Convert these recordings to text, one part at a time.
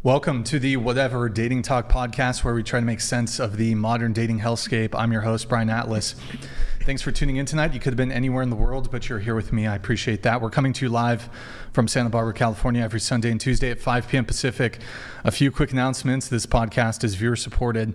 Welcome to the Whatever Dating Talk podcast, where we try to make sense of the modern dating hellscape. I'm your host, Brian Atlas. Thanks for tuning in tonight. You could have been anywhere in the world, but you're here with me. I appreciate that. We're coming to you live from Santa Barbara, California, every Sunday and Tuesday at 5 p.m. Pacific. A few quick announcements. This podcast is viewer-supported,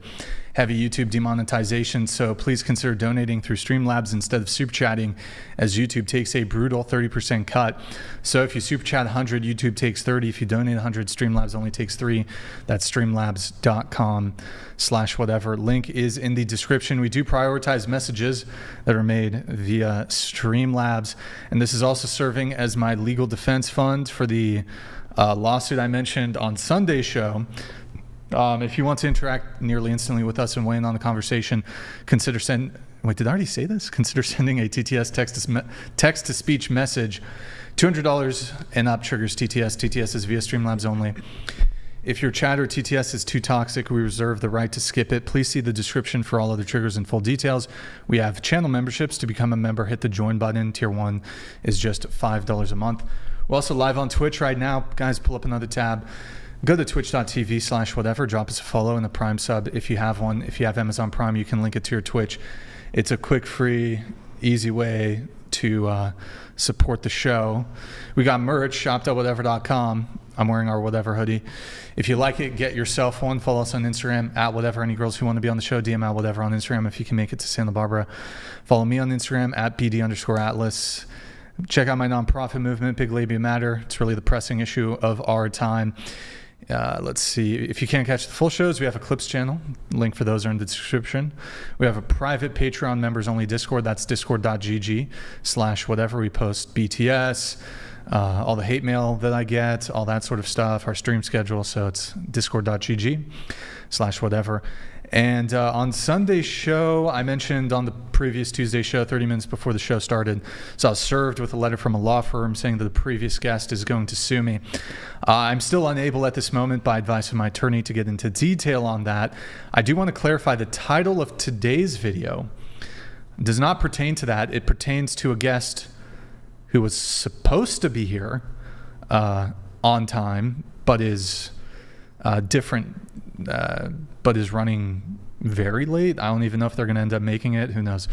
heavy YouTube demonetization, so please consider donating through Streamlabs instead of super chatting, as YouTube takes a brutal 30% cut. So if you super chat 100, YouTube takes 30. If you donate 100, Streamlabs only takes 3. That's streamlabs.com/whatever. Link is in the description. We do prioritize messages that are made via Streamlabs, and this is also serving as my legal defense fund for the lawsuit I mentioned on Sunday's show. If you want to interact nearly instantly with us and weigh in on the conversation, consider sending a TTS text-to-speech message. $200 and up triggers TTS. TTS is via Streamlabs only. If your chat or TTS is too toxic, we reserve the right to skip it. Please see the description for all other triggers and full details. We have channel memberships. To become a member, hit the join button. Tier 1 is just $5 a month. We're also live on Twitch right now. Guys, pull up another tab. Go to twitch.tv/whatever. Drop us a follow and a Prime sub if you have one. If you have Amazon Prime, you can link it to your Twitch. It's a quick, free, easy way to support the show. We got merch, shop.whatever.com. I'm wearing our Whatever hoodie. If you like it, get yourself one. Follow us on Instagram, @whatever. Any girls who want to be on the show, DM @whatever on Instagram if you can make it to Santa Barbara. Follow me on Instagram, @BD_Atlas. Check out my nonprofit movement, Big Labia Matter. It's really the pressing issue of our time. Let's see. If you can't catch the full shows, we have a Clips channel. Link for those are in the description. We have a private Patreon members only Discord. That's discord.gg/whatever. We post BTS, all the hate mail that I get, all that sort of stuff, our stream schedule. So it's discord.gg/whatever. And on Sunday's show, I mentioned on the previous Tuesday show, 30 minutes before the show started, so I was served with a letter from a law firm saying that the previous guest is going to sue me. I'm still unable at this moment, by advice of my attorney, to get into detail on that. I do want to clarify the title of today's video does not pertain to that. It pertains to a guest who was supposed to be here on time, but is different, but is running very late. I don't even know if they're going to end up making it. Who knows?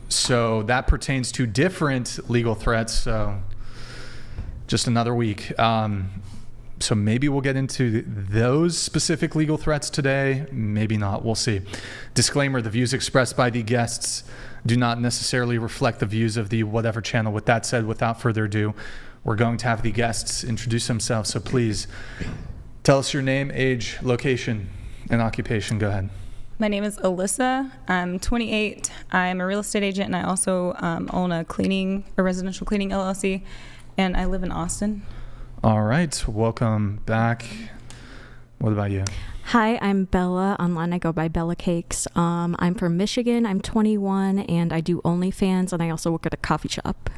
So that pertains to different legal threats. So just another week. So maybe we'll get into those specific legal threats today. Maybe not. We'll see. Disclaimer: the views expressed by the guests do not necessarily reflect the views of the Whatever channel. With that said, without further ado, we're going to have the guests introduce themselves. So please tell us your name, age, location, and occupation. Go ahead. My name is Alyssa. I'm 28. I'm a real estate agent, and I also own a residential cleaning LLC, and I live in Austin. All right. Welcome back. What about you? Hi, I'm Bella. Online, I go by Bella Cakes. I'm from Michigan. I'm 21, and I do OnlyFans, and I also work at a coffee shop.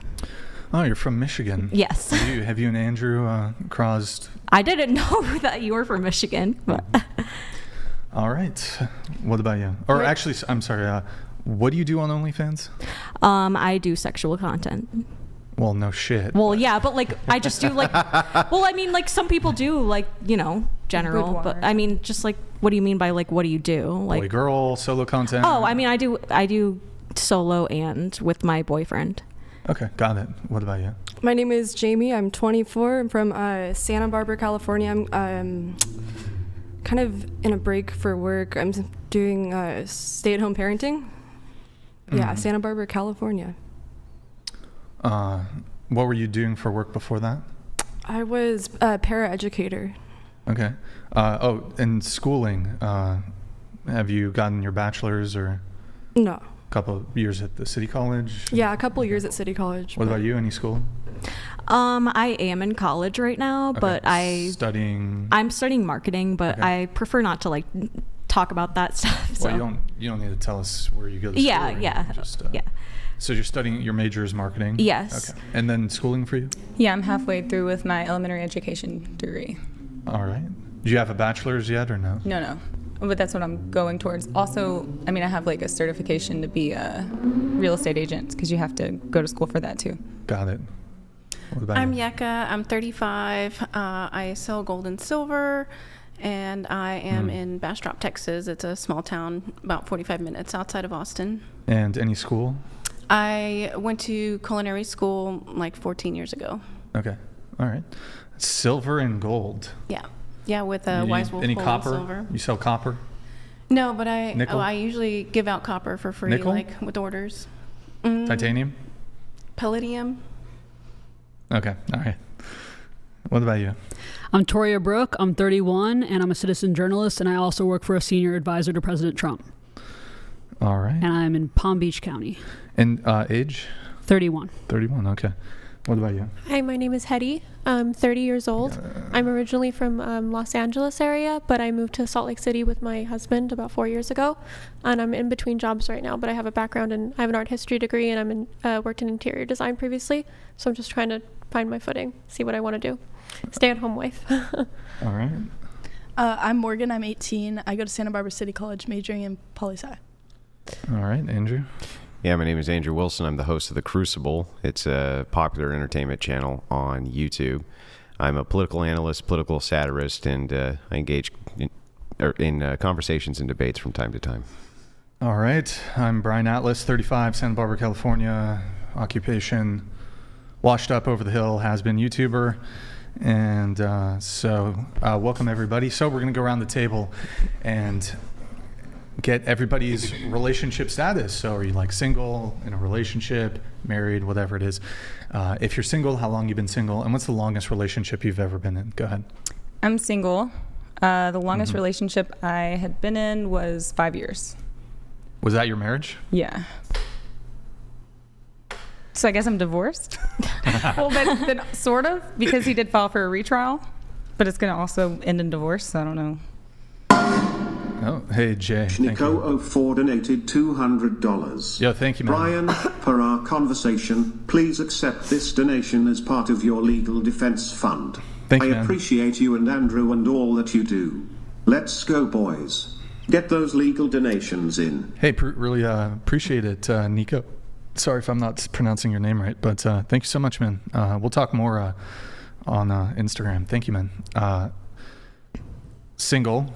Oh, you're from Michigan. Yes. Have you and Andrew crossed? I didn't know that you were from Michigan. But All right. What about you? Or actually, I'm sorry. What do you do on OnlyFans? I do sexual content. Well, no shit. Well, yeah, but like I just do like. Well, I mean, like some people do, like general. Boudoir. But I mean, just like, what do you mean by like, what do you do? Like boy, girl, solo content. Oh, I mean, I do solo and with my boyfriend. Okay, got it. What about you? My name is Jamie. I'm 24. I'm from Santa Barbara, California. I'm kind of in a break for work. I'm doing stay-at-home parenting. Yeah, Santa Barbara, California. What were you doing for work before that? I was a paraeducator. Okay. And schooling. Have you gotten your bachelor's or? No. Couple of years at the city college? Yeah, a couple of years at City College. What about you? Any school? I am in college right now, Okay. but I'm studying marketing, but Okay. I prefer not to like talk about that stuff. So. Well, you don't need to tell us where you go to school. Yeah. So you're studying, your major is marketing? Yes. Okay. And then schooling for you? Yeah, I'm halfway through with my elementary education degree. All right. Do you have a bachelor's yet or no? No. But that's what I'm going towards. Also, I mean, I have like a certification to be a real estate agent because you have to go to school for that too. Got it. What about I'm you? Yeka. I'm 35. I sell gold and silver, and I am in Bastrop, Texas. It's a small town about 45 minutes outside of Austin. And any school? I went to culinary school like 14 years ago. Okay. All right. Silver and gold. Yeah, with You- Wise Wolf any Gold copper? and Silver. You sell copper? No, but Nickel? I usually give out copper for free, Nickel? like with orders. Titanium? Palladium. Okay. All right. What about you? I'm Toria Brooke. I'm 31, and I'm a citizen journalist, and I also work for a senior advisor to President Trump. All right. And I'm in Palm Beach County. And age? 31. 31. Okay. What about you? Hi, my name is Hetty. I'm 30 years old. I'm originally from Los Angeles area, but I moved to Salt Lake City with my husband about 4 years ago, and I'm in between jobs right now. But I have a background in I have an art history degree, and worked in interior design previously. So I'm just trying to find my footing, see what I want to do. Stay-at-home wife. All right. I'm Morgan. I'm 18. I go to Santa Barbara City College, majoring in poli-sci. All right. Andrew? Yeah, my name is Andrew Wilson. I'm the host of The Crucible. It's a popular entertainment channel on YouTube. I'm a political analyst, political satirist, and I engage in conversations and debates from time to time. All right. I'm Brian Atlas, 35, Santa Barbara, California. Occupation, washed up over the hill, has been YouTuber. And welcome everybody. So we're going to go around the table and get everybody's relationship status. So are you like single, in a relationship, married, whatever it is? If you're single, how long you've been single? And what's the longest relationship you've ever been in? Go ahead. I'm single. The longest relationship I had been in was 5 years. Was that your marriage? Yeah. So I guess I'm divorced. Well, but sort of, because he did file for a retrial, but it's going to also end in divorce, so I don't know. Oh, hey, Jay. Thank you. Nico04 donated $200. Yo, thank you, man. Brian, per our conversation, please accept this donation as part of your legal defense fund. Thank you, I man. appreciate you and Andrew and all that you do. Let's go, boys. Get those legal donations in. Hey, really appreciate it, Nico. Sorry if I'm not pronouncing your name right, but thank you so much, man. We'll talk more on Instagram. Thank you, man. Single.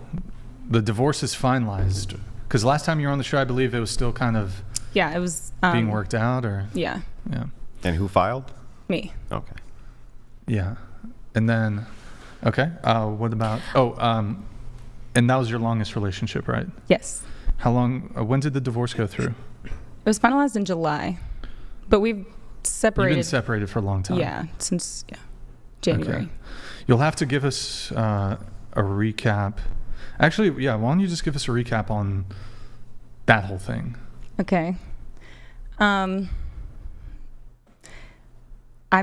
The divorce is finalized. Because last time you were on the show, I believe it was still kind of Yeah, it was being worked out, or? Yeah, Yeah. And who filed? me. Okay. Yeah. And then, okay. What about, and that was your longest relationship, right? Yes. How long, when did the divorce go through? It was finalized in July, but we've separated. You've been separated for a long time. Yeah, since January. Okay. You'll have to give us a recap. Actually, yeah, why don't you just give us a recap on that whole thing? Okay. I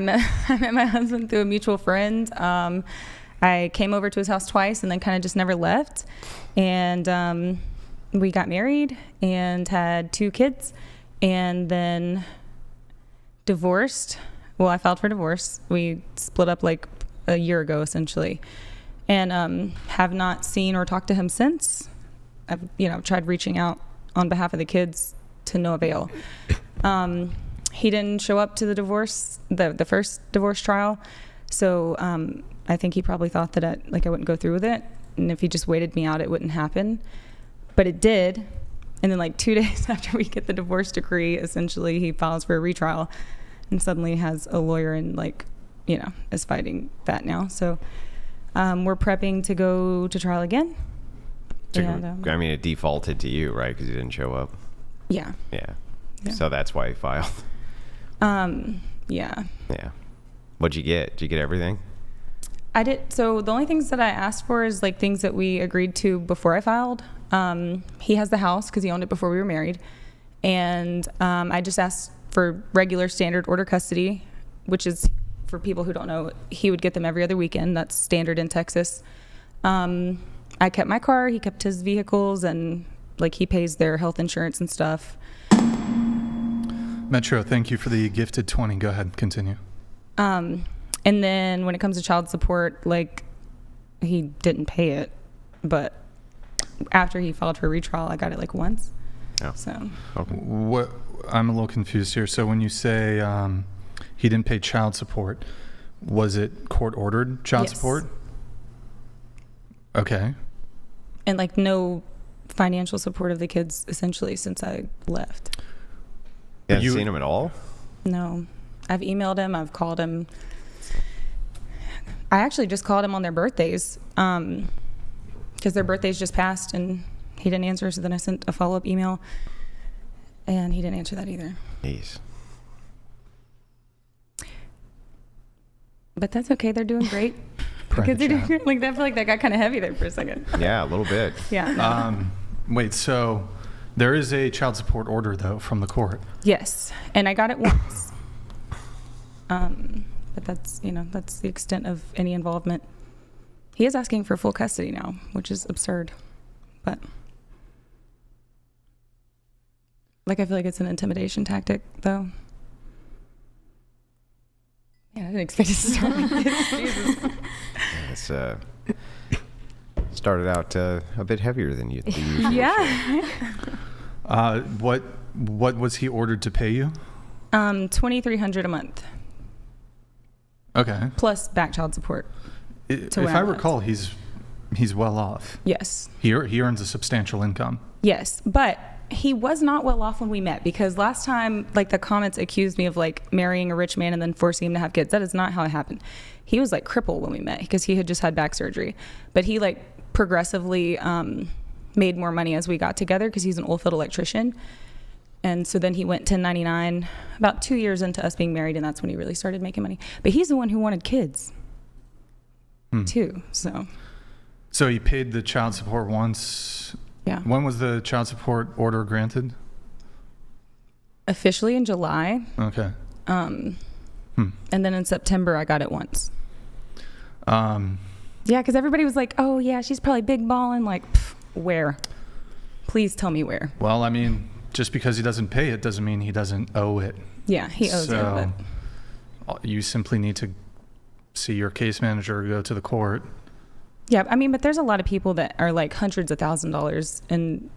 met my husband through a mutual friend. I came over to his house twice and then kind of just never left. And we got married and had 2 kids and then divorced. Well, I filed for divorce. We split up like a year ago, essentially. And have not seen or talked to him since. I've tried reaching out on behalf of the kids to no avail. He didn't show up to the divorce, the first divorce trial. So I think he probably thought that I wouldn't go through with it. And if he just waited me out, it wouldn't happen. But it did. And then 2 days after we get the divorce decree, essentially he files for a retrial and suddenly has a lawyer and is fighting that now. So we're prepping to go to trial again. So, And, it defaulted to you, right? Because you didn't show up. Yeah. Yeah. Yeah. So that's why you filed. Yeah. Yeah. What'd you get? Did you get everything? I did. So the only things that I asked for is things that we agreed to before I filed. He has the house because he owned it before we were married. And I just asked for regular standard order custody, which is, for people who don't know, he would get them every other weekend. That's standard in Texas. I kept my car, he kept his vehicles, and he pays their health insurance and stuff. Metro, thank you for the gifted 20. Go ahead, continue. And then when it comes to child support, he didn't pay it, but after he filed for retrial, I got it once. Oh. So Okay. What, I'm a little confused here. So when you say He didn't pay child support. Was it court-ordered child Yes. support? Okay. And like no financial support of the kids essentially since I left. You haven't You- seen him at all? No. I've emailed him. I've called him. I actually just called him on their birthdays because their birthdays just passed and he didn't answer. So then I sent a follow-up email and he didn't answer that either. Jeez. But that's okay. They're doing great. Private Because chat. like, I feel like that got kind of heavy there for a second. Yeah, a little bit. Yeah. no. Wait, so there is a child support order, though, from the court. Yes. And I got it once. But that's, that's the extent of any involvement. He is asking for full custody now, which is absurd. But like, I feel like it's an intimidation tactic, though. Yeah, I didn't expect it to start like this. Jesus. It's started out a bit heavier than you. Yeah. What was he ordered to pay you? $2,300 a month Okay. plus back child support. If To where I I left. recall, he's well off. Yes. He earns a substantial income. Yes, but he was not well off when we met because last time, like, the comments accused me of like marrying a rich man and then forcing him to have kids. That is not how it happened. He was like crippled when we met because he had just had back surgery, but he like progressively made more money as we got together because he's an oilfield electrician. And so then he went 1099 about 2 years into us being married, and that's when he really started making money. But he's the one who wanted kids too. So he paid the child support once. Yeah. When was the child support order granted? Officially in July. Okay. And then in September, I got it once. Yeah, because everybody was like, oh, yeah, she's probably big balling. Like, where? Please tell me where. Well, I mean, just because he doesn't pay it doesn't mean he doesn't owe it. Yeah, he owes it. But You simply need to see your case manager or go to the court. yeah, I mean, but there's a lot of people that are like hundreds of $1,000s in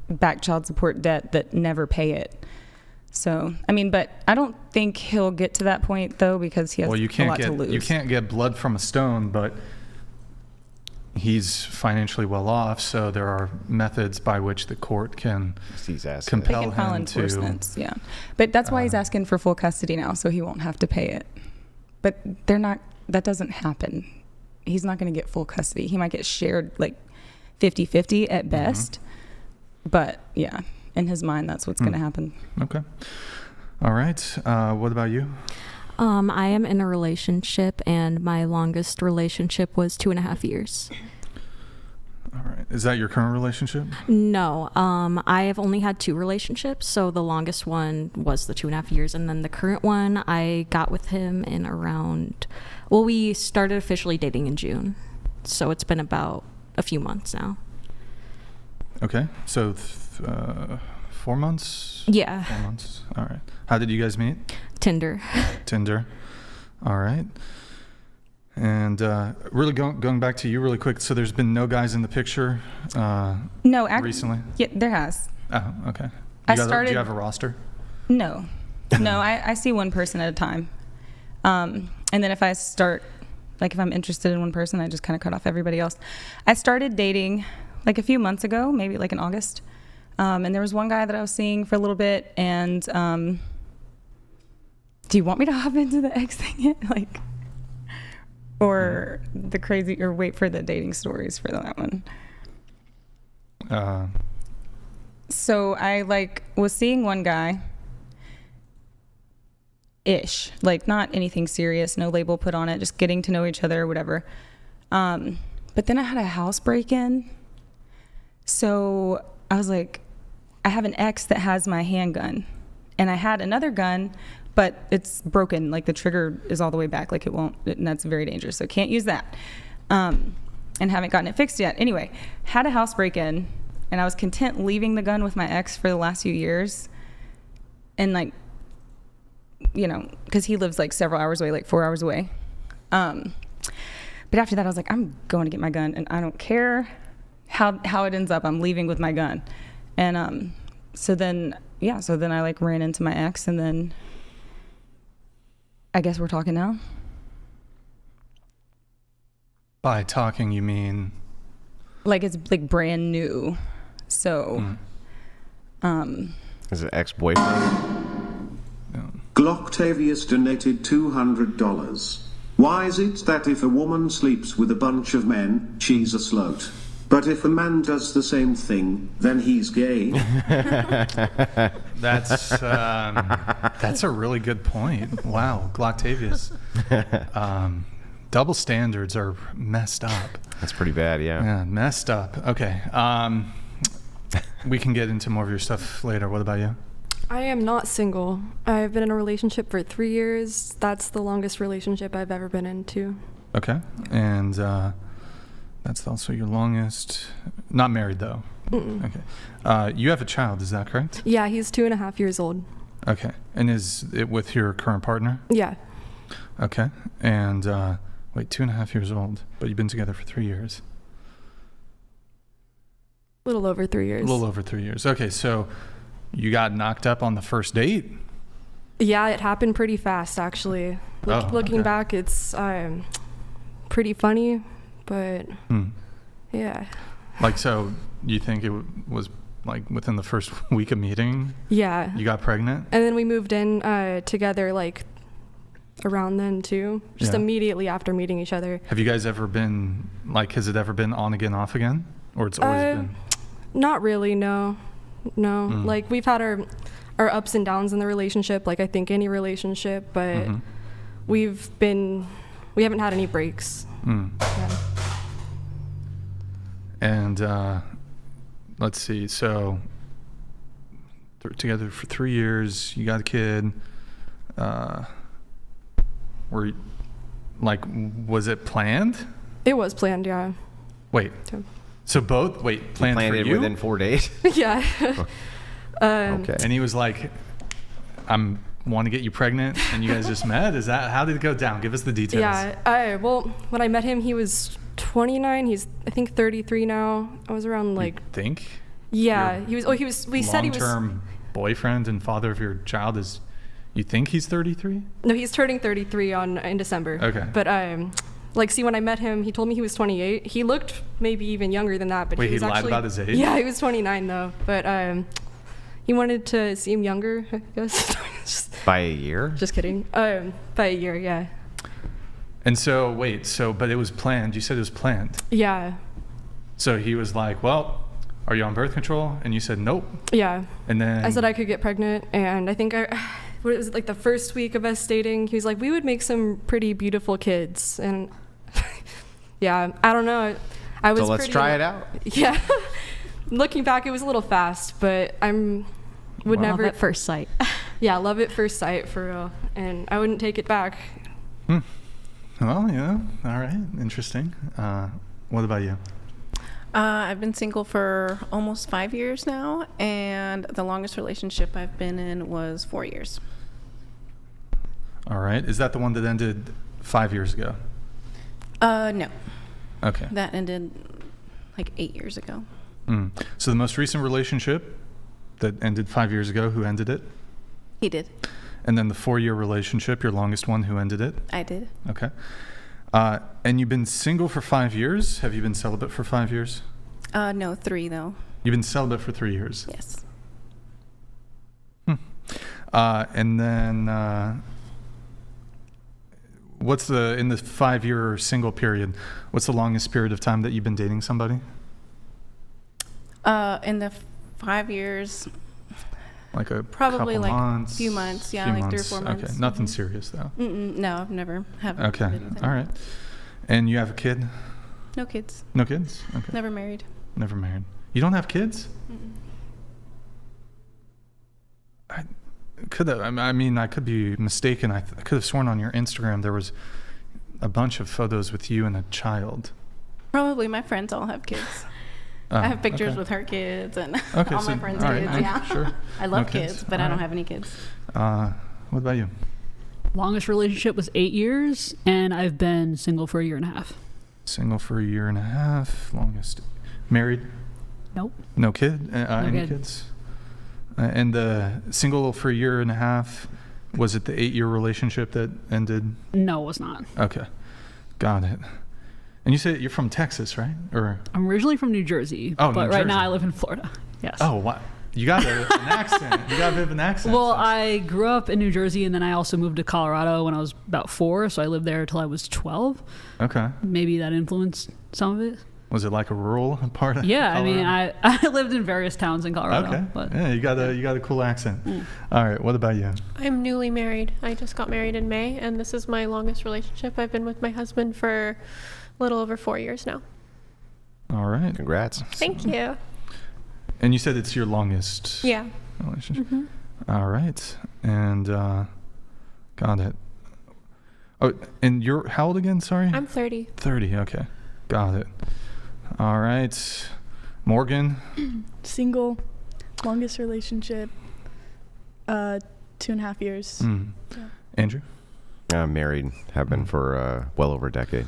back child support debt that never pay it. So, I mean, but I don't think he'll get to that point, though, because he has a lot to lose. You can't get blood from a stone, but he's financially well off, so there are methods by which the court can They compel can file him to. enforcements, yeah. But that's why he's asking for full custody now, so he won't have to pay it. But that doesn't happen. He's not going to get full custody. He might get shared like 50-50 at best. But yeah, in his mind, that's what's going to happen. Okay. All right. What about you? I am in a relationship, and my longest relationship was 2.5 years. All right. Is that your current relationship? No, I have only had 2 relationships, so the longest one was the 2.5 years, and then the current one, I got with him in around, well, we started officially dating in June, so it's been about a few months now. Okay. So 4 months? Yeah. 4 months. All right. How did you guys meet? Tinder. Tinder. All right. And really going back to you really quick. So there's been no guys in the picture No, recently? Yeah, there has. Oh, okay. I Do started. you have a roster? No, I see one person at a time. And then if I start, like if I'm interested in one person, I just kind of cut off everybody else. I started dating like a few months ago, maybe like in August. And there was one guy that I was seeing for a little bit. And do you want me to hop into the X thing yet? Like, or the crazy, or wait for the dating stories for that one? So I like was seeing one guy ish, like not anything serious, no label put on it, just getting to know each other or whatever. But then I had a house break-in. So I was like, I have an ex that has my handgun, and I had another gun, but it's broken. Like the trigger is all the way back, like it won't, and that's very dangerous. So can't use that. And haven't gotten it fixed yet. Anyway, had a house break-in, and I was content leaving the gun with my ex for the last few years. And like, you know, because he lives like several hours away, like 4 hours away. But after that, I was like, I'm going to get my gun, and I don't care how it ends up. I'm leaving with my gun. And so then I like ran into my ex, and then I guess we're talking now. By talking, you mean? Like it's like brand new. So, Is it ex-boyfriend? Glocktavius donated $200. Why is it that if a woman sleeps with a bunch of men, she's a slut? But if a man does the same thing, then he's gay? That's a really good point. Wow, Glocktavius. Double standards are messed up. That's pretty bad, yeah. Yeah, messed up. Okay. We can get into more of your stuff later. What about you? I am not single. I've been in a relationship for 3 years. That's the longest relationship I've ever been into. Okay. And that's also your longest. Not married, though. Mm-mm. Okay. You have a child, is that correct? Yeah, he's 2.5 years old. Okay. And is it with your current partner? Yeah. Okay. And wait, 2.5 years old, but you've been together for 3 years. A little over 3 years. A little over 3 years. Okay, so you got knocked up on the first date? Yeah, it happened pretty fast, actually. Looking okay. back, it's pretty funny, but yeah. Like, so you think it was like within the first week of meeting? Yeah. You got pregnant? And then we moved in together like around then too, just Yeah. immediately after meeting each other. Have you guys ever been, like, has it ever been on again, off again? Or it's always been? Not really, no. Like, we've had our ups and downs in the relationship, like I think any relationship, but we haven't had any breaks. Yeah. And let's see, so together for 3 years, you got a kid. Was it planned? It was planned, yeah. Wait. So both, planned Planned for it you? within 4 days? Yeah. Okay. And he was like, want to get you pregnant, and you guys just met? Is that, how did it go down? Give us the details. Yeah. Well, when I met him, he was 29. He's, I think, 33 now. I was around like. You think? Yeah. Your We said he was. Long-term boyfriend and father of your child is. You think he's 33? No, he's turning 33 in December. Okay. But see, when I met him, he told me he was 28. He looked maybe even younger than that, but Wait, he was he lied actually, about his age? Yeah, he was 29 though. But he wanted to seem younger, I guess. By a year? Just kidding. By a year, yeah. And so, but it was planned. You said it was planned. Yeah. So he was like, well, are you on birth control? And you said, nope. Yeah. And then. I said I could get pregnant, and I think what was it, like the first week of us dating, he was like, we would make some pretty beautiful kids. And yeah, I don't know. So let's try it out. Yeah. Looking back, it was a little fast, but would never. Love at first sight. Yeah, love at first sight, for real. And I wouldn't take it back. Well, yeah. All right. Interesting. What about you? I've been single for almost 5 years now, and the longest relationship I've been in was 4 years. All right. Is that the one that ended 5 years ago? No. Okay. That ended like 8 years ago. So the most recent relationship that ended 5 years ago, who ended it? He did. And then the 4-year relationship, your longest one, who ended it? I did. Okay. And you've been single for 5 years? Have you been celibate for 5 years? No, 3 though. You've been celibate for 3 years? Yes. And then what's in the 5-year single period, what's the longest period of time that you've been dating somebody? In the 5 years, Like probably couple like months, a few months. Yeah, few like months. 3 or 4 months. Okay, nothing serious though. No, I've never have. Okay, all right. And you have a kid? No kids. No kids? Okay. Never married. Never married. You don't have kids? I could be mistaken. I could have sworn on your Instagram there was a bunch of photos with you and a child. Probably my friends all have kids. I have pictures with her kids and all my friends' kids. Yeah. Sure. I love No kids, but I don't have any kids. What about you? Longest relationship was 8 years, and I've been single for 1.5 years. Single for 1.5 years. Longest. Married? Nope. No kid? No Any kid. kids? And single for 1.5 years, Was it the 8-year relationship that ended? No, it was not. Okay. Got it. And you say you're from Texas, right? Or I'm originally from New Jersey, Oh, but New right now Jersey. I live in Florida. Yes. Oh, what? You got an accent. You got a bit of an accent. Well, I grew up in New Jersey, and then I also moved to Colorado when I was about 4, so I lived there till I was 12. Okay. Maybe that influenced some of it. Was it like a rural part of Yeah, Colorado? I mean, I lived in various towns in Colorado. Okay. But Yeah, you got a cool accent. All right. What about you? I'm newly married. I just got married in May, and this is my longest relationship. I've been with my husband for a little over 4 years now. All right. Congrats. Thank you. And you said it's your longest Yeah. relationship. All right. And got it. Oh, and you're how old again? Sorry. I'm 30. 30. Okay. Got it. All right. Morgan. Single, longest relationship, 2.5 years. Yeah. Andrew. I'm married. Have been for well over a decade.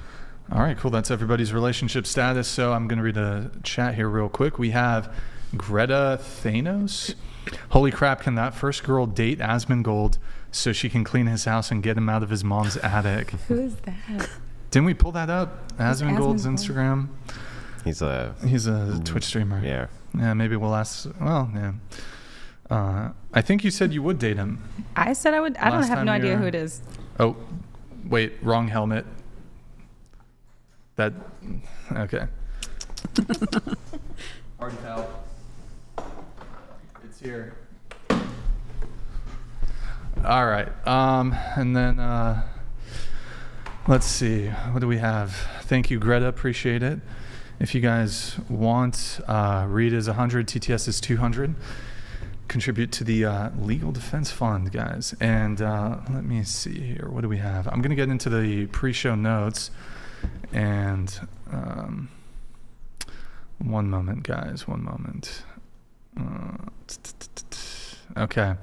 All right, cool. That's everybody's relationship status. So I'm going to read a chat here real quick. We have Greta Thanos. Holy crap, can that first girl date Asmongold so she can clean his house and get him out of his mom's attic? Who is that? Didn't we pull that up? Asmongold's Asmongold? Instagram. He's a Twitch streamer. Yeah. Yeah, maybe we'll ask. Well, yeah. I think you said you would date him. I said I would. I don't Last have time no you idea were- who it is. Oh, wait, wrong helmet. That, okay. Hard tell. It's here. All right. And then let's see. What do we have? Thank you, Greta. Appreciate it. If you guys want, Reed is 100, TTS is 200. Contribute to the Legal Defense Fund, guys. And let me see here. What do we have? I'm going to get into the pre-show notes. And one moment, guys. One moment. Okay.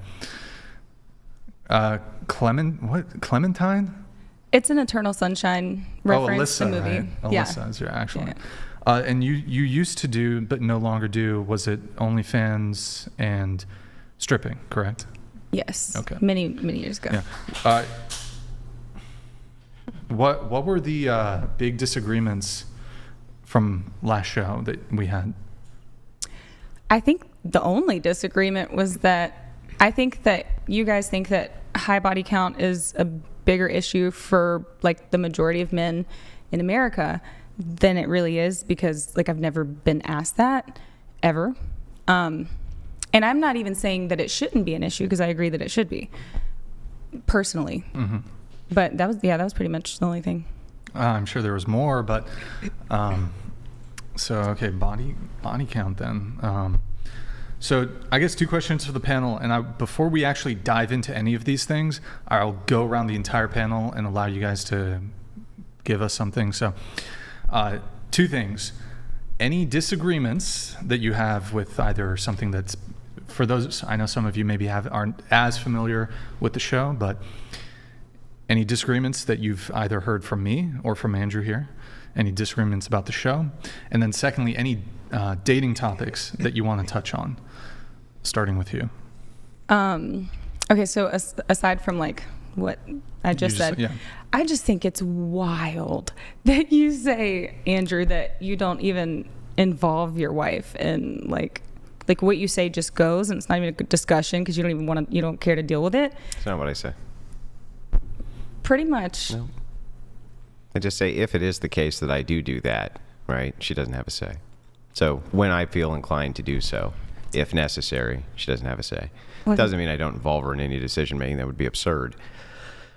Clementine? It's an Eternal Sunshine reference Alyssa, to movie. right? Yeah. Alyssa is your actual Yeah. name. And you used to do, but no longer do, was it OnlyFans and stripping, correct? Yes. Okay. Many years ago. Yeah. What were the big disagreements from last show that we had? I think the only disagreement was that I think that you guys think that high body count is a bigger issue for like the majority of men in America than it really is, because like I've never been asked that ever. And I'm not even saying that it shouldn't be an issue, because I agree that it should be personally. Mm-hmm. But that was pretty much the only thing. I'm sure there was more, but so okay, body count then. So I guess 2 questions for the panel, and before we actually dive into any of these things, I'll go around the entire panel and allow you guys to give us something. So 2 things. Any disagreements that you have with either something that's, for those, I know some of you maybe aren't as familiar with the show, but any disagreements that you've either heard from me or from Andrew here? Any disagreements about the show? And then secondly, any dating topics that you want to touch on? Starting with you. Okay, so aside from like what I just said, yeah. I just think it's wild that you say, Andrew, that you don't even involve your wife in like what you say just goes, and it's not even a good discussion because you don't care to deal with it. That's not what I say. Pretty much. No. I just say if it is the case that I do that, right, she doesn't have a say. So when I feel inclined to do so, if necessary, she doesn't have a say. Well, Doesn't mean I don't involve her in any decision making. That would be absurd.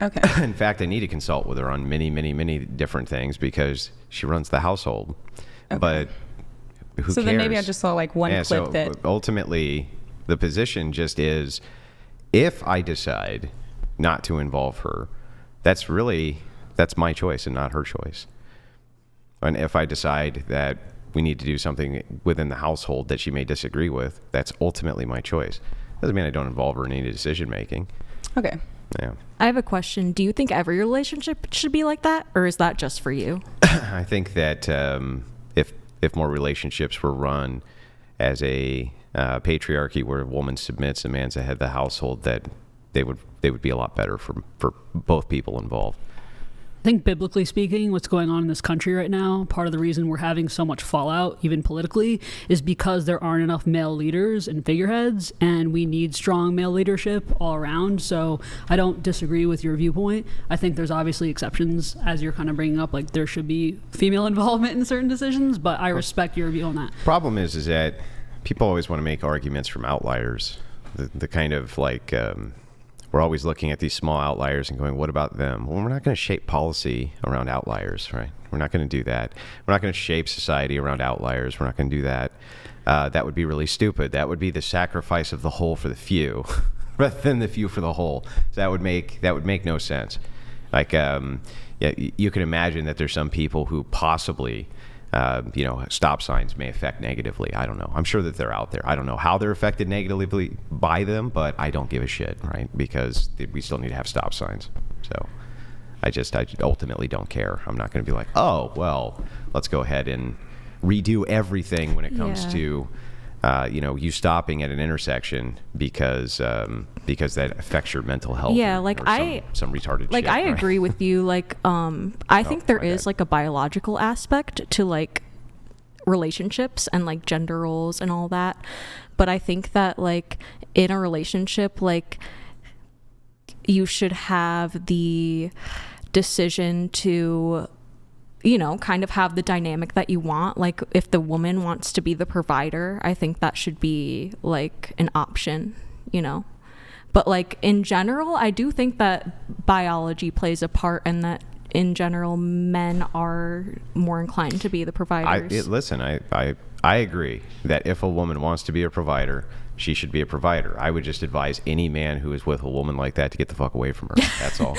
Okay. In fact, I need to consult with her on many different things because she runs the household. Okay. But who cares? So then maybe I just saw like one clip so that. Ultimately, the position just is, if I decide not to involve her, that's my choice and not her choice. And if I decide that we need to do something within the household that she may disagree with, that's ultimately my choice. Doesn't mean I don't involve her in any decision making. Okay. Yeah. I have a question. Do you think every relationship should be like that, or is that just for you? I think that if more relationships were run as a patriarchy where a woman submits, a man's the head of the household, that they would be a lot better for both people involved. I think biblically speaking, what's going on in this country right now, part of the reason we're having so much fallout, even politically, is because there aren't enough male leaders and figureheads, and we need strong male leadership all around. So I don't disagree with your viewpoint. I think there's obviously exceptions, as you're kind of bringing up, like there should be female involvement in certain decisions, but I respect your view on that. Problem is that people always want to make arguments from outliers. The kind of like... we're always looking at these small outliers and going, what about them? Well, we're not going to shape policy around outliers, right? We're not going to do that. We're not going to shape society around outliers. We're not going to do that. That would be really stupid. That would be the sacrifice of the whole for the few rather than the few for the whole. So that would make no sense. Like, you can imagine that there's some people who possibly... stop signs may affect negatively. I don't know. I'm sure that they're out there. I don't know how they're affected negatively by them, but I don't give a shit, right? Because we still need to have stop signs. So I ultimately don't care. I'm not going to be like, oh, well, let's go ahead and redo everything when it comes to, you stopping at an intersection because that affects your mental health. Yeah, some retarded like shit. I right? agree with you. Like, I think there is like a biological aspect to like relationships and like gender roles and all that. But I think that like in a relationship, like you should have the decision to, kind of have the dynamic that you want. Like if the woman wants to be the provider, I think that should be like an option, But like in general, I do think that biology plays a part and that in general, men are more inclined to be the providers. I agree that if a woman wants to be a provider, she should be a provider. I would just advise any man who is with a woman like that to get the fuck away from her. That's all.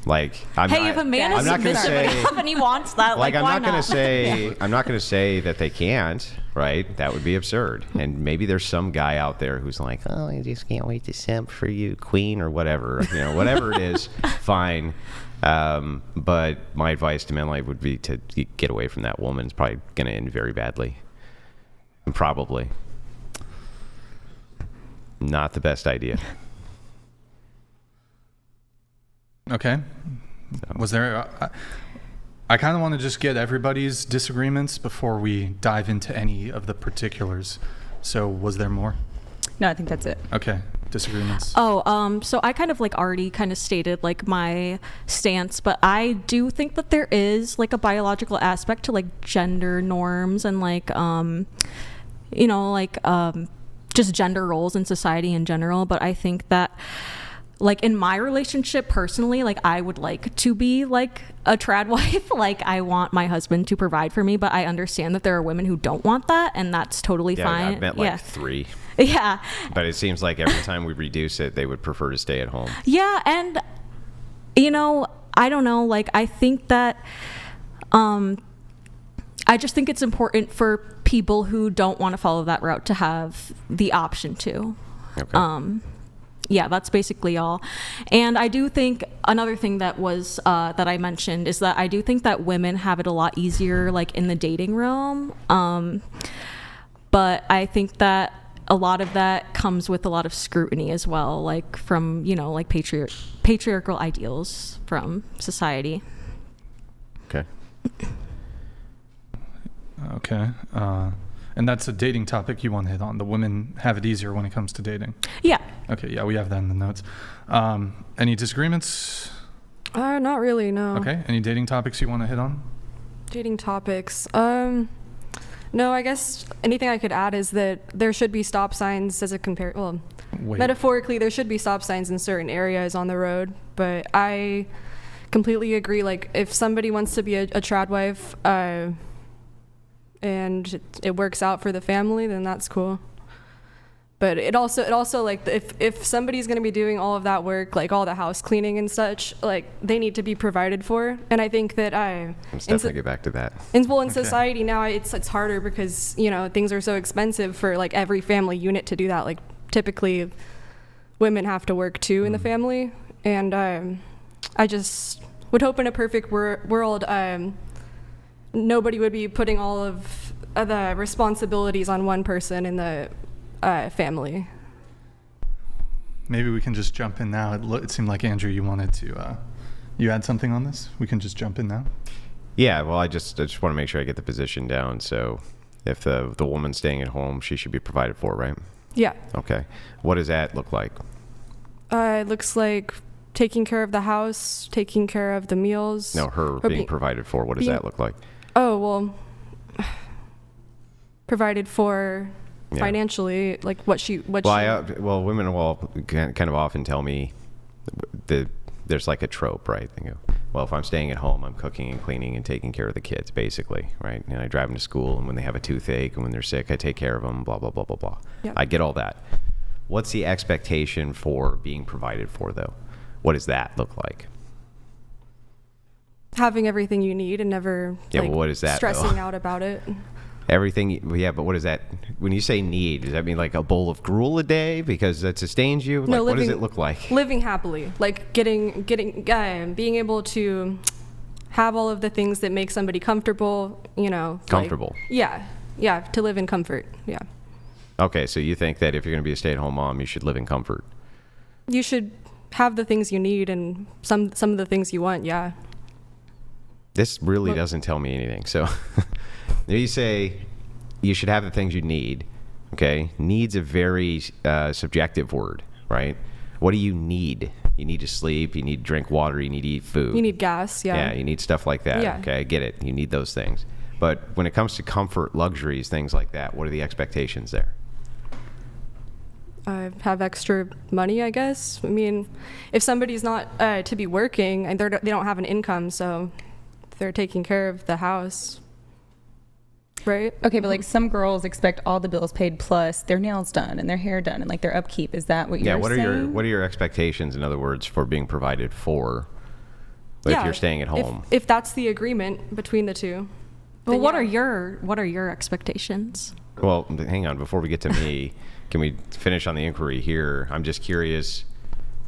Like, if a man is submissive enough and he wants that, like, I'm why not going to say, I'm not going to say that they can't, right? That would be absurd. And maybe there's some guy out there who's like, oh, I just can't wait to simp for you, queen, or whatever. Whatever it is, fine. But my advice to men would be to get away from that woman. It's probably going to end very badly. Probably not the best idea. Okay. Was there... I kind of want to just get everybody's disagreements before we dive into any of the particulars. So was there more? No, I think that's it. Okay. Disagreements. So I kind of like already kind of stated like my stance, but I do think that there is like a biological aspect to like gender norms and like, just gender roles in society in general. But I think that like in my relationship personally, like I would like to be like a trad wife. Like I want my husband to provide for me, but I understand that there are women who don't want that, and that's totally fine. I've met 3. Yeah. But it seems like every time we reduce it, they would prefer to stay at home. Yeah, and I don't know, like I think that I just think it's important for people who don't want to follow that route to have the option to. Okay. Yeah, that's basically all. And I do think another thing that was that I mentioned is that I do think that women have it a lot easier like in the dating realm. But I think that a lot of that comes with a lot of scrutiny as well, like from, like patriarchal ideals from society. Okay. Okay. And that's a dating topic you want to hit on. The women have it easier when it comes to dating. Yeah. Okay, yeah, we have that in the notes. Any disagreements? Not really, no. Okay, any dating topics you want to hit on? Dating topics. No, I guess anything I could add is that there should be stop signs as a metaphorically, there should be stop signs in certain areas on the road, but I completely agree. Like, if somebody wants to be a trad wife, and it works out for the family, then that's cool. But it also like if somebody's going to be doing all of that work, like all the house cleaning and such, like they need to be provided for. And I think that let's definitely get back to that. In society now, it's harder because things are so expensive for like every family unit to do that. Like typically, women have to work too in the family, and I just would hope in a perfect world. Nobody would be putting all of the responsibilities on one person in the family. maybe we can just jump in now. It seemed like, Andrew, you wanted to, you had something on this? We can just jump in now? Yeah, well, I just want to make sure I get the position down. So if the woman's staying at home, she should be provided for, right? Yeah. Okay. What does that look like? It looks like taking care of the house, taking care of the meals. No, her being provided for. What does that look like? Oh, well, provided for financially, like well, women will kind of often tell me there's like a trope, right? They go, well, if I'm staying at home, I'm cooking and cleaning and taking care of the kids, basically, right? And I drive them to school, and when they have a toothache and when they're sick, I take care of them, blah, blah, blah, blah, blah. Yep. I get all that. What's the expectation for being provided for, though? What does that look like? having everything you need and never well, what is that, stressing out about it. Everything, but what is that? When you say need, does that mean like a bowl of gruel a day because that sustains you? No, what does it look like? Living happily, like being able to have all of the things that make somebody comfortable, Comfortable. To live in comfort, yeah. Okay, so you think that if you're going to be a stay-at-home mom, you should live in comfort? You should have the things you need and some of the things you want, yeah. This really doesn't tell me anything. So you say you should have the things you need. Okay, need's a very subjective word, right? What do you need? You need to sleep, you need to drink water, you need to eat food. You need gas, yeah. Yeah, you need stuff like that. Yeah. Okay, I get it. You need those things. But when it comes to comfort, luxuries, things like that, what are the expectations there? Have extra money, I guess. I mean, if somebody's not to be working and they don't have an income, so they're taking care of the house, right? Okay, but like some girls expect all the bills paid plus their nails done and their hair done and like their upkeep. Is that what you're saying? What are your expectations, in other words, for being provided for if you're staying at home? If that's the agreement between the two. Well, what are your expectations? Well, hang on. Before we get to me, can we finish on the inquiry here? I'm just curious.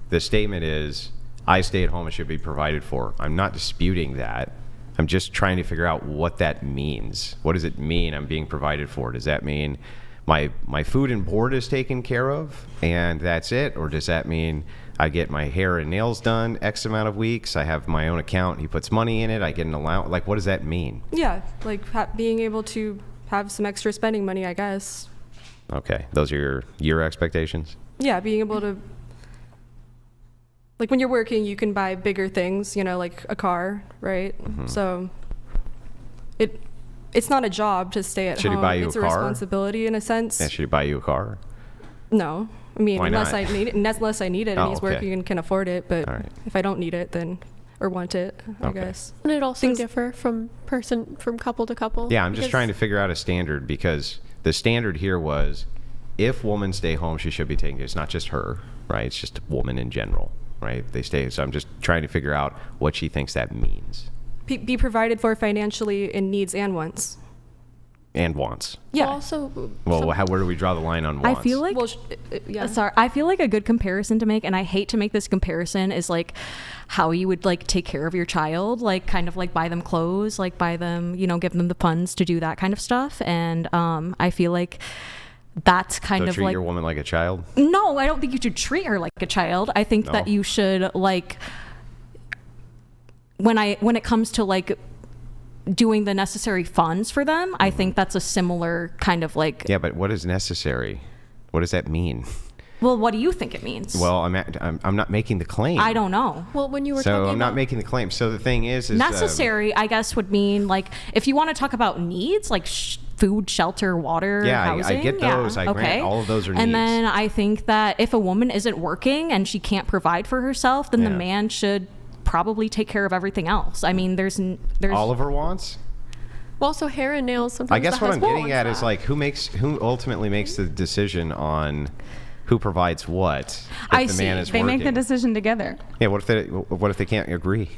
The statement is, I stay at home and should be provided for. I'm not disputing that. I'm just trying to figure out what that means. What does it mean I'm being provided for? Does that mean my food and board is taken care of and that's it? Or does that mean I get my hair and nails done X amount of weeks, I have my own account, he puts money in it, I get an allowance? Like, what does that mean? Yeah, like being able to have some extra spending money, I guess. Okay, those are your expectations? Yeah, being able to, like when you're working, you can buy bigger things, like a car, right? Mm-hmm. So it's not a job to stay at home. Should he buy you it's a a car? Responsibility in a sense. Yeah, should he buy you a car? No. I mean, Why unless not? I need it and he's working and can afford it, but right. if I don't need it, then, or want it, I guess. And it also differ from couple to couple. Yeah, I'm just trying to figure out a standard, because the standard here was, if women stay home, she should be taken care of. It's not just her, right? It's just women in general, right? They stay. So I'm just trying to figure out what she thinks that means. Be provided for financially in needs and wants. And wants. Yeah. Also, well, where do we draw the line on wants? I feel like, I feel like a good comparison to make, and I hate to make this comparison, is like how you would like take care of your child, like kind of like buy them clothes, like buy them, give them the funds to do that kind of stuff. And I feel like that's kind of treat like your woman like a child? No, I don't think you should treat her like a child. I think that you should like when it comes to like doing the necessary funds for them, I think that's a similar kind of like. Yeah, but what is necessary? What does that mean? Well, what do you think it means? Well, I'm not making the claim. I don't know. Well, when you were talking I'm not making the claim. So the thing is necessary, I guess, would mean like if you want to talk about needs, like food, shelter, water, housing. I get those. I grant all of those are needs. And then I think that if a woman isn't working and she can't provide for herself, then the man should probably take care of everything else. I mean, there's all of her wants. Well, also hair and nails. Sometimes I guess what I'm getting at is like who ultimately makes the decision on who provides what. If the man is they working. make the decision together. Yeah. What if they can't agree?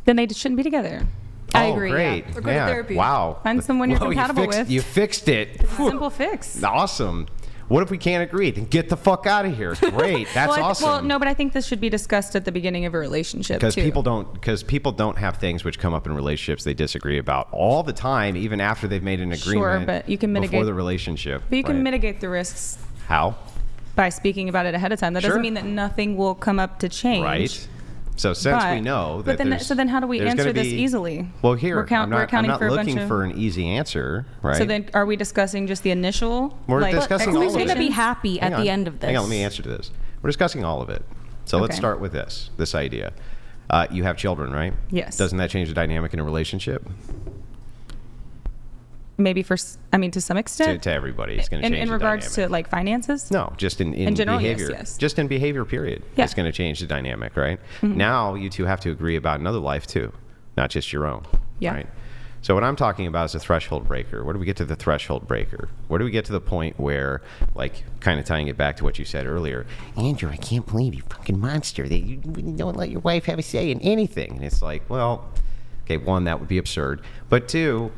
Then they shouldn't be together. I agree. Great. Yeah. Or go to therapy. Wow. Find someone you're compatible with. You fixed it. Simple fix. Awesome. What if we can't agree? Then get the fuck out of here. Great. That's awesome. Well, no, but I think this should be discussed at the beginning of a relationship too. Because people don't have things which come up in relationships they disagree about all the time, even after they've made an agreement. Sure, but you can mitigate before the relationship. But you can mitigate the risks. How? by speaking about it ahead of time. That Sure. doesn't mean that nothing will come up to change. Right. So since we know that so then how do we there's answer gonna this be- easily? Well, here, I'm not for a bunch looking of, for an easy answer, right? So then are we discussing just the initial? We're discussing all of Who's going it. to be happy Hang at on. the end of this? Hang on, let me answer to this. We're discussing all of it. So let's Okay. start with this idea. You have children, right? Yes. Doesn't that change the dynamic in a relationship? Maybe to some extent. To everybody, it's going to change in the regards dynamic. to like finances. No, just in general, yes, behavior. yes. Just in behavior, period. Yeah. It's going to change the dynamic, right? Mm-hmm. Now you two have to agree about another life too, not just your own. Yeah. Right? So what I'm talking about is a threshold breaker. Where do we get to the threshold breaker? Where do we get to the point where, like, kind of tying it back to what you said earlier, Andrew, I can't believe you fucking monster that you don't let your wife have a say in anything. And it's like, well, okay, one, that would be absurd. But two,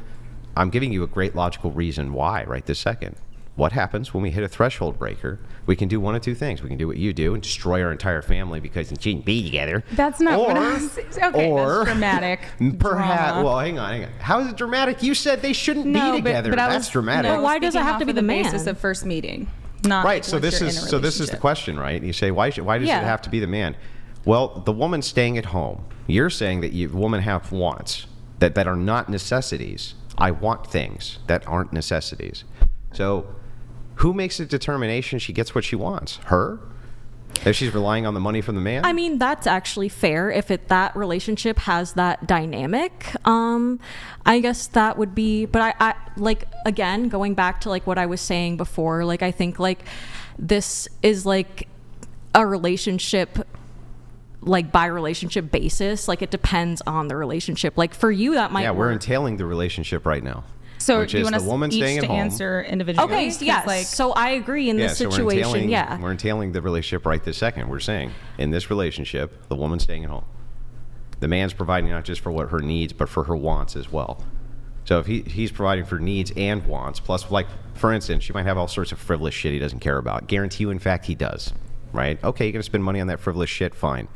I'm giving you a great logical reason why right this second. What happens when we hit a threshold breaker? We can do one of two things. We can do what you do and destroy our entire family because you shouldn't be together. That's not what I was saying. Okay, that's dramatic. Perhaps. Drama. Well, hang on. How is it dramatic? You said they shouldn't No, be together. but I That's was, dramatic. No, But why does it speaking have to off be of the basis man? of first meeting? Not Right. like So once this you're is in a so this is the relationship. question, right? You say why does Yeah. it have to be the man? Well, the woman staying at home. You're saying that you women have wants that are not necessities. I want things that aren't necessities. So who makes a determination she gets what she wants? Her? If she's relying on the money from the man? I mean, that's actually fair if that relationship has that dynamic. I guess that would be, but I like, again, going back to like what I was saying before, like I think like this is like a relationship, like by relationship basis, like it depends on the relationship. Like for you, that might we're work. entailing the relationship right now. So which do you is want the us woman each staying at to home. answer individually? Okay, 'Cause, yes. like, So I agree in this So situation. we're entailing the relationship right this second. We're saying in this relationship, the woman's staying at home. The man's providing not just for what her needs, but for her wants as well. So if he's providing for needs and wants, plus, like, for instance, she might have all sorts of frivolous shit he doesn't care about. Guarantee you, in fact, he does. Right? Okay, you're going to spend money on that frivolous shit, fine.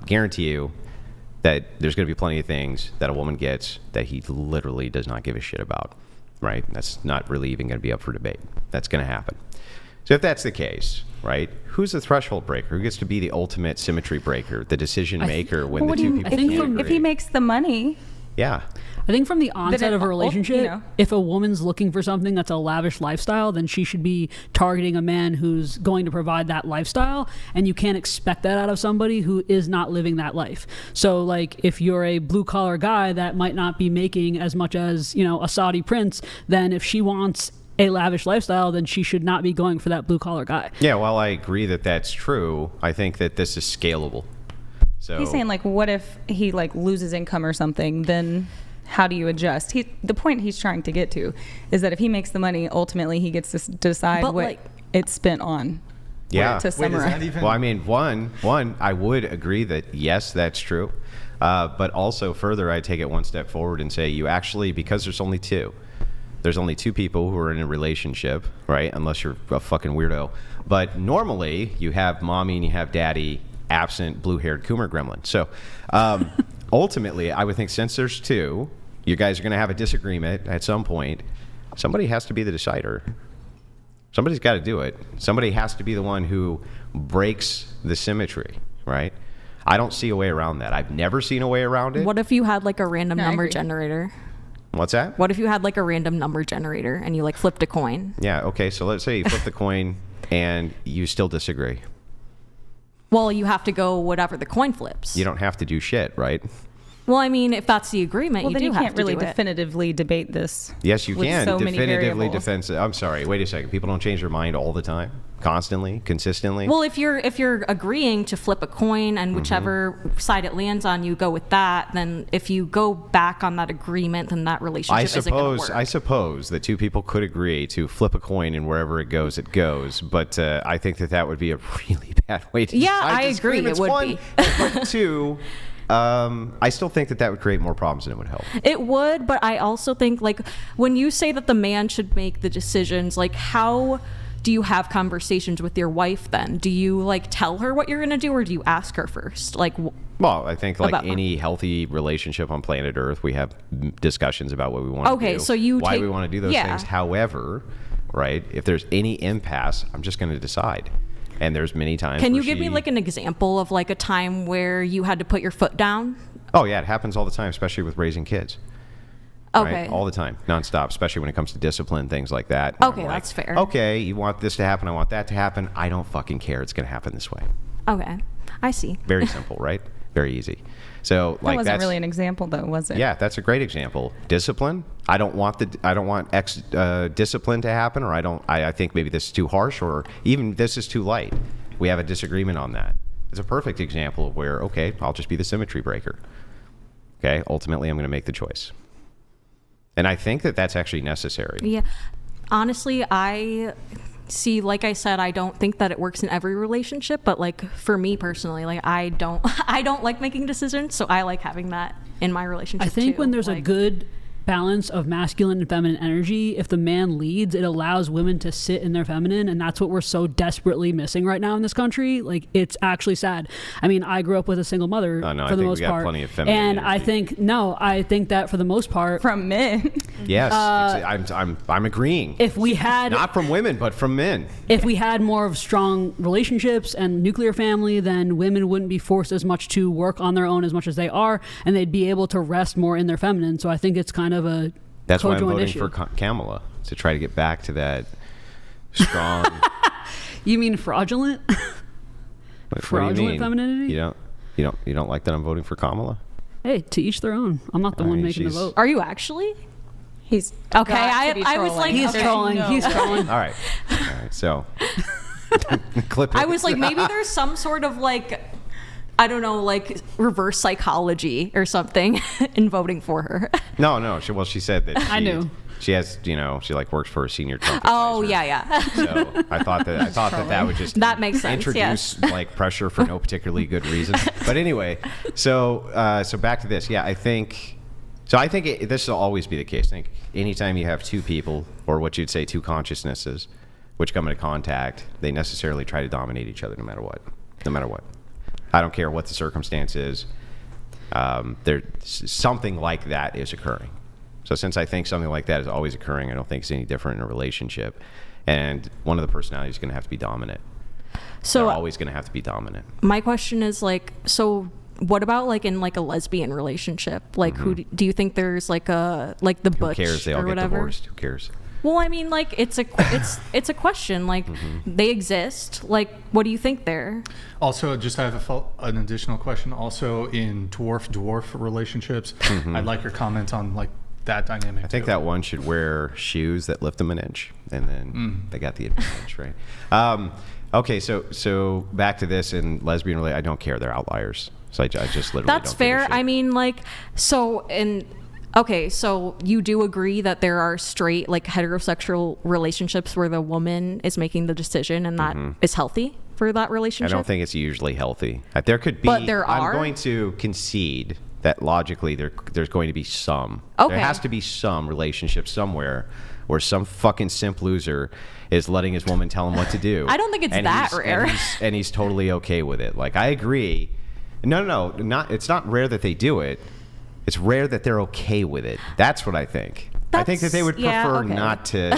Guarantee you that there's going to be plenty of things that a woman gets that he literally does not give a shit about. Right? That's not really even going to be up for debate. That's going to happen. So if that's the case, right, who's the threshold breaker? Who gets to be the ultimate symmetry breaker, the decision maker when the two people can't agree? if he makes the money, Yeah. I think from the onset it- of a relationship, you know. if a woman's looking for something that's a lavish lifestyle, then she should be targeting a man who's going to provide that lifestyle, and you can't expect that out of somebody who is not living that life. So, like, if you're a blue-collar guy that might not be making as much as, you know, a Saudi prince, then if she wants a lavish lifestyle, then she should not be going for that blue-collar guy. Yeah, while I agree that that's true, I think that this is scalable. So he's saying, like, what if he, like, loses income or something, then how do you adjust? The point he's trying to get to is that if he makes the money, ultimately he gets to decide But, what like- it's spent on. Yeah. To Wait, is summarize. that even? Well, I mean, one, I would agree that, yes, that's true. But also further, I take it one step forward and say you actually, because there's only two people who are in a relationship, right? Unless you're a fucking weirdo. But normally you have mommy and you have daddy, absent blue-haired Coomer gremlin. So ultimately, I would think since there's two, you guys are going to have a disagreement at some point. Somebody has to be the decider. Somebody's got to do it. Somebody has to be the one who breaks the symmetry, right? I don't see a way around that. I've never seen a way around it. What if you had like a random No, I number agree. generator? What's that? What if you had like a random number generator and you like flipped a coin? Yeah, okay, so let's say you flip the coin and you still disagree. Well, you have to go whatever the coin flips. You don't have to do shit, right? Well, I mean, if that's the agreement, Well, you then do you have can't to really do it. definitively debate this. Yes, you with can so many definitively variables. defend. I'm sorry, wait a second. People don't change their mind all the time, constantly, consistently. Well, if you're agreeing to flip a coin and whichever side it lands on, you go with that. Then if you go back on that agreement, then that relationship isn't going to work. I suppose that two people could agree to flip a coin and wherever it goes, it goes. But I think that would be a really bad way to Yeah, decide I agree, it disagreements. would One, be. but two, I still think that would create more problems than it would help. It would, but I also think like when you say that the man should make the decisions, like how do you have conversations with your wife then? Do you like tell her what you're going to do or do you ask her first? Like Well, I think like About- any healthy relationship on planet Earth, we have discussions about what we want to do. Okay, so you why take- we want to do those yeah. things. However, right? If there's any impasse, I'm just going to decide. And there's many times. Can you give me like an example of like a time where you had to put your foot down? Oh yeah, it happens all the time, especially with raising kids. Okay. Right? All the time, nonstop, especially when it comes to discipline, things like that. Okay, I'm like, that's fair. Okay, you want this to happen, I want that to happen. I don't fucking care. It's going to happen this way. Okay, I see. Very simple, right? Very easy. So That like wasn't that's really an example, though, was it? yeah, that's a great example. Discipline. I don't want discipline to happen, or I think maybe this is too harsh, or even this is too light. We have a disagreement on that. It's a perfect example of where, okay, I'll just be the symmetry breaker. Okay, ultimately, I'm going to make the choice. And I think that that's actually necessary. Yeah. Honestly, I see, like I said, I don't think that it works in every relationship, but like for me personally, like I don't like making decisions, so I like having that in my relationship I think too. when there's a Like, good balance of masculine and feminine energy, if the man leads, it allows women to sit in their feminine, and that's what we're so desperately missing right now in this country. Like, it's actually sad. I mean, I grew up with a single mother Oh, no, for I the think most we got part, plenty of feminine and energy. I think that for the most part, From men. Yes, I'm agreeing. if we had Not from women, but from men. if we had more of strong relationships and nuclear family, then women wouldn't be forced as much to work on their own as much as they are, and they'd be able to rest more in their feminine. So I think it's kind of a That's why I'm co-joint voting issue. for Kamala, to try to get back to that strong. You mean fraudulent? What do you Fraudulent mean? femininity? You don't like that I'm voting for Kamala? Hey, to each their own. I'm not the I one mean, making the she's- vote. are you actually? He's Okay, got to be I was trolling. like, He's okay, trolling. no. He's trolling. All right, so clip it. I was like, maybe there's some sort of like, I don't know, like reverse psychology or something in voting for her. No. She said that I knew. She has, she like works for a senior Trump Oh, advisor. yeah. So I thought that would just That makes sense, introduce yes. like pressure for no particularly good reason. But anyway, so back to this. Yeah, I think this will always be the case. I think anytime you have two people, or what you'd say two consciousnesses, which come into contact, they necessarily try to dominate each other no matter what. I don't care what the circumstance is. Something like that is occurring. So since I think something like that is always occurring, I don't think it's any different in a relationship. And one of the personalities is going to have to be dominant. So They're always going to have to be dominant. my question is like, so what about like in like a lesbian relationship? Like who do you think there's like the Who butch cares? They all or get whatever? divorced. Who cares? Well, I mean, like it's a question. Like they exist. Like, what do you think there? Also, just I have an additional question. Also, in dwarf relationships, I'd like your comment on like that dynamic. I think that one should wear shoes that lift them an inch, and then they got the advantage, right? Okay, so back to this in lesbian relationship, I don't care. They're outliers. So I just literally That's don't give a fair. shit. I mean, like, so you do agree that there are straight, like, heterosexual relationships where the woman is making the decision and that is healthy for that I relationship? don't think it's usually healthy. There could be. But there are? I'm going to concede that logically there's going to be some. Okay. There has to be some relationship somewhere where some fucking simp loser is letting his woman tell him what to do. I don't think it's that rare. And he's totally okay with it. Like, I agree. No, it's not rare that they do it. It's rare that they're okay with it. That's what I think. I think that they would prefer not to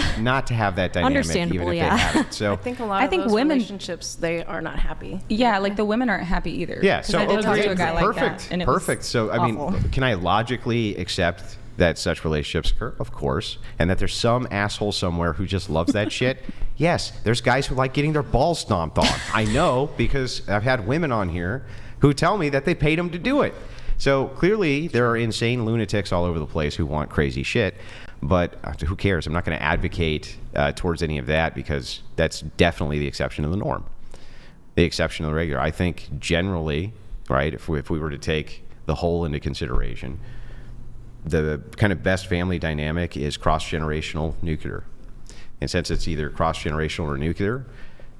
have that dynamic, Understandable, even if yeah. they had it. So I think a lot I of think those women- relationships, they are not happy. Yeah, like the women aren't happy either. yeah, 'Cause so I did talk okay, to a guy like perfect, that, and it was perfect. So I mean, awful. can I logically accept that such relationships occur? Of course, and that there's some asshole somewhere who just loves that shit. Yes, there's guys who like getting their balls stomped on. I know, because I've had women on here who tell me that they paid them to do it. So clearly there are insane lunatics all over the place who want crazy shit, but who cares? I'm not going to advocate towards any of that, because that's definitely the exception to the norm, the exception to the regular. I think generally, right, if we were to take the whole into consideration, the kind of best family dynamic is cross-generational nuclear. And since it's either cross-generational or nuclear,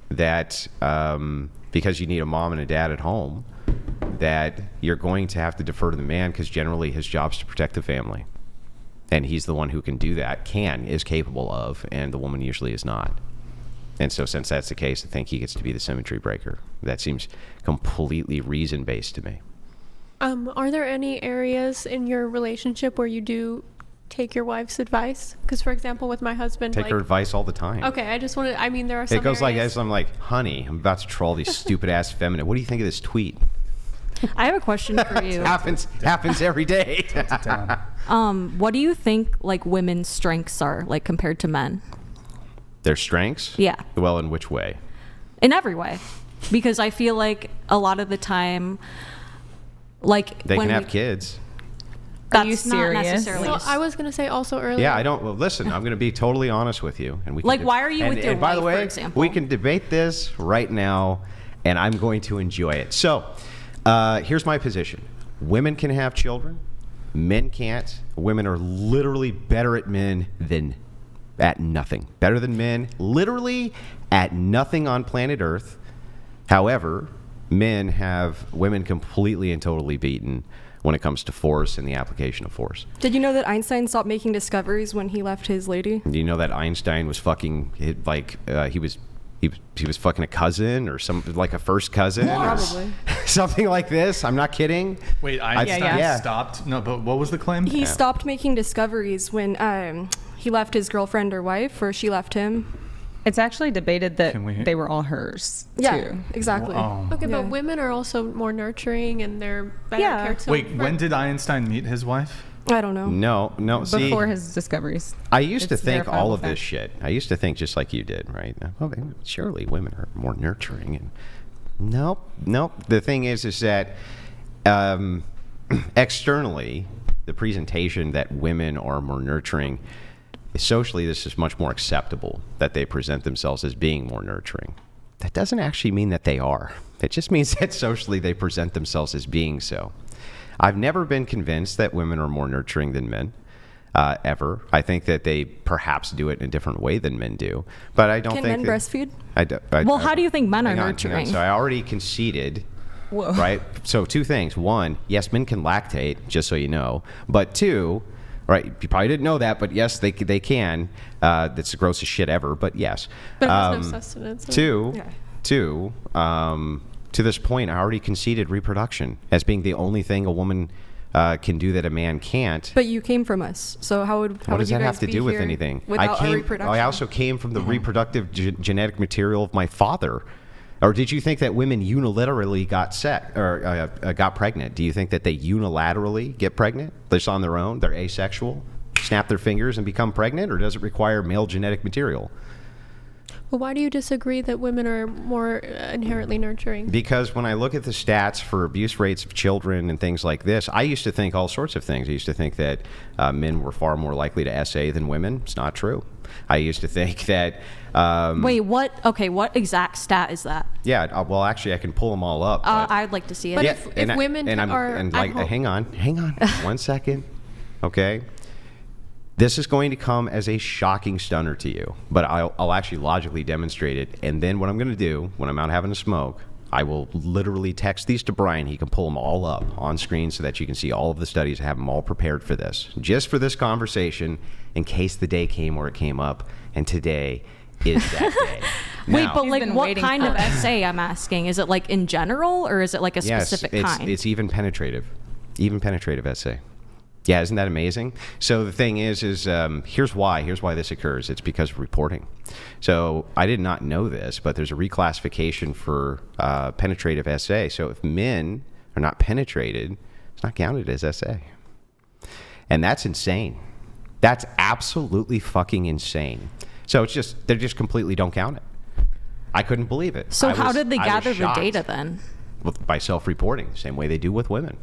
that because you need a mom and a dad at home, that you're going to have to defer to the man, because generally his job's to protect the family. And he's the one who can do that, is capable of, and the woman usually is not. And so since that's the case, I think he gets to be the symmetry breaker. That seems completely reason-based to me. Are there any areas in your relationship where you do take your wife's advice? Because, for example, with my husband, Take her advice all the time. Okay, I just wanted. I mean, there are some. It goes like areas- this. I'm like, honey, I'm about to troll these stupid ass feminine. What do you think of this tweet? I have a question for you. happens every day. What do you think like women's strengths are like compared to men? Their strengths? Yeah. Well, in which way? In every way, because I feel like a lot of the time, like They when can have we- kids. Are you That's not serious? necessarily. Well, I was gonna say also earlier. Yeah, I don't. Well, listen, I'm going to be totally honest with you, and we can Like, why are you with your and by the wife, for way, example? we can debate this right now, and I'm going to enjoy it. So, here's my position: women can have children, men can't. Women are literally better at men than at nothing. Better than men, literally at nothing on planet Earth. However, men have women completely and totally beaten when it comes to force and the application of force. Did you know that Einstein stopped making discoveries when he left his lady? Do you know that Einstein was fucking he was fucking a cousin or some like a first cousin? Probably. Something like this. I'm not kidding. Wait, Einstein Yeah. stopped? No, but what was the claim? He stopped making discoveries when he left his girlfriend or wife, or she left him. It's actually debated that Can we- they were all hers, Yeah, too. exactly. Oh. Okay, Yeah. but women are also more nurturing and they're better Yeah. cared for. Wait, when did Einstein meet his wife? I don't know. No. See, Before his discoveries. I used to It's think all verifiable of this fact. shit. I used to think just like you did, right? Well, surely women are more nurturing, and nope. The thing is that externally, the presentation that women are more nurturing, socially, this is much more acceptable that they present themselves as being more nurturing. That doesn't actually mean that they are. It just means that socially they present themselves as being so. I've never been convinced that women are more nurturing than men, ever. I think that they perhaps do it in a different way than men do, but I don't Can think men breastfeed? Well, how do you think men are hang on. nurturing? So I already conceded, Whoa. right? So two things. One, yes, men can lactate, just so you know. But two, right, you probably didn't know that, but yes, they can. That's the grossest shit ever, but yes. But it has no sustenance. Two, to this point, I already conceded reproduction as being the only thing a woman can do that a man can't. But you came from us, so how would What does you that guys have to be do with here anything? Without our reproduction? I also came from the reproductive genetic material of my father. Or did you think that women unilaterally got pregnant? Do you think that they unilaterally get pregnant just on their own? They're asexual, snap their fingers and become pregnant, or does it require male genetic material? Well, why do you disagree that women are more inherently nurturing? Because when I look at the stats for abuse rates of children and things like this, I used to think all sorts of things. I used to think that men were far more likely to SA than women. It's not true. I used to think that... Wait, what? Okay, what exact stat is that? Yeah, well, actually, I can pull them all up. but- I'd like to see it. But Yeah, if and I- women and I'm- are and at like, home- hang on 1 second, okay? This is going to come as a shocking stunner to you, but I'll actually logically demonstrate it. And then what I'm going to do when I'm out having a smoke, I will literally text these to Brian. He can pull them all up on screen so that you can see all of the studies. I have them all prepared for this, just for this conversation, in case the day came where it came up. And today is that day. Wait, Now- but He's like been what waiting kind for of it. essay? I'm asking. Is it like in general, or is it like a specific kind? It's even penetrative essay. Yeah, isn't that amazing? So the thing is here's why this occurs. It's because of reporting. So I did not know this, but there's a reclassification for penetrative essay. So if men are not penetrated, it's not counted as essay. And that's insane. That's absolutely fucking insane. So they just completely don't count it. I couldn't believe it. So how did they I was gather the shocked. data then? By self-reporting, same way they do with women.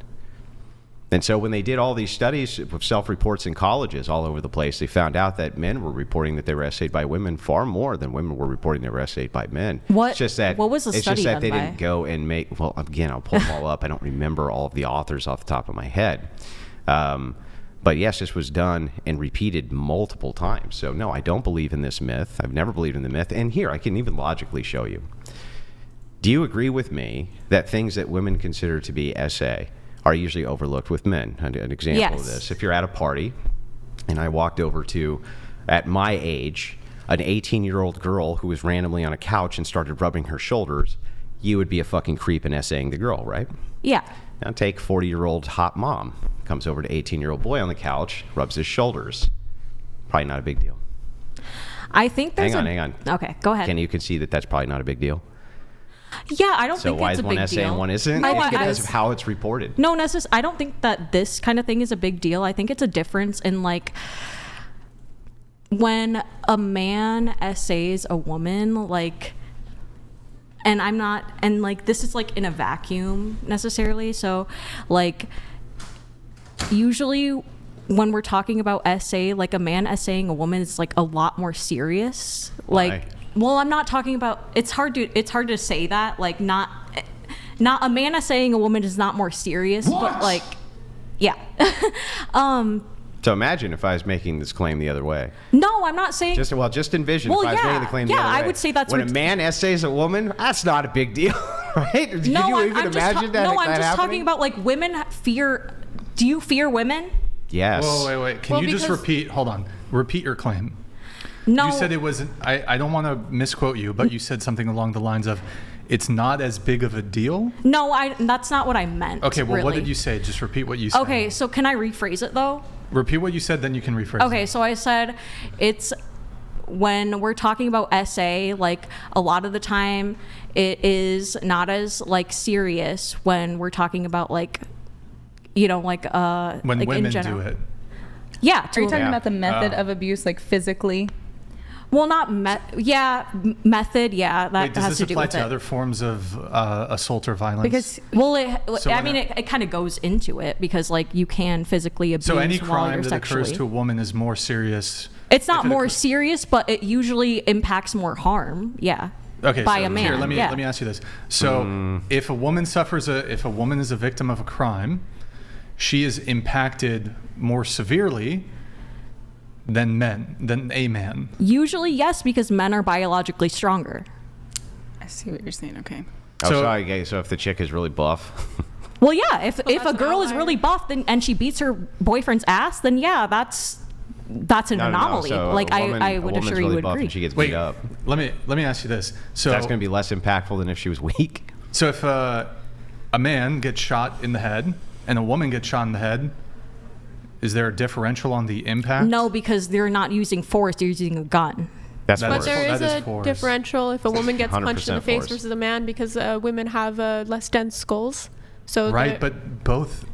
And so when they did all these studies with self-reports in colleges all over the place, they found out that men were reporting that they were essayed by women far more than women were reporting they were essayed by men. What- It's just that, what was the it's study just that done they by? didn't go and make, well, again, I'll pull them all up. I don't remember all of the authors off the top of my head. But yes, this was done and repeated multiple times. So no, I don't believe in this myth. I've never believed in the myth. And here, I can even logically show you. Do you agree with me that things that women consider to be essay are usually overlooked with men? An example of Yes. this. If you're at a party and I walked over to, at my age, an 18-year-old girl who was randomly on a couch and started rubbing her shoulders, you would be a fucking creep and essaying the girl, right? Yeah. Now take 40-year-old hot mom. Comes over to 18-year-old boy on the couch, rubs his shoulders. Probably not a big deal. I think there's hang on. Okay, go ahead. Can you concede that that's probably not a big deal? Yeah, I don't So think why it's is a one big essay deal. and one isn't? No, It's I- because of how it's reported. No, I don't think that this kind of thing is a big deal. I think it's a difference in like when a man essays a woman, like, and I'm not, and like this is like in a vacuum necessarily. So like usually when we're talking about essay, like a man essaying a woman is like a lot more serious. Why? Like, well, I'm not talking about, it's hard to say that, like not a man essaying a woman is not more serious, but like, yeah. So imagine if I was making this claim the other way. No, I'm not saying. Just envision Well, if I was yeah, making the claim the yeah, other way. I would say that's when what- a man essays a woman, that's not a big deal, right? Can you even imagine that? No, I'm that just happening? talking about like women fear. Do you fear women? Yes. Whoa, wait. Can Well, you just because- repeat? Hold on. Repeat your claim. No. You said it was. I don't want to misquote you, but you said something along the lines of, "It's not as big of a deal." No, that's not what I meant. Okay. Well, what really. did you say? Just repeat what you said. Okay, so can I rephrase it though? Repeat what you said, then you can rephrase. Okay, so I said it's when we're talking about essay, like a lot of the time it is not as like serious when we're talking about like, you know, like When like women in general. do it. Yeah. Are you talking Yeah. about the method of abuse, like physically? Well, not method. Yeah, that Wait, does has this to do apply with to it. other forms of assault or violence? Because Well, So I when mean, it kind of goes into it because like you can physically abuse so any while crime you're that sexually. occurs to a woman is more serious. It's not if it more occurs- serious, but it usually impacts more harm. Yeah. Okay, by so a man. Here, let me yeah. ask you this. So, if a woman if a woman is a victim of a crime, she is impacted more severely than a man. Usually, yes, because men are biologically stronger. I see what you're saying. Okay. Oh, So- sorry, okay, so if the chick is really buff, Well, yeah, if a that's girl an is outlier. really buff and she beats her boyfriend's ass, then yeah, that's an No, anomaly. So like a woman, I a would woman's assure really you would buff agree. and she gets Wait, beat up. let me ask you this. So That's going to be less impactful than if she was weak. So if a man gets shot in the head and a woman gets shot in the head, is there a differential on the impact? No, because they're not using force; they're using a gun. That's That But worse. there That is is a force. differential if a woman gets punched in the 100% face force. versus a man because women have less dense skulls. So Right, but both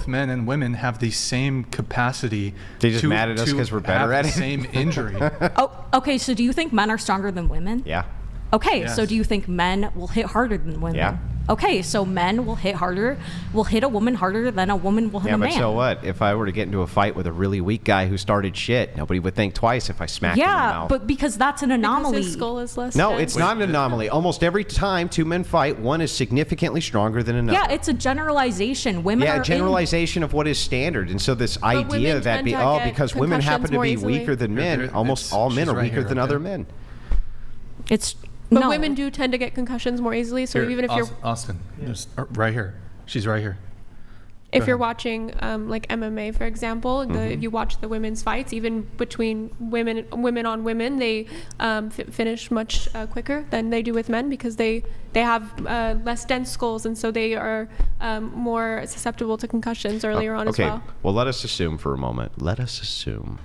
men and women have the same capacity. They just to, mad at us to 'cause we're better have at the it? same injury. Oh, okay. So do you think men are stronger than women? Yeah. Okay, Yes. so do you think men will hit harder than women? Yeah. Okay, so men will hit a woman harder than a woman will hit Yeah, a but man. so what? If I were to get into a fight with a really weak guy who started shit, nobody would think twice if I smacked him in the Yeah, mouth. but because that's an because anomaly. his skull is less No, dense. it's not an anomaly. Almost every time two men fight, one is significantly stronger than another. Yeah, it's a generalization. Women Yeah, are a generalization of what is standard. And so this idea women that tend to get because women happen concussions to more be easily. weaker than men, Here, almost all men she's are right weaker here, than okay. other men. It's But no. women do tend to get concussions more easily. So Here, even if you're Austin, just, right here. She's right here. if you're ahead. watching like MMA, for example, Mm-hmm. if you watch the women's fights, even between women on women, they finish much quicker than they do with men because they have less dense skulls, and so they are more susceptible to concussions earlier on as well. Well, let us assume for a moment. Let us assume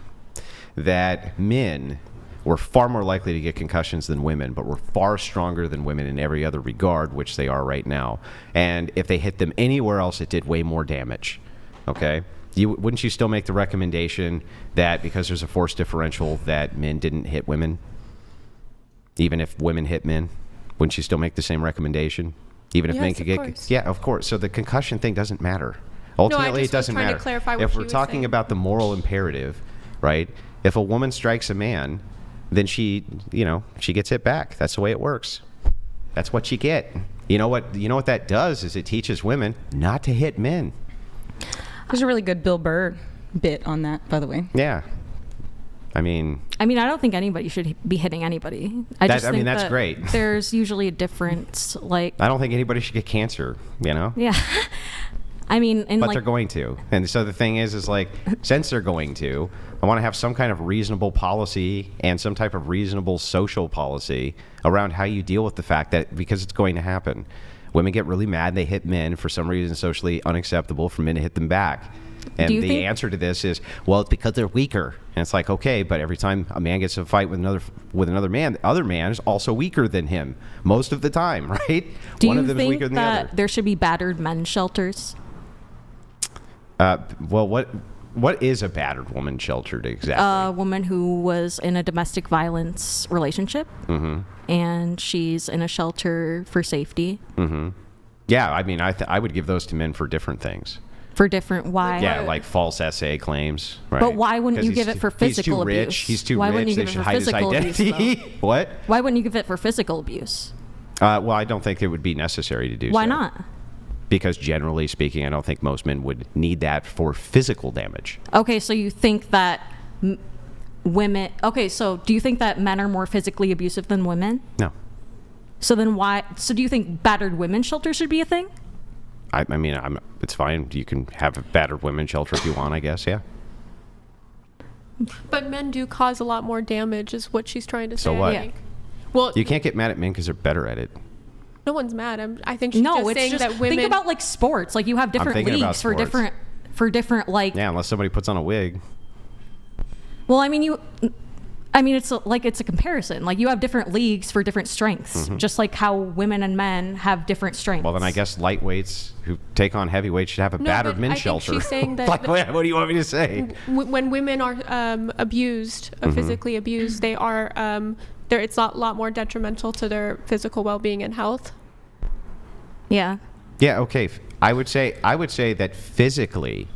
that men were far more likely to get concussions than women, but were far stronger than women in every other regard, which they are right now. And if they hit them anywhere else, it did way more damage. Okay? Wouldn't you still make the recommendation that because there's a force differential that men didn't hit women? Even if women hit men? Wouldn't you still make the same recommendation? Even if men Yes, could of get... course. Yeah, of course. So the concussion thing doesn't matter. Ultimately, just it was doesn't trying to matter. clarify what If she we're was talking saying. about the moral imperative, right? If a woman strikes a man, then she gets hit back. That's the way it works. That's what you get. You know what that does is it teaches women not to hit men. There's a really good Bill Burr bit on that, by the way. Yeah. I mean, I don't think anybody should be hitting anybody. I That- just I mean, think that's that great. There's usually a difference. Like, I don't think anybody should get cancer, yeah. But like, they're going to. And so the thing is like, since they're going to, I want to have some kind of reasonable policy and some type of reasonable social policy around how you deal with the fact that because it's going to happen. Women get really mad. They hit men for some reason socially unacceptable for men to hit them back. And the answer to this is, well, it's because they're weaker. And it's like, okay, but every time a man gets in a fight with another man, the other man is also weaker than him most of the time, right? Do you think that there should be battered men shelters? Well, what is a battered woman sheltered exactly? A woman who was in a domestic violence relationship, and she's in a shelter for safety. Yeah, I mean, I would give those to men for different things. For different why? Yeah, like false essay claims. Right? But why wouldn't you give it for physical abuse? Rich. He's too why rich. Wouldn't you they give should it for hide his physical identity. Abuse, What? Why wouldn't you give it for physical abuse? Well, I don't think it would be necessary to do so. Why not? Because generally speaking, I don't think most men would need that for physical damage. Okay, so you think that women... Okay, so do you think that men are more physically abusive than women? No. So then why... So do you think battered women's shelter should be a thing? I mean, it's fine. You can have a battered women's shelter if you want, I guess, yeah. But men do cause a lot more damage, is what she's trying to say. So what? I think. Well, you can't get mad at men because they're better at it. No one's mad. I think she's just saying that women... Think about like sports. Like you have different leagues for different like... Yeah, unless somebody puts on a wig. Well, I mean, it's a comparison. Like you have different leagues for different strengths, just like how women and men have different strengths. Well, then I guess lightweights who take on heavyweights should have a battered men's shelter. She's saying that like, what do you want me to say? When women are abused, physically abused, they are it's a lot more detrimental to their physical well-being and health. Yeah. Yeah. Okay. I would say that physically,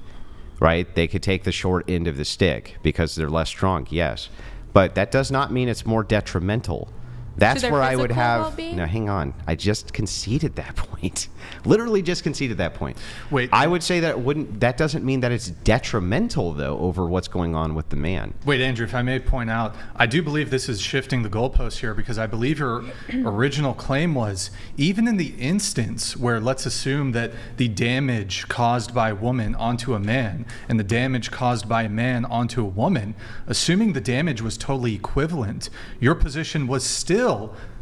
right? They could take the short end of the stick because they're less strong. Yes. But that does not mean it's more detrimental. That's where I would have... well-being? No, hang on. I just conceded that point. Literally just conceded that point. Wait. I would say that doesn't mean that it's detrimental, though, over what's going on with the man. Wait, Andrew, if I may point out, I do believe this is shifting the goalposts here because I believe your original claim was, even in the instance where let's assume that the damage caused by a woman onto a man and the damage caused by a man onto a woman, assuming the damage was totally equivalent, your position was still,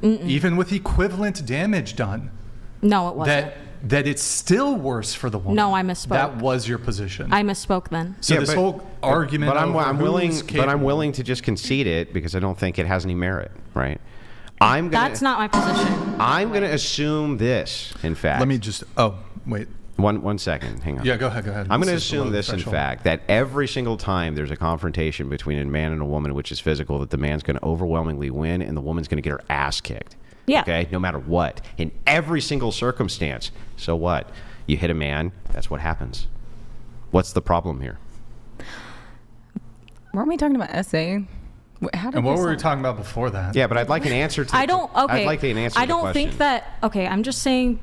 even with equivalent damage done, no, it wasn't. That it's still worse for the woman. No, I misspoke. That was your position. I misspoke then. So this whole argument. But I'm willing to just concede it because I don't think it has any merit, right? That's not my position. I'm going to assume this. In fact, let me just. Oh, wait. One second. Hang on. Yeah, go ahead. I'm going to assume this, in fact, that every single time there's a confrontation between a man and a woman, which is physical, that the man's going to overwhelmingly win and the woman's going to get her ass kicked. Yeah. Okay? No matter what. In every single circumstance. So what? You hit a man, that's what happens. What's the problem here? Weren't we talking about essay? And what were we talking about before that? Yeah, but I'd like an answer to I'd like an answer I to the don't question. think that... Okay, I'm just saying...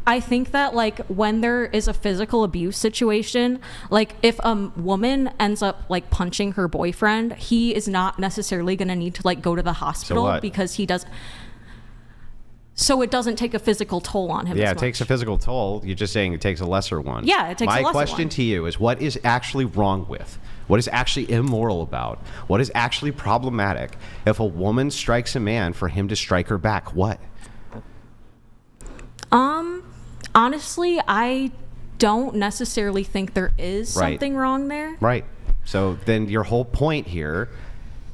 I think that like when there is a physical abuse situation, like if a woman ends up like punching her boyfriend, he is not necessarily going to need to like go to the hospital because he does. So it doesn't take a physical toll on him. Yeah, it takes a physical toll. You're just saying it takes a lesser one. Yeah, it takes a lesser one. My question to you is, what is actually wrong with? What is actually immoral about? What is actually problematic if a woman strikes a man for him to strike her back? What? Honestly, I don't necessarily think there is something wrong there. Right. So then your whole point here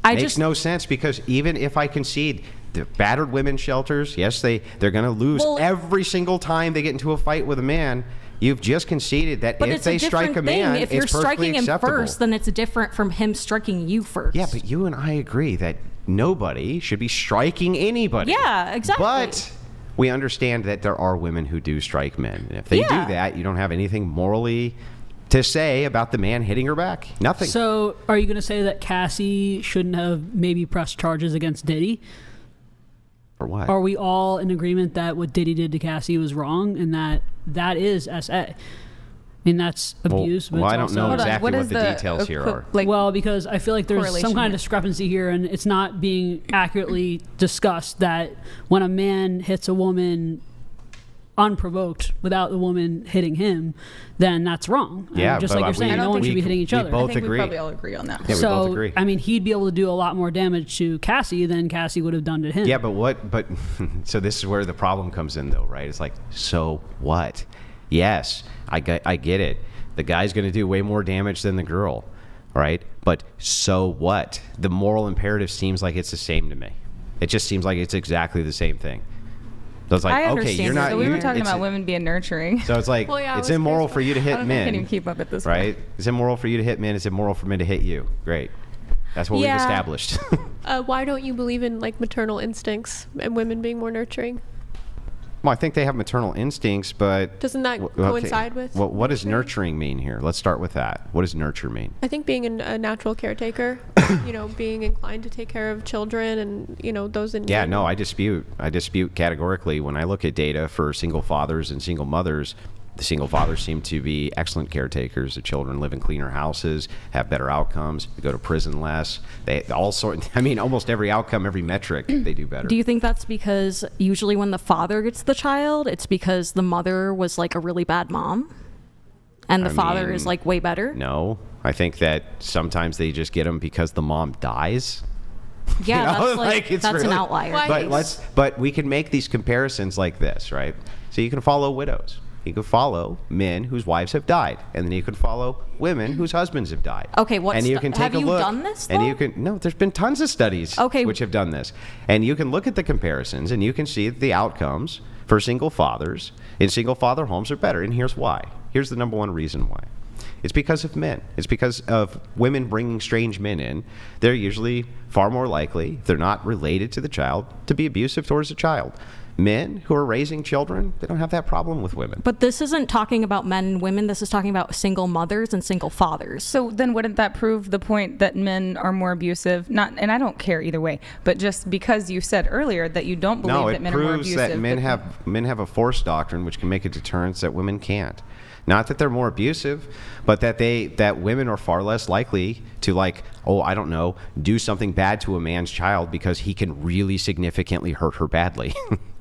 makes no sense because even if I concede the battered women's shelters, yes, they're going to lose every single time they get into a fight with a man. You've just conceded that if they strike a man, if you're it's perfectly striking him acceptable. first, then it's different from him striking you first. Yeah, but you and I agree that nobody should be striking anybody. Yeah, exactly. But we understand that there are women who do strike men. And if they do that, you don't have anything morally to say about the man hitting her back. Nothing. So are you going to say that Cassie shouldn't have maybe pressed charges against Diddy? For what? Are we all in agreement that what Diddy did to Cassie was wrong and that is SA? I mean, that's abuse. Well, I don't know exactly what the details here are. Well, because I feel like there's some kind of discrepancy here, and it's not being accurately discussed that when a man hits a woman unprovoked without the woman hitting him, then that's wrong. Yeah, just but like you're saying, no one should be hitting each other. both I think agree. we probably all agree on that. Yeah, we both agree. I mean, he'd be able to do a lot more damage to Cassie than Cassie would have done to him. Yeah, but so this is where the problem comes in, though, right? It's like, so what? Yes, I get it. The guy's going to do way more damage than the girl, right? But so what? The moral imperative seems like it's the same to me. It just seems like it's exactly the same thing. So it's like, I okay, understand. you're not. So we were you- talking it's- about women being nurturing. So it's like, Well, yeah, I it's was immoral curious for you to I hit don't know if I men, can even keep up at this right? point. It's immoral for you to hit men. It's immoral for men to hit you. Great. That's what we've Yeah. established. Why don't you believe in like maternal instincts and women being more nurturing? Well, I think they have maternal instincts, but Doesn't that okay. coincide with Well, what does nurturing? nurturing mean here? Let's start with that. What does nurture mean? I think being a natural caretaker, being inclined to take care of children and those in Yeah, need. no, I dispute categorically. When I look at data for single fathers and single mothers, the single fathers seem to be excellent caretakers. The children live in cleaner houses, have better outcomes, they go to prison less. Almost every outcome, every metric, they do better. Do you think that's because usually when the father gets the child, it's because the mother was like a really bad mom? And the father is like way better? No, I think that sometimes they just get them because the mom dies. Yeah, that's it's that's an really- outlier. Why- But we can make these comparisons like this, right? So you can follow widows. You can follow men whose wives have died, and then you can follow women whose husbands have died. Okay, what and you stu- can take have a you look, done this, And though? you can no. There's been tons of studies which have done this, and you can look at the comparisons, and you can see that the outcomes for single fathers in single father homes are better. And here's why. Here's the number one reason why. It's because of men. It's because of women bringing strange men in. They're usually far more likely, if they're not related to the child, to be abusive towards the child. Men who are raising children, they don't have that problem with women. But this isn't talking about men and women. This is talking about single mothers and single fathers. So then wouldn't that prove the point that men are more abusive? And I don't care either way, but just because you said earlier that you don't believe No, that it men are more proves abusive. that men have a force doctrine which can make a deterrence that women can't. Not that they're more abusive, but that women are far less likely to do something bad to a man's child because he can really significantly hurt her badly.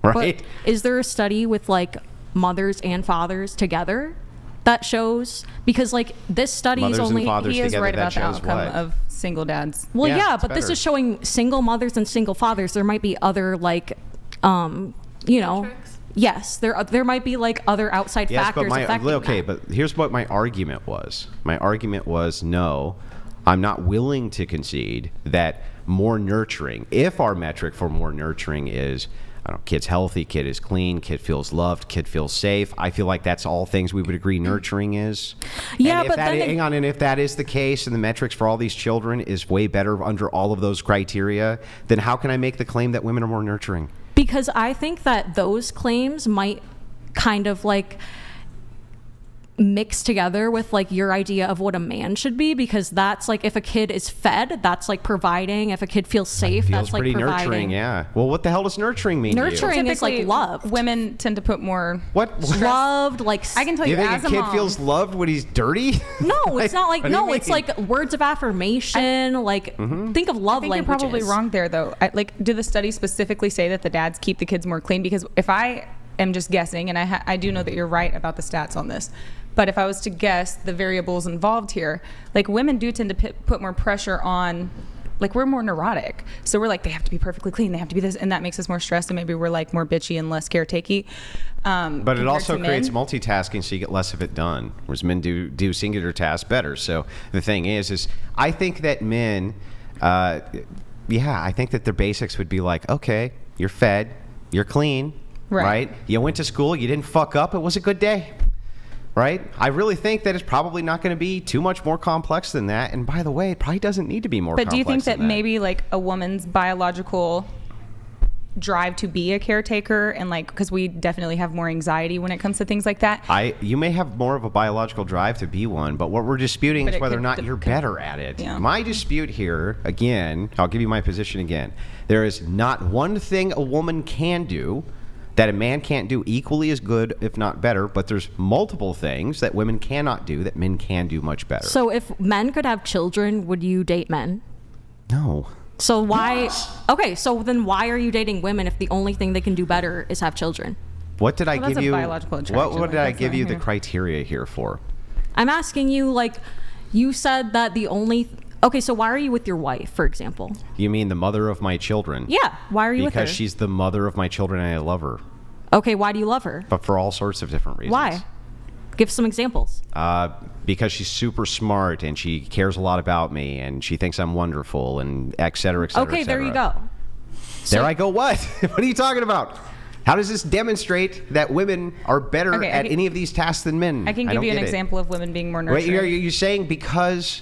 Right? But is there a study with like mothers and fathers together that shows? Because like this study Mothers is and only fathers he is together, right that about the shows outcome what? of single dads. Well, Yeah, yeah, it's but this better. is showing single mothers and single fathers. There might be other Metrics? yes, there might be like other outside factors affecting that. But here's what my argument was. My argument was no, I'm not willing to concede that more nurturing, if our metric for more nurturing is, kid's healthy, kid is clean, kid feels loved, kid feels safe. I feel like that's all things we would agree nurturing is. Yeah, and if but that, then hang on, and if that is the case, and the metrics for all these children is way better under all of those criteria, then how can I make the claim that women are more nurturing? Because I think that those claims might kind of like mix together with like your idea of what a man should be, because that's like if a kid is fed, that's like providing. If a kid feels safe, Feels that's like pretty providing. nurturing, yeah. Well, what the hell does nurturing mean to you? Nurturing is like Typically, love. Women tend to put more. What? Loved, like I can tell Do you, you think as a a kid mom, feels loved when he's dirty? No, it's not like What do you it's mean? like words of affirmation. Think of love I think languages. you're probably wrong there, though. Do the studies specifically say that the dads keep the kids more clean? Because if I am just guessing, and I do know that you're right about the stats on this, but if I was to guess the variables involved here, like women do tend to put more pressure on, like we're more neurotic. So we're like, they have to be perfectly clean, they have to be this, and that makes us more stressed, and maybe we're like more bitchy and less caretakey. But it also creates men. multitasking, so you get less of it done, whereas men do singular tasks better. So the thing is I think that men, I think that their basics would be like, okay, you're fed, you're clean, right? You went to school, you didn't fuck up, it was a good day. Right? I really think that it's probably not going to be too much more complex than that. And by the way, it probably doesn't need to be more complex. But do you think that than maybe like a woman's biological drive to be a caretaker, and like, because we definitely have more anxiety when it comes to things like that? You may have more of a biological drive to be one, but what we're disputing But is it whether or could- not you're better at it. Yeah. My dispute here, again, I'll give you my position again. There is not one thing a woman can do that a man can't do equally as good, if not better, but there's multiple things that women cannot do that men can do much better. So if men could have children, would you date men? No. So why? Okay, so then why are you dating women if the only thing they can do better is have children? What did I Well, that's give a you? biological What attraction, did like, I that's give not you the here. criteria here for? I'm asking you, like, you said that the only. Okay, so why are you with your wife, for example? You mean the mother of my children? Yeah, why are you with her? Because she's the mother of my children and I love her. Okay, why do you love her? But for all sorts of different reasons. Why? Give some examples. Because she's super smart and she cares a lot about me and she thinks I'm wonderful and et cetera, et cetera, Okay, et there you cetera. go. There I go. What? What are you talking about? How does this demonstrate that women are better Okay, at any of these tasks than men? I can don't give you an get it. example of women being more Wait, nurturing. are you saying because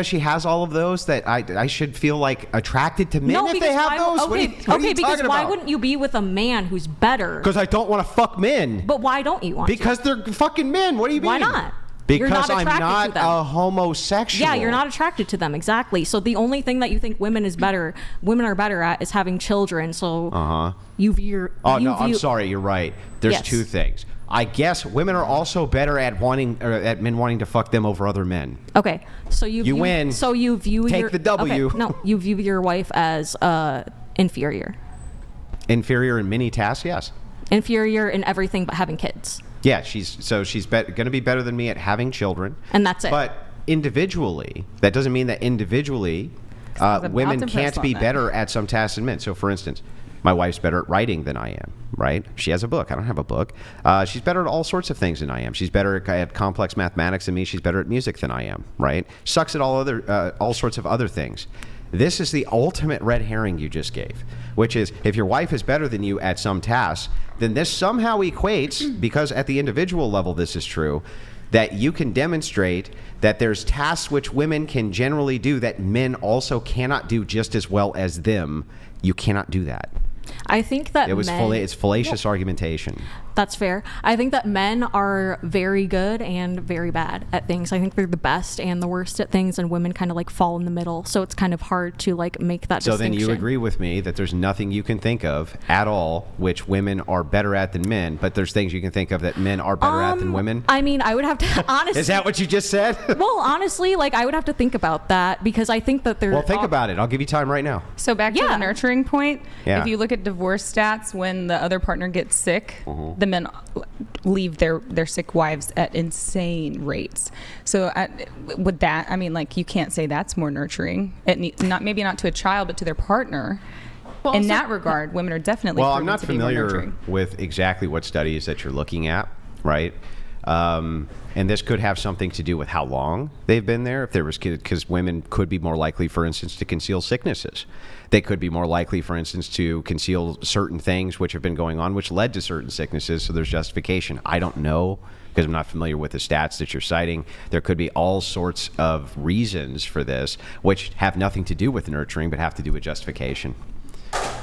she has all of those that I should feel like attracted to men No, if because they have why, those? okay, What are you because talking why about? wouldn't you be with a man who's better? Because I don't want to fuck men. But why don't you want to? Because they're fucking men. What do you mean? Why not? Because You're not I'm attracted not to them. a homosexual. Yeah, you're not attracted to them, exactly. So the only thing that you think women are better at is having children. So you view your. Oh you no, I'm view- sorry. You're right. There's Yes. two things. I guess women are also better at at men wanting to fuck them over other men. Okay, so you You view, win. So you view Take your, the W. Okay, no, you view your wife as inferior, Inferior in many tasks, yes. inferior in everything but having kids, Yeah, she's going to be better than me at having children. and that's it. But individually, that doesn't mean that individually about women to can't press be on that. better at some tasks than men. So, for instance, my wife's better at writing than I am, right? She has a book. I don't have a book. She's better at all sorts of things than I am. She's better at complex mathematics than me. She's better at music than I am, right? Sucks at all sorts of other things. This is the ultimate red herring you just gave, which is if your wife is better than you at some tasks, then this somehow equates, because at the individual level this is true, that you can demonstrate that there's tasks which women can generally do that men also cannot do just as well as them. You cannot do that. I think that It's fallacious argumentation. That's fair. I think that men are very good and very bad at things. I think they're the best and the worst at things, and women kind of like fall in the middle. So it's kind of hard to like make that So distinction. then you agree with me that there's nothing you can think of at all which women are better at than men, but there's things you can think of that men are better at than women? I mean, I would have to honestly. Is that what you just said? Well, honestly, like I would have to think about that because I think that there. Well, think about it. I'll give you time right now. So back to Yeah. the nurturing point, Yeah. if you look at divorce stats, when the other partner gets sick, the men leave their sick wives at insane rates. So with that, I mean, like you can't say that's more nurturing. Maybe not to a child, but to their partner. Well, In also- that regard, women are definitely. Well, I'm proven not to be more familiar nurturing. with exactly what studies that you're looking at, right? And this could have something to do with how long they've been there. If there was, because women could be more likely, for instance, to conceal sicknesses. They could be more likely, for instance, to conceal certain things which have been going on, which led to certain sicknesses. So there's justification. I don't know because I'm not familiar with the stats that you're citing. There could be all sorts of reasons for this, which have nothing to do with nurturing, but have to do with justification.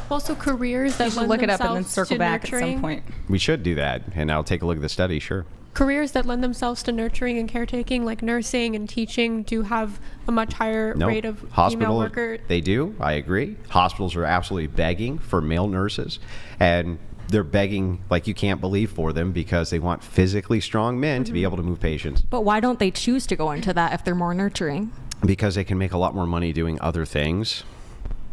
Also, careers that You should lend look it up and then themselves circle to back at some nurturing. point. We should do that, and I'll take a look at the study, sure. Careers that lend themselves to nurturing and caretaking, like nursing and teaching, do have a much higher No, rate of female hospital, worker. they do. I agree. Hospitals are absolutely begging for male nurses, and they're begging like you can't believe for them because they want physically strong men to be able to move patients But why don't they choose to go into that if they're more nurturing? because they can make a lot more money doing other things.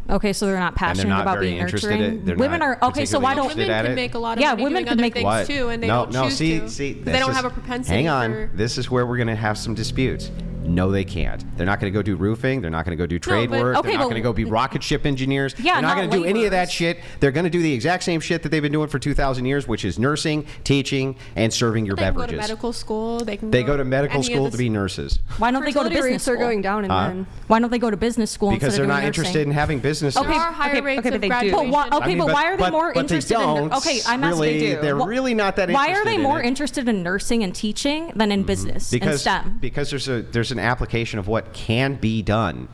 Okay, so they're not passionate not about very being interested nurturing. in- they're women not are okay. So why particularly don't interested Women at can it. make a lot of Yeah, money women doing can other make- things What? too, and they no, don't no, choose see, to. see, They that's don't just- have a propensity. Hang on, for- this is where we're going to have some disputes. No, they can't. They're not going to go do roofing. They're not going to go do trade but- work. okay, They're not but- going to go be rocket ship engineers. Yeah, they're not not going to do any of that laborers. shit. They're going to do the exact same shit that they've been doing for 2,000 years, which is nursing, teaching, and serving your They can go to beverages. medical school. They can. They go to medical any of school the to be nurses Why don't they go to Fertility business rates are school? going down in men. Why don't they go to business school because instead they're of not doing nursing? interested in having businesses. There are higher rates but of they do. graduation. But why, okay, I mean, but why are they more but they interested don't. in? Okay, I'm asking. Really, They do. they're Wh- really not that Why interested are they in more it. interested in nursing and teaching than in business and because STEM? because there's an application of what can be done.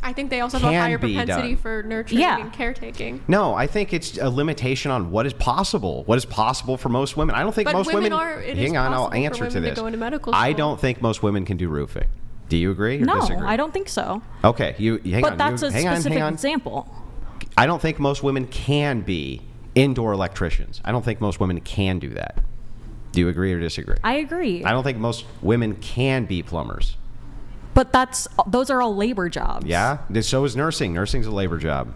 I think they also have a Can higher be propensity done. for nurturing Yeah. and caretaking. No, I think it's a limitation on what is possible. What is possible for most women? I don't think But most women are- it is Hang on, I'll possible for answer to women to this. go into medical I school. don't think most women can do roofing. Do you agree or No, disagree? I don't think so. Okay, you hang But on. that's you, a hang on, specific hang on. example. I don't think most women can be indoor electricians. I don't think most women can do that. Do you agree or disagree? I agree. I don't think most women can be plumbers. But those are all labor jobs. Yeah? So is nursing. Nursing's a labor job.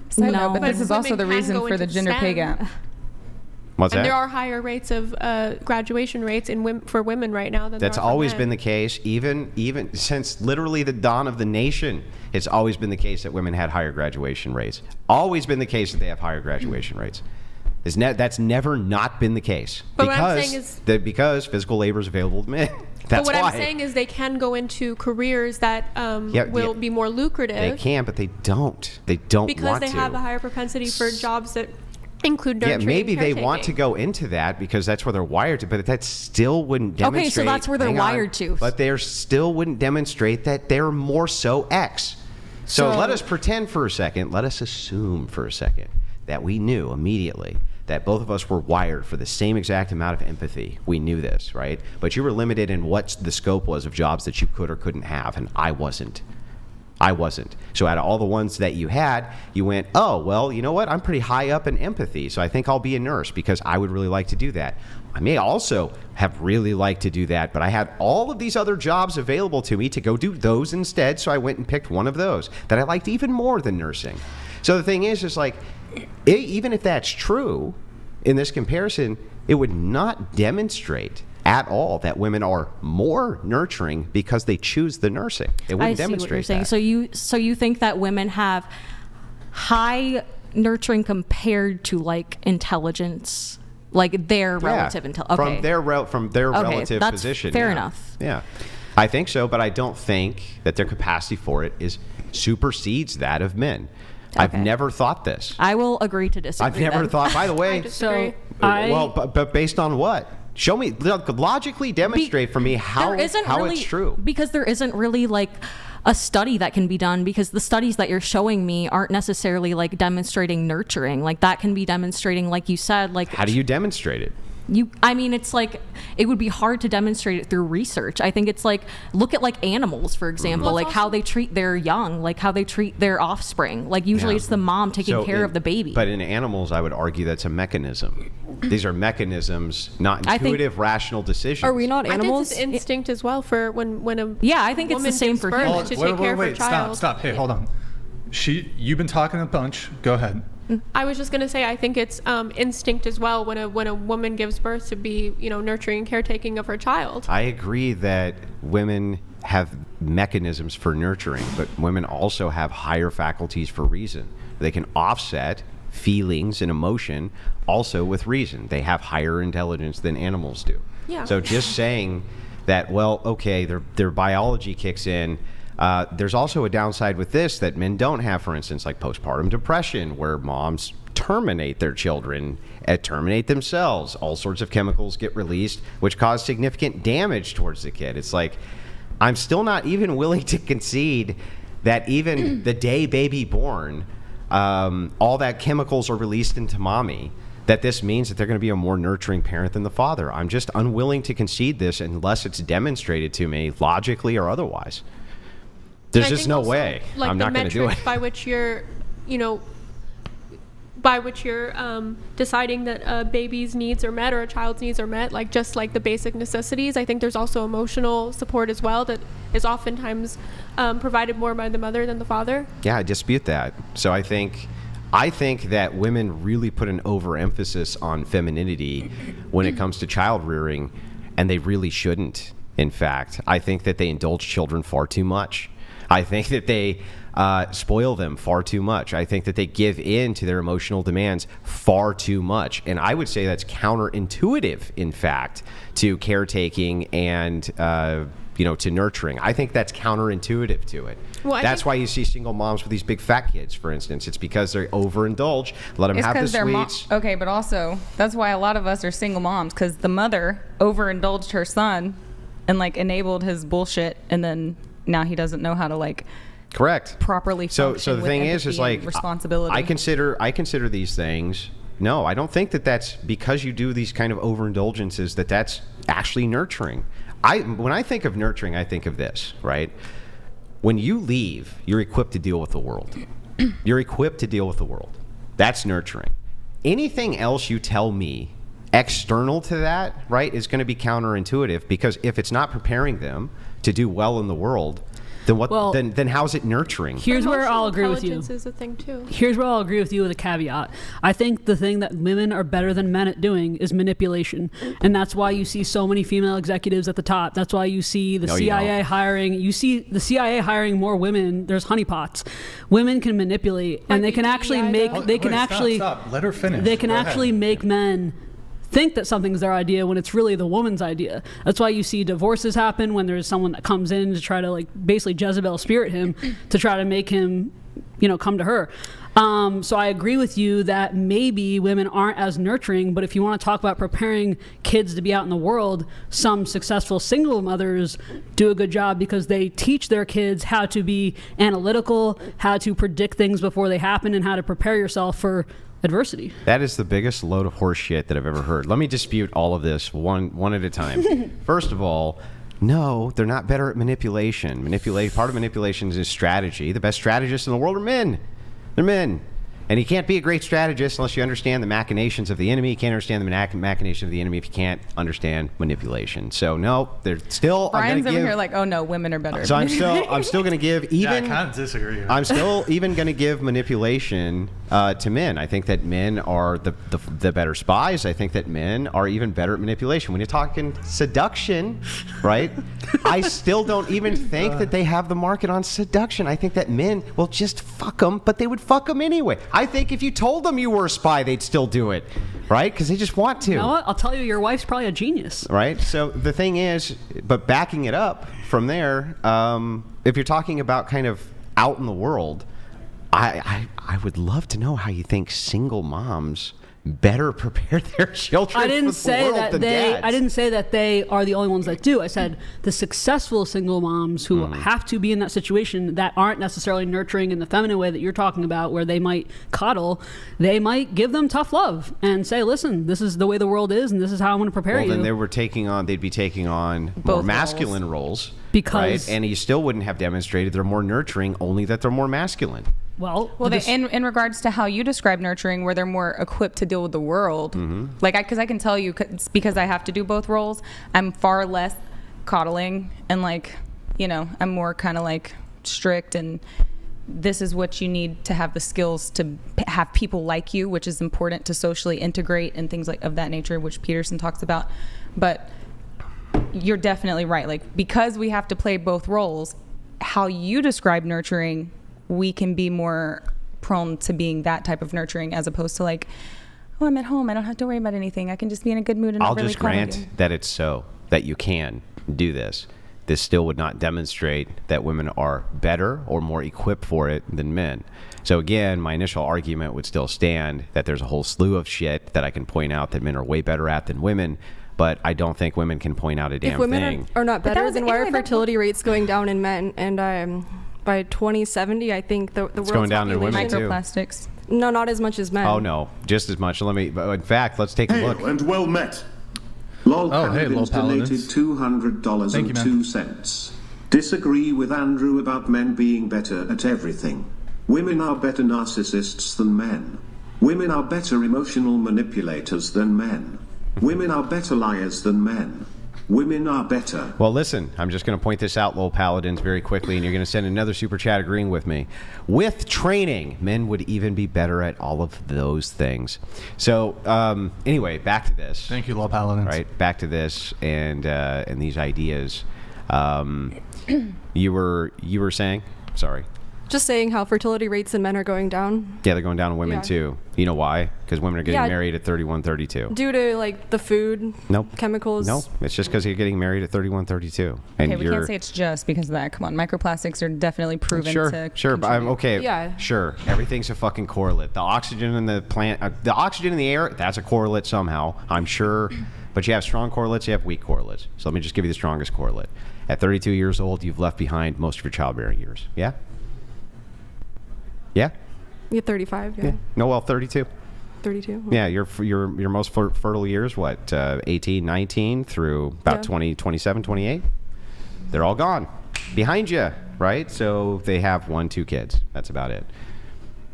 Side No. note, but this But is also women the can reason go for the into gender pay STEM. gap. What's and that? there are higher rates of graduation rates for women right now than That's there are for always men. been the case, even since literally the dawn of the nation. It's always been the case that women had higher graduation rates. Always been the case that they have higher graduation rates. That's never not been the case. But what I'm saying is- because physical labor is available to men. But That's what why. I'm saying is they can go into careers that will be more lucrative. They can, but they don't. They don't because want they to. have a higher propensity for jobs that include nurturing. Yeah, maybe and they want to caretaking. go into that because that's where they're wired to, but that still wouldn't demonstrate. Okay, so that's where they're hang on, wired to. But they still wouldn't demonstrate that they're more so X. So let us pretend for a second, let us assume for a second that we knew immediately that both of us were wired for the same exact amount of empathy. We knew this, right? But you were limited in what the scope was of jobs that you could or couldn't have, and I wasn't. So out of all the ones that you had, you went, oh, well, you know what? I'm pretty high up in empathy, so I think I'll be a nurse because I would really like to do that. I may also have really liked to do that, but I had all of these other jobs available to me to go do those instead, so I went and picked one of those that I liked even more than nursing. So the thing is like, even if that's true, in this comparison, it would not demonstrate at all that women are more nurturing because they choose the nursing. It wouldn't I see demonstrate what you're saying. that. So you think that women have high nurturing compared to like intelligence, like their relative intelligence? Okay. From their relative that's position. fair yeah. enough. Yeah, I think so, but I don't think that their capacity for it supersedes that of men. I've Okay. never thought this. I will agree to disagree. I've never then. thought. By the I way, disagree. but based on what? Show me, logically demonstrate for me how it's true. Because there isn't really like a study that can be done, because the studies that you're showing me aren't necessarily like demonstrating nurturing. Like that can be demonstrating, like you said, like How do you demonstrate it? it's like it would be hard to demonstrate it through research. I think it's like, look at like animals, for example, Well, like how they treat their young, like how they treat their offspring. Like usually Yeah. it's the mom taking care of the baby. But in animals, I would argue that's a mechanism. These are mechanisms, not I think- intuitive, rational decisions. Are we not I think animals? it's instinct as well for when a Yeah, I think it's the woman same gives for birth humans. to take care of her child. Stop. Hey, hold on. You've been talking a bunch. Go ahead. I was just gonna say I think it's instinct as well when a woman gives birth to be nurturing and caretaking of her child. I agree that women have mechanisms for nurturing, but women also have higher faculties for reason. They can offset feelings and emotion also with reason. They have higher intelligence than animals do. Yeah. So just saying that, well, okay, their biology kicks in. There's also a downside with this that men don't have, for instance, like postpartum depression, where moms terminate their children, terminate themselves. All sorts of chemicals get released, which cause significant damage towards the kid. It's like, I'm still not even willing to concede that even the day baby born, all that chemicals are released into mommy, that this means that they're going to be a more nurturing parent than the father. I'm just unwilling to concede this unless it's demonstrated to me logically or otherwise. There's I just think no also, way. Like I'm the not going to do metric it. by which you're deciding that a baby's needs are met or a child's needs are met, like just like the basic necessities. I think there's also emotional support as well that is oftentimes provided more by the mother than the father. Yeah, I dispute that. So I think that women really put an overemphasis on femininity when it comes to child rearing, and they really shouldn't. In fact, I think that they indulge children far too much. I think that they spoil them far too much. I think that they give in to their emotional demands far too much. And I would say that's counterintuitive, in fact, to caretaking and to nurturing. I think that's counterintuitive to it. Well, That's why you see single moms with these big fat kids, for instance. It's because they overindulge, let them It's have the because they're sweets. okay, but also that's why a lot of us are single moms, because the mother overindulged her son and like enabled his bullshit, and then now he doesn't know how to like Correct. properly function. So the with thing is empathy like and responsibility. I consider these things. No, I don't think that that's because you do these kind of overindulgences that's actually nurturing. When I think of nurturing, I think of this, right? When you leave, you're equipped to deal with the world. You're equipped to deal with the world. That's nurturing. Anything else you tell me external to that, right, is going to be counterintuitive, because if it's not preparing them to do well in the world, then what? Well, then how's it nurturing? Here's where I'll agree with you. Intelligence is a thing too. Here's where I'll agree with you with a caveat. I think the thing that women are better than men at doing is manipulation. And that's why you see so many female executives at the top. That's why you see the CIA hiring. You see the CIA hiring more women. There's honeypots. Women can manipulate, and they can actually make. They can actually. Stop. Let her finish. They can Go actually ahead. make men think that something's their idea when it's really the woman's idea. That's why you see divorces happen when there's someone that comes in to try to like basically Jezebel spirit him to try to make him, come to her. So I agree with you that maybe women aren't as nurturing, but if you want to talk about preparing kids to be out in the world, some successful single mothers do a good job because they teach their kids how to be analytical, how to predict things before they happen, and how to prepare yourself for adversity. That is the biggest load of horse shit that I've ever heard. Let me dispute all of this one at a time. First of all, no, they're not better at manipulation. Part of manipulation is strategy. The best strategists in the world are men. They're men. And you can't be a great strategist unless you understand the machinations of the enemy. You can't understand the machinations of the enemy if you can't understand manipulation. So no, they're still. Brian's over here like, oh no, women are better. So I'm still going to give even. Yeah, I kind of disagree. I'm still even going to give manipulation to men. I think that men are the better spies. I think that men are even better at manipulation. When you're talking seduction, right? I still don't even think that they have the market on seduction. I think that men will just fuck them, but they would fuck them anyway. I think if you told them you were a spy, they'd still do it, right? Because they just want to. You know what? I'll tell you, your wife's probably a genius. Right? So the thing is, but backing it up from there, if you're talking about kind of out in the world, I would love to know how you think single moms better prepare their children I didn't for the say world that than they. dads. I didn't say that they are the only ones that do. I said the successful single moms who have to be in that situation that aren't necessarily nurturing in the feminine way that you're talking about, where they might coddle. They might give them tough love and say, "Listen, this is the way the world is, and this is how I'm going to prepare you." Well, then they'd be taking on more Both masculine roles, Because- right? And you still wouldn't have demonstrated they're more nurturing, only that they're more masculine. Well, in regards to how you describe nurturing, where they're more equipped to deal with the world, because I can tell you, because I have to do both roles, I'm far less coddling and I'm more kind of like strict, and this is what you need to have the skills to have people like you, which is important to socially integrate and things like of that nature, which Peterson talks about. But you're definitely right. Like, because we have to play both roles, how you describe nurturing, we can be more prone to being that type of nurturing, as opposed to like, oh, I'm at home, I don't have to worry about anything, I can just be in a good mood and I'll not really just grant that it's so that you can do this. This still would not demonstrate that women are better or more equipped for it than men. So again, my initial argument would still stand that there's a whole slew of shit that I can point out that men are way better at than women, but I don't think women can point out a damn If women thing. are not better, then why are anyway, fertility rates going down in men? And by 2070, I think the world's going down in women, population- too. microplastics. No, not as much as men. Oh no, just as much. In fact, let's take a look. Hail and well met. Lol Oh, hey, Lol Paladins Paladins. donated $200.02. Disagree with Andrew about men being better at everything. Women are better narcissists than men. Women are better emotional manipulators than men. Women are better liars than men. Women are better. Well, listen, I'm just going to point this out, Lol Paladins, very quickly, and you're going to send another super chat agreeing with me. With training, men would even be better at all of those things. So, anyway, back to this. Thank you, Lol Paladins. Right, back to this and these ideas. You were saying? Sorry. Just saying how fertility rates in men are going down Yeah, they're going down in women Yeah. too. You know why? Because women are getting Yeah. married at 31, 32. due to like the food, Nope. chemicals. Nope. It's just because you're getting married at 31, 32. And Okay, we can't say it's just because of that. Come on, microplastics are definitely proven to Sure, but I'm contribute. okay. Yeah. Sure, everything's a fucking correlate. The oxygen in the plant, the oxygen in the air, that's a correlate somehow, I'm sure. But you have strong correlates, you have weak correlates. So let me just give you the strongest correlate. At 32 years old, you've left behind most of your childbearing years. Yeah? Yeah? You're 35, yeah. No, well, 32. 32. Yeah, your most fertile years, what, 18, 19 through about Yeah. 20, 27, 28? They're all gone. Behind you, right? So they have 1, 2 kids. That's about it.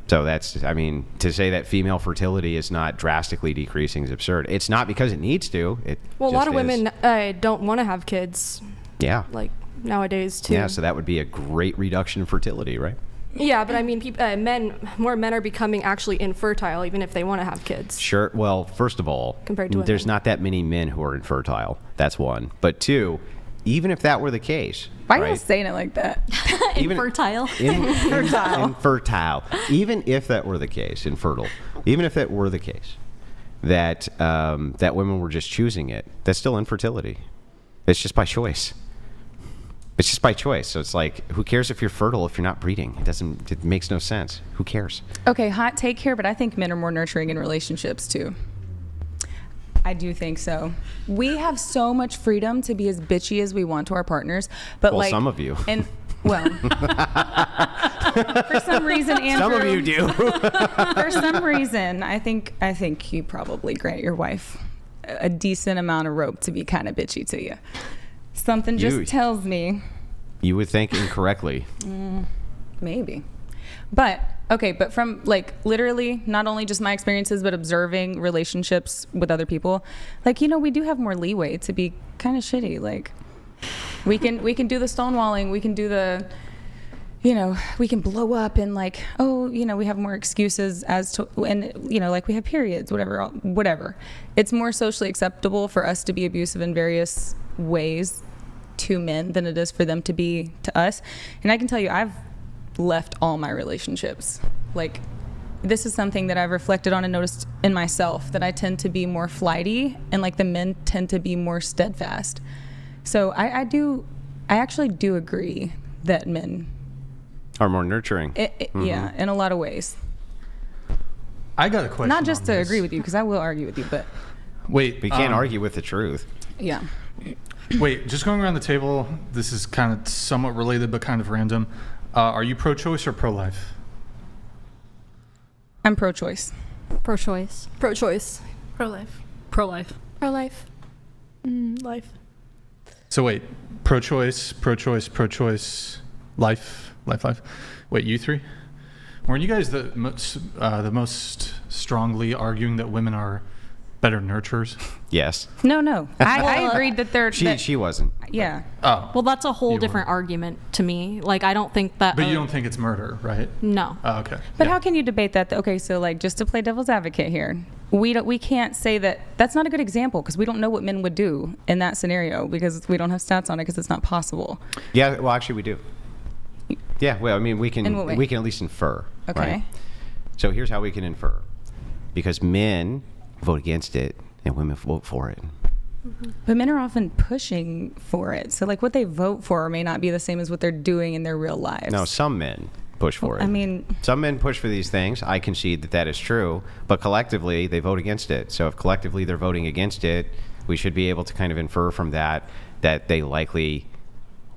So that's, I mean, to say that female fertility is not drastically decreasing is absurd. It's not because it needs to. It Well, a lot just of is. women don't want to have kids. Yeah. Like, nowadays too. Yeah, so that would be a great reduction in fertility, right? Yeah, but I mean, more men are becoming actually infertile, even if they want to have kids. Sure. Well, first of all, Compared to there's women. not that many men who are infertile. That's one. But two, even if that were the case, Why are you right? saying it like that? Even- Infertile. Infertile. Even if that were the case, infertile. Even if that were the case, that that women were just choosing it, that's still infertility. It's just by choice. It's just by choice. So it's like, who cares if you're fertile if you're not breeding? It makes no sense. Who cares? Okay, hot take here, but I think men are more nurturing in relationships too. I do think so. We have so much freedom to be as bitchy as we want to our partners, but Well, like some of you. And well, for some reason, Andrew. Some of you do. For some reason, I think you probably grant your wife a decent amount of rope to be kind of bitchy to you. Something just tells me. You would think incorrectly. Maybe. But from like literally not only just my experiences, but observing relationships with other people, like, we do have more leeway to be kind of shitty. Like we can do the stonewalling, we can do the, we can blow up and like, we have more excuses as to, and like we have periods, whatever. It's more socially acceptable for us to be abusive in various ways to men than it is for them to be to us. And I can tell you, I've left all my relationships. Like, this is something that I've reflected on and noticed in myself, that I tend to be more flighty and like the men tend to be more steadfast. So I actually do agree that men Are more nurturing. Yeah, in a lot of ways. I got a question. Not just on to this. agree with you, because I will argue with you, but Wait, We can't argue with the truth. yeah. Wait, just going around the table. This is kind of somewhat related, but kind of random. Are you pro-choice or pro-life? I'm pro-choice. Pro-choice. Pro-choice. Pro-life. Pro-life. Pro-life. Life. So wait, pro-choice, pro-choice, pro-choice, life. Wait, you three? Weren't you guys the most strongly arguing that women are better nurturers? Yes. No. I agreed that they're. She wasn't. Yeah. Oh. Well, that's a whole You different argument to me. Like, I don't think that. But you don't think it's murder, right? No. Oh, okay. But Yeah. how can you debate that? Okay, so like just to play devil's advocate here, we can't say that that's not a good example because we don't know what men would do in that scenario because we don't have stats on it because it's not possible. Yeah. Well, actually, we do. Yeah. Well, I mean, we In what way? can at least infer. Okay. Right? So here's how we can infer, because men vote against it and women vote for it. But men are often pushing for it. So like what they vote for may not be the same as what they're doing in their real lives. No, some men push for it. I mean, Some men push for these things. I concede that is true, but collectively they vote against it. So if collectively they're voting against it, we should be able to kind of infer from that they likely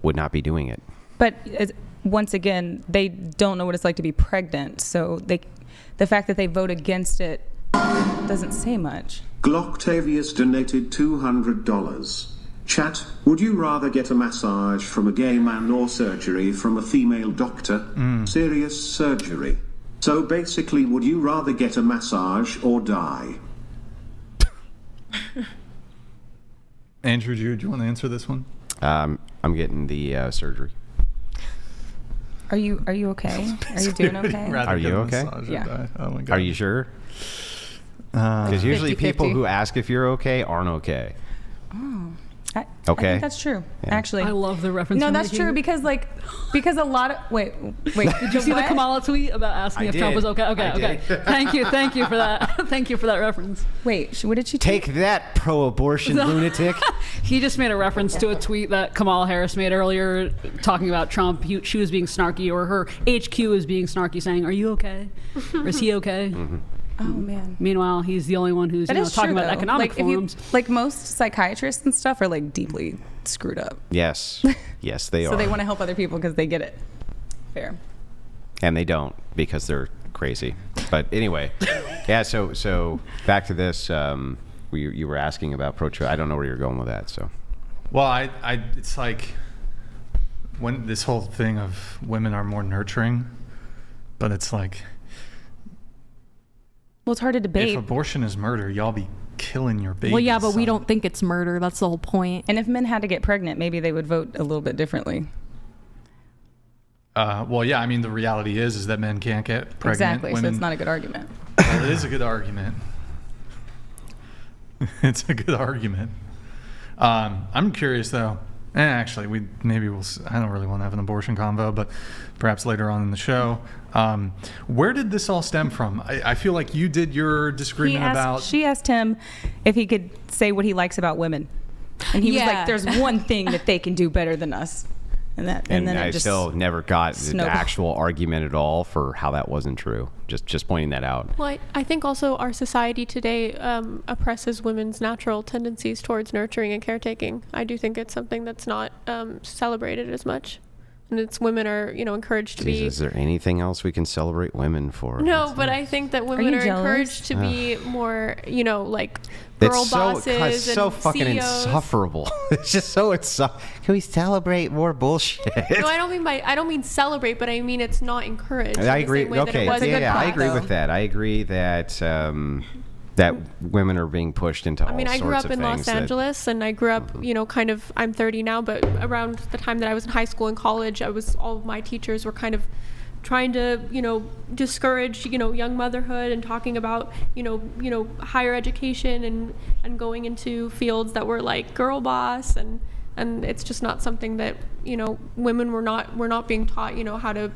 would not be doing it. but once again, they don't know what it's like to be pregnant. So the fact that they vote against it doesn't say much. Glocktavius donated $200. Chat, would you rather get a massage from a gay man or surgery from a female doctor? Serious surgery. So basically, would you rather get a massage or die? Andrew, do you want to answer this one? I'm getting the surgery. Are you okay? Are you doing okay? Are you okay? Yeah. Oh my God. Are you sure? Because usually 50-50. people who ask if you're okay aren't okay. I Okay. think that's true. Yeah. Actually, I love the reference. no, you're that's making. true because a lot of wait. Did you see the Kamala tweet about asking I if Trump did. was okay? Okay, I okay. did. Thank you for that. Thank you for that reference. Wait, what did she Take that, pro-abortion lunatic. He just made a reference to a tweet that Kamala Harris made earlier, talking about Trump. She was being snarky, or her HQ was being snarky, saying, "Are you okay? Or is he okay?" Mm-hmm. Oh man. Meanwhile, he's the only one who's That is talking true, about though. economic like, if you, forms. like most psychiatrists and stuff are like deeply screwed up. Yes. Yes, they So are. they want to help other people because they get it. Fair. And they don't, because they're crazy. But anyway, yeah, so back to this. You were asking about pro-choice. I don't know where you're going with that. So Well, it's like when this whole thing of women are more nurturing, but it's like Well, it's hard to debate. If abortion is murder, y'all be killing your babies. Well, yeah, but we don't think it's murder. That's the whole point. And if men had to get pregnant, maybe they would vote a little bit differently. Well, yeah, I mean, the reality is that men can't get pregnant. Exactly, Women, so it's not a good argument. Well, it is a good argument. It's a good argument. I'm curious, though. Actually, I don't really want to have an abortion convo, but perhaps later on in the show. Where did this all stem from? I feel like you did your disagreement about... She asked him if he could say what he likes about women. And he was like, there's one thing that they can do better than us. And then I it just still never got the snowballed. actual argument at all for how that wasn't true. Just pointing that out. Well, I think also our society today oppresses women's natural tendencies towards nurturing and caretaking. I do think it's something that's not celebrated as much. And it's women are, encouraged to be... Is there anything else we can celebrate women for? No, but I think that women are encouraged to be more, like girl bosses it's so and fucking CEOs. insufferable. It's just so Can we celebrate more bullshit? No, I don't mean celebrate, but I mean it's not encouraged. I agree. Okay, I agree with that. I agree that that women are being pushed into all sorts of things. I grew up in Los Angeles, and I grew up, kind of, I'm 30 now, but around the time that I was in high school and college, all of my teachers were kind of trying to, discourage, young motherhood and talking about, higher education and going into fields that were like girl boss, and it's just not something that, women were not being taught, how to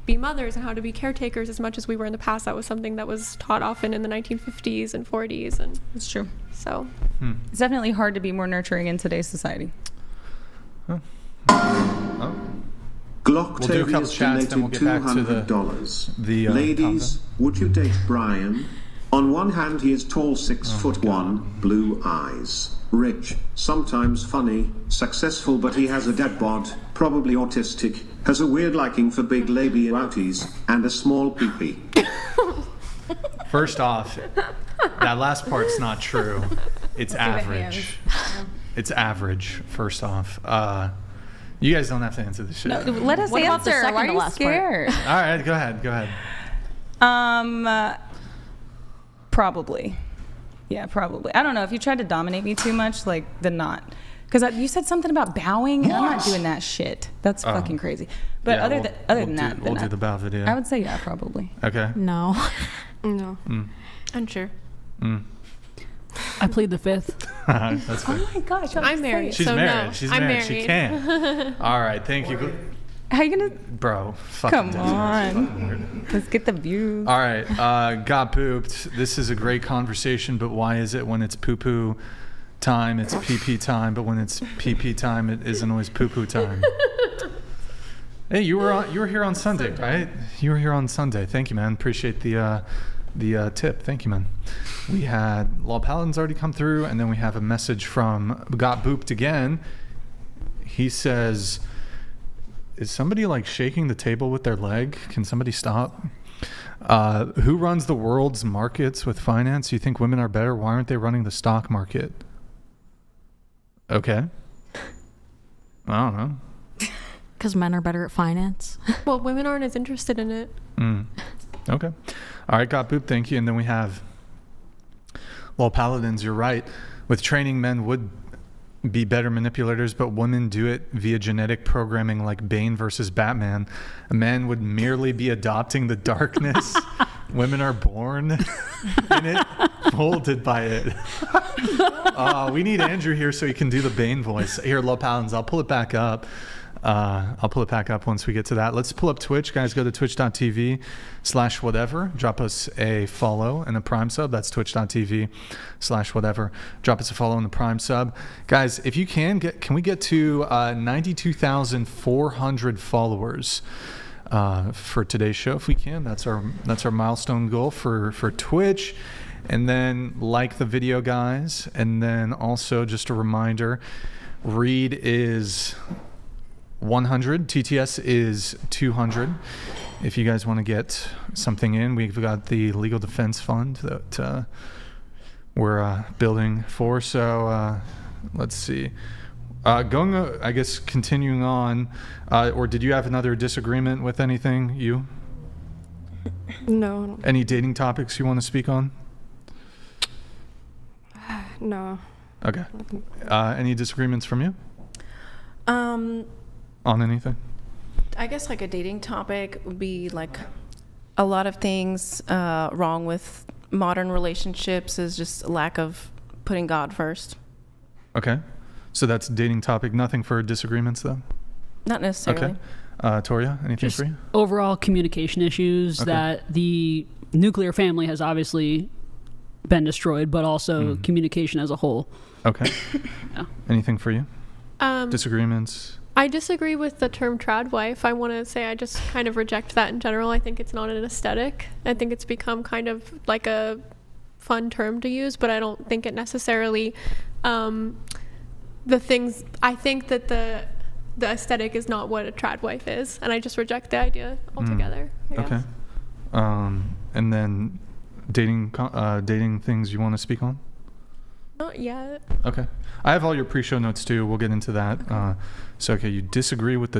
be mothers and how to be caretakers as much as we were in the past. That was something that was taught often in the 1950s and 40s, and it's true. So it's definitely hard to be more nurturing in today's society. Glocktavius donated $200. Ladies, would you date Brian? On one hand, he is tall, 6'1", blue eyes, rich, sometimes funny, successful, but he has a dad bod, probably autistic, has a weird liking for big labia outies, and a small pee-pee. First off, that last part's not true. It's average. It's average, first off. You guys don't have to answer this shit. No, let us What about the answer. second Why are to you last scared? All right, go ahead. Probably. Yeah, probably. I don't know. If you tried to dominate me too much, then not. Because you said something about bowing, and I'm not doing that shit. That's fucking crazy. But Yeah, other than that, we'll do the bow video. I would say yeah, probably. Okay. No. No. unsure. I plead the fifth. That's good. Oh my gosh, I'm married. She's so married. no, She's I'm married. She can. All right. Thank you. How you gonna? Bro, fucking Come on. Let's get the views. All right. Got pooped. This is a great conversation, but why is it when it's poo-poo time, it's pee-pee time, but when it's pee-pee time, it isn't always poo-poo time? Hey, you were here on Sunday, right? You were here on Sunday. Thank you, man. Appreciate the tip. Thank you, man. We had Law Paladin's already come through, and then we have a message from Got Booped again. He says, is somebody shaking the table with their leg? Can somebody stop? Who runs the world's markets with finance? You think women are better? Why aren't they running the stock market? Okay. I don't know. Because men are better at finance. Well, women aren't as interested in it. Okay. All right, Got Boop, thank you. And then we have, well, Paladins, you're right. With training, men would be better manipulators, but women do it via genetic programming like Bane versus Batman. A man would merely be adopting the darkness. Women are born in it, molded by it. We need Andrew here so he can do the Bane voice. Here, Low Paladins, I'll pull it back up. I'll pull it back up once we get to that. Let's pull up Twitch. Guys, go to twitch.tv/whatever. Drop us a follow and a Prime sub. That's twitch.tv/whatever. Drop us a follow and a Prime sub. Guys, if you can we get to 92,400 followers for today's show? If we can, that's our milestone goal for Twitch. And then like the video, guys. And then also just a reminder, Reed is 100, TTS is 200. If you guys want to get something in, we've got the Legal Defense Fund that we're building for. So let's see. I guess continuing on, or did you have another disagreement with anything, you? No. Any dating topics you want to speak on? No. Okay. Any disagreements from you Um, on anything? I guess like a dating topic would be like a lot of things wrong with modern relationships is just lack of putting God first. Okay. So that's dating topic. Nothing for disagreements, though? Not necessarily. Okay. Toria, anything Just for you? overall communication issues that the nuclear family has obviously been destroyed, but also communication as a whole. Okay. Yeah. Anything for you? Disagreements? I disagree with the term TradWife. I want to say I just kind of reject that in general. I think it's not an aesthetic. I think it's become kind of like a fun term to use, but I don't think it necessarily I think that the aesthetic is not what a TradWife is, and I just reject the idea altogether. Okay. And then dating things you want to speak on? Not yet. Okay. I have all your pre-show notes too. We'll get into that. Okay. You disagree with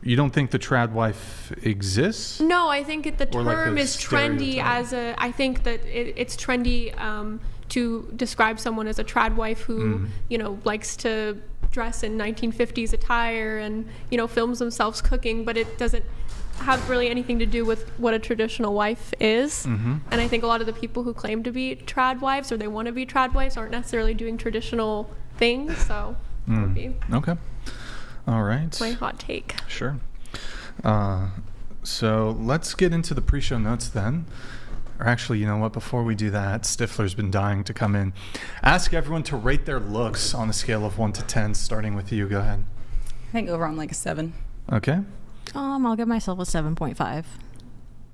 you don't think the TradWife exists? No, I think the Or like term the is trendy stereotype? I think that it's trendy to describe someone as a TradWife who, likes to dress in 1950s attire and, films themselves cooking, but it doesn't have really anything to do with what a traditional wife is. And I think a lot of the people who claim to be TradWives or they want to be TradWives aren't necessarily doing traditional things, so that would be Okay. All right. my hot take. Sure. So let's get into the pre-show notes then. Or actually, you know what? Before we do that, Stifler's been dying to come in. Ask everyone to rate their looks on a scale of 1 to 10, starting with you. Go ahead. I think overall I'm like a 7. Okay. I'll give myself a 7.5.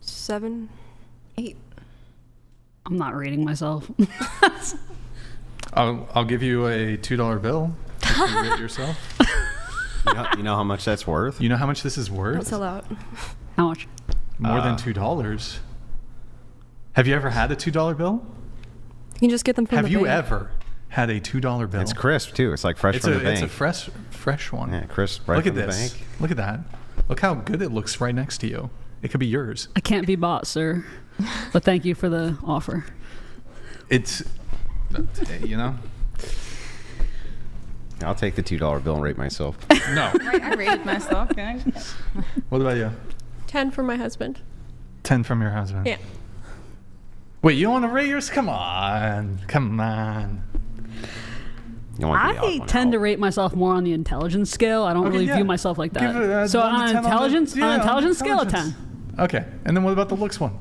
7. 8. I'm not rating myself. I'll give you a $2 bill. You rate yourself. You know how much that's worth? You know how much this is worth? Don't sell out. How much? More than $2. Have you ever had a $2 bill? You can just get them from Have the you bank. ever had a $2 bill? It's crisp too. It's like fresh It's from the It's bank. a fresh one. Yeah, crisp right Look from at the this. bank. Look at that. Look how good it looks right next to you. It could be yours. I can't be bought, sir. But thank you for the offer. It's, I'll take the $2 bill and rate myself. No. Right, I rated myself. What about you? 10 for my husband. 10 from your husband. Yeah. Wait, you don't want to rate yours? Come on. You don't want to be the I odd one tend to out. rate myself more on the intelligence scale. I don't Okay, really yeah. view myself like Give it that. a So 1 to on 10 on the- intelligence, yeah, on on intelligence scale, a intelligence. 10. Okay. And then what about the looks one?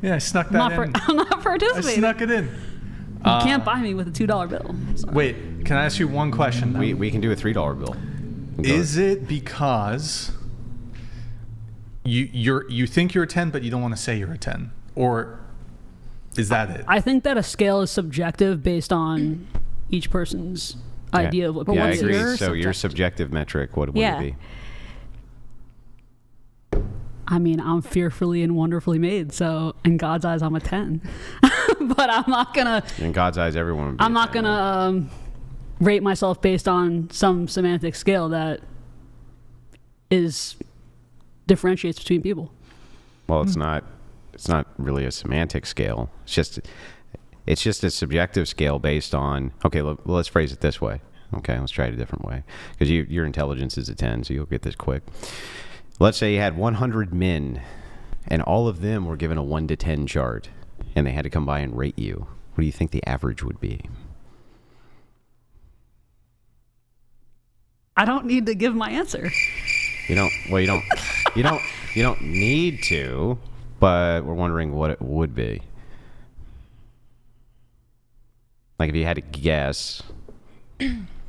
Yeah, I snuck I'm that not, in. I'm not I participating. snuck it in. You can't buy me with a $2 bill. Sorry. Wait, can I ask you one question though? We can do a $3 bill. Is it because you think you're a 10 but you don't want to say you're a 10? Or is that it? I think that a scale is subjective based on each person's idea of what Yeah, I what's agree. your So your subjective- subjective metric, what would Yeah. it be? I mean, I'm fearfully and wonderfully made, so in God's eyes, I'm a 10. But I'm not gonna. In God's eyes, everyone would be I'm a not 10, gonna rate myself based on some semantic scale that differentiates between people. Well, it's not really a semantic scale. It's just a subjective scale based on, okay, let's phrase it this way. Okay, let's try it a different way. Because your intelligence is a 10, so you'll get this quick. Let's say you had 100 men, and all of them were given a 1 to 10 chart, and they had to come by and rate you. What do you think the average would be? I don't need to give my answer. You don't need to, but we're wondering what it would be. Like if you had to guess.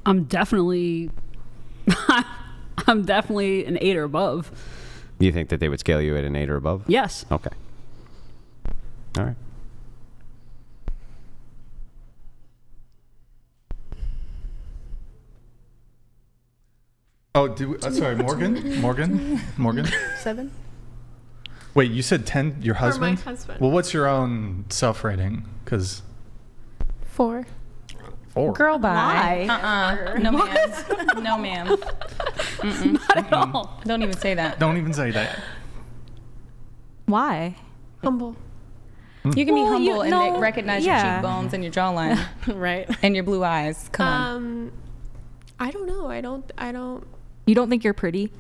I'm definitely an 8 or above. You think that they would scale you at an 8 or above? Yes. Okay. All right. Oh, sorry, Morgan? 7. Wait, you said 10, your husband? my husband. Well, what's your own self-rating? Because 4. 4. Girl, bye. Why? No, ma'am. No, ma'am. Not at all. Don't even say that. Don't even say that. Why? Humble. You can be Well, humble and no, recognize your cheekbones and your jawline Right. and your blue eyes. Come on. I don't know. I don't. You don't think you're pretty?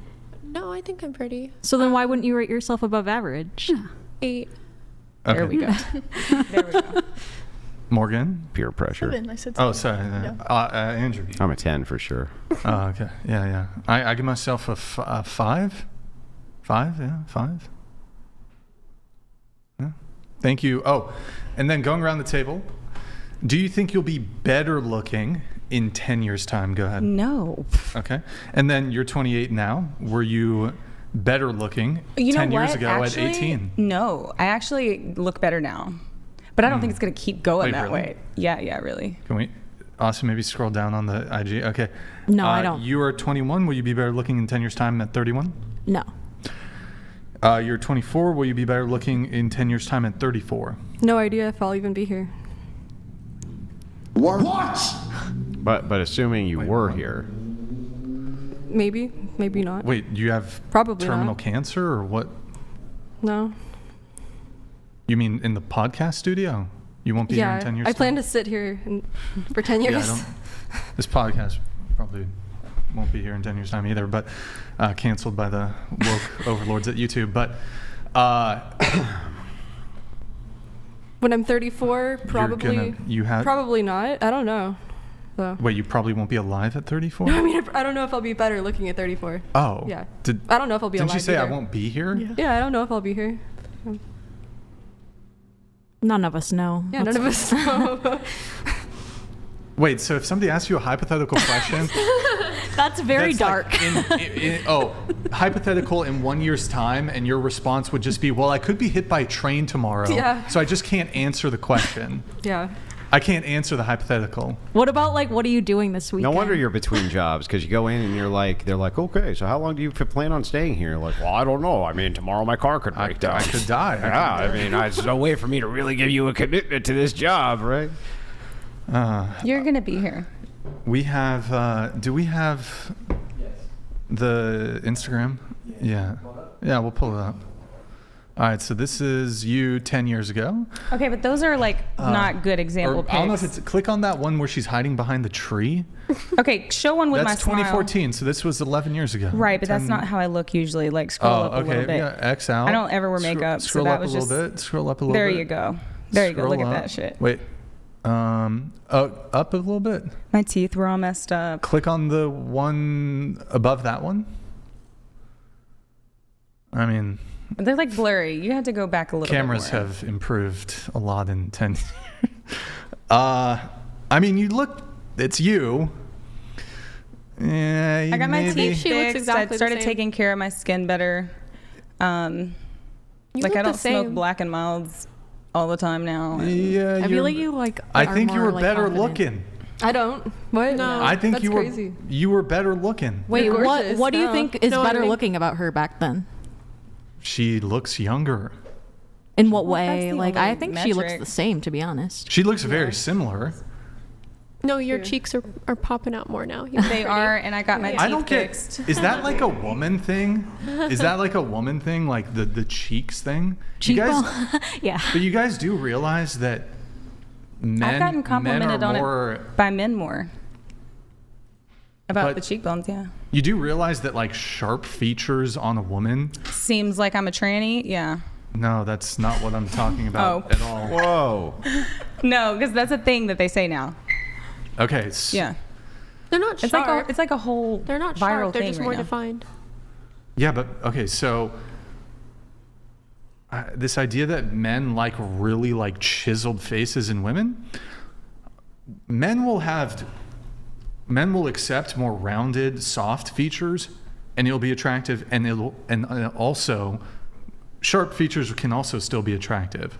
No, I think I'm pretty. So then why wouldn't you rate yourself above average? 8. There we go. There we go. Morgan? Peer pressure. 7. I said Oh, 7. sorry. Andrew. I'm a 10 for sure. Oh, okay. Yeah. I give myself a 5. 5, yeah, 5. Yeah. Thank you. Oh, and then going around the table, do you think you'll be better looking in 10 years' time? Go ahead. No. Okay. And then you're 28 now. Were you better looking You know 10 years what? ago Actually, at 18? No, I actually look better now. But I don't think it's going to keep going Wait, that really? way. Yeah, really. Can we also maybe scroll down on the IG? Okay. No, I don't. You are 21. Will you be better looking in 10 years' time at 31? No. You're 24. Will you be better looking in 10 years' time at 34? No idea if I'll even be here. But assuming you were here, Maybe, maybe not. Wait, you have Probably terminal not. cancer or what? No. You mean in the podcast studio? You won't be here in 10 years' I time? plan to sit here for 10 years. Yeah, I don't, this podcast probably won't be here in 10 years' time either, but canceled by the woke overlords at YouTube. But When I'm 34, probably probably not. I don't know. So. Wait, you probably won't be alive at 34? No, I mean, I don't know if I'll be better looking at 34. Oh. Yeah. I don't know if I'll be Didn't alive you say I either. won't be here? Yeah, I don't know if I'll be here. None of us know. Yeah, none of us know. Wait, so if somebody asks you a hypothetical question, That's very that's like dark. hypothetical in 1 year's time, and your response would just be, well, I could be hit by a train tomorrow, Yeah. so I just can't answer the question. Yeah. I can't answer the hypothetical. What about what are you doing this weekend? no wonder you're between jobs, because you go in and they're like, okay, so how long do you plan on staying here? Like, well, I don't know. I mean, tomorrow my car could break down. I could die. There's no way for me to really give you a commitment to this job, right? You're going to be here. We have, do we have the Instagram? Yeah. Yeah, we'll pull it up. All right, so this is you 10 years ago. Okay, but those are not good example I don't know if pics. it's, click on that one where she's hiding behind the tree. Okay, show one with That's my 2014, so this was 11 years ago. Right, but that's 10 not how I look usually. Scroll up a little bit. Yeah, X out. I don't ever wear makeup, Scroll so that up was a little just. bit. Scroll up a little There bit. you go. There you go. Look Scroll at up. that shit. Wait. Up a little bit. My teeth were all messed up. Click on the one above that one. I mean, They're blurry. You had to go back a little cameras bit more. have improved a lot in 10 years. I mean, you look, it's you. Yeah, I got my maybe. teeth She looks fixed. exactly I the started same. taking care of my skin better. You I look don't the smoke same. Black and Milds all the time now. Yeah, I feel you're- like you I are think you more, were better confident. looking. I don't. What? No. I think That's you were crazy. you were better looking. Wait, You're what gorgeous. do you No. think is No, I better think- looking about her back then? She looks younger. In what Well, that's way? the I only think she looks metric. the same, to be honest. She looks very similar. No, your True. cheeks are popping out more now. You look They pretty. are, and I got my teeth I don't get. fixed. Is that like a woman thing? Is that like a woman thing, like the cheeks thing? You guys, Cheekbone? Yeah. but you guys do realize that men, I've gotten men complimented are on more. it by men more. About But- the cheekbones, yeah. You do realize that sharp features on a woman. Seems like I'm a tranny, yeah. No, that's not what I'm talking about Oh. at all. Whoa. No, because that's a thing that they say now. Okay. Yeah. They're not It's sharp. like a whole They're not viral sharp. They're thing just right more now. defined. Yeah, but okay, so this idea that men really like chiseled faces in women, men will accept more rounded, soft features, and it'll be attractive, and also sharp features can also still be attractive.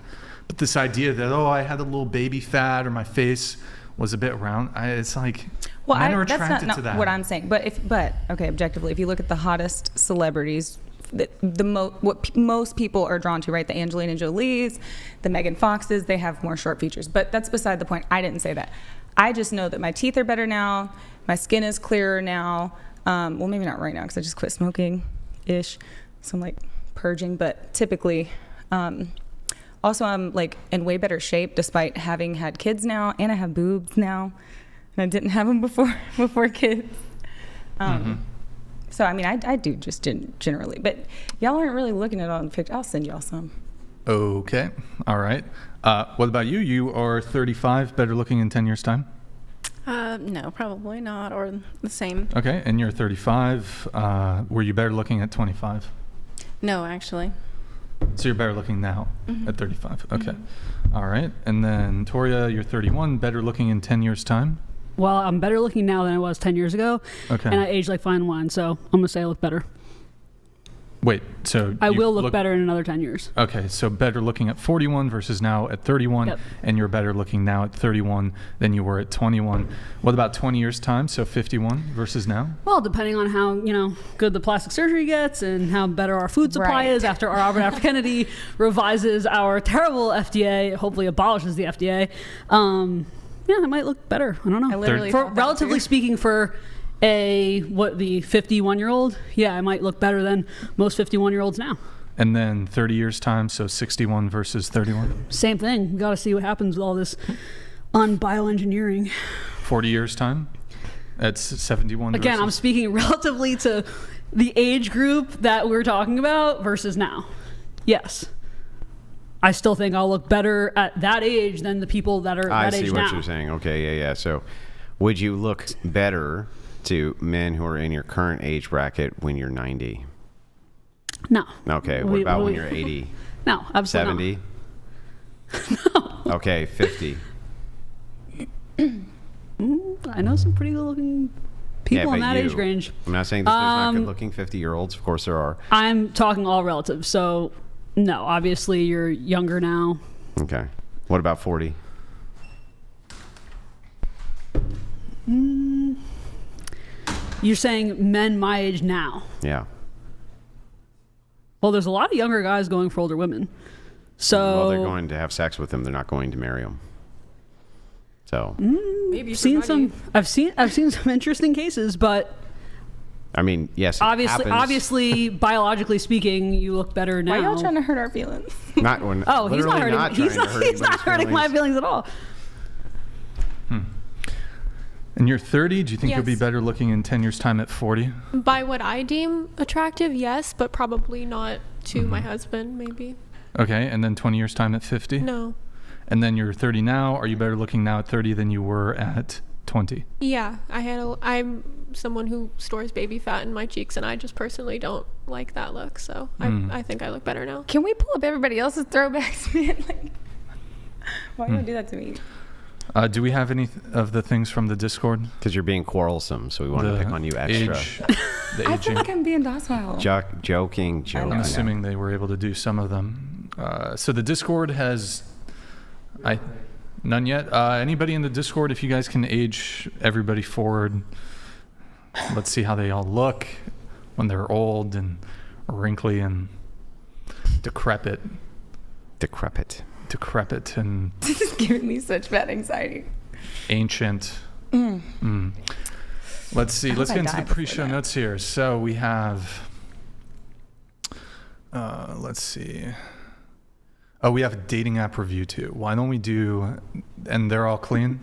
But this idea that I had a little baby fat or my face was a bit round, it's like men are that's attracted not to that. what I'm saying. But okay, objectively, if you look at the hottest celebrities, what most people are drawn to, right? The Angelina Jolies, the Megan Foxes, they have more sharp features. But that's beside the point. I didn't say that. I just know that my teeth are better now. My skin is clearer now. Well, maybe not right now because I just quit smoking-ish. So I'm purging. But typically, Also, I'm like in way better shape despite having had kids now, and I have boobs now, and I didn't have them before kids. So I mean, I do just generally, but y'all aren't really looking at all the pictures. I'll send y'all some. Okay. All right. What about you? You are 35, better looking in 10 years' time? No, probably not, or the same. Okay. And you're 35. Were you better looking at 25? No, actually. So you're better looking now at 35. Okay. All right. And then Toria, you're 31, better looking in 10 years' time? Well, I'm better looking now than I was 10 years ago. Okay. And I age like fine wine, so I'm going to say I look better. Wait, so I will look better in another 10 years. Okay, so better looking at 41 versus now at 31, Yep. and you're better looking now at 31 than you were at 21. What about 20 years' time, so 51 versus now? Well, depending on how, good the plastic surgery gets and how better our food supply Right. is after our Robert F. Kennedy revises our terrible FDA, hopefully abolishes the FDA. Yeah, it might look better. I don't know. I literally For thought that relatively too. speaking, for the 51-year-old, yeah, I might look better than most 51-year-olds now. And then 30 years' time, so 61 versus 31. Same thing. We got to see what happens with all this bioengineering. 40 years' time, that's 71 Again, I'm versus... speaking relatively to the age group that we're talking about versus now. Yes. I still think I'll look better at that age than the people that are I that age see now. what you're saying. Okay, yeah. So would you look better to men who are in your current age bracket when you're 90? No. Okay, what about when you're 80? No, absolutely 70? not. No. Okay, 50. I know some pretty good looking people in but that you. age range. I'm not saying that there's not good looking 50-year-olds. Of course there are. I'm talking all relative. So, no, obviously you're younger now. Okay. What about 40? You're saying men my age now. Yeah. Well, there's a lot of younger guys going for older women. So Well, they're going to have sex with them. They're not going to marry them. So. Maybe I've seen some interesting cases, but I mean, yes, it happens. obviously, biologically speaking, you look better now. Why y'all trying to hurt our feelings? Not when. Oh, he's not literally hurting. He's trying to hurt not anybody's hurting my feelings. feelings at all. And you're 30, do you think you'll be Yes. better looking in 10 years' time at 40? By what I deem attractive, yes, but probably not to my husband, maybe. Okay, and then 20 years' time at 50? No. And then you're 30 now. Are you better looking now at 30 than you were at 20? Yeah, I'm someone who stores baby fat in my cheeks, and I just personally don't like that look. So I think I look better now. Can we pull up everybody else's throwbacks, man? Like, why y'all do that to me? Do we have any of the things from the Discord? Because you're being quarrelsome, so we want to pick on you extra. The I aging. feel like I'm being docile. Joking. I'm assuming they were able to do some of them. So the Discord has, none yet. Anybody in the Discord, if you guys can age everybody forward, let's see how they all look when they're old and wrinkly and decrepit and This is giving me such bad anxiety. ancient. Let's see. Let's I get into die the before pre-show that. notes here. So we have, let's see. Oh, we have a dating app review too. Why don't we do, and they're all clean?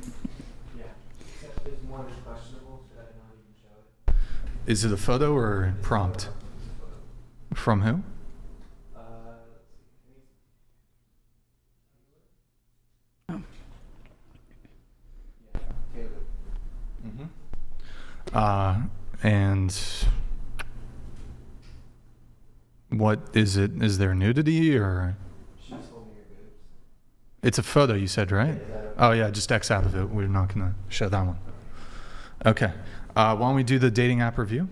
Yeah. Except there's one that's questionable. Should I not even show it? Is it a photo or prompt? From who? And what is it? Is there nudity or? She's holding her boobs. It's a photo, you said, right? Oh yeah, just X out of it. We're not gonna show that one. Okay. Why don't we do the dating app review?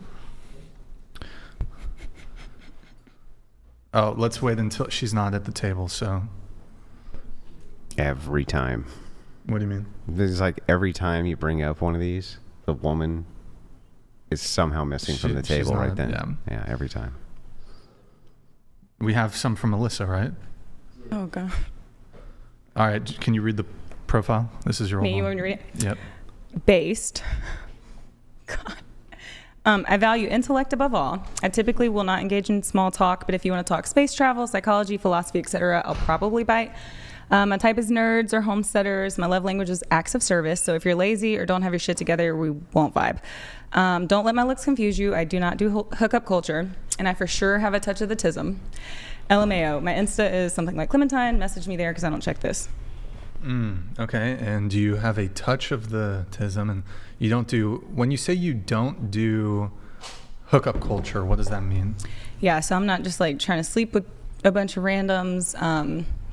Oh, let's wait until she's not at the table. So, Every time. what do you mean? It's like every time you bring up one of these, the woman is somehow missing from the She's table right not, then. Yeah, every time. We have some from Alyssa, right? Oh, God. All right. Can you read the profile? This is your old Me, you one. want me to read it? Yep. Based. God. I value intellect above all. I typically will not engage in small talk, but if you want to talk space travel, psychology, philosophy, etc., I'll probably bite. My type is nerds or homesteaders. My love language is acts of service. So if you're lazy or don't have your shit together, we won't vibe. Don't let my looks confuse you. I do not do hookup culture, and I for sure have a touch of the tism. LMAO. My Insta is something like Clementine. Message me there because I don't check this. Okay, and do you have a touch of the tism? And you don't do, when you say you don't do hookup culture, what does that mean? Yeah, so I'm not just like trying to sleep with a bunch of randoms.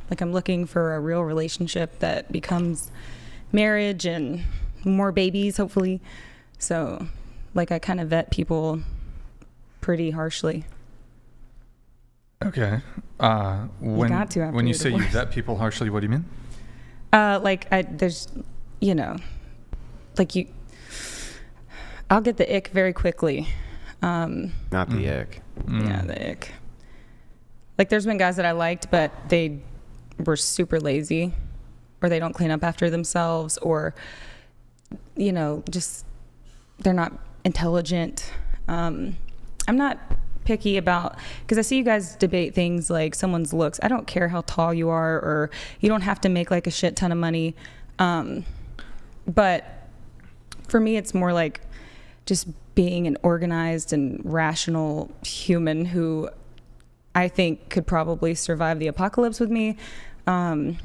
Like I'm looking for a real relationship that becomes marriage and more babies, hopefully. So like I kind of vet people pretty harshly. Okay. You got to after when you your say you divorce. vet people harshly, what do you mean? There's, you know, like I'll get the ick very quickly. Not the ick. Yeah, the ick. Like there's been guys that I liked, but they were super lazy, or they don't clean up after themselves, or, you know, just they're not intelligent. I'm not picky about, because I see you guys debate things like someone's looks. I don't care how tall you are, or you don't have to make like a shit ton of money. But for me, it's more like just being an organized and rational human who I think could probably survive the apocalypse with me. But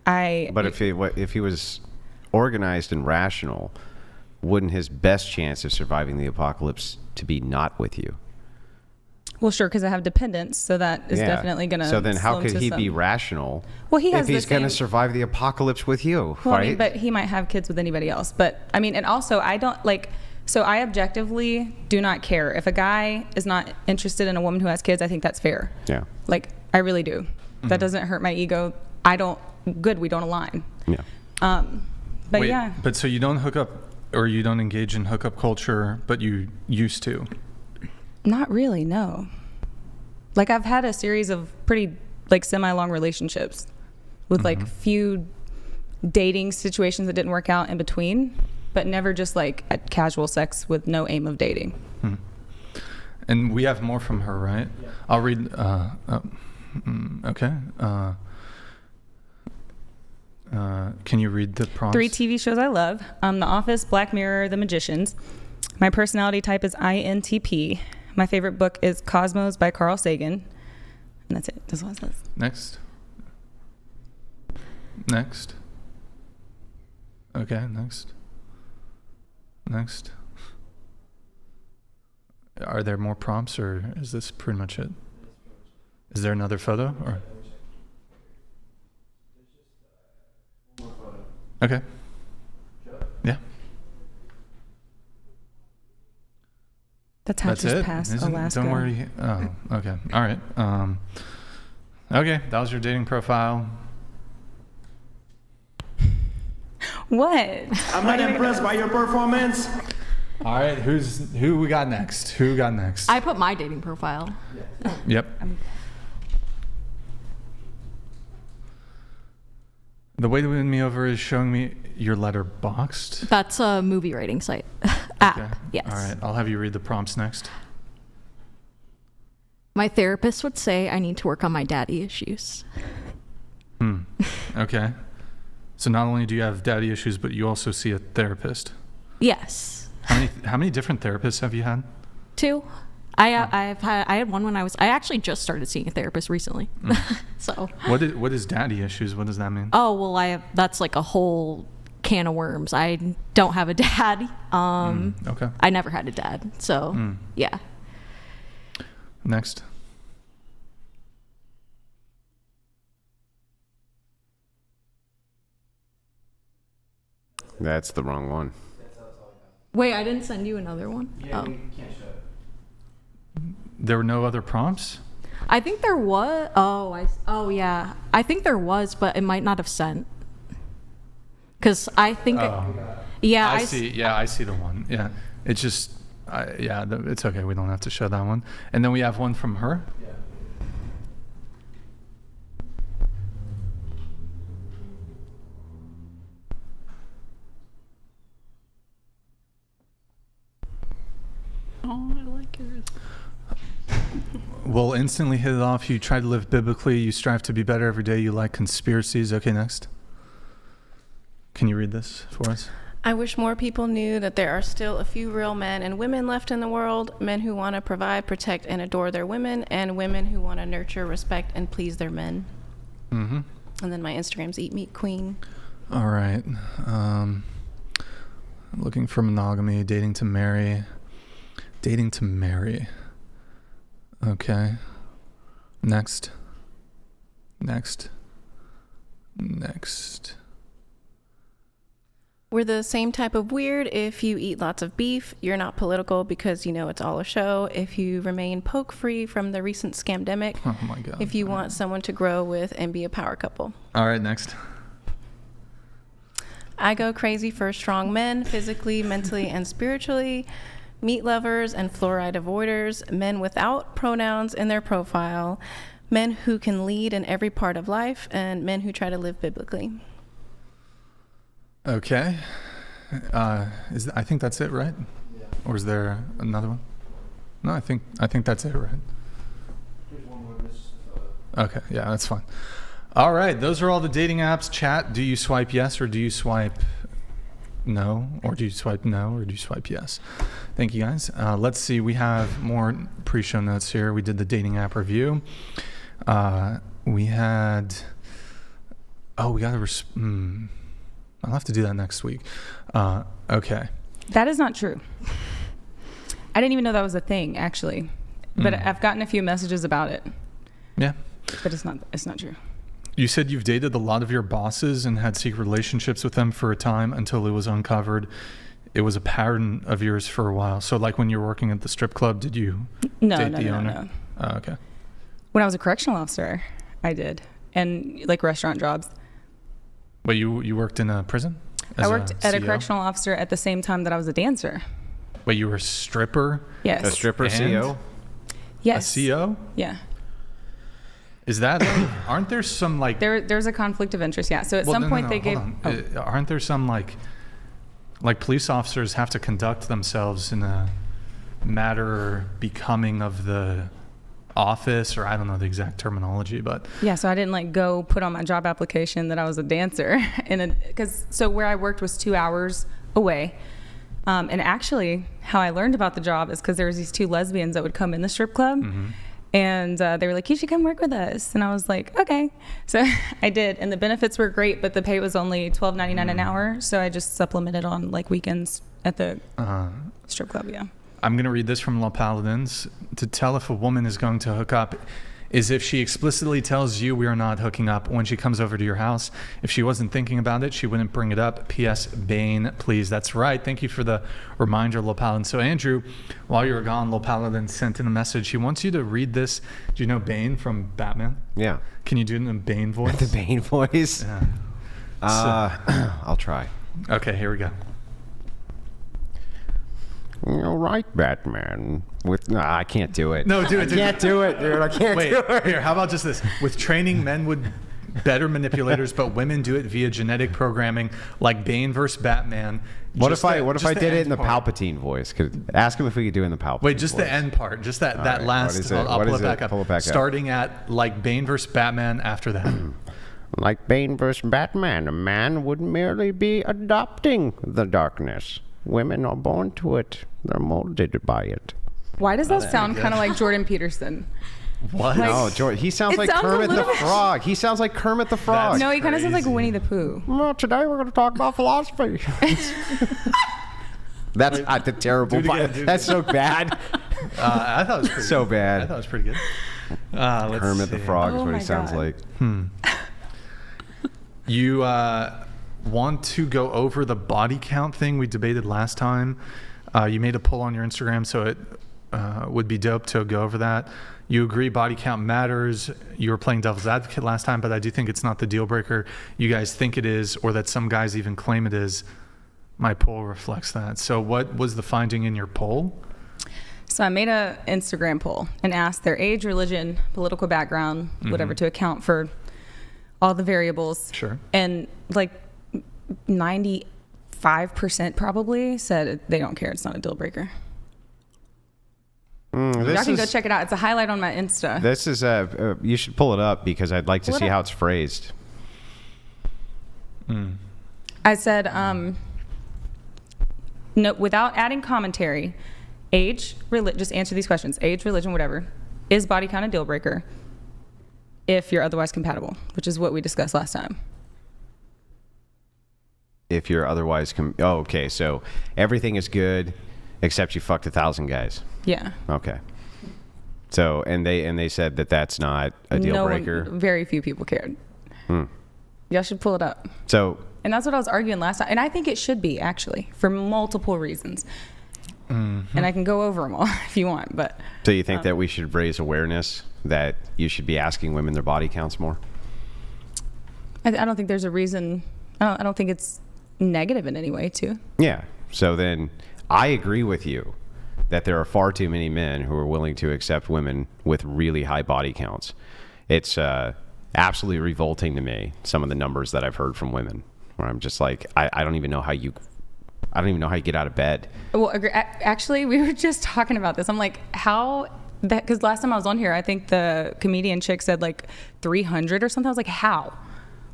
if he was organized and rational, wouldn't his best chance of surviving the apocalypse to be not with you? Well, sure, because I have dependents, so that is definitely going to. So then, how could he be rational? Well, he has if he's going to survive the apocalypse with you, well, right? I mean, but he might have kids with anybody else. But I mean, and also, I don't like. So I objectively do not care if a guy is not interested in a woman who has kids. I think that's fair. Yeah. Like I really do. Mm-hmm. That doesn't hurt my ego. I don't. Good, we don't align. Yeah. But wait, yeah. But so you don't hook up, or you don't engage in hookup culture, but you used to. Not really, no. Like I've had a series of pretty like semi-long relationships with like few dating situations that didn't work out in between, but never just like at casual sex with no aim of dating. And we have more from her, right? Yeah. I'll read. Okay. Can you read the prompts? 3 TV shows I love: The Office, Black Mirror, The Magicians. My personality type is INTP. My favorite book is Cosmos by Carl Sagan. And that's it. That's what it says. Next. Okay, next. Are there more prompts, or is this pretty much it? Is there another photo? Or? Okay. Yeah. That's how just past Alaska. Don't worry. Oh, okay. All right. Okay, that was your dating profile. What? I'm not impressed by your performance. All right, who we got next? I put my dating profile. Yep. The way to win me over is showing me your letterboxed. That's a movie rating site. App. Okay. Yes. All right, I'll have you read the prompts next. My therapist would say I need to work on my daddy issues. Okay. So not only do you have daddy issues, but you also see a therapist. Yes. How many different therapists have you had? 2. I had one when I actually just started seeing a therapist recently. So. What is daddy issues? What does that mean? Oh well, that's like a whole can of worms. I don't have a dad. Okay. I never had a dad. So yeah. Next. That's the wrong one. Wait, I didn't send you another one? Yeah, we can't show it. There were no other prompts? I think there was. Oh yeah. I think there was, but it might not have sent. Because I think. Yeah. I see. Yeah, I see the one. Yeah. It's just. It's okay. We don't have to show that one. And then we have one from her. Yeah. Oh, I like yours. We'll instantly hit it off. You try to live biblically. You strive to be better every day. You like conspiracies. Okay, next. Can you read this for us? I wish more people knew that there are still a few real men and women left in the world, men who want to provide, protect, and adore their women, and women who want to nurture, respect, and please their men. Mm-hmm. And then my Instagram's Eat Meat Queen. All right. I'm looking for monogamy, dating to marry. Dating to marry. Okay. Next. We're the same type of weird. If you eat lots of beef, you're not political because you know it's all a show. If you remain poke free from the recent scamdemic. Oh my God. If you want someone to grow with and be a power couple. All right, next. I go crazy for strong men, physically, mentally, and spiritually. Meat lovers and fluoride avoiders. Men without pronouns in their profile. Men who can lead in every part of life. And men who try to live biblically. Okay. I think that's it, right? Yeah. Or is there another one? No, I think that's it, right? There's one more. Okay, yeah, that's fine. All right, those are all the dating apps. Chat, do you swipe yes or do you swipe no? Or do you swipe no or do you swipe yes? Thank you, guys. Let's see, we have more pre-show notes here. We did the dating app review. We had... Oh, we got to... I'll have to do that next week. Okay. That is not true. I didn't even know that was a thing, actually. But I've gotten a few messages about it. Yeah. But it's not true. You said you've dated a lot of your bosses and had secret relationships with them for a time until it was uncovered. It was a pattern of yours for a while. So like when you were working at the strip club, did you date the owner? No. Oh, okay. When I was a correctional officer, I did. And like restaurant jobs. Wait, you worked in a prison? I worked at a correctional officer at the same time that I was a dancer. Wait, you were a stripper? Yes. A stripper CO? Yes. A CO? Yeah. Is that, aren't there some like... There's a conflict of interest, yeah. So at some point they gave... Aren't there some like police officers have to conduct themselves in a matter becoming of the office, or I don't know the exact terminology, but... Yeah, so I didn't like go put on my job application that I was a dancer. So where I worked was 2 hours away. And actually, how I learned about the job is because there was these two lesbians that would come in the strip club. Mm-hmm. And they were like, you should come work with us. And I was like, okay. So I did. And the benefits were great, but the pay was only $12.99 an hour. So I just supplemented on like weekends at the strip club, yeah. I'm going to read this from La Paladins. To tell if a woman is going to hook up is if she explicitly tells you we are not hooking up when she comes over to your house. If she wasn't thinking about it, she wouldn't bring it up. P.S. Bane, please. That's right. Thank you for the reminder, La Paladin. So, Andrew, while you were gone, La Paladin sent in a message. He wants you to read this. Do you know Bane from Batman? Yeah. Can you do it in a Bane voice? The Bane voice? Yeah. I'll try. Okay, here we go. All right, Batman. I can't do it. No, do it. I can't do it, dude. I can't do it. Here, how about just this? With training, men would better manipulators, but women do it via genetic programming, like Bane versus Batman. What if I did it in the Palpatine voice? Ask him if we could do it in the Palpatine Wait, just voice. the end part. Just that right, last. I'll pull it back up. Pull it back Starting at like Bane versus Batman after that. Like Bane versus Batman, a man would merely be adopting the darkness. Women are born to it. They're molded by it. Why does that sound kind of like Jordan Peterson? What? Like, no, Jordan. He sounds like Kermit the Frog. He sounds like Kermit the Frog. No, he kind of sounds like Winnie the Pooh. Well, today we're going to talk about philosophy. That's not the terrible part. That's so bad. I thought it was pretty so good. bad. I thought it was pretty good. Kermit the Frog is what he sounds like. You want to go over the body count thing we debated last time? You made a poll on your Instagram, so it would be dope to go over that. You agree body count matters. You were playing devil's advocate last time, but I do think it's not the deal breaker you guys think it is, or that some guys even claim it is. My poll reflects that. So what was the finding in your poll? So I made a Instagram poll and asked their age, religion, political background, whatever, to account for all the variables. Sure. And like 95% probably said they don't care. It's not a deal breaker. Y'all can go check it out. It's a highlight on my Insta. This is you should pull it up because I'd like to Pull it see up. how it's phrased. I said, no, without adding commentary, age, just answer these questions. Age, religion, whatever. Is body count a deal breaker? If you're otherwise compatible, which is what we discussed last time. If you're otherwise, okay, so everything is good except you fucked 1,000 guys. Yeah. Okay. So and they said that that's not a deal breaker. Very few people cared. Y'all should pull it up. So. And that's what I was arguing last time. And I think it should be, actually, for multiple reasons. And I can go over them all if you want. But So you think that we should raise awareness that you should be asking women their body counts more? I don't think there's a reason. I don't think it's negative in any way, too. Yeah. So then I agree with you that there are far too many men who are willing to accept women with really high body counts. It's absolutely revolting to me, some of the numbers that I've heard from women, where I'm just like, I don't even know how you get out of bed. Well, actually, we were just talking about this. I'm like, how that, because last time I was on here, I think the comedian chick said like 300 or something. I was like, how?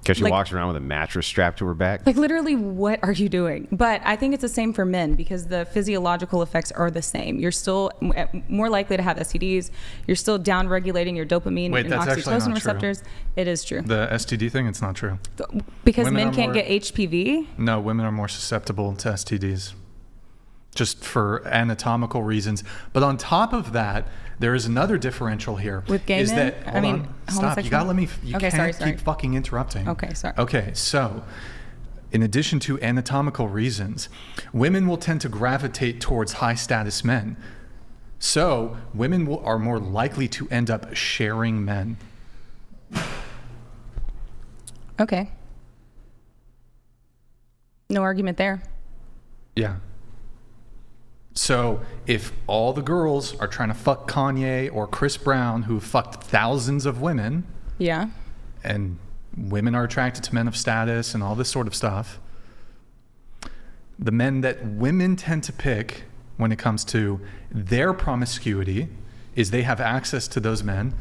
Because she Like- walks around with a mattress strapped to her back. Like, literally, what are you doing? But I think it's the same for men because the physiological effects are the same. You're still more likely to have STDs. You're still down regulating your dopamine Wait, and that's actually oxytocin not receptors. true. It is true. The STD thing, it's not true. Because Women men are can't more- get HPV. No, women are more susceptible to STDs. Just for anatomical reasons. But on top of that, there is another differential here. With gay is men? That, hold on. Stop. You homosexual? gotta let me. You Okay, can't sorry. keep fucking interrupting. Okay, sorry. Okay, so in addition to anatomical reasons, women will tend to gravitate towards high status men. So women are more likely to end up sharing men. Okay. No argument there. Yeah. So if all the girls are trying to fuck Kanye or Chris Brown, who fucked thousands of women, Yeah. and women are attracted to men of status and all this sort of stuff, the men that women tend to pick when it comes to their promiscuity is they have access to those men.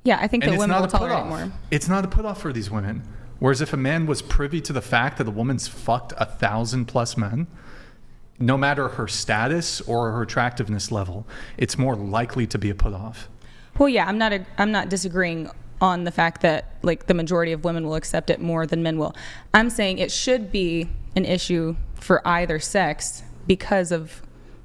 Yeah, I think And that it's women not will a tolerate it put-off. more. It's not a put-off for these women. Whereas if a man was privy to the fact that a woman's fucked 1,000+ men, no matter her status or her attractiveness level, it's more likely to be a put-off. Well, yeah, I'm not disagreeing on the fact that like the majority of women will accept it more than men will. I'm saying it should be an issue for either sex because of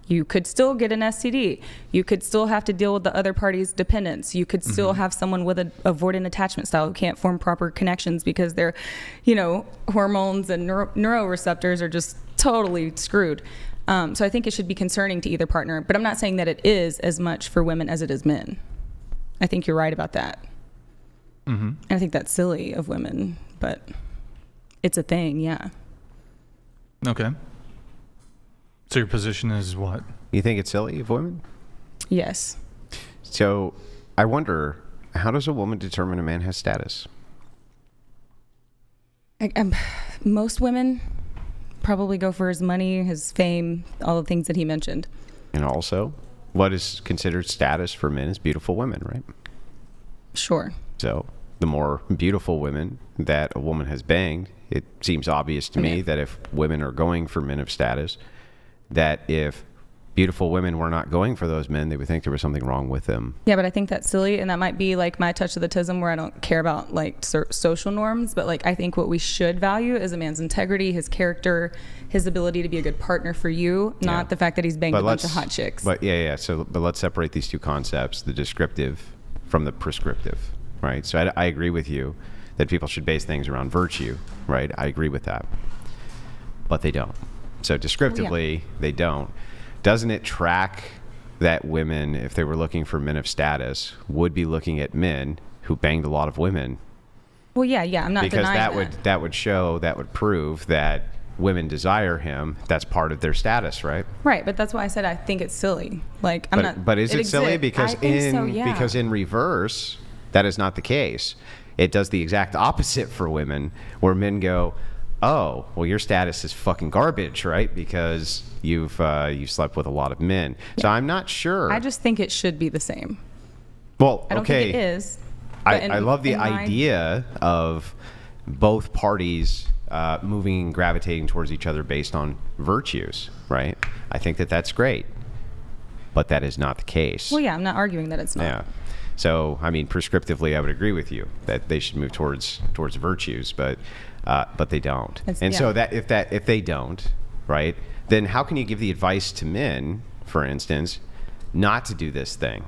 you could still get an STD. You could still have to deal with the other party's dependence. You could still have someone with a avoidant attachment style who can't form proper connections because their, hormones and neuroreceptors are just totally screwed. So I think it should be concerning to either partner, but I'm not saying that it is as much for women as it is men. I think you're right about that. And I think that's silly of women, but it's a thing, yeah. Okay. So your position is what? You think it's silly of women? Yes. So I wonder, how does a woman determine a man has status? Most women probably go for his money, his fame, all the things that he mentioned. And also, what is considered status for men is beautiful women, right? Sure. So the more beautiful women that a woman has banged, it seems obvious to me that if women are going for men of status, that if beautiful women were not going for those men, they would think there was something wrong with them. Yeah, but I think that's silly, and that might be like my touch of the tism where I don't care about like social norms, but like I think what we should value is a man's integrity, his character, his ability to be a good partner for you, not the fact that he's banged a bunch of hot chicks. But but let's separate these two concepts, the descriptive from the prescriptive, right? So I agree with you that people should base things around virtue, right? I agree with that. But they don't. So descriptively, they don't. Doesn't it track that women, if they were looking for men of status, would be looking at men who banged a lot of women? Well, yeah, I'm not because denying that would prove that women desire him. That's part of their status, right? Right, but that's why I said I think it's silly. Like I'm not. But is it silly? Because because in reverse, that is not the case. It does the exact opposite for women, where men go, oh, well, your status is fucking garbage, right? Because you've slept with a lot of men. So I'm not sure. I just think it should be the same. Well, I don't okay. think it is. I love the idea of both parties moving and gravitating towards each other based on virtues, right? I think that that's great. But that is not the case. Well, yeah, I'm not arguing that it's not. Yeah. So, I mean, prescriptively, I would agree with you that they should move towards virtues, but they don't. So that if they don't, right, then how can you give the advice to men, for instance, not to do this thing?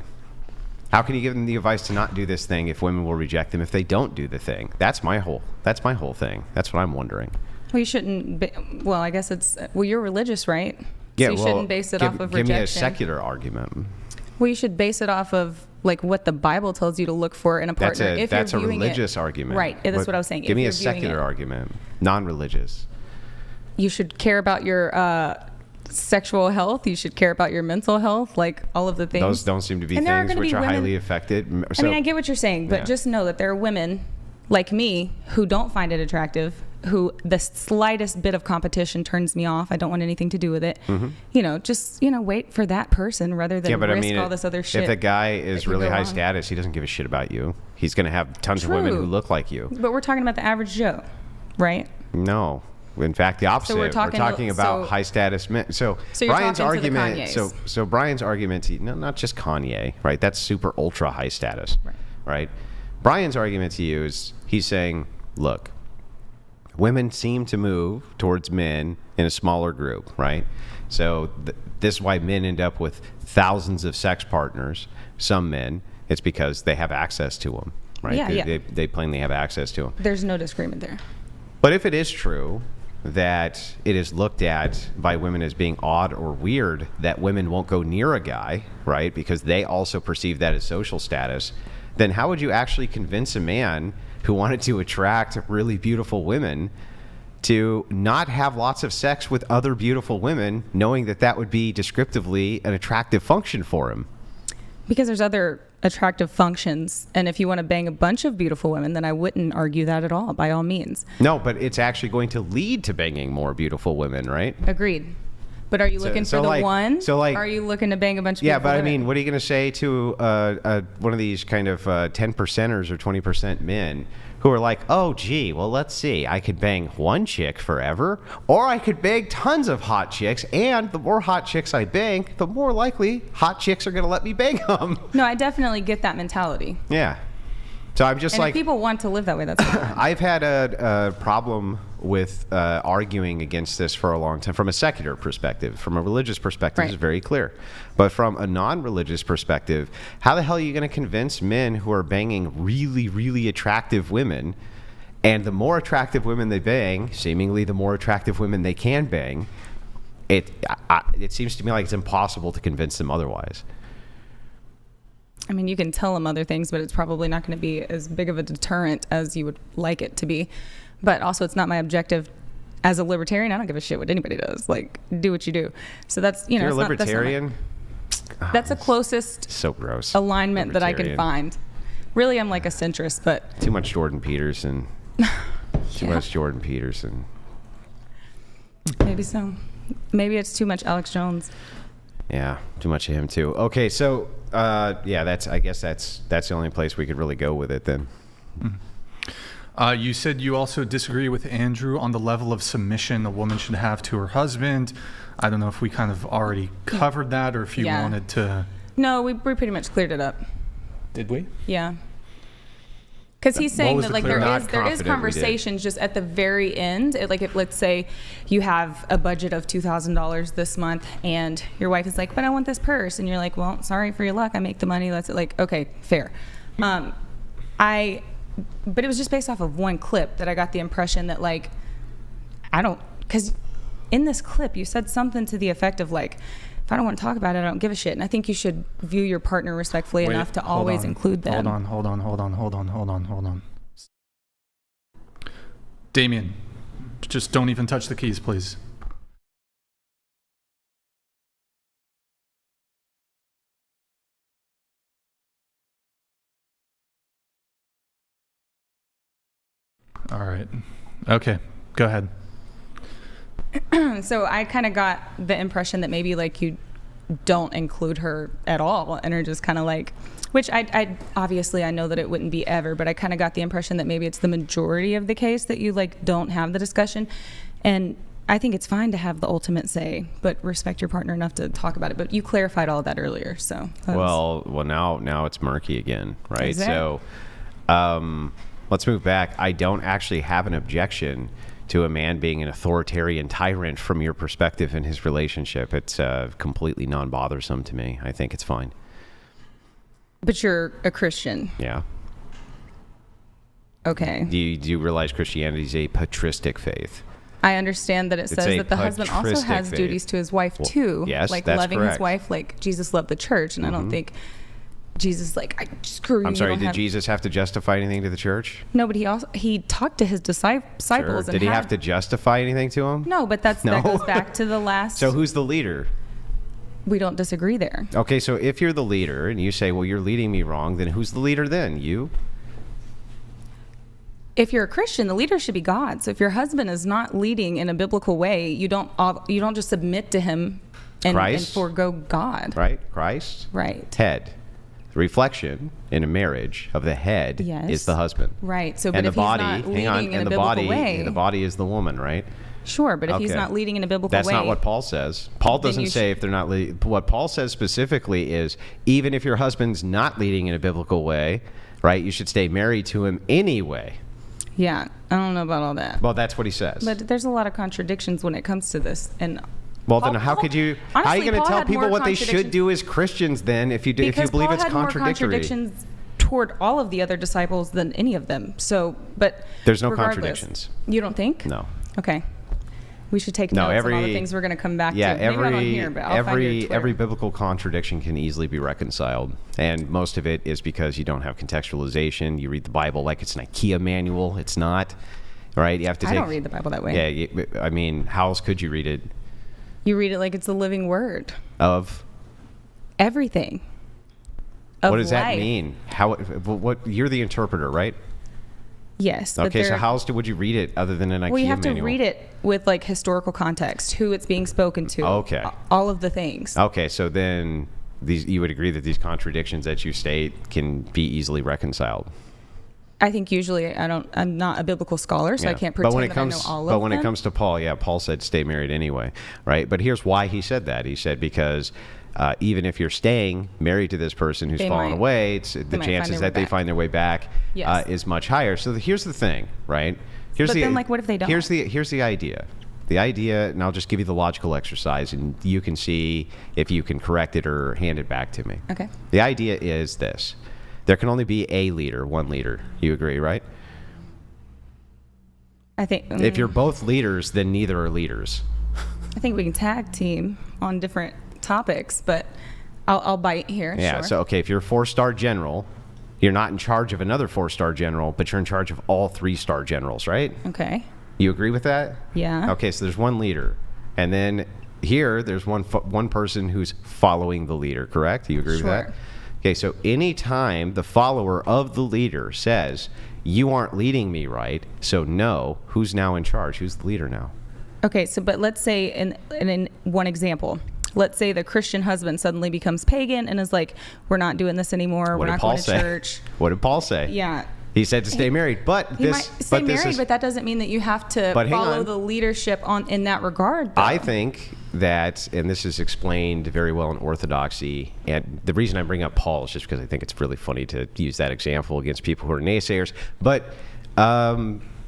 How can you give them the advice to not do this thing if women will reject them if they don't do the thing? That's my whole thing. That's what I'm wondering. Well, you shouldn't. I guess it's. Well, you're religious, right? Yeah. So you shouldn't base it off of rejection. Give me a secular argument. Well, you should base it off of like what the Bible tells you to look for in a partner. That's a religious argument. Right. That's what I was saying. Give me a secular argument, non-religious. You should care about your sexual health. You should care about your mental health, like all of the things. Those don't seem to be things which are highly affected. I mean, I get what you're saying, but just know that there are women like me who don't find it attractive, who the slightest bit of competition turns me off. I don't want anything to do with it. Mm-hmm. Just wait for that person rather than risk all this other shit. If a guy is really high status, he doesn't give a shit about you. He's going to have tons of women who look like you. But we're talking about the average Joe, right? No. In fact, the opposite. So we're talking about high status men. So Brian's argument. So Brian's argument. Not just Kanye, right? That's super ultra high status, right? Brian's argument to you is he's saying, look, women seem to move towards men in a smaller group, right? So this is why men end up with thousands of sex partners. Some men, it's because they have access to them, right? Yeah, they plainly have access to them. There's no disagreement there. But if it is true that it is looked at by women as being odd or weird that women won't go near a guy, right, because they also perceive that as social status, then how would you actually convince a man who wanted to attract really beautiful women to not have lots of sex with other beautiful women, knowing that that would be descriptively an attractive function for him? Because there's other attractive functions, and if you want to bang a bunch of beautiful women, then I wouldn't argue that at all, by all means. No, but it's actually going to lead to banging more beautiful women, right? Agreed. But are you looking for the one? Are you looking to bang a bunch of beautiful women? I mean, what are you going to say to one of these kind of 10%ers or 20% men who are like, oh, gee, well, let's see. I could bang one chick forever, or I could bang tons of hot chicks, and the more hot chicks I bang, the more likely hot chicks are going to let me bang them. No, I definitely get that mentality. Yeah. So I'm just if people want to live that way, that's fine. I've had a problem with arguing against this for a long time from a secular perspective. From a religious perspective, it's very clear. But from a non-religious perspective, how the hell are you going to convince men who are banging really, really attractive women, and the more attractive women they bang, seemingly the more attractive women they can bang, it seems to me like it's impossible to convince them otherwise. I mean, you can tell them other things, but it's probably not going to be as big of a deterrent as you would like it to be. But also, it's not my objective as a libertarian. I don't give a shit what anybody does. Like, do what you do. So that's, You're a libertarian? That's the closest so gross alignment that I can find. Really, I'm like a centrist, but... Too much Jordan Peterson. Too much Jordan Peterson. Maybe so. Maybe it's too much Alex Jones. Yeah, too much of him too. Okay, so I guess that's the only place we could really go with it then. You said you also disagree with Andrew on the level of submission a woman should have to her husband. I don't know if we kind of already covered that or if you wanted to. No, we pretty much cleared it up. Did we? Yeah. Because he's saying that like there is conversations just at the very end. Like if let's say you have a budget of $2,000 this month and your wife is like, but I want this purse, and you're like, well, sorry for your luck, I make the money. That's like, okay, fair. But it was just based off of one clip that I got the impression that like because in this clip you said something to the effect of like, if I don't want to talk about it, I don't give a shit. And I think you should view your partner respectfully enough to always include them. Hold on. Damien, just don't even touch the keys, please. All right. Okay, go ahead. So I kind of got the impression that maybe like you don't include her at all and are just kind of like, which I obviously I know that it wouldn't be ever, but I kind of got the impression that maybe it's the majority of the case that you like don't have the discussion. And I think it's fine to have the ultimate say, but respect your partner enough to talk about it. But you clarified all that earlier, so. Well, now it's murky again, right? Is it? So let's move back. I don't actually have an objection to a man being an authoritarian tyrant from your perspective in his relationship. It's completely non-bothersome to me. I think it's fine. But you're a Christian. Yeah. Okay. Do you realize Christianity is a patristic faith? I understand that it It's says a that the husband also patristic has faith. duties to his wife too. Yes, like that's loving correct. his wife like Jesus loved the church. And I don't think Jesus like, I screw you. I'm you sorry, don't did have-" Jesus have to justify anything to the church? No, but he talked to his disciples. Sure. And Did he have to justify anything to him? No, but that goes back to the last. So who's the leader? We don't disagree there. Okay, so if you're the leader and you say, well, you're leading me wrong, then who's the leader then? You? If you're a Christian, the leader should be God. So if your husband is not leading in a biblical way, you don't just submit to him and forego God. Right? Christ? Right. Head. The reflection in a marriage of the head is the husband. Right. So, but and if the body, he's not leading in a the biblical body, way, the body is the woman, right? Sure, but if he's not leading in a biblical That's way, not what Paul says. Paul doesn't say if they're not leading. What Paul says specifically is even if your husband's not leading in a biblical way, right, you should stay married to him anyway. Yeah, I don't know about all that. Well, that's what he says. But there's a lot of contradictions when it comes to this. And well, then how could you? Honestly, how are you going to Paul tell had people more what they should contradictions- do as Christians then if you believe Paul it's had more contradictory? contradictions toward all of the other disciples than any of them. So, but There's no regardless, contradictions. You don't think? No. Okay. We should take notes on all the things we're going to come back to. Maybe not on here, but I'll find your Twitter. Every biblical contradiction can easily be reconciled, and most of it is because you don't have contextualization. You read the Bible like it's an IKEA manual. It's not, right? You have to. I don't read the Bible that way. Yeah, I mean, how else could you read it? You read it like it's the living word Of everything. Of what does that life. mean? How? What? You're the interpreter, right? Yes. But Okay, so how else would you read it other than an IKEA manual? Well, you have to read it with like historical context, who it's being spoken to. Okay. All of the things. Okay, so then you would agree that these contradictions that you state can be easily reconciled. I think usually I'm not a biblical scholar, so I can't pretend that I know all of them. But when it comes to Paul, Paul said stay married anyway, right? But here's why he said that. He said because even if you're staying married to this person who's fallen away, the chances that they find their way back is much higher. So here's the thing, right? Then, like, what if they don't? Here's the idea. The idea, and I'll just give you the logical exercise, and you can see if you can correct it or hand it back to me. Okay. The idea is this. There can only be a leader, one leader. You agree, right? I think if you're both leaders, then neither are leaders. I think we can tag team on different topics, but I'll bite here. Yeah. Sure. So, okay, if you're a 4-star general, you're not in charge of another 4-star general, but you're in charge of all 3-star generals, right? Okay. You agree with that? Yeah. Okay, so there's one leader. And then here, there's one person who's following the leader, correct? You agree with that? Okay, so anytime the follower of the leader says, you aren't leading me right, so no, who's now in charge? Who's the leader now? Okay, so but let's say in one example, let's say the Christian husband suddenly becomes pagan and is like, we're not doing this anymore. We're not going to church. What did Paul say? Yeah. He said to stay married, but he might stay married, but that doesn't mean that you have to follow the leadership in that regard, though. I think that, and this is explained very well in Orthodoxy, and the reason I bring up Paul is just because I think it's really funny to use that example against people who are naysayers, but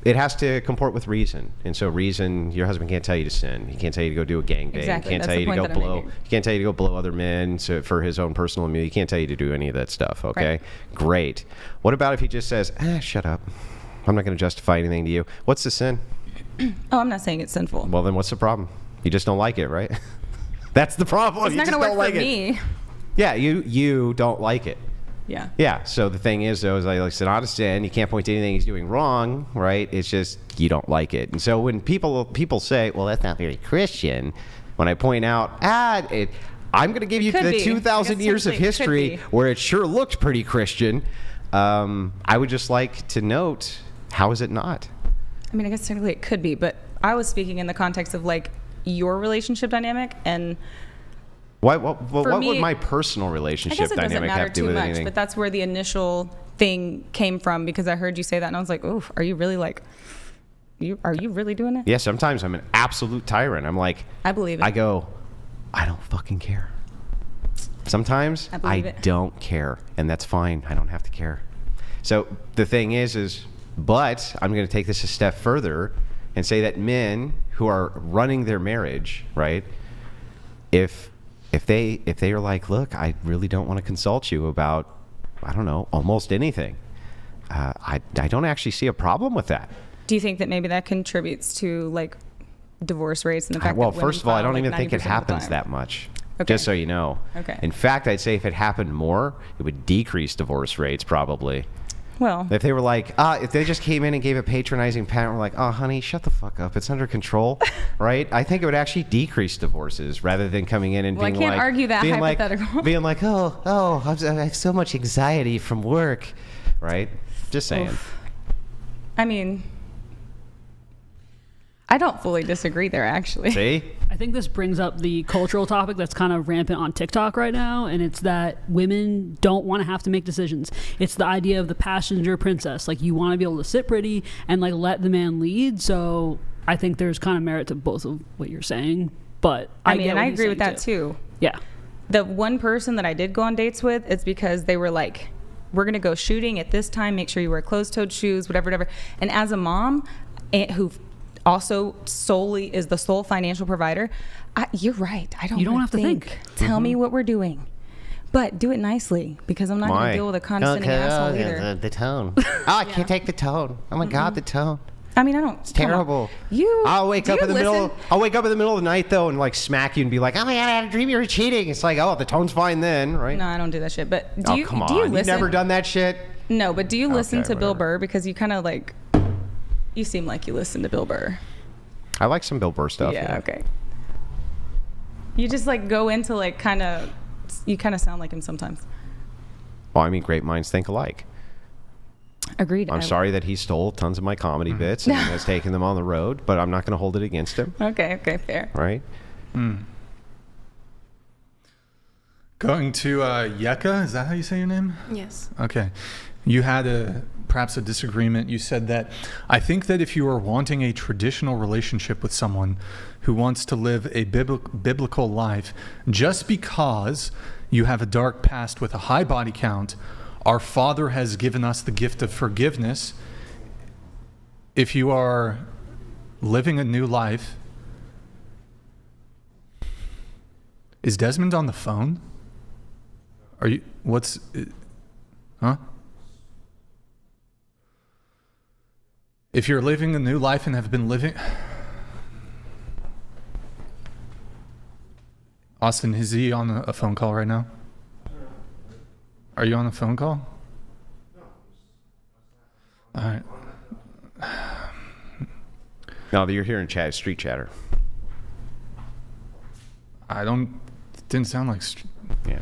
it has to comport with reason. And so reason, your husband can't tell you to sin. He can't tell you to go do a gangbang. Exactly. He can't tell you to go blow. He can't tell you to go blow other men for his own personal amusement. He can't tell you to do any of that stuff. Okay, right. Great. What about if he just says, shut up. I'm not going to justify anything to you. What's the sin? Oh, I'm not saying it's sinful. Well, then what's the problem? You just don't like it, right? That's the problem. It's not going to work for me. Yeah, you don't like it. Yeah. Yeah. So the thing is, though, is like it's not a sin. You can't point to anything he's doing wrong, right? It's just you don't like it. And so when people say, "Well, that's not very Christian," when I point out, I'm going to give you the 2,000 years of history where it sure looked pretty Christian. I would just like to note, how is it not? I mean, I guess technically it could be, but I was speaking in the context of like your relationship dynamic, and what me, would my personal I relationship guess it doesn't dynamic matter have to do too with much, anything? but that's where the initial thing came from, because I heard you say that and I was like, "Oof, are you really like, are you really doing it?" Yeah, sometimes I'm an absolute tyrant. I'm like, I believe it. I go, I don't fucking care. Sometimes I I believe it. don't care, and that's fine. I don't have to care. So the thing is, but I'm going to take this a step further and say that men who are running their marriage, right? If they are like, look, I really don't want to consult you about, I don't know, almost anything. I don't actually see a problem with that. Do you think that maybe that contributes to like divorce rates and the fact Well, that women first of all, I file, don't like, even think it 90% of the happens time? that much. Okay. Just so you know. Okay. In fact, I'd say if it happened more, it would decrease divorce rates probably. Well, If they were like, if they just came in and gave a patronizing pat and were like, oh, honey, shut the fuck up. It's under control, right? I think it would actually decrease divorces rather than coming in and well, I being can't like, argue that being hypothetical. like, being like, I have so much anxiety from work, right? Just saying. Oof. I mean, I don't fully disagree there, actually. See? I think this brings up the cultural topic that's kind of rampant on TikTok right now, and it's that women don't want to have to make decisions. It's the idea of the passenger princess. Like, you want to be able to sit pretty and like let the man lead. So I think there's kind of merit to both of what you're saying. But I mean, get and what I he's agree with saying that too. Yeah. The one person that I did go on dates with, it's because they were like, we're going to go shooting at this time. Make sure you wear closed-toed shoes, whatever. And as a mom who also solely is the sole financial provider, you're right. I don't You don't wanna have to think. Tell me what we're doing. But do it nicely, because I'm not going to deal with a condescending asshole either. The tone. I can't take the tone. Oh my God, the tone. I mean, I don't. It's terrible. I'll wake up in the middle of the night though and like smack you and be like, oh my God, I had a dream you were cheating. It's like, oh, the tone's fine then, right? No, I don't do that shit. But do you? Come on. Do you listen? You've never done that shit? No, but do you listen Okay, to Bill whatever. Burr? Because you kind of like, you seem like you listen to Bill Burr. I like some Bill Burr stuff. Yeah, okay. You just like go into like you kind of sound like him sometimes. Well, I mean, great minds think alike. Agreed. I'm sorry that he stole tons of my comedy bits and has taken them on the road, but I'm not going to hold it against him. Okay, fair. Right? Going to Yeka, is that how you say your name? Yes. Okay. You had perhaps a disagreement. You said that, I think that if you are wanting a traditional relationship with someone who wants to live a biblical life, just because you have a dark past with a high body count, our Father has given us the gift of forgiveness. If you are living a new life, is Desmond on the phone? Are you, huh? If you're living a new life and have been living... Austin, is he on a phone call right now? Are you on a phone call? All right. No, you're hearing street chatter. Didn't sound like... Yeah.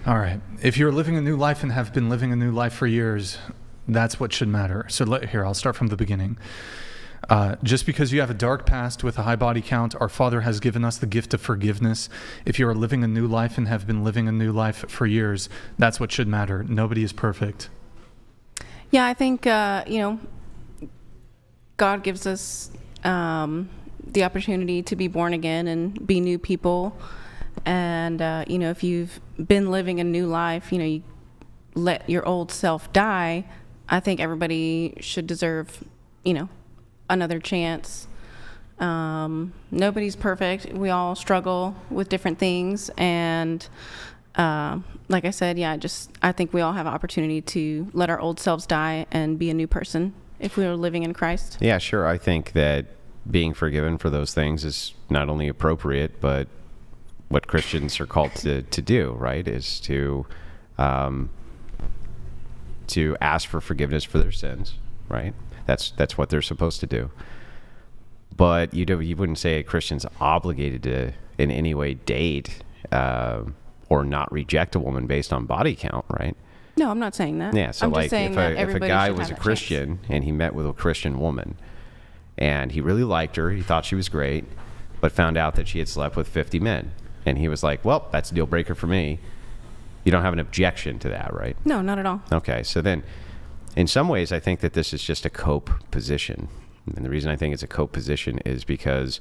All right. If you're living a new life and have been living a new life for years, that's what should matter. So here, I'll start from the beginning. Just because you have a dark past with a high body count, our Father has given us the gift of forgiveness. If you are living a new life and have been living a new life for years, that's what should matter. Nobody is perfect. Yeah, I think, God gives us the opportunity to be born again and be new people. And, if you've been living a new life, you let your old self die. I think everybody should deserve, another chance. Nobody's perfect. We all struggle with different things. And like I said, I think we all have an opportunity to let our old selves die and be a new person if we are living in Christ. Yeah, sure. I think that being forgiven for those things is not only appropriate, but what Christians are called to do, right? Is to ask for forgiveness for their sins, right? That's what they're supposed to do. But you wouldn't say a Christian's obligated to in any way date or not reject a woman based on body count, right? No, I'm not saying that. Yeah, so I'm like just saying that if a everybody guy should was a have that Christian and he met with a Christian woman and he really liked her. He thought she was great, but found out that she had slept with 50 men. And he was like, well, that's a deal breaker for me. You don't have an objection to that, right? No, not at all. Okay, so then in some ways I think that this is just a cope position. And the reason I think it's a cope position is because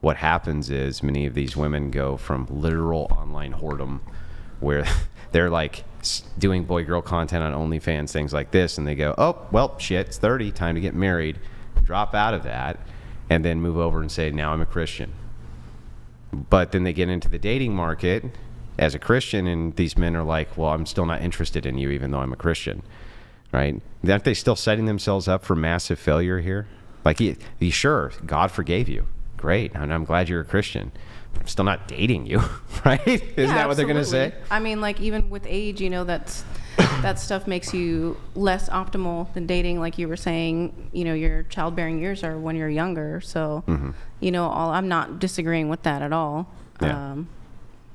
what happens is many of these women go from literal online whoredom, where they're like doing boy-girl content on OnlyFans, things like this, and they go, oh, well, shit, it's 30, time to get married, drop out of that, and then move over and say, now I'm a Christian. But then they get into the dating market as a Christian, and these men are like, well, I'm still not interested in you even though I'm a Christian, right? Aren't they still setting themselves up for massive failure here? Like, sure, God forgave you. Great, and I'm glad you're a Christian. I'm still not dating you, right? Isn't that what they're going to say? I mean, like, even with age, you know, that stuff makes you less optimal than dating. Like you were saying, you know, your childbearing years are when you're younger. So, you know, I'm not disagreeing with that at all. Yeah.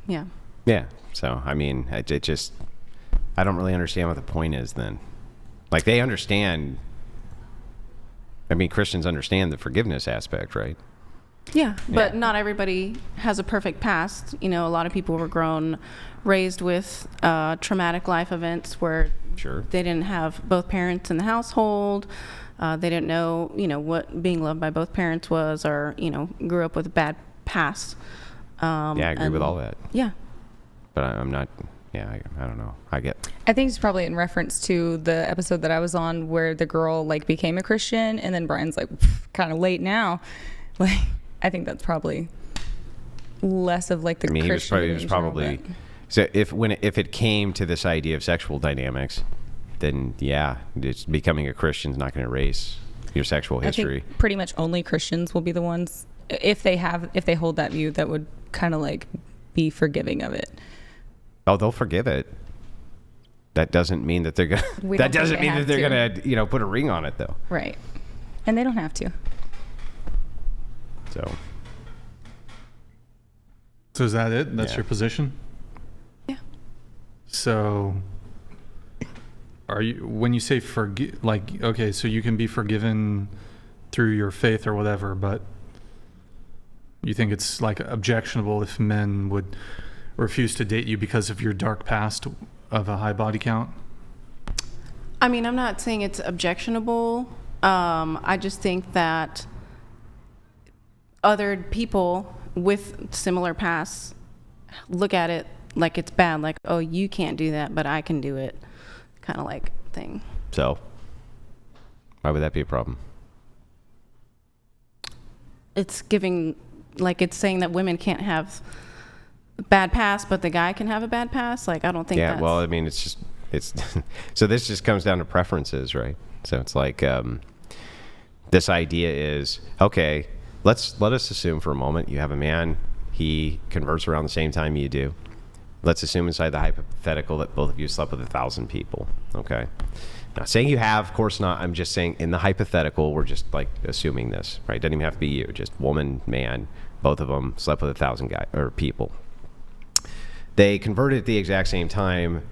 Yeah. Yeah. So, I mean, I don't really understand what the point is then. Like, they understand. I mean, Christians understand the forgiveness aspect, right? Yeah, but not everybody has a perfect past. You know, a lot of people were raised with traumatic life events where they didn't have both parents in the household. They didn't know, you know, what being loved by both parents was, or, you know, grew up with a bad past. Yeah, I agree with all that. Yeah. But I'm not, I don't know. I think it's probably in reference to the episode that I was on where the girl, like, became a Christian, and then Brian's like, kind of late now. Like, I think that's probably less of like the Christian. He was probably so if it came to this idea of sexual dynamics, then just becoming a Christian is not going to erase your sexual history. I think pretty much only Christians will be the ones, if they hold that view, that would kind of like be forgiving of it. Oh, they'll forgive it. That doesn't mean that they're gonna. That doesn't mean that they're gonna, you know, put a ring on it though. Right, and they don't have to. So is that it? That's your position? Yeah. So when you say like, okay, so you can be forgiven through your faith or whatever, but you think it's like objectionable if men would refuse to date you because of your dark past of a high body count? I mean, I'm not saying it's objectionable. I just think that other people with similar pasts look at it like it's bad, like, oh, you can't do that, but I can do it, kind of like thing. So why would that be a problem? It's it's saying that women can't have bad past, but the guy can have a bad past. Like, I don't think that's... well, I mean, it's so this just comes down to preferences, right? So it's like this idea is, okay, let us assume for a moment you have a man, he converts around the same time you do. Let's assume inside the hypothetical that both of you slept with 1,000 people, okay? Not saying you have, of course not. I'm just saying in the hypothetical, we're just like assuming this, right? Doesn't even have to be you, just woman, man, both of them slept with 1,000 people. They converted at the exact same time.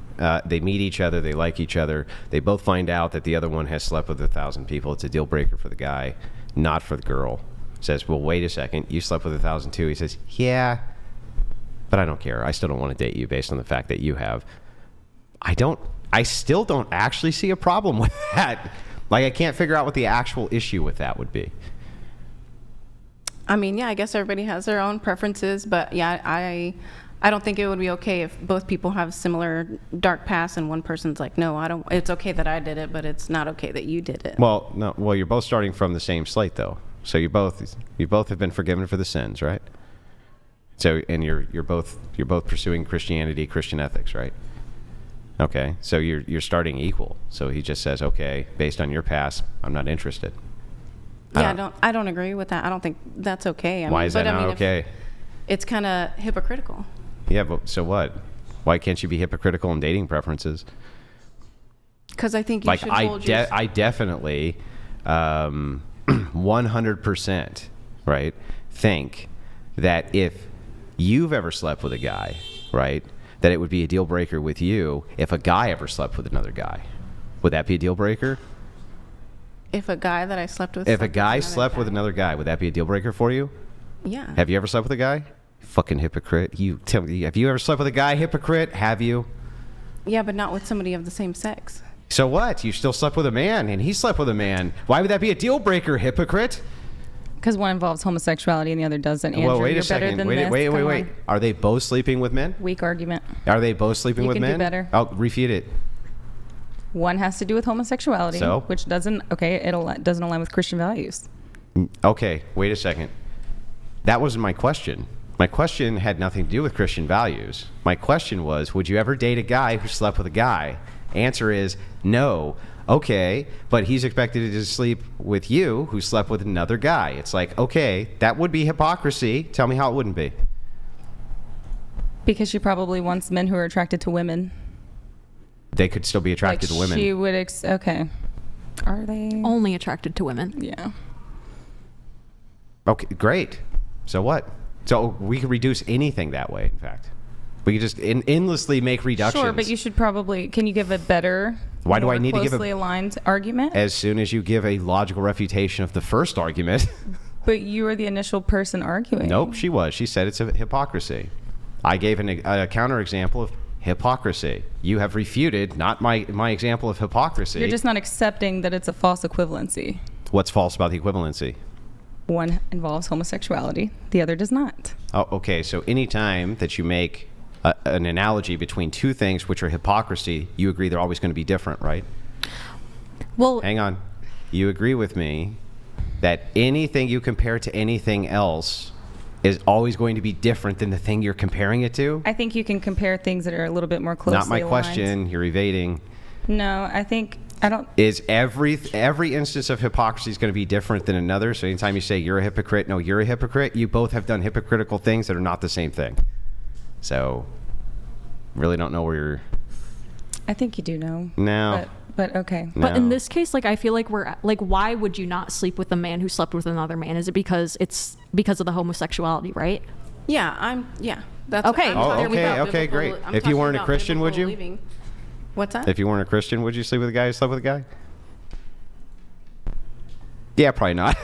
They meet each other, they like each other. They both find out that the other one has slept with 1,000 people. It's a deal breaker for the guy, not for the girl. Says, well, wait a second, you slept with 1,000 too. He says, yeah, but I don't care. I still don't want to date you based on the fact that you have. I still don't actually see a problem with that. Like, I can't figure out what the actual issue with that would be. I mean, yeah, I guess everybody has their own preferences, but yeah, I don't think it would be okay if both people have similar dark pasts and one person's like, no, I don't. It's okay that I did it, but it's not okay that you did it. Well, no. Well, you're both starting from the same slate, though. So you both have been forgiven for the sins, right? So, and you're both pursuing Christianity, Christian ethics, right? Okay. So you're starting equal. So he just says, okay, based on your past, I'm not interested. Yeah, I don't agree with that. I don't think that's okay. Why is that not okay? It's kind of hypocritical. Yeah, but so what? Why can't you be hypocritical in dating preferences? Because I think you should hold your... I definitely 100%, right, think that if you've ever slept with a guy, right, that it would be a deal breaker with you if a guy ever slept with another guy. Would that be a deal breaker? If a guy that I slept with. If a guy slept with another guy, would that be a deal breaker for you? Yeah. Have you ever slept with a guy? Fucking hypocrite. You tell me, have you ever slept with a guy? Hypocrite. Have you? Yeah, but not with somebody of the same sex. So what? You still slept with a man, and he slept with a man. Why would that be a deal breaker, hypocrite? Because one involves homosexuality and the other doesn't. Andrew, Well, wait you're a second. better than Wait. this. Come on. Are they both sleeping with men? Weak argument. Are they both sleeping You with can do men? better. Oh, refute it. One has to do with homosexuality, So? which doesn't doesn't align with Christian values. Okay, wait a second. That wasn't my question. My question had nothing to do with Christian values. My question was, would you ever date a guy who slept with a guy? Answer is no. Okay, but he's expected to sleep with you who slept with another guy. It's like, okay, that would be hypocrisy. Tell me how it wouldn't be. Because she probably wants men who are attracted to women. They could still be attracted to women. She would, okay. Are they? Only attracted to women. Yeah. Okay, great. So what? So we could reduce anything that way, in fact. We could just endlessly make reductions. Sure, but you should probably, can you give a better, Why do I need to give closely aligned argument? As soon as you give a logical refutation of the first argument. But you were the initial person arguing. Nope, she was. She said it's a hypocrisy. I gave a counterexample of hypocrisy. You have refuted not my example of hypocrisy. You're just not accepting that it's a false equivalency. What's false about the equivalency? One involves homosexuality, the other does not. Oh, okay. So anytime that you make an analogy between two things which are hypocrisy, you agree they're always going to be different, right? Well, hang on. You agree with me that anything you compare to anything else is always going to be different than the thing you're comparing it to? I think you can compare things that are a little bit more closely Not my aligned. question. You're evading. No, I don't. Is every instance of hypocrisy is going to be different than another? So anytime you say you're a hypocrite, no, you're a hypocrite, you both have done hypocritical things that are not the same thing. So really don't know where you're... I think you do know. No. But okay. But in this case, like, I feel like we're like, why would you not sleep with a man who slept with another man? Is it because it's because of the homosexuality, right? Yeah, that's okay. Okay, great. If you weren't a Christian, would you? Believing. What's that? If you weren't a Christian, would you sleep with a guy who slept with a guy? Yeah, probably not.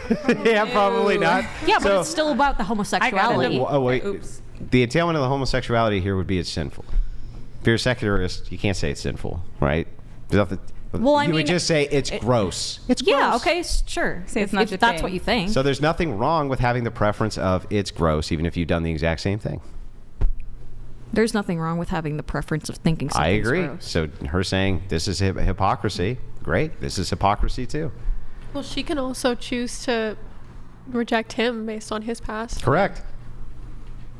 Yeah, probably not. Yeah, but it's still about the homosexuality. Oh, wait. Oops. The entailment of the homosexuality here would be it's sinful. If you're a secularist, you can't say it's sinful, right? There's nothing... Well, I you mean, would just say it's gross. It's gross. Yeah, okay, sure. Say it's not your if that's thing. what you think. So there's nothing wrong with having the preference of it's gross, even if you've done the exact same thing. There's nothing wrong with having the preference of thinking something's I agree. gross. So her saying this is hypocrisy, great. This is hypocrisy too. Well, she can also choose to reject him based on his past. Correct.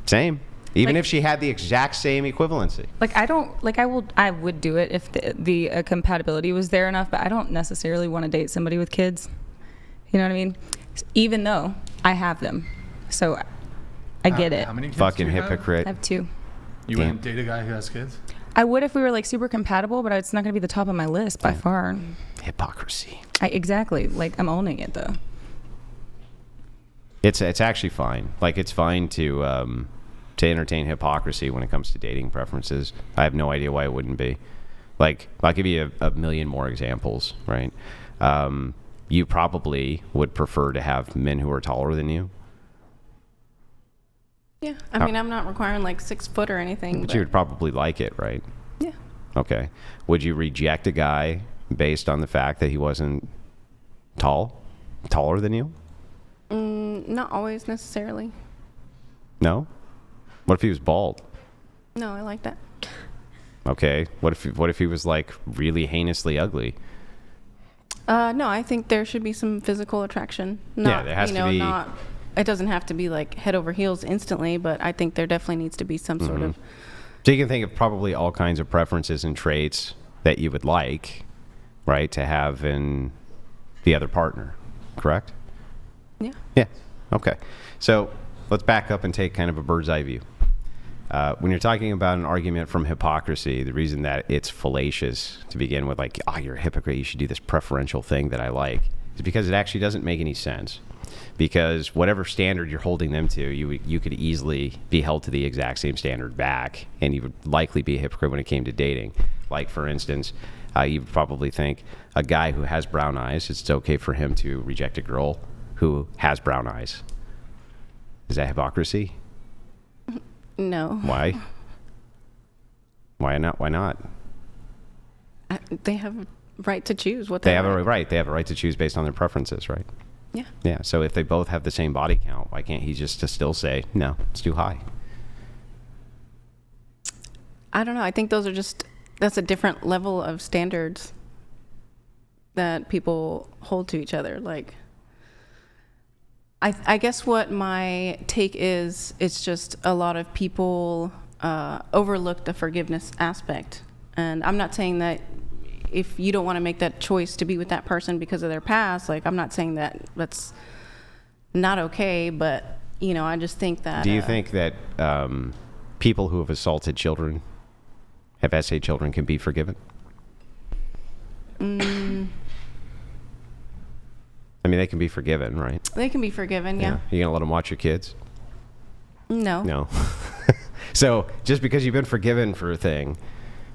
Same. Even Like- if she had the exact same equivalency. Like I would do it if the compatibility was there enough, but I don't necessarily want to date somebody with kids. You know what I mean? Even though I have them, so I get it. How many kids Fucking do you have? hypocrite. I have 2. You Damn. wouldn't date a guy who has kids? I would if we were like super compatible, but it's not going to be the top of my list by far. Hypocrisy. Exactly. Like I'm owning it though. It's actually fine. Like it's fine to entertain hypocrisy when it comes to dating preferences. I have no idea why it wouldn't be. Like I'll give you a million more examples, right? You probably would prefer to have men who are taller than you. Yeah, I mean, I'm not requiring like 6 foot or anything. But you would probably like it, right? Yeah. Okay. Would you reject a guy based on the fact that he wasn't taller than you? Not always necessarily. No? What if he was bald? No, I like that. Okay. What if he was like really heinously ugly? No, I think there should be some physical attraction. Not, there has to be. It doesn't have to be like head over heels instantly, but I think there definitely needs to be some sort of. So you can think of probably all kinds of preferences and traits that you would like, right, to have in the other partner, correct? Yeah. Yeah. Okay. So let's back up and take kind of a bird's eye view. When you're talking about an argument from hypocrisy, the reason that it's fallacious to begin with, like, oh, you're a hypocrite, you should do this preferential thing that I like, is because it actually doesn't make any sense. Because whatever standard you're holding them to, you could easily be held to the exact same standard back, and you would likely be a hypocrite when it came to dating. Like, for instance, You probably think a guy who has brown eyes, it's okay for him to reject a girl who has brown eyes. Is that hypocrisy? No. Why? Why not? Why not? They have a right to choose what They have a right. They have a right to choose based on their preferences, right? Yeah. Yeah. So if they both have the same body count, why can't he just still say, no, it's too high? I don't know. I think that's a different level of standards that people hold to each other. Like, I guess what my take is, it's just a lot of people overlook the forgiveness aspect. And I'm not saying that if you don't want to make that choice to be with that person because of their past, like, I'm not saying that that's not okay, but, you know, I just think that... Do you think that people who have assaulted children, have SA children, can be forgiven? I mean, they can be forgiven, right? They can be forgiven, yeah. You gonna let them watch your kids? No. No. So just because you've been forgiven for a thing,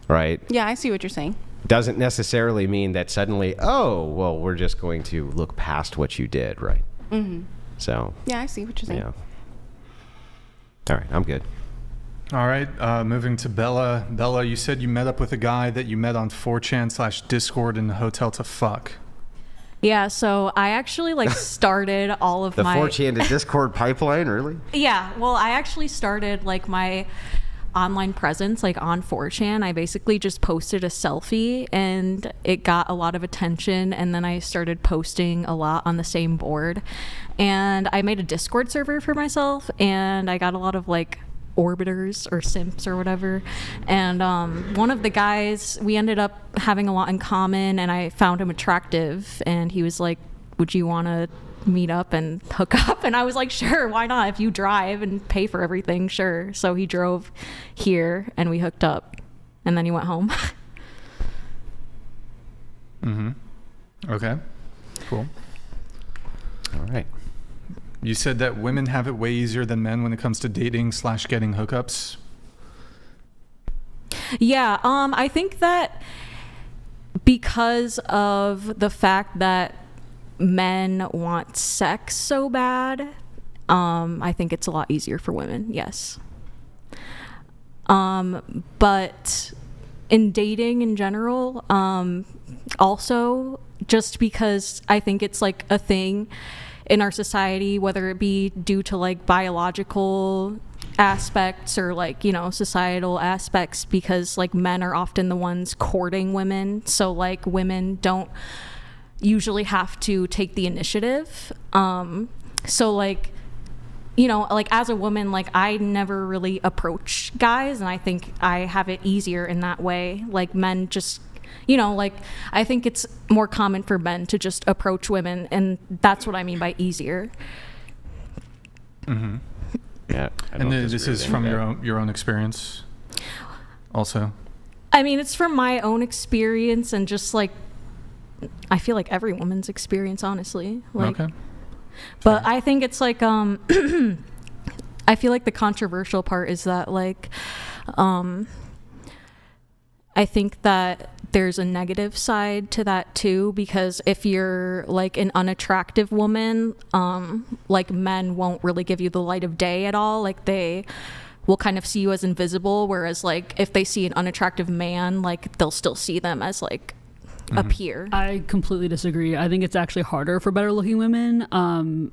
right? Yeah, I see what you're saying. Doesn't necessarily mean that suddenly, oh, well, we're just going to look past what you did, right? Mm-hmm. So. Yeah, I see what you're saying. Yeah. All right, I'm good. All right, moving to Bella. Bella, you said you met up with a guy that you met on 4chan/Discord in the hotel to fuck. Yeah, so I actually like started all of the my 4chan to Discord pipeline, really? Yeah, well, I actually started like my online presence like on 4chan. I basically just posted a selfie and it got a lot of attention, and then I started posting a lot on the same board, and I made a Discord server for myself, and I got a lot of like orbiters or simps or whatever, and one of the guys, we ended up having a lot in common, and I found him attractive, and he was like, would you want to meet up and hook up? And I was like, sure, why not? If you drive and pay for everything, sure. So he drove here and we hooked up, and then he went home. Okay, cool. All right. You said that women have it way easier than men when it comes to dating / getting hookups. Yeah, I think that because of the fact that men want sex so bad, I think it's a lot easier for women, yes. But in dating in general, also, just because I think it's like a thing in our society, whether it be due to like biological aspects or like, you know, societal aspects, because like men are often the ones courting women, so like women don't usually have to take the initiative. So like, you know, like as a woman, like I never really approach guys, and I think I have it easier in that way. Like men just, you know, like I think it's more common for men to just approach women, and that's what I mean by easier. Yeah. And this is from your own experience also? I mean, it's from my own experience, and just like I feel like every woman's experience, honestly. Like, okay. But I think it's like I feel like the controversial part is that like I think that there's a negative side to that too, because if you're like an unattractive woman, like men won't really give you the light of day at all. Like they will kind of see you as invisible, whereas like if they see an unattractive man, like they'll still see them as like a peer. I completely disagree. I think it's actually harder for better looking women.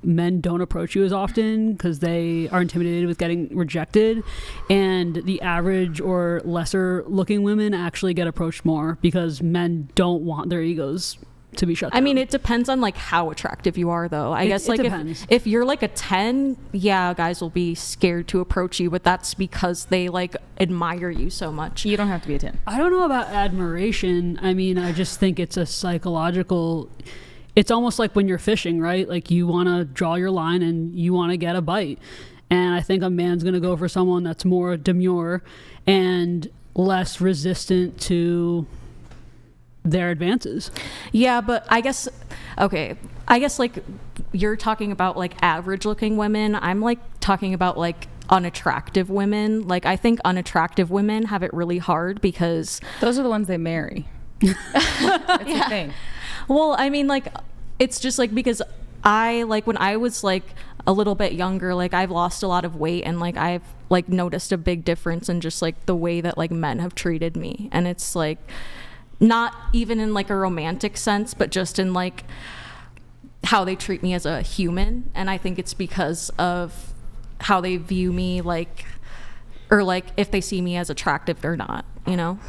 Men don't approach you as often because they are intimidated with getting rejected, and the average or lesser looking women actually get approached more because men don't want their egos to be shut down. I mean, it depends on like how attractive you are, though. I guess like depends. if you're like a 10, yeah, guys will be scared to approach you, but that's because they like admire you so much. You don't have to be a 10. I don't know about admiration. I mean, I just think it's a psychological, it's almost like when you're fishing, right? Like you want to draw your line and you want to get a bite. And I think a man's going to go for someone that's more demure and less resistant to their advances. Yeah, but I guess like you're talking about like average looking women. I'm like talking about like unattractive women. Like I think unattractive women have it really hard because those are the ones they marry. It's a thing. Well, I mean, like, it's just like because I like when I was like a little bit younger, like I've lost a lot of weight, and like I've like noticed a big difference in just like the way that like men have treated me. And it's like not even in like a romantic sense, but just in like how they treat me as a human. And I think it's because of how they view me, like, or like if they see me as attractive or not, you know?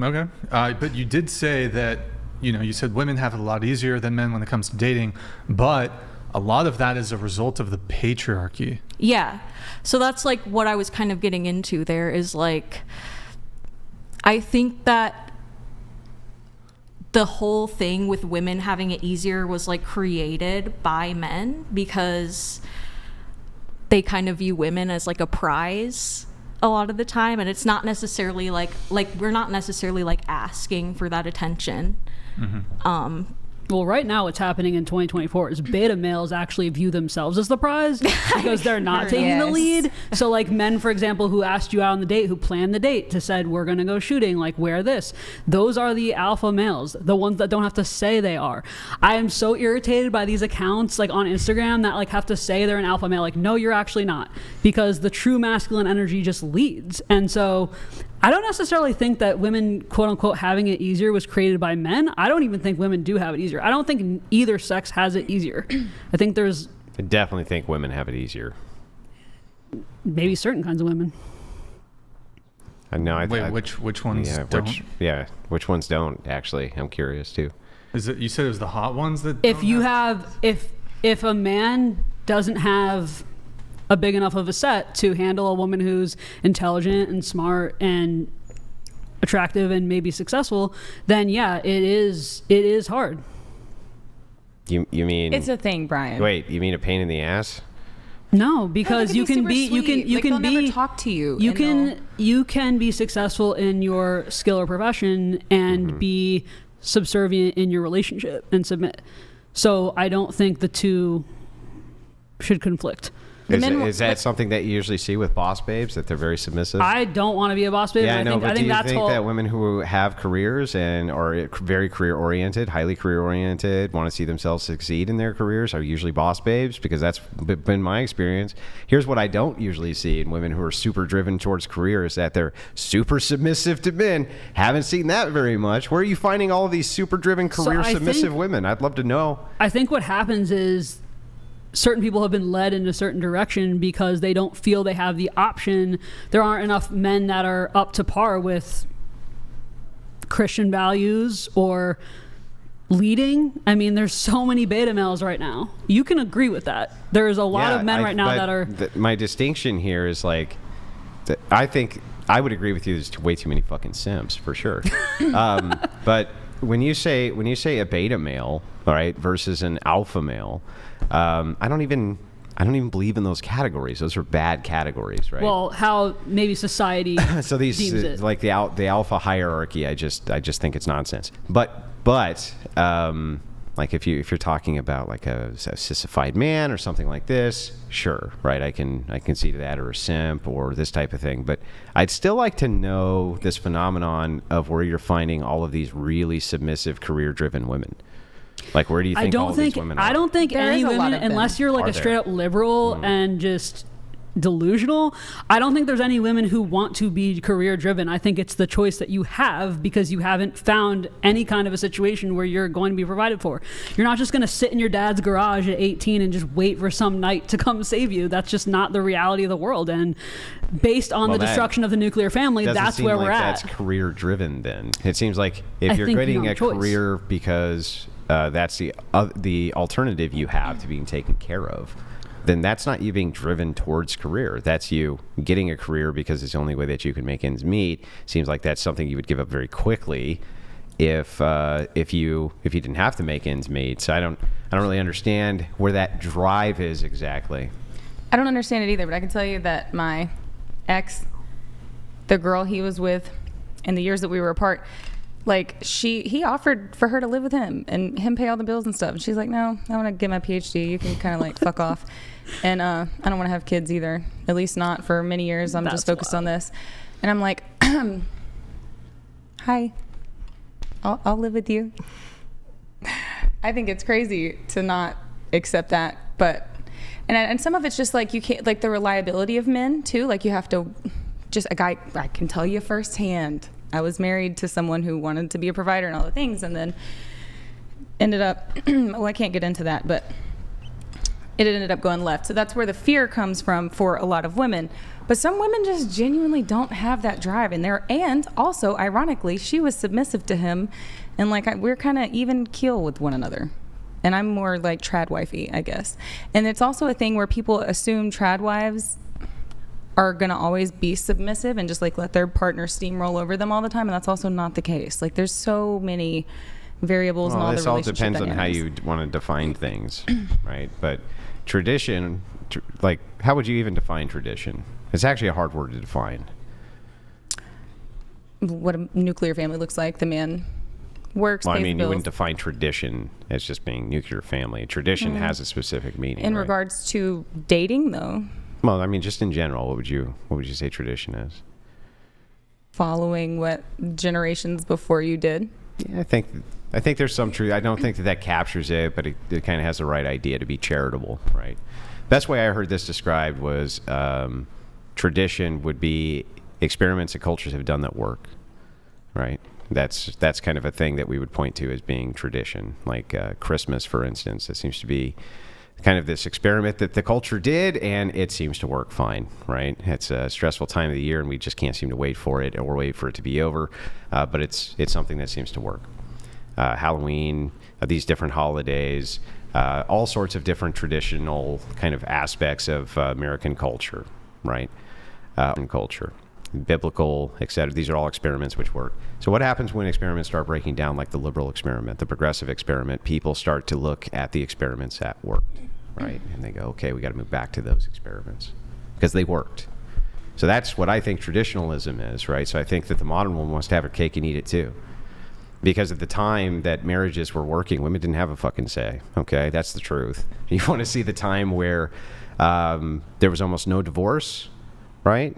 Okay. But you did say that, you know, you said women have it a lot easier than men when it comes to dating, but a lot of that is a result of the patriarchy. Yeah. So that's like what I was kind of getting into there is like, I think that the whole thing with women having it easier was like created by men because they kind of view women as like a prize a lot of the time, and it's not necessarily like we're not necessarily like asking for that attention. Well, right now what's happening in 2024 is beta males actually view themselves as the prize because they're not taking the lead. So like men, for example, who asked you out on the date, who planned the date, to said, we're going to go shooting, like wear this. Those are the alpha males, the ones that don't have to say they are. I am so irritated by these accounts like on Instagram that like have to say they're an alpha male. Like, no, you're actually not, because the true masculine energy just leads. And so I don't necessarily think that women, quote unquote, having it easier was created by men. I don't even think women do have it easier. I don't think either sex has it easier. I think there's... I definitely think women have it easier. Maybe certain kinds of women. No, which ones don't? Which ones don't, actually? I'm curious, too. Is it, you said it was the hot ones that if you have... If a man doesn't have a big enough of a set to handle a woman who's intelligent and smart and attractive and maybe successful, then yeah, it is hard. You mean It's a thing, Brian. Wait, you mean a pain in the ass? No, because you can be they'll never talk to you. You can be successful in your skill or profession and be subservient in your relationship and submit. So I don't think the two should conflict. Is that something that you usually see with boss babes, that they're very submissive? I don't want to be a boss babe. Yeah, I know, but do you think that's that women who have careers and are very career-oriented, highly career-oriented, want to see themselves succeed in their careers are usually boss babes? Because that's been my experience. Here's what I don't usually see in women who are super driven towards careers, that they're super submissive to men. Haven't seen that very much. Where are you finding all of these super driven career submissive women? I'd love to know. I think what happens is certain people have been led in a certain direction because they don't feel they have the option. There aren't enough men that are up to par with Christian values or leading. I mean, there's so many beta males right now. You can agree with that. There's a lot of men right now that are... my distinction here is like, I think I would agree with you. There's way too many fucking simps for sure. But when you say a beta male, all right, versus an alpha male, I don't even believe in those categories. Those are bad categories, right? Well, how maybe society so these deems it. Like the alpha hierarchy, I just think it's nonsense. But like if you're talking about like a sissified man or something like this, sure, right? I can see that, or a simp or this type of thing. But I'd still like to know this phenomenon of where you're finding all of these really submissive, career-driven women. Like, where do you think all of these women are? I don't think any women, unless you're like a straight up liberal and just delusional, I don't think there's any women who want to be career driven. I think it's the choice that you have because you haven't found any kind of a situation where you're going to be provided for. You're not just going to sit in your dad's garage at 18 and just wait for some knight to come save you. That's just not the reality of the world. And based on the destruction of the nuclear family, that's where we're at. That's career driven then. It seems like if you're getting a career because that's the alternative you have to being taken care of, then that's not you being driven towards career. That's you getting a career because it's the only way that you can make ends meet. Seems like that's something you would give up very quickly if you didn't have to make ends meet. So I don't really understand where that drive is exactly. I don't understand it either, but I can tell you that my ex, the girl he was with in the years that we were apart, like he offered for her to live with him and him pay all the bills and stuff. And she's like, no, I want to get my PhD. You can kind of like fuck off. And I don't want to have kids either, at least not for many years. I'm just focused on this. And I'm like, hi, I'll live with you. I think it's crazy to not accept that, but and some of it's just like you can't, like the reliability of men too. Like you have to, just a guy, I can tell you firsthand, I was married to someone who wanted to be a provider and all the things, and then ended up, well, I can't get into that, but it ended up going left. So that's where the fear comes from for a lot of women. But some women just genuinely don't have that drive in there. And also, ironically, she was submissive to him, and like we're kind of even keel with one another. And I'm more like TradWife-y, I guess. And it's also a thing where people assume TradWives are gonna always be submissive and just like let their partner steamroll over them all the time, and that's also not the case. Like there's so many variables and all the relationship depends on how dynamics. you want to define things, right? But tradition, like how would you even define tradition? It's actually a hard word to define. What a nuclear family looks like. The man works, Well, I pays mean, bills. you wouldn't define tradition as just being nuclear family. Tradition has a specific meaning. In right? regards to dating, though, Well, I mean, just in general, what would you say tradition is? following what generations before you did. Yeah, I think there's some truth. I don't think that captures it, but it kind of has the right idea to be charitable, right? Best way I heard this described was tradition would be experiments that cultures have done that work, right? That's kind of a thing that we would point to as being tradition, like Christmas, for instance. That seems to be kind of this experiment that the culture did, and it seems to work fine, right? It's a stressful time of the year, and we just can't seem to wait for it or wait for it to be over, but it's something that seems to work. Halloween, these different holidays, all sorts of different traditional kind of aspects of American culture, right? Culture, biblical, etc. These are all experiments which work. So what happens when experiments start breaking down, like the liberal experiment, the progressive experiment? People start to look at the experiments that worked, right? And they go, okay, we got to move back to those experiments because they worked. So that's what I think traditionalism is, right? So I think that the modern woman wants to have her cake and eat it too. Because at the time that marriages were working, women didn't have a fucking say, okay? That's the truth. You want to see the time where there was almost no divorce, right?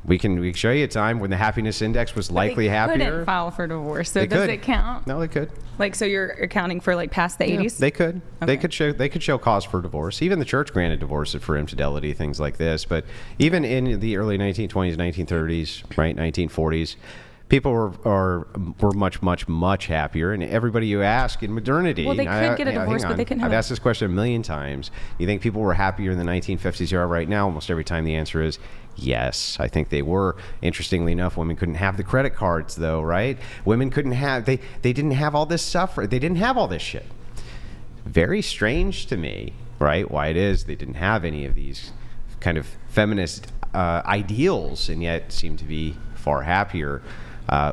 We can show you a time when the happiness index was likely happier. They couldn't file for divorce, so They does could. it count? No, they could. Like, so you're accounting for like past the 80s? They could. Okay. They could show cause for divorce. Even the church granted divorce for infidelity, things like this. But even in the early 1920s, 1930s, right, 1940s, people were much happier. And everybody you ask in modernity, Well, they could get a divorce, but they couldn't have I've asked this question a million times. You think people were happier in the 1950s than they are right now? Almost every time the answer is yes. I think they were. Interestingly enough, women couldn't have the credit cards, though, right? Women couldn't have. They didn't have all this suffering. They didn't have all this shit. Very strange to me, right? Why it is they didn't have any of these kind of feminist ideals, and yet seem to be far happier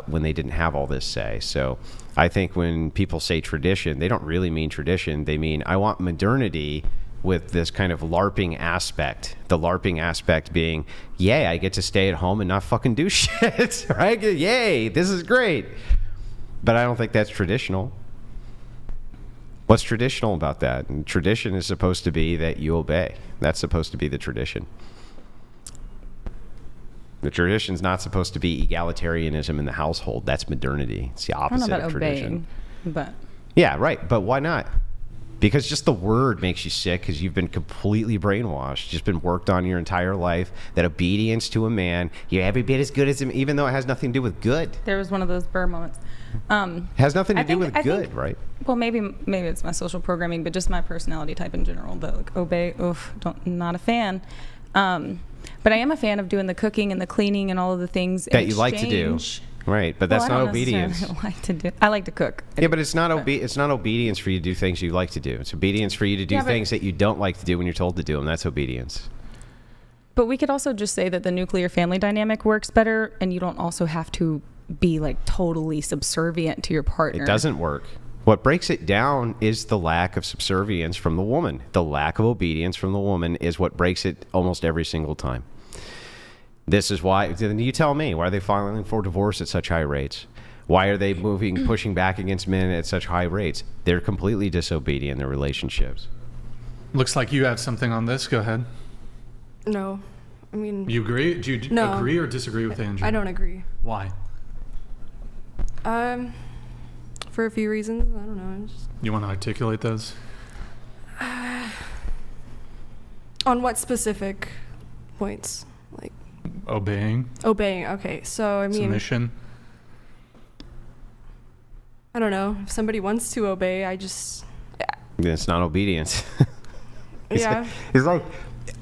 when they didn't have all this say. So I think when people say tradition, they don't really mean tradition. They mean, I want modernity with this kind of LARPing aspect. The LARPing aspect being, yay, I get to stay at home and not fucking do shit, right? Yay, this is great. But I don't think that's traditional. What's traditional about that? And tradition is supposed to be that you obey. That's supposed to be the tradition. The tradition's not supposed to be egalitarianism in the household. That's modernity. It's the opposite I don't know of about tradition. obeying, but Yeah, right. But why not? Because just the word makes you sick because you've been completely brainwashed, just been worked on your entire life, that obedience to a man, you're every bit as good as him, even though it has nothing to do with good. there was one of those Burr moments. Has nothing to I do think- with I good, think- right? Well, maybe it's my social programming, but just my personality type in general. But like obey, not a fan. But I am a fan of doing the cooking and the cleaning and all of the things in That you like to do. exchange. Right, but that's Well, I not don't obedience. necessarily like to do. I like to cook. Yeah, but it's not it's not obedience for you to do things you like to do. It's obedience for you to do Yeah, but- things that you don't like to do when you're told to do them. That's obedience. But we could also just say that the nuclear family dynamic works better, and you don't also have to be like totally subservient to your partner. It doesn't work. What breaks it down is the lack of subservience from the woman. The lack of obedience from the woman is what breaks it almost every single time. This is why, then you tell me, why are they filing for divorce at such high rates? Why are they pushing back against men at such high rates? They're completely disobedient in their relationships. Looks like you have something on this. Go ahead. No, I mean, You agree? Do you No. agree or disagree with Andrew? I don't agree. Why? For a few reasons. I don't know. You want to articulate those? On what specific points? Like Obeying. Okay, so I mean, Submission. I don't know. If somebody wants to obey, it's not obedience. yeah. It's like,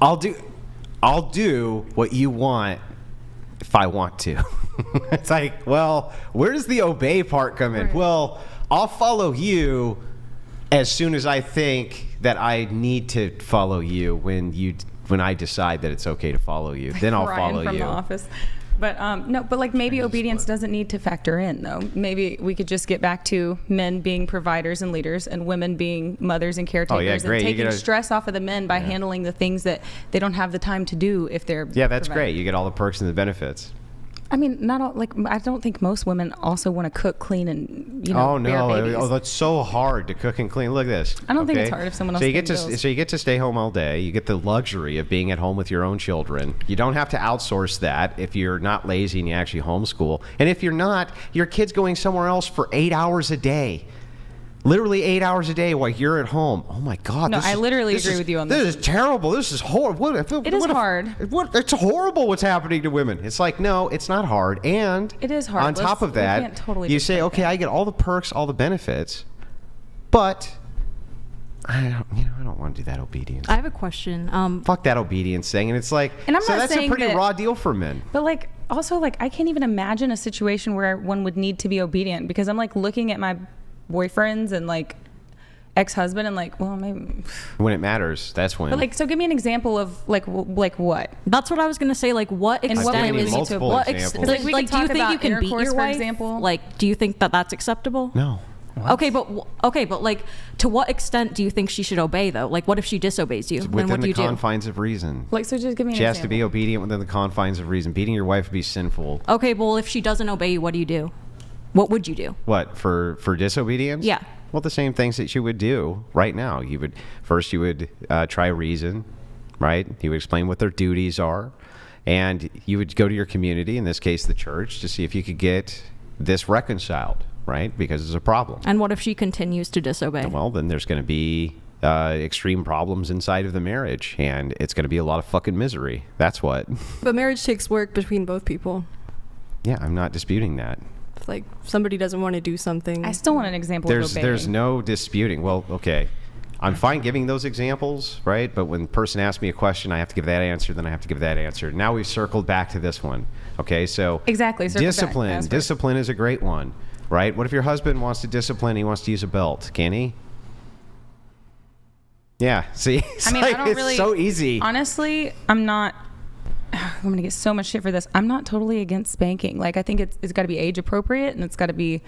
I'll do what you want if I want to. It's like, well, where does the obey part come in? Right. Well, I'll follow you as soon as I think that I need to follow you. When I decide that it's okay to follow you, then I'll Ryan follow from you. The Office. But no, but like maybe obedience doesn't need to factor in though. Maybe we could just get back to men being providers and leaders and women being mothers and caretakers great. and You taking get stress off of the men by handling the things that they don't have the time to do if they're Yeah, that's providing. great. You get all the perks and the benefits. I mean, not all, like I don't think most women also want to cook, clean, and bear babies. Oh, that's so hard to cook and clean. Look at this. I don't think it's hard if someone else. So you get to stay home all day. You get the luxury of being at home with your own children. You don't have to outsource that if you're not lazy and you actually homeschool. And if you're not, your kid's going somewhere else for 8 hours a day. Literally 8 hours a day while you're at home. Oh my God! No, I literally agree with you on this. This is terrible. This is horrible. It is hard. It's horrible what's happening to women. It's like, no, it's not hard. And it is hard. On top of that, can't totally you say, okay, I get all the perks, all the benefits, but I don't want to do that obedience. I have a question. Fuck that obedience thing. And it's like, And I'm so not that's a saying pretty that- raw deal for men. But like also like I can't even imagine a situation where one would need to be obedient because I'm like looking at my boyfriends and like ex-husband and like, well, maybe. When it matters, that's when. But like, so give me an example of like what? That's what I was gonna say. Like, what In what extent way do we is need to- multiple what examples. Like, we like could do you talk think about you can beat intercourse, your for wife? example. Like, do you think that that's acceptable? No. Okay, but like, to what extent do you think she should obey though? Like, what if she disobeys you? Then Within what do the you do? confines of reason. Like, so just give me an She has example. to be obedient within the confines of reason. Beating your wife would be sinful. Okay, well, if she doesn't obey you, what do you do? What would you do? What, for disobedience? Yeah. Well, the same things that you would do right now. You would try reason, right? You would explain what their duties are, and you would go to your community, in this case the church, to see if you could get this reconciled, right? Because there's a problem. And what if she continues to disobey? Well, then there's going to be extreme problems inside of the marriage, and it's going to be a lot of fucking misery. That's what. But marriage takes work between both people. Yeah, I'm not disputing that. If, like, somebody doesn't want to do something. I still want an example of obeying. There's no disputing. Well, okay. I'm fine giving those examples, right? But when the person asks me a question, I have to give that answer, then I have to give that answer. Now we've circled back to this one. Okay, so Exactly, circle back. discipline. That's right. Discipline is a great one, right? What if your husband wants to discipline, he wants to use a belt? Can he? Yeah, see? I mean, I don't it's really. so easy. Honestly, I'm not. I'm gonna get so much shit for this. I'm not totally against spanking. Like, I think it's got to be age appropriate and it's got to be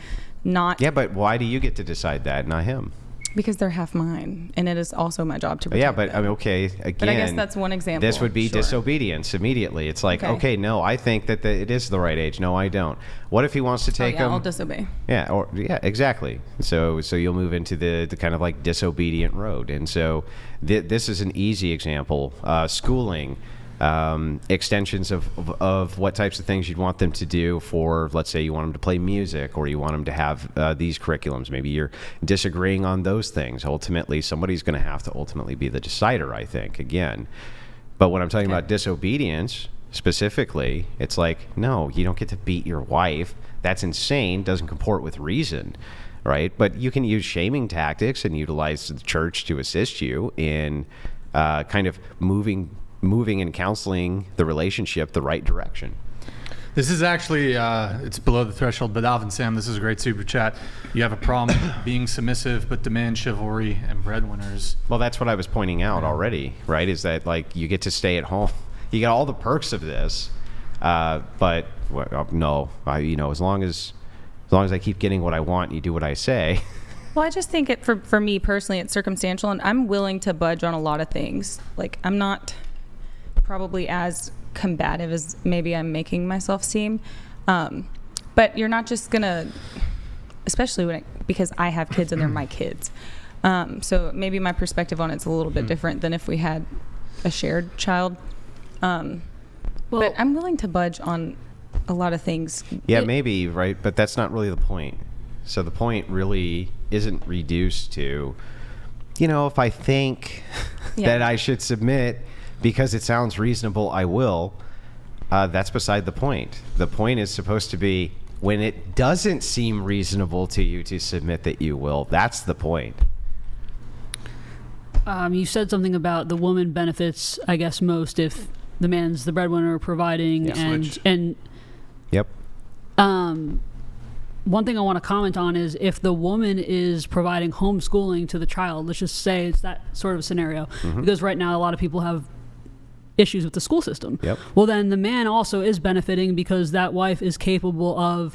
not. Yeah, but why do you get to decide that, not him? Because they're half mine, and it is also my job to protect Yeah, but them. I mean, okay, again. But I guess that's one example. This would be Sure. disobedience immediately. It's like, okay, no, I think that it is the right age. No, I don't. What if he wants to take him? I'll disobey. Yeah, exactly. So you'll move into the kind of like disobedient road, and so this is an easy example. Schooling. Extensions of what types of things you'd want them to do for, let's say you want them to play music or you want them to have these curriculums. Maybe you're disagreeing on those things. Ultimately, somebody's going to have to ultimately be the decider, I think, again. But when I'm talking about disobedience specifically, it's like, no, you don't get to beat your wife. That's insane. Doesn't comport with reason, right? But you can use shaming tactics and utilize the church to assist you in kind of moving and counseling the relationship the right direction. This is actually, it's below the threshold, but Alvin Sam, this is a great super chat. You have a problem being submissive, but demand chivalry and breadwinners. Well, that's what I was pointing out already, right? Is that like you get to stay at home. You get all the perks of this, but no, as long as I keep getting what I want, you do what I say. Well, I just think for me personally, it's circumstantial, and I'm willing to budge on a lot of things. Like, I'm not probably as combative as maybe I'm making myself seem, but you're not just gonna, especially because I have kids and they're my kids. So maybe my perspective on it's a little bit different than if we had a shared child. But I'm willing to budge on a lot of things. Yeah, maybe, right? But that's not really the point. So the point really isn't reduced to, if I think that I should submit because it sounds reasonable, I will. That's beside the point. The point is supposed to be when it doesn't seem reasonable to you to submit that you will. That's the point. You said something about the woman benefits, I guess, most if the man's the breadwinner providing and Yep. One thing I want to comment on is if the woman is providing homeschooling to the child, let's just say it's that sort of scenario, because right now a lot of people have issues with the school system. Yep. Well, then the man also is benefiting because that wife is capable of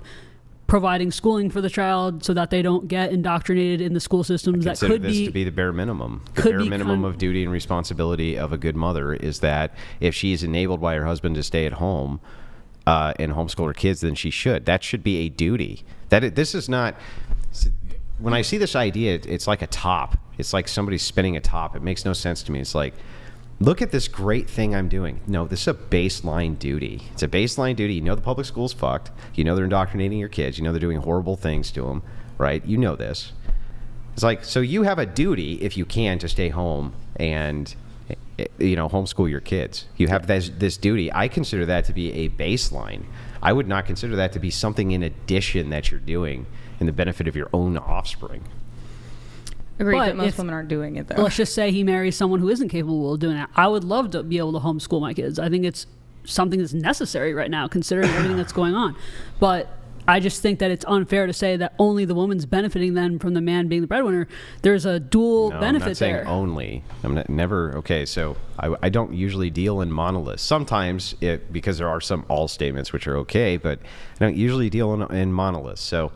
providing schooling for the child so that they don't get indoctrinated in the school systems. That could this be to be the bare minimum. The bare minimum of duty and responsibility of a good mother is that if she is enabled by her husband to stay at home and homeschool her kids, then she should. That should be a duty. This is not. When I see this idea, it's like a top. It's like somebody spinning a top. It makes no sense to me. It's like, look at this great thing I'm doing. No, this is a baseline duty. It's a baseline duty. You know the public school's fucked. You know they're indoctrinating your kids. You know they're doing horrible things to them, right? You know this. It's like, so you have a duty, if you can, to stay home and, homeschool your kids. You have this duty. I consider that to be a baseline. I would not consider that to be something in addition that you're doing in the benefit of your own offspring. Agreed, but most women aren't doing it, though. Let's just say he marries someone who isn't capable of doing that. I would love to be able to homeschool my kids. I think it's something that's necessary right now, considering everything that's going on. But I just think that it's unfair to say that only the woman's benefiting then from the man being the breadwinner. There's a dual benefit there. I'm not saying only. I'm never. Okay, so I don't usually deal in monoliths. Sometimes, because there are some all statements which are okay, but I don't usually deal in monoliths. So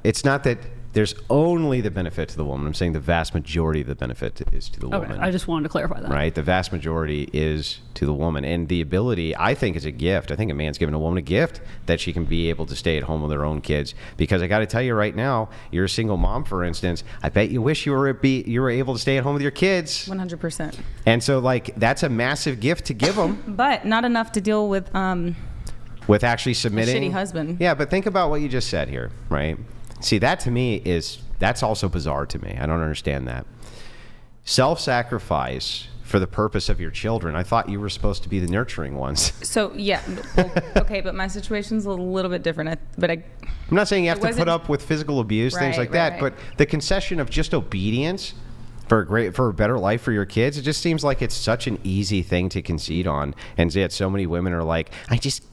it's not that there's only the benefit to the woman. I'm saying the vast majority of the benefit is to the woman. I just wanted to clarify that. Right? The vast majority is to the woman. And the ability, I think, is a gift. I think a man's given a woman a gift that she can be able to stay at home with her own kids. Because I got to tell you right now, you're a single mom, for instance. I bet you wish you were able to stay at home with your kids. 100%. And so, that's a massive gift to give them. But not enough to deal with actually submitting. A shitty husband. Yeah, but think about what you just said here, right? See, that to me that's also bizarre to me. I don't understand that. Self-sacrifice for the purpose of your children. I thought you were supposed to be the nurturing ones. So, yeah. Well, okay, but my situation's a little bit different. I'm not saying you have to put up with physical abuse, things like that, but the concession of just obedience for a better life for your kids, it just seems like it's such an easy thing to concede on. And yet so many women are like, I just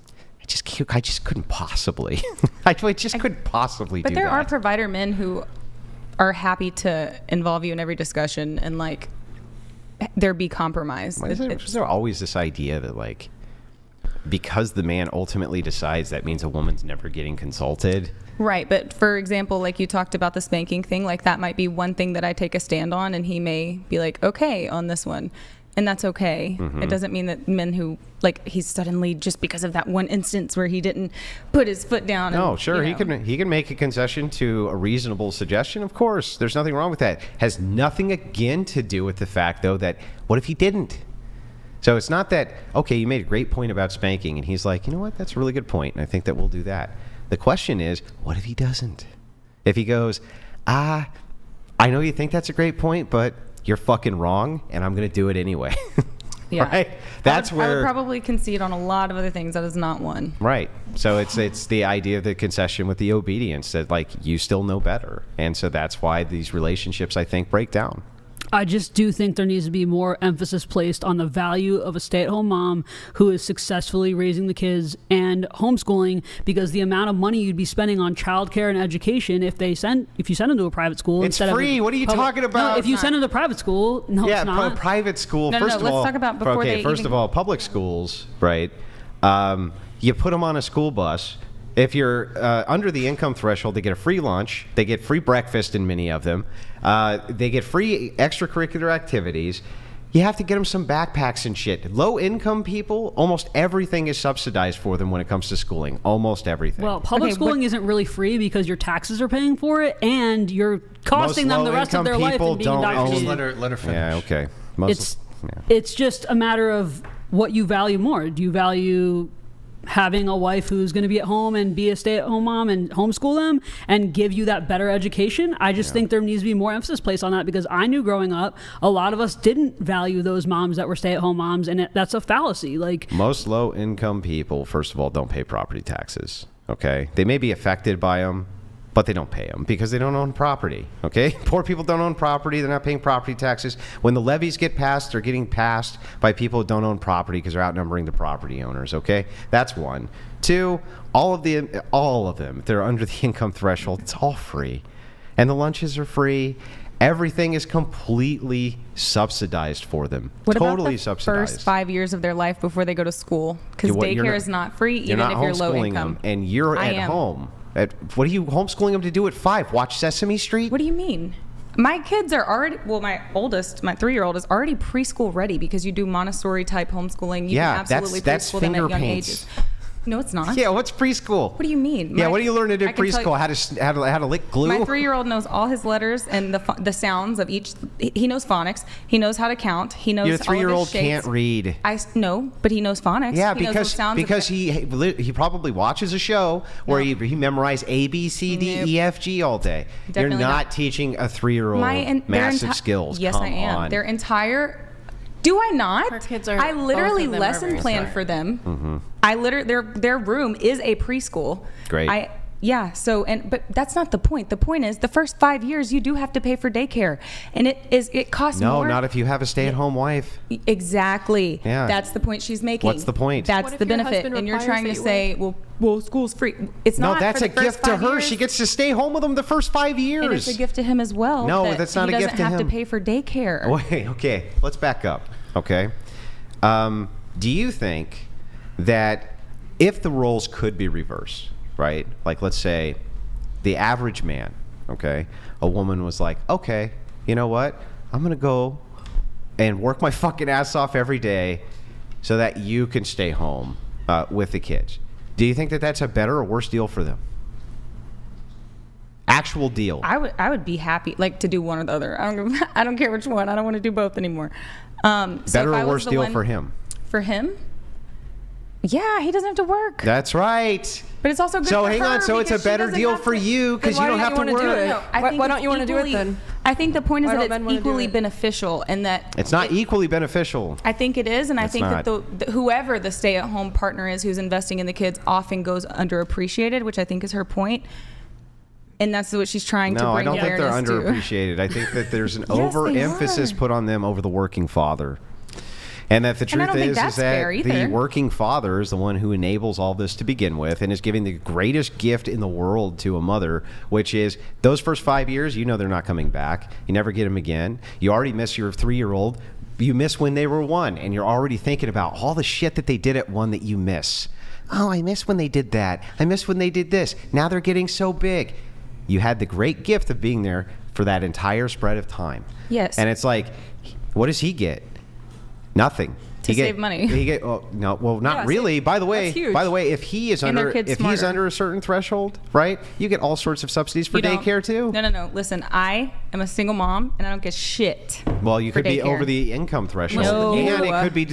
couldn't possibly. I just couldn't possibly do that. But there are provider men who are happy to involve you in every discussion and there be compromise. Is there always this idea that because the man ultimately decides, that means a woman's never getting consulted? Right, but for example, like you talked about the spanking thing, that might be one thing that I take a stand on, and he may be like, okay, on this one. And that's okay. Mm-hmm. It doesn't mean that men who, he's suddenly, just because of that one instance where he didn't put his foot down. No, sure, he can make a concession to a reasonable suggestion. Of course, there's nothing wrong with that. Has nothing, again, to do with the fact, though, that what if he didn't? So it's not that, okay, you made a great point about spanking, and he's like, you know what, that's a really good point, and I think that we'll do that. The question is, what if he doesn't? If he goes, I know you think that's a great point, but you're fucking wrong, and I'm going to do it anyway. Yeah. Right? That's where I would probably concede on a lot of other things. That is not one. Right. So it's the idea of the concession with the obedience that you still know better. And so that's why these relationships, I think, break down. I just do think there needs to be more emphasis placed on the value of a stay-at-home mom who is successfully raising the kids and homeschooling, because the amount of money you'd be spending on childcare and education if you send them to a private school it's free. What are you talking about? No, if you send them to private school, it's not. Private school. No, first of all, let's talk about before they first of all, public schools, right? You put them on a school bus. If you're under the income threshold, they get a free lunch. They get free breakfast in many of them. They get free extracurricular activities. You have to get them some backpacks and shit. Low-income people, almost everything is subsidized for them when it comes to schooling. Almost everything. Well, public schooling isn't really free because your taxes are paying for it, and you're costing them the rest of their life and being indoctrinated. Let her finish. Yeah, okay. It's just a matter of what you value more. Do you value having a wife who's going to be at home and be a stay-at-home mom and homeschool them and give you that better education. I just think there needs to be more emphasis placed on that, because I knew growing up a lot of us didn't value those moms that were stay-at-home moms, and that's a fallacy. Like, most low-income people, first of all, don't pay property taxes. Okay, they may be affected by them, but they don't pay them because they don't own property. Okay, poor people don't own property. They're not paying property taxes. When the levies get passed, they're getting passed by people who don't own property because they're outnumbering the property owners. Okay, that's one. Two, all of them, if they're under the income threshold, it's all free, and the lunches are free. Everything is completely subsidized for them. What totally about the subsidized. first 5 years of their life before they go to school? Because daycare is not free, even if you're low income. Them, and you're at home. What are you homeschooling them to do at 5? Watch Sesame Street? What do you mean? My kids are already, well, my oldest, my 3-year-old is already preschool ready, because you do Montessori type homeschooling. You can absolutely that's preschool them finger at young paints. ages. No, it's not. Yeah, what's preschool? What do you mean? Yeah, what do you learn to do preschool? How to lick glue? My 3-year-old knows all his letters and the sounds of each. He knows phonics. He knows how to count. He knows. Your 3-year-old all of his shapes. can't read. No, but he knows phonics. Yeah, he knows what sounds because he probably watches a show where he memorized A, B, C, D, E, F, G all day. Definitely You're not not. teaching a 3-year-old massive skills. Yes, Come I am. on. Their entire. Do I not? Our kids are. I literally both of them are lesson very plan smart. for them. I their room is a preschool. Great. But that's not the point. The point is the first 5 years you do have to pay for daycare, and it costs more. No, not if you have a stay-at-home wife. Exactly. Yeah. That's the point she's making. What's the point? That's What if the your benefit, husband and you're requires trying to that you say, well, school's free. It's No, not. that's for a the first gift to 5 her. years. She gets to stay home with them the first 5 years. And it's a gift to him as well. No, that that's not he a gift to doesn't have him. to pay for daycare. Wait, okay, let's back up. Okay, do you think that if the roles could be reversed, right? Like, let's say the average man, okay, a woman was like, okay, you know what? I'm gonna go and work my fucking ass off every day so that you can stay home with the kids. Do you think that that's a better or worse deal for them? Actual deal. I would be happy to do one or the other. I don't care which one. I don't want to do both anymore. Better or worse deal for him? For him? Yeah, he doesn't have to work. That's right. But it's also good So for hang her on, so it's a because she better doesn't deal have for to- you because you don't have to work. No, I think Why it's don't you want to do it equally- then? I think the point is Why that don't men it's wanna do equally it? beneficial, and that It's not equally beneficial. I think it is, and I It's think not. that whoever the stay-at-home partner is who's investing in the kids often goes underappreciated, which I think is her point. And that's what she's trying to No, bring I don't think they're awareness to. underappreciated. I think that there's an Yes, they overemphasis are. put on them over the working father. And that the And I truth don't think is that's that fair the either. working father is the one who enables all this to begin with and is giving the greatest gift in the world to a mother, which is those first 5 years, you know they're not coming back. You never get them again. You already miss your 3-year-old. You miss when they were 1, and you're already thinking about all the shit that they did at 1 that you miss. Oh, I miss when they did that. I miss when they did this. Now they're getting so big. You had the great gift of being there for that entire spread of time. Yes. And it's like, what does he get? Nothing. To save money. He get not Yeah, really. By the way, that's huge. if he is And their under kid's if he's smarter. under a certain threshold, right? You get all sorts of subsidies for You don't- daycare too. No. Listen, I am a single mom, and I don't get shit. Well, you for could be daycare. over the income threshold, No, and it could be.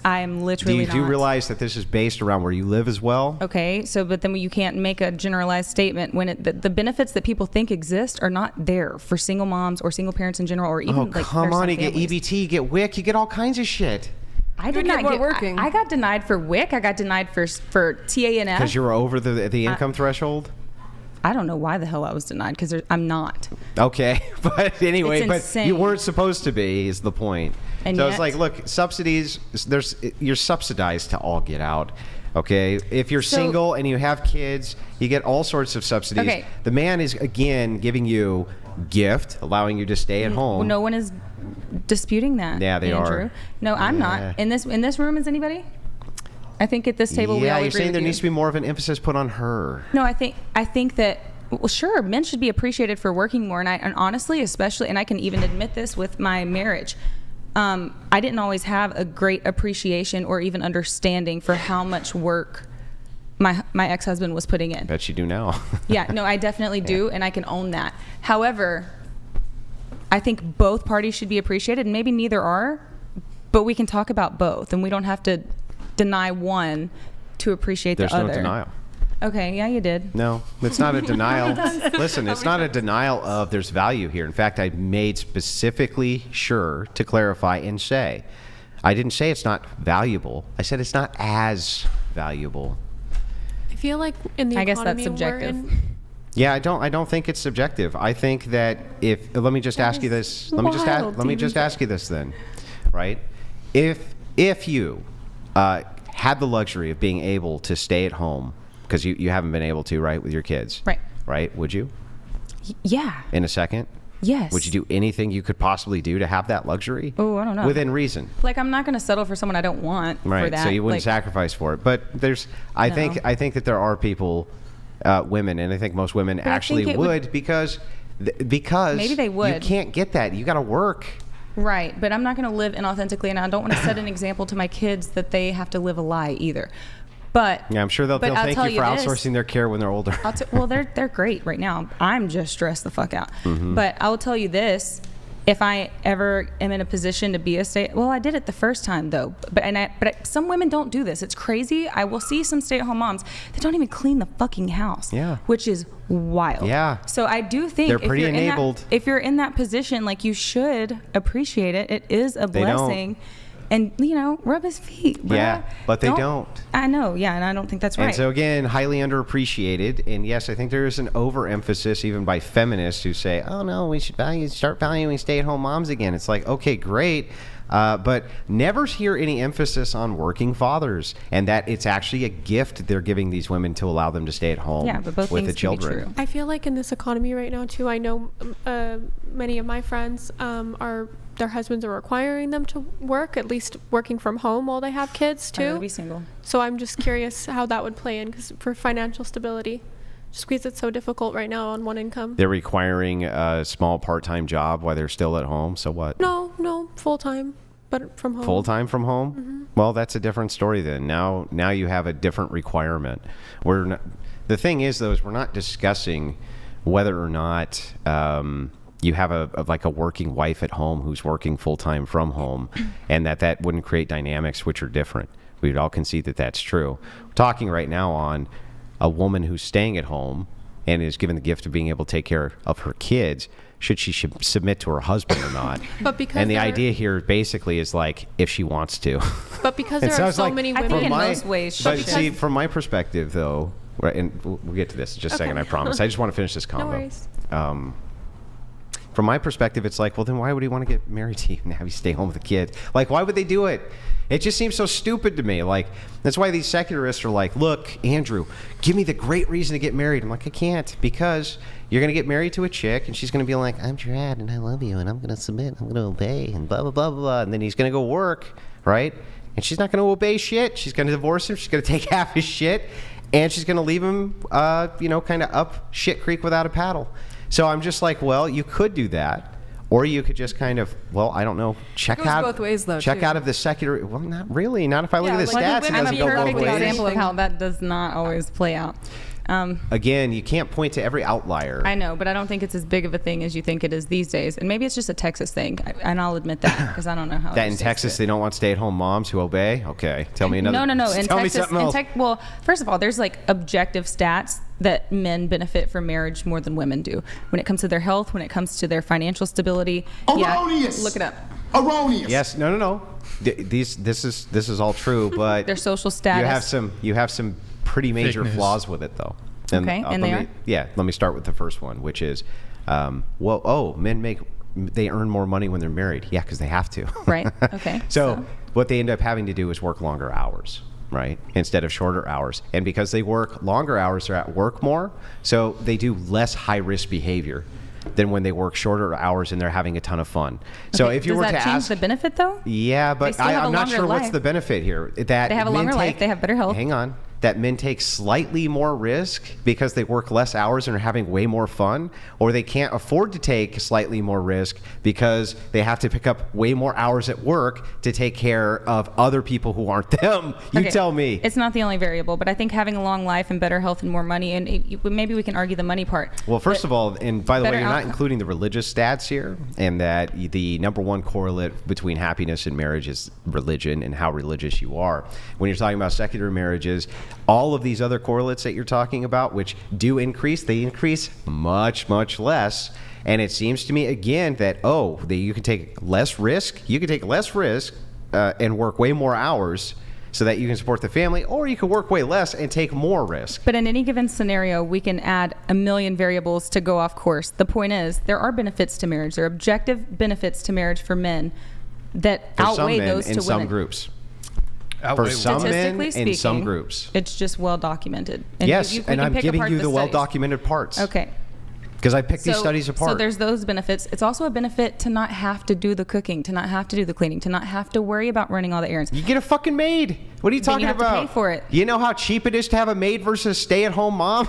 I'm literally do you not. realize that this is based around where you live as well? Okay, but then you can't make a generalized statement when the benefits that people think exist are not there for single moms or single parents in general, or even Oh, like come on! You get families. EBT, you get WIC, you get all kinds of shit. I did Good not people are get working. I got denied for WIC. I got denied for TANF. Because you were over the income threshold. I don't know why the hell I was denied because I'm not. Okay, but anyway, It's but insane. you weren't supposed to be is the point. And so yet- it's like, look, subsidies. You're subsidized to all get out. Okay, if you're So- single and you have kids, you get all sorts of subsidies. Okay. The man is again giving you gift, allowing you to stay at home. No one is disputing that. Yeah, they Andrew. are. No, I'm Yeah. not. In this room is anybody? I think at this table we Yeah, all you're agree saying with there you. needs to be more of an emphasis put on her. No, I think that sure, men should be appreciated for working more, and honestly, especially, and I can even admit this with my marriage. I didn't always have a great appreciation or even understanding for how much work my ex-husband was putting in. Bet you do now. Yeah, no, I definitely do, and I can own that. However, I think both parties should be appreciated, and maybe neither are, but we can talk about both, and we don't have to deny one to appreciate There's the other. no denial. Okay, yeah, you did. No, it's not a denial. Listen, it's not a denial of there's value here. In fact, I made specifically sure to clarify and say, I didn't say it's not valuable. I said it's not as valuable. I feel like in the I guess economy that's subjective. we're in, Yeah, I don't think it's subjective. I think that let me just ask you this. Let me just ask you this then, right? If you had the luxury of being able to stay at home, because you haven't been able to, right, with your kids, right? Would you? Yeah. In a second? Yes. Would you do anything you could possibly do to have that luxury? Oh, I don't know. Within reason. Like, I'm not going to settle for someone I don't want Right. for that. So you wouldn't like, sacrifice for it. But I think that there are people, women, and I think most women actually would because maybe they would. You can't get that. You got to work. Right. But I'm not going to live inauthentically, and I don't want to set an example to my kids that they have to live a lie either. But yeah, I'm sure they'll thank you for this, outsourcing their care when they're older. Well, they're great right now. I'm just stressed the fuck out. Mm-hmm. But I will tell you this: if I ever am in a position to be I did it the first time though. But some women don't do this. It's crazy. I will see some stay-at-home moms that don't even clean the fucking house. Yeah. Which is wild. Yeah. So I do think they're pretty enabled. If you're in that position, like, you should appreciate it. It is a blessing. And, rub his feet, bro. Yeah, but they don't. I know, yeah, and I don't think that's right. And so, again, highly underappreciated. And, yes, I think there is an overemphasis even by feminists who say, oh, no, we should start valuing stay-at-home moms again. It's like, okay, great. But never hear any emphasis on working fathers and that it's actually a gift they're giving these women to allow them to stay at home with the children. I feel like in this economy right now, too, I know many of my friends their husbands are requiring them to work, at least working from home while they have kids, too. I'd rather be single. So I'm just curious how that would play in, because for financial stability, just because it's so difficult right now on one income. They're requiring a small part-time job while they're still at home. So what? No, full-time, but from home. Full-time from home? Mm-hmm. Well, that's a different story then. Now you have a different requirement. The thing is, though, is we're not discussing whether or not you have a working wife at home who's working full-time from home, and that wouldn't create dynamics which are different. We would all concede that that's true. We're talking right now on a woman who's staying at home and is given the gift of being able to take care of her kids. Should she submit to her husband or not? And the idea here basically is like, if she wants to. But because there are so many women. I think in most ways. But see, from my perspective, though, right, and we'll get to this in just a second, I promise. I just want to finish this combo. No worries. From my perspective, it's like, well, then why would he want to get married to you and have you stay home with the kid? Like, why would they do it? It just seems so stupid to me. Like, that's why these secularists are like, look, Andrew, give me the great reason to get married. I'm like, I can't, because you're going to get married to a chick and she's going to be like, I'm Trad and I love you and I'm going to submit, I'm going to obey and blah, blah, blah, blah. And then he's going to go work, right? And she's not going to obey shit. She's going to divorce him. She's going to take half his shit. And she's going to leave him, kind of up shit creek without a paddle. So I'm just like, well, you could do that. Or you could just kind of, I don't know, check out both ways, though, check too. out of the secular. Well, not really. Not if I look at the stats. It doesn't go both I'm a perfect ways. example of how that does not always play out. Again, you can't point to every outlier. I know, but I don't think it's as big of a thing as you think it is these days. And maybe it's just a Texas thing, and I'll admit that because I don't know how. That in Texas they don't want stay-at-home moms who obey. Okay, tell me another. No. In tell Texas, me something else. well, first of all, there's like objective stats that men benefit from marriage more than women do when it comes to their health, when it comes to their financial stability. Erroneous. Yeah, look it up. Erroneous. Yes. No. This is all true, but their social status. You have some pretty major flaws with it, though. And let me start with the first one, which is, men they earn more money when they're married. Yeah, because they have to. Right. Okay. So what they end up having to do is work longer hours, right, instead of shorter hours. And because they work longer hours, they're at work more, so they do less high-risk behavior than when they work shorter hours and they're having a ton of fun. So if you were to ask, change the benefit though? Yeah, but I'm not sure what's the benefit here. That they have a longer life, they have better health. Hang on. That men take slightly more risk because they work less hours and are having way more fun, or they can't afford to take slightly more risk because they have to pick up way more hours at work to take care of other people who aren't them. You tell me. It's not the only variable, but I think having a long life and better health and more money, and maybe we can argue the money part. Well, first of all, and by the way, you're not including the religious stats here, and that the number one correlate between happiness and marriage is religion and how religious you are. When you're talking about secular marriages, all of these other correlates that you're talking about, which do increase, they increase much, much less. And it seems to me, again, that, that you can take less risk. You can take less risk and work way more hours so that you can support the family, or you can work way less and take more risk. But in any given scenario, we can add a million variables to go off course. The point is, there are benefits to marriage. There are objective benefits to marriage for men that outweigh those to women. In some groups. Outweigh For some men, Statistically speaking, in some groups. It's just well documented. And Yes, we and can I'm pick giving apart you the studies. well-documented parts. Okay. Because I picked these studies apart. So there's those benefits. It's also a benefit to not have to do the cooking, to not have to do the cleaning, to not have to worry about running all the errands. You get a fucking maid. What are you talking you have about? to pay for it. You know how cheap it is to have a maid versus a stay-at-home mom?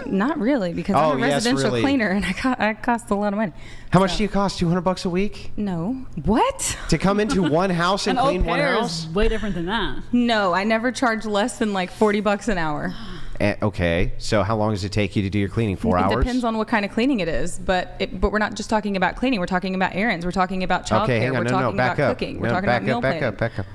Not really, because I'm a yes, residential really. cleaner, and I cost a lot of money. How much do you cost? $200 a week? No. What? To come into one house and An au clean one pair house? is way different than that. No, I never charge less than like $40 an hour. Okay, so how long does it take you to do your cleaning? 4 hours? It depends on what kind of cleaning it is, but we're not just talking about cleaning. We're talking about errands. We're talking about childcare. Okay, hang on. We're talking back about up. cooking. We're No, talking back about meal up, back planning. up, back up.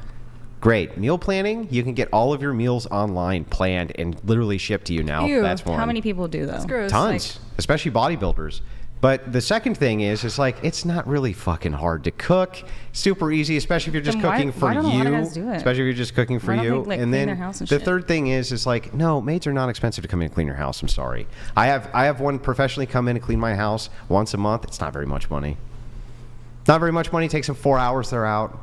Great. Meal planning, you can get all of your meals online, planned, and literally shipped to you now. Ew. That's one. How many people do though? That's gross. Tons, especially bodybuilders. But the second thing is, it's like, it's not really fucking hard to cook. Super easy, especially if you're just Then why- cooking for why don't a you. lot of guys do it? Especially if you're just cooking for Why don't you. they, like, and clean then their house and the shit? third thing is like, no, maids are not expensive to come in and clean your house. I'm sorry. I have one professionally come in and clean my house once a month. It's not very much money. Not very much money. It takes them 4 hours. They're out.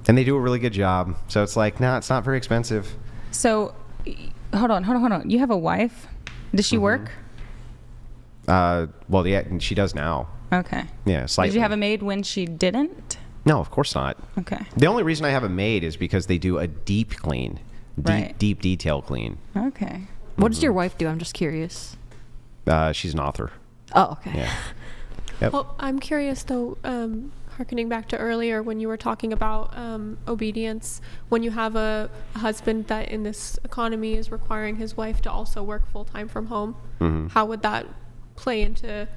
And they do a really good job. So it's like, nah, it's not very expensive. So, hold on. You have a wife? Does she work? Well, yeah, she does now. Okay. Yeah, slightly. Did you have a maid when she didn't? No, of course not. Okay. The only reason I have a maid is because they do a deep clean. Right. Deep detail clean. Okay. What does your wife do? I'm just curious. She's an author. Oh, okay. Yeah. Yep. Well, I'm curious though, harkening back to earlier when you were talking about obedience, when you have a husband that in this economy is requiring his wife to also work full time from home, how would that play into,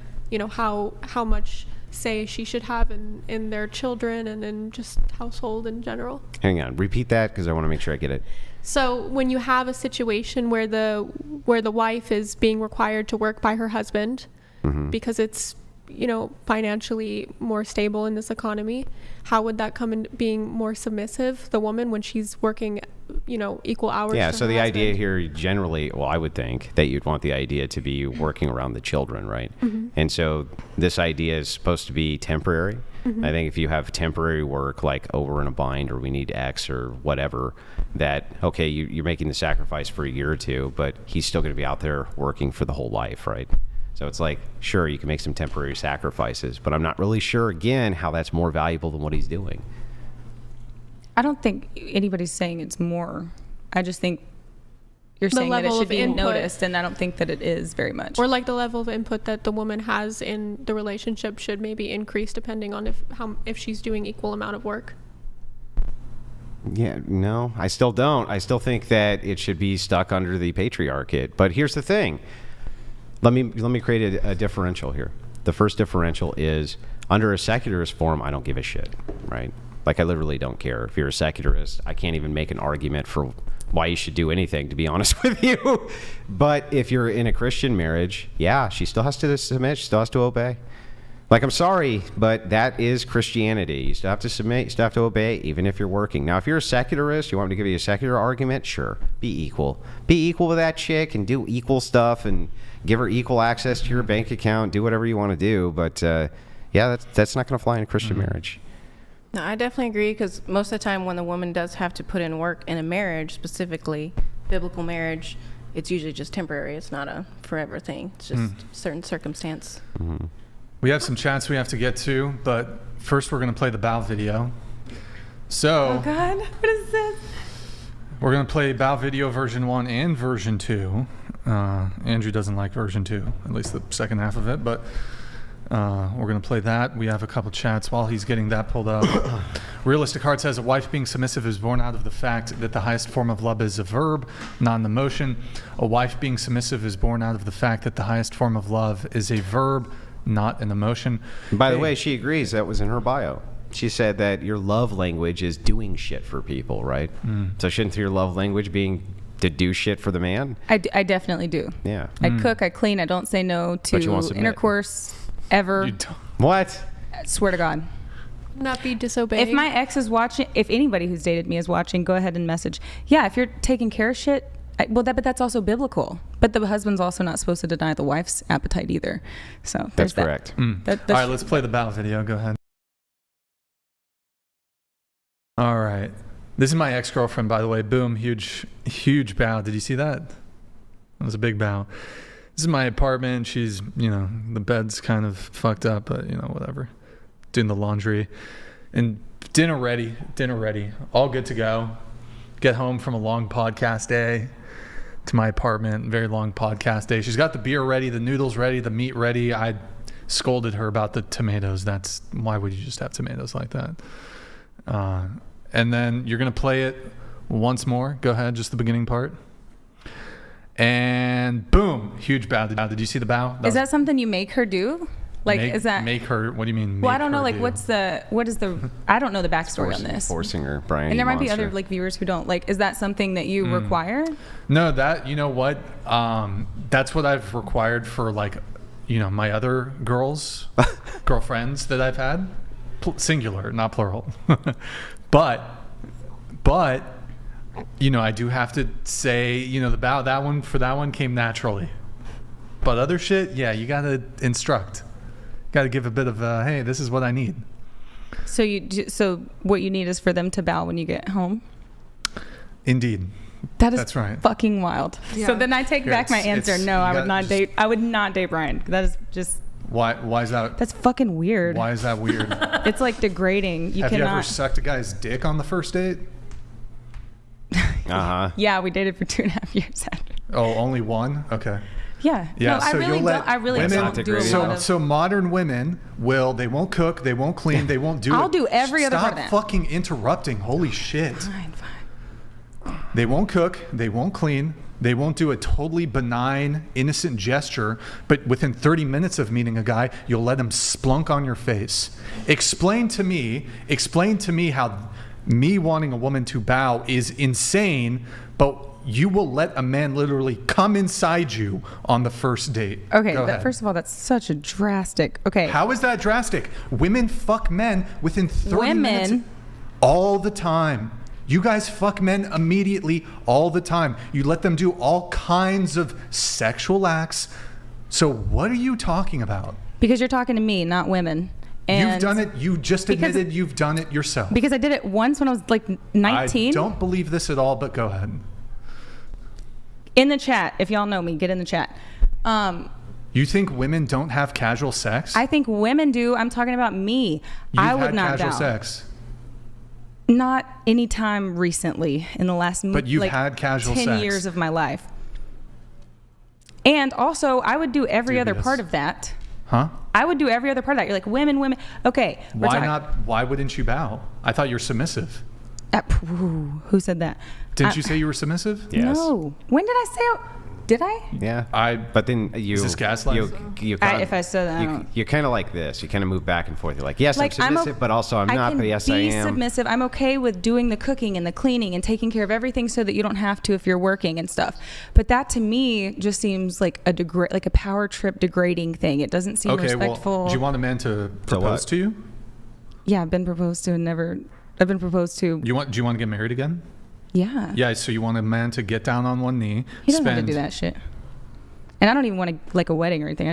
how much say she should have in their children and in just household in general? Hang on. Repeat that because I want to make sure I get it. So when you have a situation where the wife is being required to work by her husband because it's financially more stable in this economy, how would that come in being more submissive, the woman, when she's working equal hours? Yeah, to so her the husband? idea here generally, well, I would think that you'd want the idea to be working around the children, right? And so this idea is supposed to be temporary. I think if you have temporary work, like over in a bind or we need X or whatever, that, okay, you're making the sacrifice for a year or two, but he's still going to be out there working for the whole life, right? So it's like, sure, you can make some temporary sacrifices, but I'm not really sure, again, how that's more valuable than what he's doing. I don't think anybody's saying it's more. I just think you're The saying that it level should of be input. noticed, and I don't think that it is very much. Or like the level of input that the woman has in the relationship should maybe increase depending on if she's doing equal amount of work. Yeah, no, I still don't. I still think that it should be stuck under the patriarchate. But here's the thing. Let me create a differential here. The first differential is under a secularist form, I don't give a shit, right? Like I literally don't care. If you're a secularist, I can't even make an argument for why you should do anything, to be honest with you. But if you're in a Christian marriage, yeah, she still has to submit. She still has to obey. Like, I'm sorry, but that is Christianity. You still have to submit. You still have to obey, even if you're working. Now, if you're a secularist, you want me to give you a secular argument? Sure. Be equal. Be equal with that chick and do equal stuff and give her equal access to your bank account. Do whatever you want to do. But, yeah, that's not going to fly in a Christian marriage. No, I definitely agree, because most of the time when the woman does have to put in work in a marriage, specifically biblical marriage, it's usually just temporary. It's not a forever thing. It's just certain circumstance. We have some chats we have to get to, but first we're going to play the bow video. So, Oh God, what is this? we're going to play bow video version 1 and version 2. Andrew doesn't like version 2, at least the second half of it, but we're going to play that. We have a couple chats while he's getting that pulled up. Realistic Heart says, a wife being submissive is born out of the fact that the highest form of love is a verb, not an emotion. A wife being submissive is born out of the fact that the highest form of love is a verb, not an emotion. By the way, she agrees. That was in her bio. She said that your love language is doing shit for people, right? So shouldn't your love language being to do shit for the man? I definitely do. Yeah. I cook, I clean, I don't say no But you won't to submit. intercourse ever. What? I swear to God. Not be disobeying. If my ex is watching, if anybody who's dated me is watching, go ahead and message. Yeah, if you're taking care of shit, but that's also biblical. But the husband's also not supposed to deny the wife's appetite either. So That's there's that. correct. All right, let's play the bow video. Go ahead. All right. This is my ex-girlfriend, by the way. Boom, huge bow. Did you see that? That was a big bow. This is my apartment. She's, the bed's kind of fucked up, but, whatever. Doing the laundry. And dinner ready. All good to go. Get home from a long podcast day to my apartment. Very long podcast day. She's got the beer ready, the noodles ready, the meat ready. I scolded her about the tomatoes. Why would you just have tomatoes like that? And then you're going to play it once more. Go ahead, just the beginning part. And boom, huge bow. Did you see the bow? Is that something you make her do? Like, is that make her? What do you mean? Well, I don't know. Like, what is the? I don't know the backstory on this. Forcing her, Brian. And there might be other viewers who don't. Like, is that something that you require? No, you know what? That's what I've required for my other girlfriends that I've had, singular, not plural. but I do have to say, the bow, that one came naturally. But other shit, yeah, you gotta instruct. Got to give a bit of hey, this is what I need. So what you need is for them to bow when you get home. Indeed. That's right. Fucking wild. Yeah. So then I take back my answer. No, I would not date Brian. That is just. Why is that? That's fucking weird. Why is that weird? It's like degrading. Have you ever sucked a guy's dick on the first date? Yeah, we dated for 2.5 years after. Oh, only one? Okay. Yeah. Yeah. No, So I really don't do a lot of. So modern women they won't cook, they won't clean, they won't do. I'll do every other part of that. Stop fucking interrupting. Holy shit. Fine. They won't cook, they won't clean, they won't do a totally benign, innocent gesture, but within 30 minutes of meeting a guy, you'll let him splunk on your face. Explain to me how me wanting a woman to bow is insane, but you will let a man literally come inside you on the first date. Okay, first of all, that's such a drastic. Okay. How is that drastic? Women fuck men within 30 minutes all the time. You guys fuck men immediately all the time. You let them do all kinds of sexual acts. So what are you talking about? Because you're talking to me, not women. And you've done it. You just admitted you've done it yourself. Because I did it once when I was like 19. I don't believe this at all, but go ahead. In the chat, if y'all know me, get in the chat. You think women don't have casual sex? I think women do. I'm talking about me. I would not had casual doubt. sex. Not any time recently in the last But you've had casual 10 sex. years of my life. And also, I would do every other part of that. Huh? I would do every other part of that. You're like, women. Okay. Why wouldn't you bow? I thought you're submissive. Who said that? Didn't you say you were submissive? Yes. No. When did I say? Did I? Yeah. But then Is this gaslighting? If I said that, you're kind of like this. You kind of move back and forth. You're like, yes, I'm submissive, but also I'm not. But yes, I am. Be submissive. I'm okay with doing the cooking and the cleaning and taking care of everything so that you don't have to if you're working and stuff. But that to me just seems like a power trip degrading thing. It doesn't seem respectful. Well, do you want a man to propose to you? Yeah, I've been proposed to and never. I've been proposed to. Do you want to get married again? Yeah. Yeah. So you want a man to get down on one knee. He doesn't have to do that shit. And I don't even want like a wedding or anything.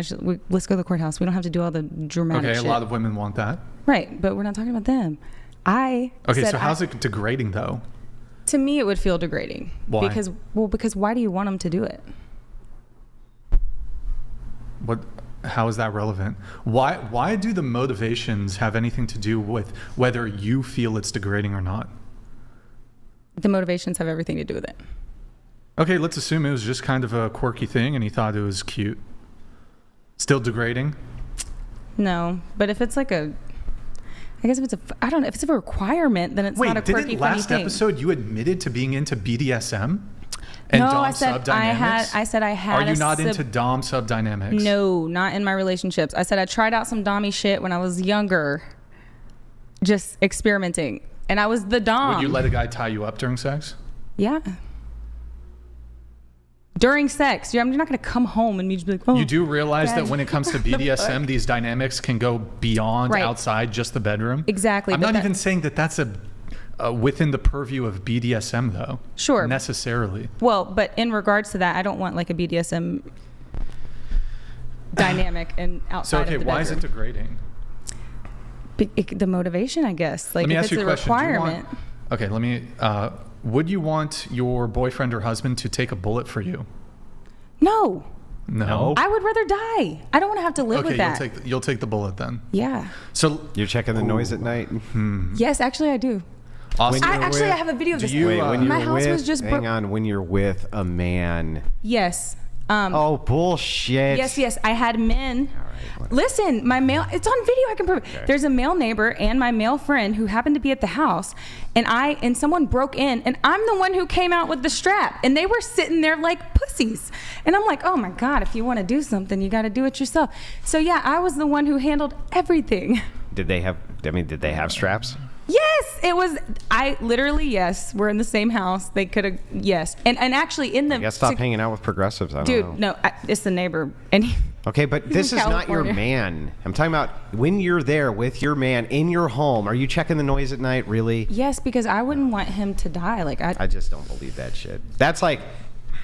Let's go to the courthouse. We don't have to do all the dramatic shit. A lot of women want that. Right, but we're not talking about them. So how's it degrading though? To me, it would feel degrading. Why? Because why do you want them to do it? How is that relevant? Why do the motivations have anything to do with whether you feel it's degrading or not? The motivations have everything to do with it. Okay, let's assume it was just kind of a quirky thing and he thought it was cute. Still degrading? No, but if it's like if it's a requirement, then it's not a quirky, funny thing. Wait, didn't last episode you admitted to being into BDSM? And no, Dom I said I had. Are you not into Dom sub dynamics? No, not in my relationships. I said I tried out some Dommy shit when I was younger, just experimenting, and I was the Dom. Would you let a guy tie you up during sex? Yeah. during sex. You're not going to come home and me just be like, oh. You do realize God. that when it comes to BDSM, these dynamics can go beyond outside just the bedroom? Exactly. I'm not even saying that that's within the purview of BDSM, though. Sure. Necessarily. Well, but in regards to that, I don't want like a BDSM dynamic and outside of the bedroom. Why is it degrading? The motivation, I guess. Like, let me if ask it's you a a question. requirement. Would you want your boyfriend or husband to take a bullet for you? No. No. I would rather die. I don't want to have to live with that. You'll take the bullet then. Yeah. So you're checking the noise at night? Yes, actually I do. Awesome. I have a video of this. My house was just hang on, when you're with a man. Yes. Oh, bullshit. Yes. I had men. Listen, it's on video. I can prove it. Okay. There's a male neighbor and my male friend who happened to be at the house, and someone broke in, and I'm the one who came out with the strap, and they were sitting there like pussies. And I'm like, oh my God, if you want to do something, you got to do it yourself. So yeah, I was the one who handled everything. Did they have straps? Yes, it was. Yes, we're in the same house. They could have, yes. And actually in the. I guess stop hanging out with progressives. I don't know. No, it's the neighbor. And okay, but this is not your man. I'm talking about when you're there with your man in your home. Are you checking the noise at night, really? Yes, because I wouldn't want him to die. Like I just don't believe that shit. That's like.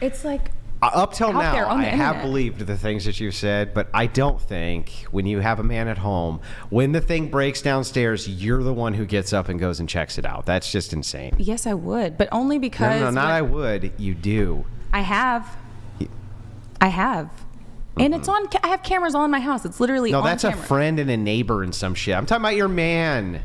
It's like. Up till now, I have internet. believed the things that you've said, but I don't think when you have a man at home, when the thing breaks downstairs, you're the one who gets up and goes and checks it out. That's just insane. Yes, I would, but only because... No, not I would. You do. I have. And it's on... I have cameras on my house. It's literally on camera. No, that's a friend and a neighbor and some shit. I'm talking about your man.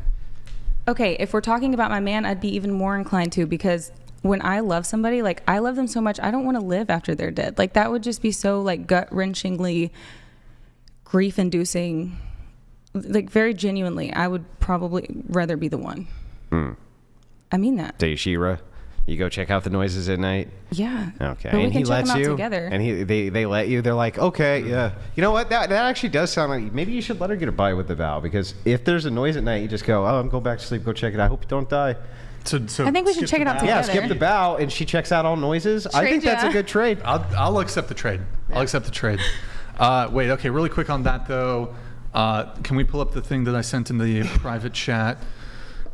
Okay, if we're talking about my man, I'd be even more inclined to, because... when I love somebody, like I love them so much, I don't want to live after they're dead. Like that would just be so like gut-wrenchingly grief-inducing. Like very genuinely, I would probably rather be the one. I mean that. So Shira, you go check out the noises at night? Yeah. Okay. But we and can he check lets them out you? together. And they let you? They're like, okay, yeah. You know what? That actually does sound like maybe you should let her get a bite with the vow, because if there's a noise at night, you just go, oh, I'm going back to sleep. Go check it out. I hope you don't die. So I think we should check it out together. Yeah, skip the bow, and she checks out all noises. I think that's a good trade. I'll accept the trade. I'll accept the trade. Wait, okay, really quick on that, though. Can we pull up the thing that I sent in the private chat?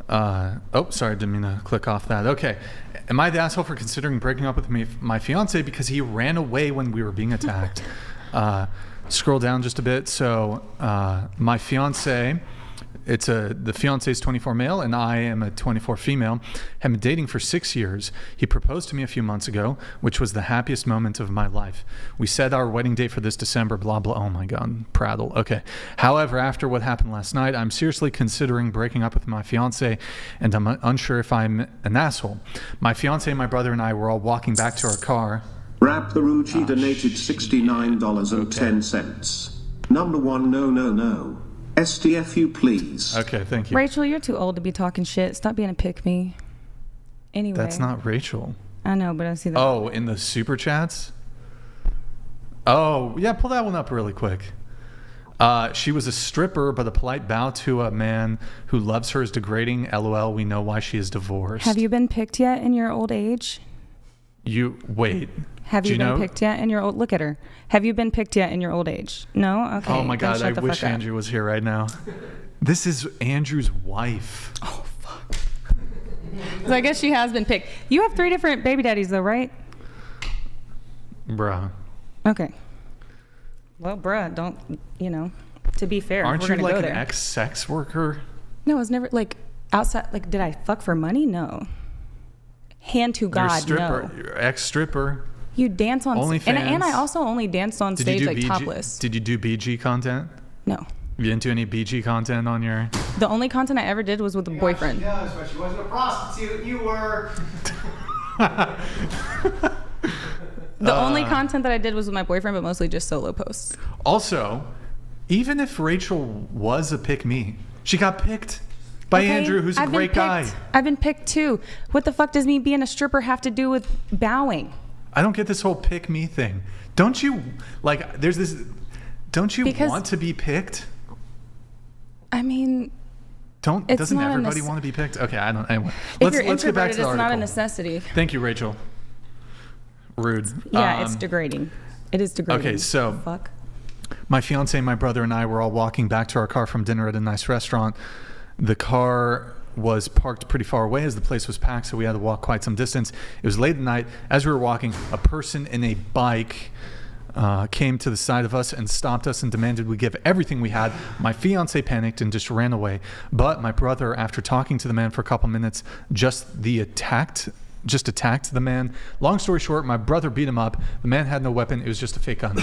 Sorry, didn't mean to click off that. Okay. Am I the asshole for considering breaking up with my fiance because he ran away when we were being attacked? Scroll down just a bit. So my fiance... the fiance is 24 male and I am a 24 female. Have been dating for 6 years. He proposed to me a few months ago, which was the happiest moment of my life. We set our wedding date for this December, blah, blah. Oh my God, prattle. Okay. However, after what happened last night, I'm seriously considering breaking up with my fiance, and I'm unsure if I'm an asshole. My fiance and my brother and I were all walking back to our car. Rap the Ruchi donated $69.10. Number one, no. STFU, please. Okay, thank you. Rachel, you're too old to be talking shit. Stop being a pick-me. Anyway. That's not Rachel. I know, but I see that. Oh, in the super chats? Oh, yeah, pull that one up really quick. She was a stripper, but a polite bow to a man who loves her is degrading. LOL, we know why she is divorced. Have you been picked yet in your old age? Wait. Have you been picked yet in your old... Look at her. Have you been picked yet in your old age? No? Okay. Oh my God, I wish Andrew was here right now. This is Andrew's wife. Oh, fuck. So I guess she has been picked. You have 3 different baby daddies though, right? Bruh. Okay. Well, bruh, don't, to be fair. Aren't you like an ex-sex worker? No, I was never, like, outside, like, did I fuck for money? No. Hand to God, You're a stripper. no. You're You ex-stripper. dance on OnlyFans. And I also only danced on stage like topless. Did you do BG content? No. You didn't do any BG content on your... The only content I ever did was with a boyfriend. Yeah, but she wasn't a prostitute. You were. The only content that I did was with my boyfriend, but mostly just solo posts. Also, even if Rachel was a pick-me, she got picked by Andrew, who's a great guy. I've been picked too. What the fuck does me being a stripper have to do with bowing? I don't get this whole pick-me thing. Don't you, like, there's this... Don't you want to be picked? I mean, doesn't everybody want to be picked? Okay, I don't. Anyway, let's get back to the article. It's not a necessity. Thank you, Rachel. Rude. Yeah, it's degrading. It is degrading. Okay, so Fuck. my fiance, my brother, and I were all walking back to our car from dinner at a nice restaurant. The car was parked pretty far away as the place was packed, so we had to walk quite some distance. It was late at night. As we were walking, a person in a bike came to the side of us and stopped us and demanded we give everything we had. My fiance panicked and just ran away. But my brother, after talking to the man for a couple minutes, just attacked the man. Long story short, my brother beat him up. The man had no weapon. It was just a fake gun.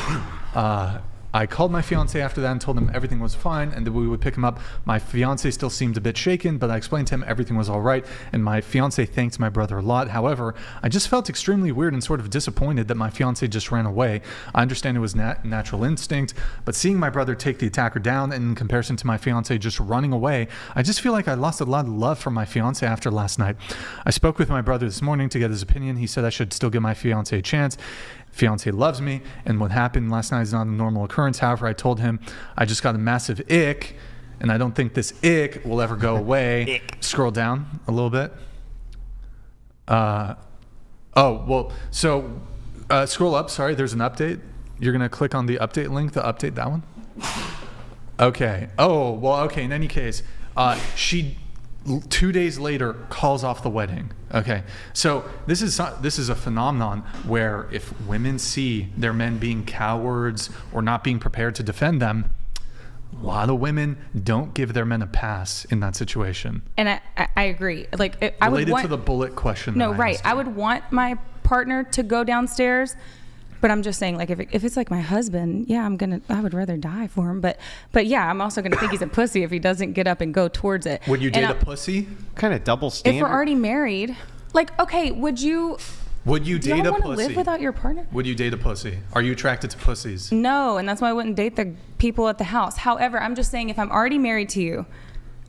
I called my fiance after that and told him everything was fine and that we would pick him up. My fiance still seemed a bit shaken, but I explained to him everything was all right, and my fiance thanked my brother a lot. However, I just felt extremely weird and sort of disappointed that my fiance just ran away. I understand it was natural instinct, but seeing my brother take the attacker down in comparison to my fiance just running away, I just feel like I lost a lot of love from my fiance after last night. I spoke with my brother this morning to get his opinion. He said I should still give my fiance a chance. Fiance loves me, and what happened last night is not a normal occurrence. However, I told him I just got a massive ick, and I don't think this ick will ever go away. Scroll down a little bit. Scroll up. Sorry, there's an update. You're going to click on the update link to update that one. Okay. Oh, well, okay. In any case, she 2 days later calls off the wedding. Okay, so this is a phenomenon where if women see their men being cowards or not being prepared to defend them, a lot of women don't give their men a pass in that situation. And I agree. Like I would related want to the bullet question. No, right. I would want my partner to go downstairs. But I'm just saying, like, if it's like my husband, yeah, I would rather die for him. But yeah, I'm also gonna think he's a pussy if he doesn't get up and go towards it. Would you date a pussy? Kind of double standard. If we're already married, like, okay, would you date a pussy? Live without your partner? Would you date a pussy? Are you attracted to pussies? No, and that's why I wouldn't date the people at the house. However, I'm just saying, if I'm already married to you,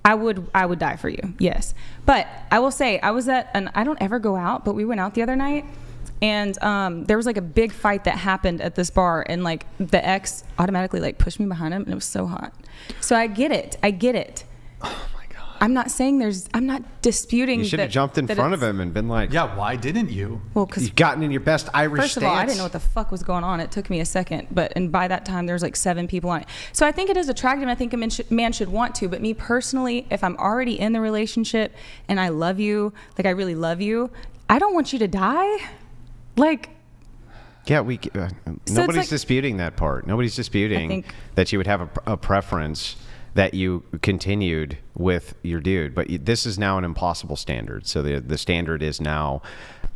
I would die for you. Yes, but I will say I don't ever go out, but we went out the other night. And there was like a big fight that happened at this bar, and like the ex automatically like pushed me behind him, and it was so hot. So I get it. Oh my God. I'm not disputing. You should have jumped in front of him and been like, yeah, why didn't you? Well, because you've gotten in your best Irish first of all, I didn't know what the fuck was going on. It took me a second, and by that time there was like 7 people on it. So I think it is attractive, and I think a man should want to. But me personally, if I'm already in the relationship and I love you, like I really love you, I don't want you to die. Like, yeah, nobody's disputing that part. Nobody's disputing that you would have a preference that you continued with your dude, but this is now an impossible standard. So the standard is now,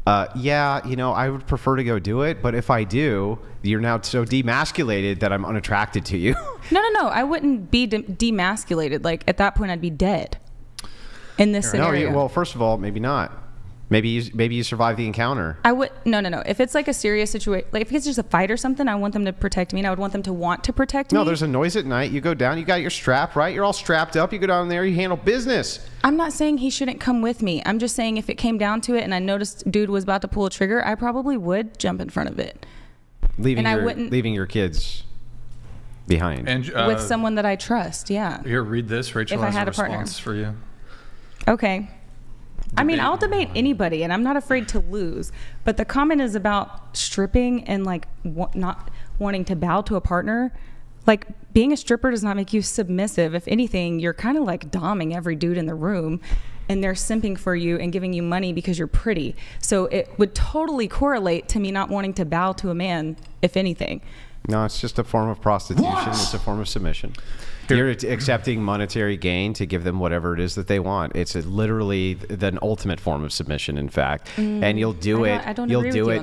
I would prefer to go do it, but if I do, you're now so demasculated that I'm unattracted to you. No, I wouldn't be demasculated. Like at that point, I'd be dead. In this scenario. Well, first of all, maybe not. Maybe you survive the encounter. I would no. If it's like a serious situation, like if it's just a fight or something, I want them to protect me, and I would want them to want to protect me. No, there's a noise at night. You go down. You got your strap, right? You're all strapped up. You go down there. You handle business. I'm not saying he shouldn't come with me. I'm just saying if it came down to it, and I noticed dude was about to pull a trigger, I probably would jump in front of it. Leaving your kids behind. And, with someone that I trust. Yeah. Here, read this. Rachel has a response for you. Okay. I mean, I'll debate anybody, and I'm not afraid to lose. But the comment is about stripping and like not wanting to bow to a partner. Like being a stripper does not make you submissive. If anything, you're kind of like doming every dude in the room, and they're simping for you and giving you money because you're pretty. So it would totally correlate to me not wanting to bow to a man, if anything. No, it's just a form of prostitution. It's a form of submission. You're accepting monetary gain to give them whatever it is that they want. It's literally the ultimate form of submission, in fact. And you'll do it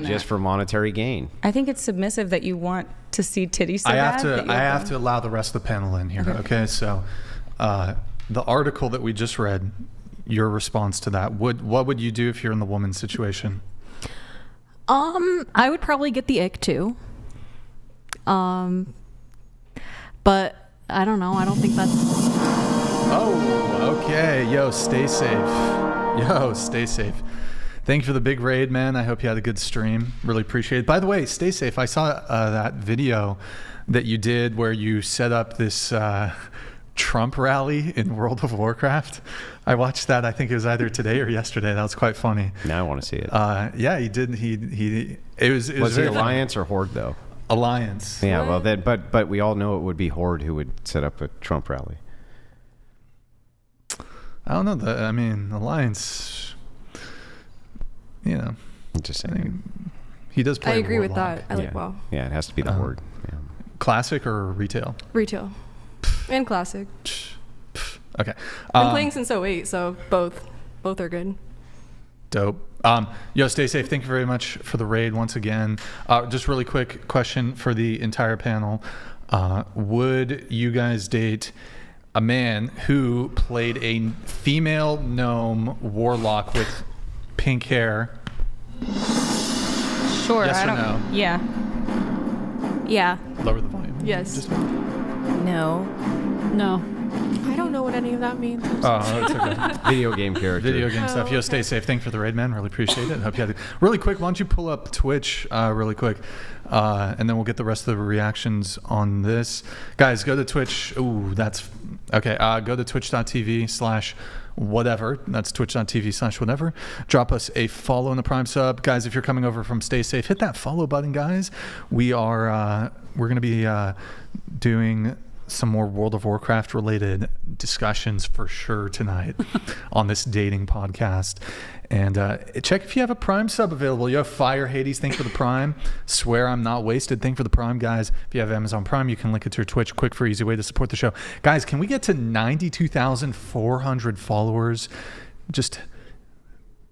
just for monetary gain. I think it's submissive that you want to see titties. I have to allow the rest of the panel in here. Okay, so the article that we just read, your response to that. What would you do if you're in the woman's situation? I would probably get the ick too. But I don't know. I don't think that's... Oh, okay. Yo, stay safe. Thank you for the big raid, man. I hope you had a good stream. Really appreciate it. By the way, stay safe. I saw that video that you did where you set up this Trump rally in World of Warcraft. I watched that. I think it was either today or yesterday. That was quite funny. Now I want to see it. Yeah, he did. It was Was very it Alliance or Horde though? Alliance. Yeah, well, then, but we all know it would be Horde who would set up a Trump rally. I don't know. I mean, Alliance. You know, I'm just saying. He does play. I agree with Warlock. that. I like WoW. Yeah, it has to be the Horde. Yeah. Classic or retail? Retail. And classic. Okay. Been playing since 08, so both are good. Dope. Yo, stay safe. Thank you very much for the raid once again. Just really quick question for the entire panel. Would you guys date a man who played a female gnome warlock with pink hair? Sure. Yes I or don't. no? Yeah. Yeah. Lower the volume. Yes. No. No. I don't know what any of that means. Oh, that's okay. Video game character. Video game stuff. Oh, Yo, stay safe. Thank you for the raid, man. Really appreciate it. Hope you had it. Really quick, why don't you pull up Twitch really quick, and then we'll get the rest of the reactions on this. Guys, go to Twitch. Ooh, that's okay. Go to twitch.tv/whatever. That's twitch.tv/whatever. Drop us a follow in the Prime sub, guys. If you're coming over from Stay Safe, hit that follow button, guys. We're gonna be doing some more World of Warcraft related discussions for sure tonight on this dating podcast. And check if you have a Prime sub available. You have Fire Hades, thank for the Prime. Swear I'm not wasted, thank for the Prime, guys. If you have Amazon Prime, you can link it to your Twitch. Quick, for easy way to support the show. Guys, can we get to 92,400 followers just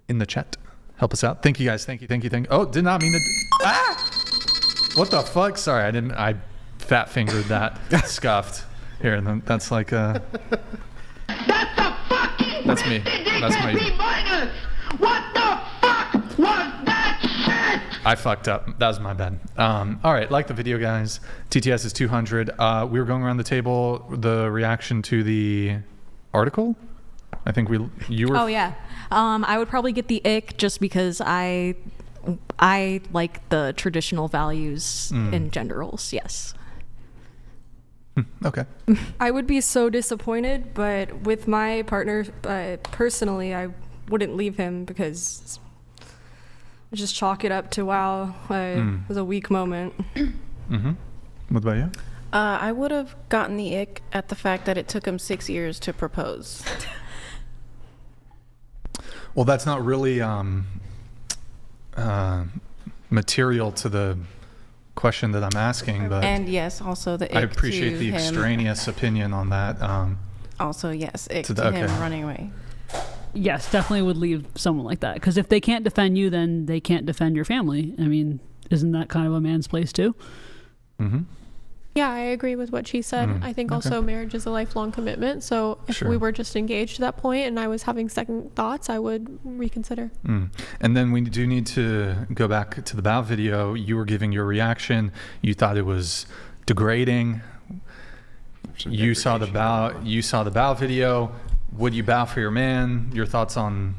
in the chat? Help us out. Thank you, guys. Thank you. Oh, did not mean to. What the fuck? Sorry, I fat fingered that. Scuffed. Here, and then that's like that's me. That's my. What the fuck was that shit? I fucked up. That was my bad. All right, like the video, guys. TTS is 200. We were going around the table. The reaction to the article. I think you were. Oh yeah. I would probably get the ick just because I like the traditional values in gender roles. Yes. Okay. I would be so disappointed, but with my partner, personally, I wouldn't leave him because just chalk it up to wow, it was a weak moment. Mm-hmm. What about you? I would have gotten the ick at the fact that it took him 6 years to propose. Well, that's not really material to the question that I'm asking, but And yes, also the ick I appreciate to the him. extraneous opinion on that. Also, yes, ick To to, the- him okay. running away. Yes, definitely would leave someone like that. Because if they can't defend you, then they can't defend your family. I mean, isn't that kind of a man's place too? Mm-hmm. Yeah, I agree with what she said. I think also marriage is a lifelong commitment. So if we were just engaged to that point and I was having second thoughts, I would reconsider. And then we do need to go back to the bow video. You were giving your reaction. You thought it was degrading. You saw the bow. You saw the bow video. Would you bow for your man? Your thoughts on?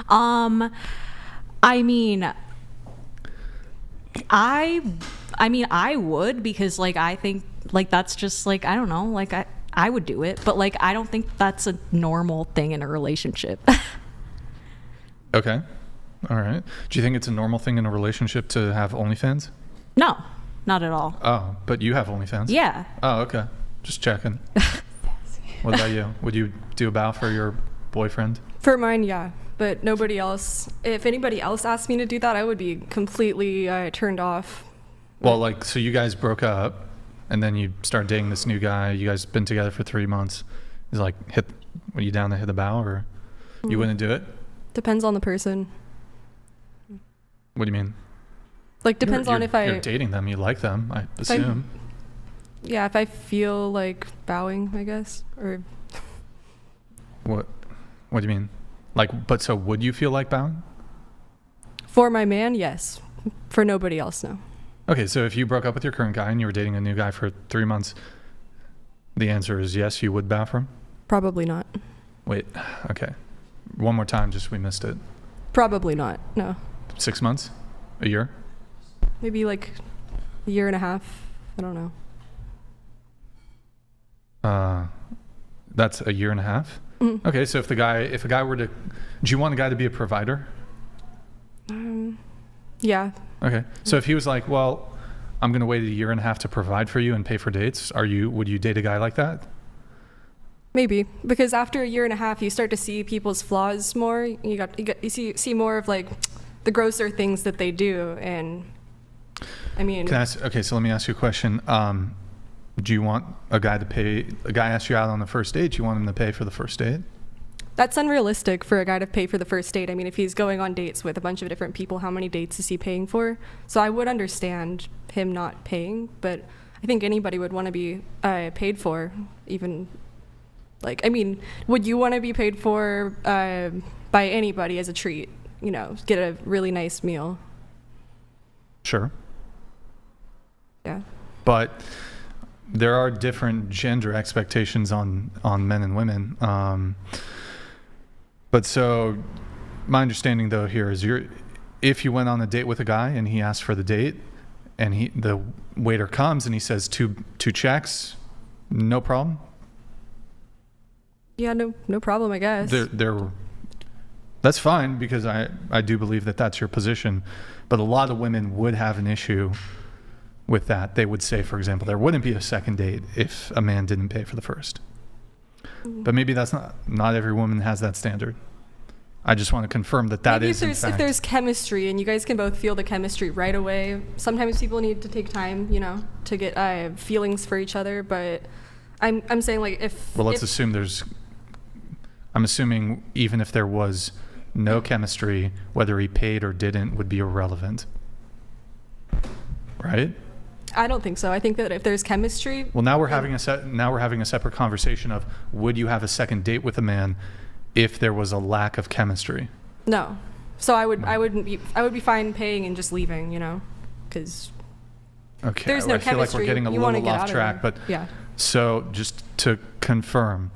I mean, I would, because like I think like that's just like, I don't know, like I would do it, but like I don't think that's a normal thing in a relationship. Okay. All right. Do you think it's a normal thing in a relationship to have OnlyFans? No, not at all. Oh, but you have OnlyFans? Yeah. Oh, okay. Just checking. What about you? Would you do a bow for your boyfriend? For mine, yeah, but nobody else. If anybody else asked me to do that, I would be completely turned off. Well, like, so you guys broke up, and then you start dating this new guy. You guys been together for 3 months. He's like, were you down to hit the bow, or you wouldn't do it? Depends on the person. What do you mean? Like, depends on if you're dating them, you like them, I assume. Yeah, if I feel like bowing, I guess, or. What do you mean? Like, but so would you feel like bowing? For my man, yes. For nobody else, no. Okay, so if you broke up with your current guy and you were dating a new guy for 3 months, the answer is yes, you would bow for him? Probably not. Wait, okay. One more time, just we missed it. Probably not, no. 6 months? A year? Maybe like a year and a half. I don't know. That's a year and a half? Mhm. Okay, so if a guy were to, do you want a guy to be a provider? Yeah. Okay, so if he was like, well, I'm gonna wait a year and a half to provide for you and pay for dates, would you date a guy like that? Maybe, because after a year and a half, you start to see people's flaws more. You see more of like the grosser things that they do, and I mean. Okay, so let me ask you a question. Do you want a guy asks you out on the first date, do you want him to pay for the first date? That's unrealistic for a guy to pay for the first date. I mean, if he's going on dates with a bunch of different people, how many dates is he paying for? So I would understand him not paying, but I think anybody would want to be paid for, even, like, I mean, would you want to be paid for by anybody as a treat? You know, get a really nice meal. Sure. Yeah. But there are different gender expectations on men and women. But so my understanding though here is if you went on a date with a guy and he asked for the date and the waiter comes and he says two checks, no problem? Yeah, no problem, I guess. That's fine, because I do believe that that's your position. But a lot of women would have an issue with that. They would say, for example, there wouldn't be a second date if a man didn't pay for the first. But maybe that's not every woman has that standard. I just want to confirm that maybe is in fact. If there's chemistry and you guys can both feel the chemistry right away, sometimes people need to take time, you know, to get feelings for each other. But I'm saying, like, I'm assuming even if there was no chemistry, whether he paid or didn't would be irrelevant. Right? I don't think so. I think that if there's chemistry. Well, now we're having a separate conversation of, would you have a second date with a man if there was a lack of chemistry? No. So I would be fine paying and just leaving, you know, because there's no I feel like we're getting a little off track, but yeah. So just to confirm,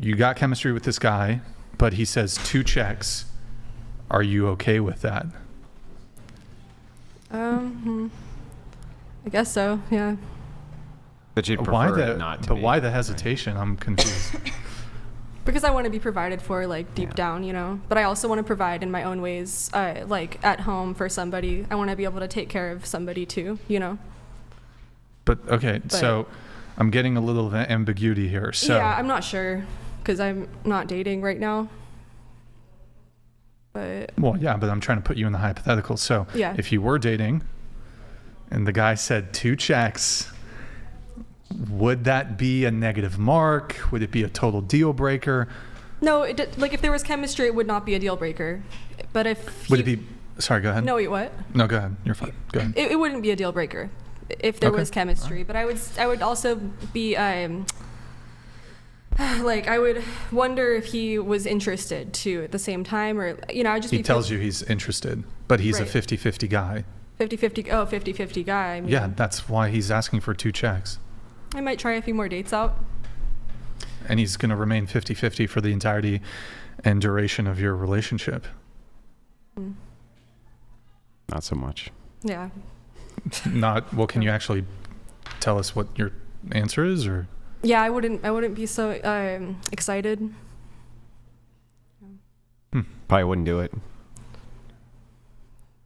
you got chemistry with this guy, but he says 2 checks. Are you okay with that? I guess so, yeah. But you'd prefer not to. But why the hesitation? I'm confused. Because I want to be provided for, like, deep down, you know. But I also want to provide in my own ways, like at home for somebody. I want to be able to take care of somebody too, you know. But so I'm getting a little ambiguity here. So yeah, I'm not sure because I'm not dating right now. But well, yeah, but I'm trying to put you in the hypothetical. So yeah. If you were dating and the guy said 2 checks, would that be a negative mark? Would it be a total deal breaker? No, like if there was chemistry, it would not be a deal breaker. But if would it be? Sorry, go ahead. No, wait, what? No, go ahead. You're fine. Go ahead. It wouldn't be a deal breaker if there was chemistry. But I would also be like, I would wonder if he was interested too at the same time, or, you know, I just. He tells you he's interested, but he's right. a 50-50 guy. 50-50 guy. I mean, yeah, that's why he's asking for 2 checks. I might try a few more dates out. And he's going to remain 50-50 for the entirety and duration of your relationship. Not so much. Yeah. Well, can you actually tell us what your answer is, or? Yeah, I wouldn't be so excited. Probably wouldn't do it.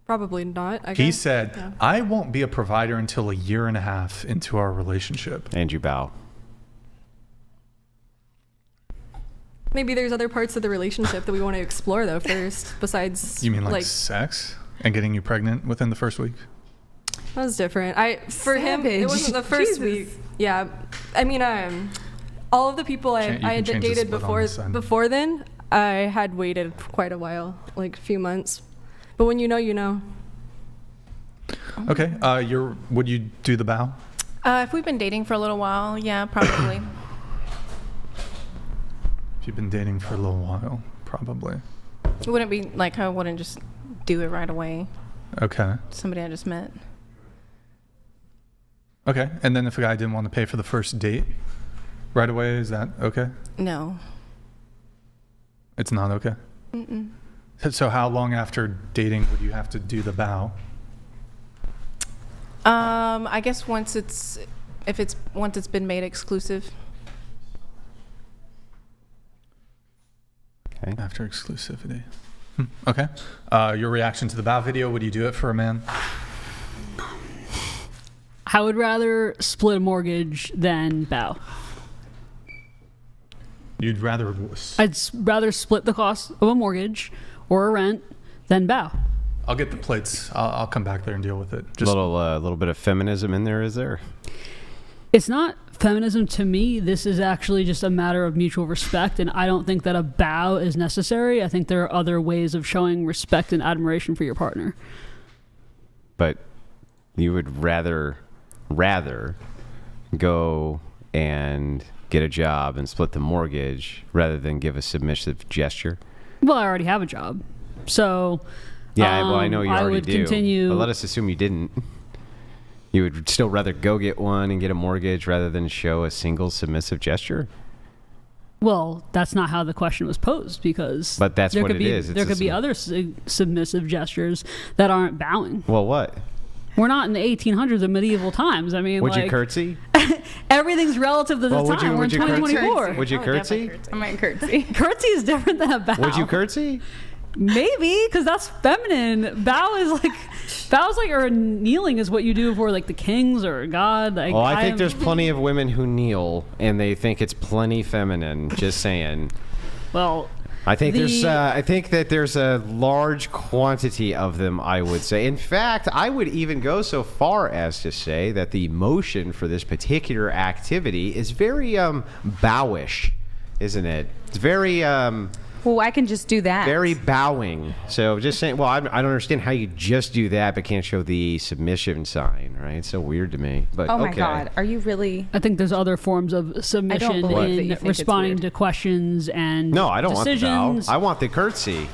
Probably not. I He guess. said, Yeah. I won't be a provider until a year and a half into our relationship. And you bow. Maybe there's other parts of the relationship that we want to explore though first, besides. You mean like sex and getting you pregnant within the first week? That was different. For him, it wasn't the first week. Yeah, I mean, all of the people I had dated before then, I had waited quite a while, like a few months. But when you know, you know. Okay. Would you do the bow? If we've been dating for a little while, yeah, probably. If you've been dating for a little while, probably. It wouldn't be like I wouldn't just do it right away. Okay. Somebody I just met. Okay. And then if a guy didn't want to pay for the first date right away, is that okay? No. It's not okay? Mm-mm. So how long after dating would you have to do the bow? I guess once it's been made exclusive. right? After exclusivity. Okay. Your reaction to the vow video, would you do it for a man? I would rather split a mortgage than bow. You'd rather... Rather split the cost of a mortgage or a rent than bow. I'll get the plates. I'll come back there and deal with it. A little bit of feminism in there, is there? It's not feminism to me. This is actually just a matter of mutual respect, and I don't think that a bow is necessary. I think there are other ways of showing respect and admiration for your partner. But you would rather go and get a job and split the mortgage rather than give a submissive gesture? Well, I already have a job, so yeah. Well, I know you I already would do. Continue. But let us assume you didn't. You would still rather go get one and get a mortgage rather than show a single submissive gesture? Well, that's not how the question was posed, because but that's there what could it be, is. There could be other submissive gestures that aren't bowing. Well, what? We're not in the 1800s or medieval times. I mean, would you curtsy? Everything's relative to the time. We're in 2024. Would you curtsy? I might curtsy. Curtsy is different than a bow. Would you curtsy? Maybe, because that's feminine. Bow's like, or kneeling is what you do for like the kings or God. Like, well, I think there's plenty of women who kneel and they think it's plenty feminine. Just saying. Well, I think that there's a large quantity of them, I would say. In fact, I would even go so far as to say that the motion for this particular activity is very bowish, isn't it? It's very well, I can just do that. Very bowing. So just saying, well, I don't understand how you just do that but can't show the submission sign, right? It's so weird to me. But oh my okay. God, are you really? I think there's other forms of submission in responding to questions and no, I don't decisions. want the bow. I want the curtsy.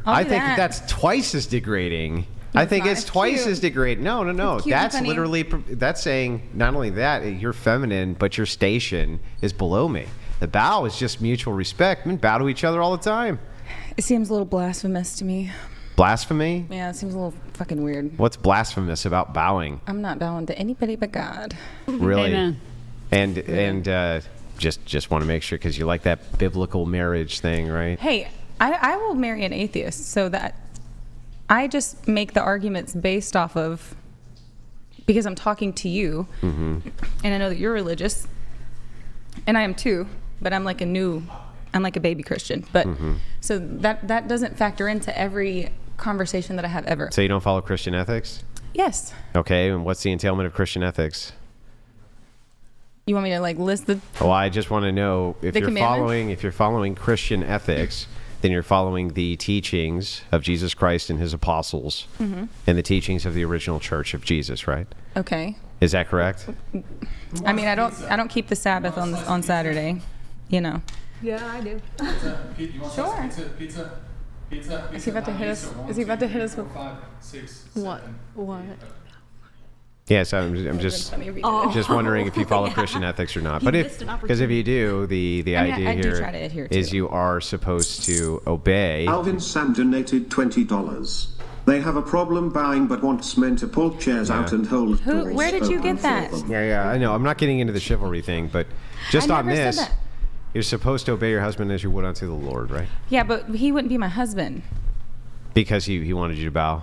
I think that's twice as degrading. I think it's twice as degrading. No. That's literally, that's saying not only that, you're feminine, but your station is below me. The bow is just mutual respect. Men bow to each other all the time. It seems a little blasphemous to me. Blasphemy? Yeah, it seems a little fucking weird. What's blasphemous about bowing? I'm not bowing to anybody but God. Really? Amen. And just want to make sure, because you like that biblical marriage thing, right? Hey, I will marry an atheist, so that I just make the arguments based off of, because I'm talking to you, and I know that you're religious, and I am too. But I'm like a baby Christian. But so that doesn't factor into every conversation that I have ever. So you don't follow Christian ethics? Yes. Okay, and what's the entailment of Christian ethics? You want me to like list the? Well, I just want to know if you're following Christian ethics, then you're following the teachings of Jesus Christ and his apostles, and the teachings of the original church of Jesus, right? Okay. Is that correct? I mean, I don't keep the Sabbath on Saturday, you know. Yeah, I do. Sure. Pizza. Is he about to hit us? Is he about to hit us with 5, 6, what? 7. What? Yes, I'm just wondering if you follow Christian ethics or not. But because if you do, the idea here is you are supposed to obey. Alvin Sam donated $20. They have a problem bowing but wants men to pull chairs out and hold doors. Where did you get that? Yeah, I know. I'm not getting into the chivalry thing, but just on this, you're supposed to obey your husband as you would unto the Lord, right? Yeah, but he wouldn't be my husband. Because he wanted you to bow.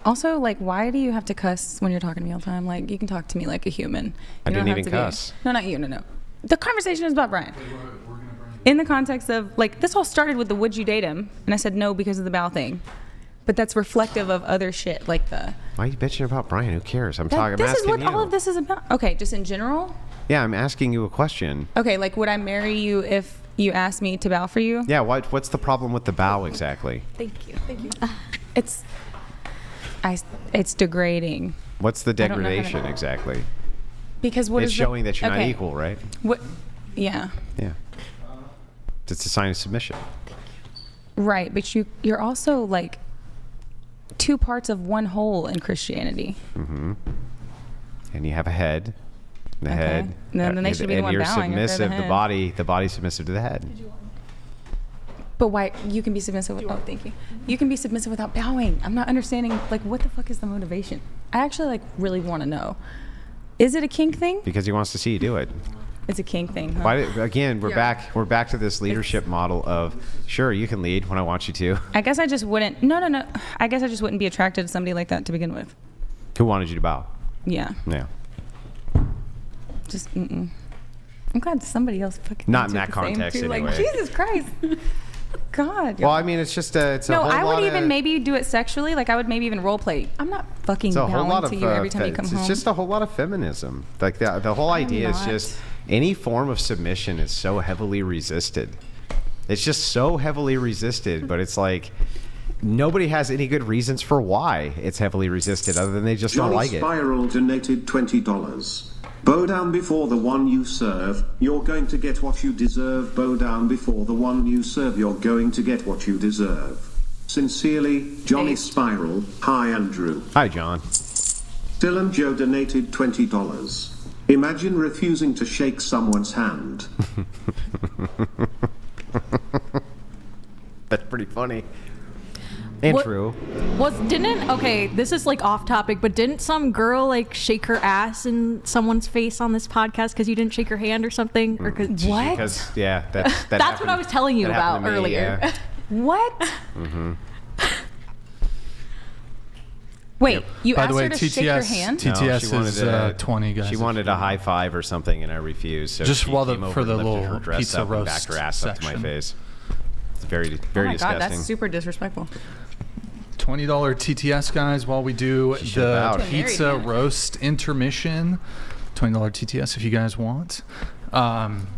Also, like, why do you have to cuss when you're talking to me all the time? Like, you can talk to me like a human. I didn't even cuss. No, not you. No. The conversation is about Brian. In the context of, like, this all started with the would you date him? And I said no because of the bow thing. But that's reflective of other shit, like the... Why are you bitching about Brian? Who cares? I'm asking you. This is what all of this is about. Okay, just in general? Yeah, I'm asking you a question. Okay, like, would I marry you if you asked me to bow for you? Yeah, what's the problem with the bow exactly? Thank you. It's degrading. What's the degradation exactly? Because it's showing that you're not equal, right? What? Yeah. Yeah. It's a sign of submission. Right, but you're also like two parts of one whole in Christianity. And you have a head. The head. Then they should be the one bowing. And you're submissive. The body's submissive to the head. But why? You can be submissive. Thank you. You can be submissive without bowing. I'm not understanding. Like, what the fuck is the motivation? I actually really want to know. Is it a kink thing? Because he wants to see you do it. It's a kink thing, huh? Again, we're back to this leadership model of, sure, you can lead when I want you to. I guess I just wouldn't. No. I guess I just wouldn't be attracted to somebody like that to begin with. Who wanted you to bow? Yeah. Yeah. Just. I'm glad somebody else fucking. Not in that context, anyway. Like, Jesus Christ. God. Well, I mean, it's just it's a whole lot I would even of, maybe do it sexually. Like, I would maybe even role play. I'm not fucking it's a whole lot bowing to of you every time you come home. It's just a whole lot of feminism. Like the whole idea is just any form of submission is so heavily resisted. It's just so heavily resisted, but it's like nobody has any good reasons for why it's heavily resisted other than they just don't like it. Spiral donated $20. Bow down before the one you serve, you're going to get what you deserve. Bow down before the one you serve, you're going to get what you deserve. Sincerely, Johnny Spiral. Hi, Andrew. Hi, John. Dylan Joe donated $20. Imagine refusing to shake someone's hand. That's pretty funny. And true. Okay, this is like off topic, but didn't some girl like shake her ass in someone's face on this podcast because you didn't shake her hand or something? Or what? Because, that's what I was telling you about earlier. Yeah. What? Mm-hmm. Wait, you By asked the way, her to shake your hand? TTS No, is 20, guys. She wanted a high five or something, and I refused. So just she while came over for the and lifted little her dress pizza up and roast backed her ass up to my section. face. It's very, Oh very my disgusting. God, that's super disrespectful. $20 TTS, guys, while we do She should've bowed. the pizza roast intermission. $20 TTS if you guys want. And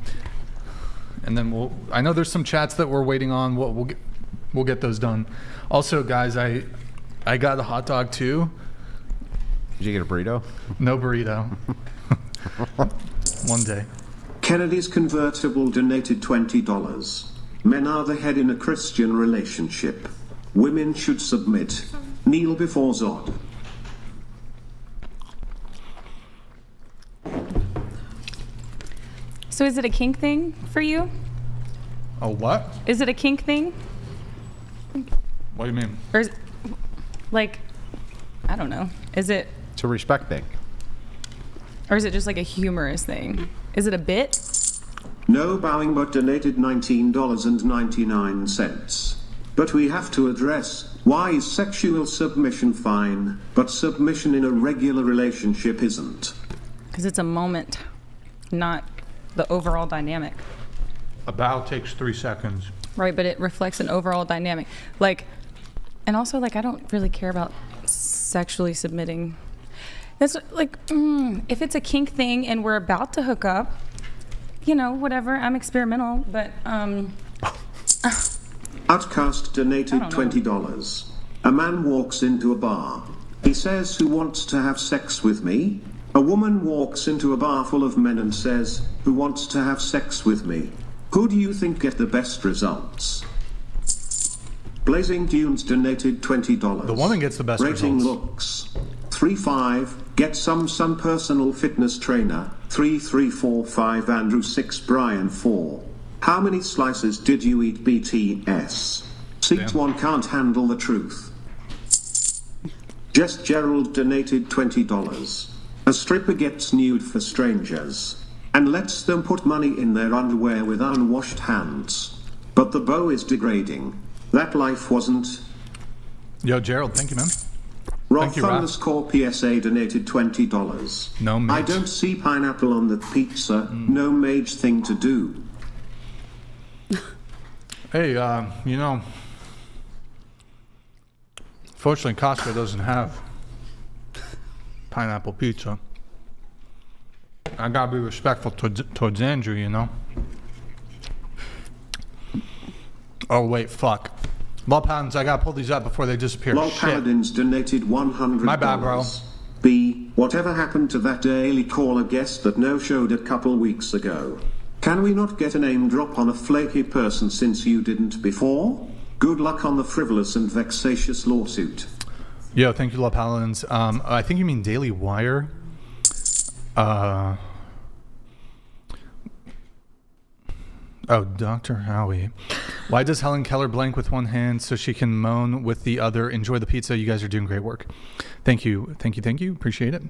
then I know there's some chats that we're waiting on. We'll get those done. Also, guys, I got a hot dog too. Did you get a burrito? No burrito. One day. Kennedy's convertible donated $20. Men are the head in a Christian relationship. Women should submit. Kneel before Zod. So is it a kink thing for you? A what? Is it a kink thing? What do you mean? Or is like, I don't know. Is it, It's a respect thing. or is it just like a humorous thing? Is it a bit? No bowing but donated $19.99. But we have to address, why is sexual submission fine, but submission in a regular relationship isn't? Because it's a moment, not the overall dynamic. A bow takes 3 seconds. Right, but it reflects an overall dynamic. Like, and also, like, I don't really care about sexually submitting. That's like, if it's a kink thing and we're about to hook up, you know, whatever. I'm experimental, but Outcast donated $20. A man walks into a bar. He says, "Who wants to have sex with me?" A woman walks into a bar full of men and says, "Who wants to have sex with me?" Who do you think get the best results? Blazing Dunes donated $20. The woman gets the best Rating results. looks. 3-5, get some personal fitness trainer. 3-3-4-5 Andrew 6 Brian 4. How many slices did you eat BTS? Seat 1 can't handle the truth. Jess Gerald donated $20. A stripper gets nude for strangers and lets them put money in their underwear with unwashed hands. But the bow is degrading. That life wasn't. Yo, Gerald, thank you, man. Roth you, Raph. underscore PSA donated $20. No mage. I don't see pineapple on the pizza. No mage thing to do. Hey, you know, fortunately Costco doesn't have pineapple pizza. I gotta be respectful towards Andrew, you know. Oh wait, fuck. Law Paladins, I gotta pull these up before they disappear. Law Shit. Paladins donated $100. My bad, bro. B. Whatever happened to that daily caller guest that no-showed a couple weeks ago? Can we not get a name drop on a flaky person since you didn't before? Good luck on the frivolous and vexatious lawsuit. Yo, thank you, Law Paladins. I think you mean Daily Wire. Oh, Dr. Howie. Why does Helen Keller blank with one hand so she can moan with the other? Enjoy the pizza. You guys are doing great work. Thank you. Thank you. Thank you. Appreciate it.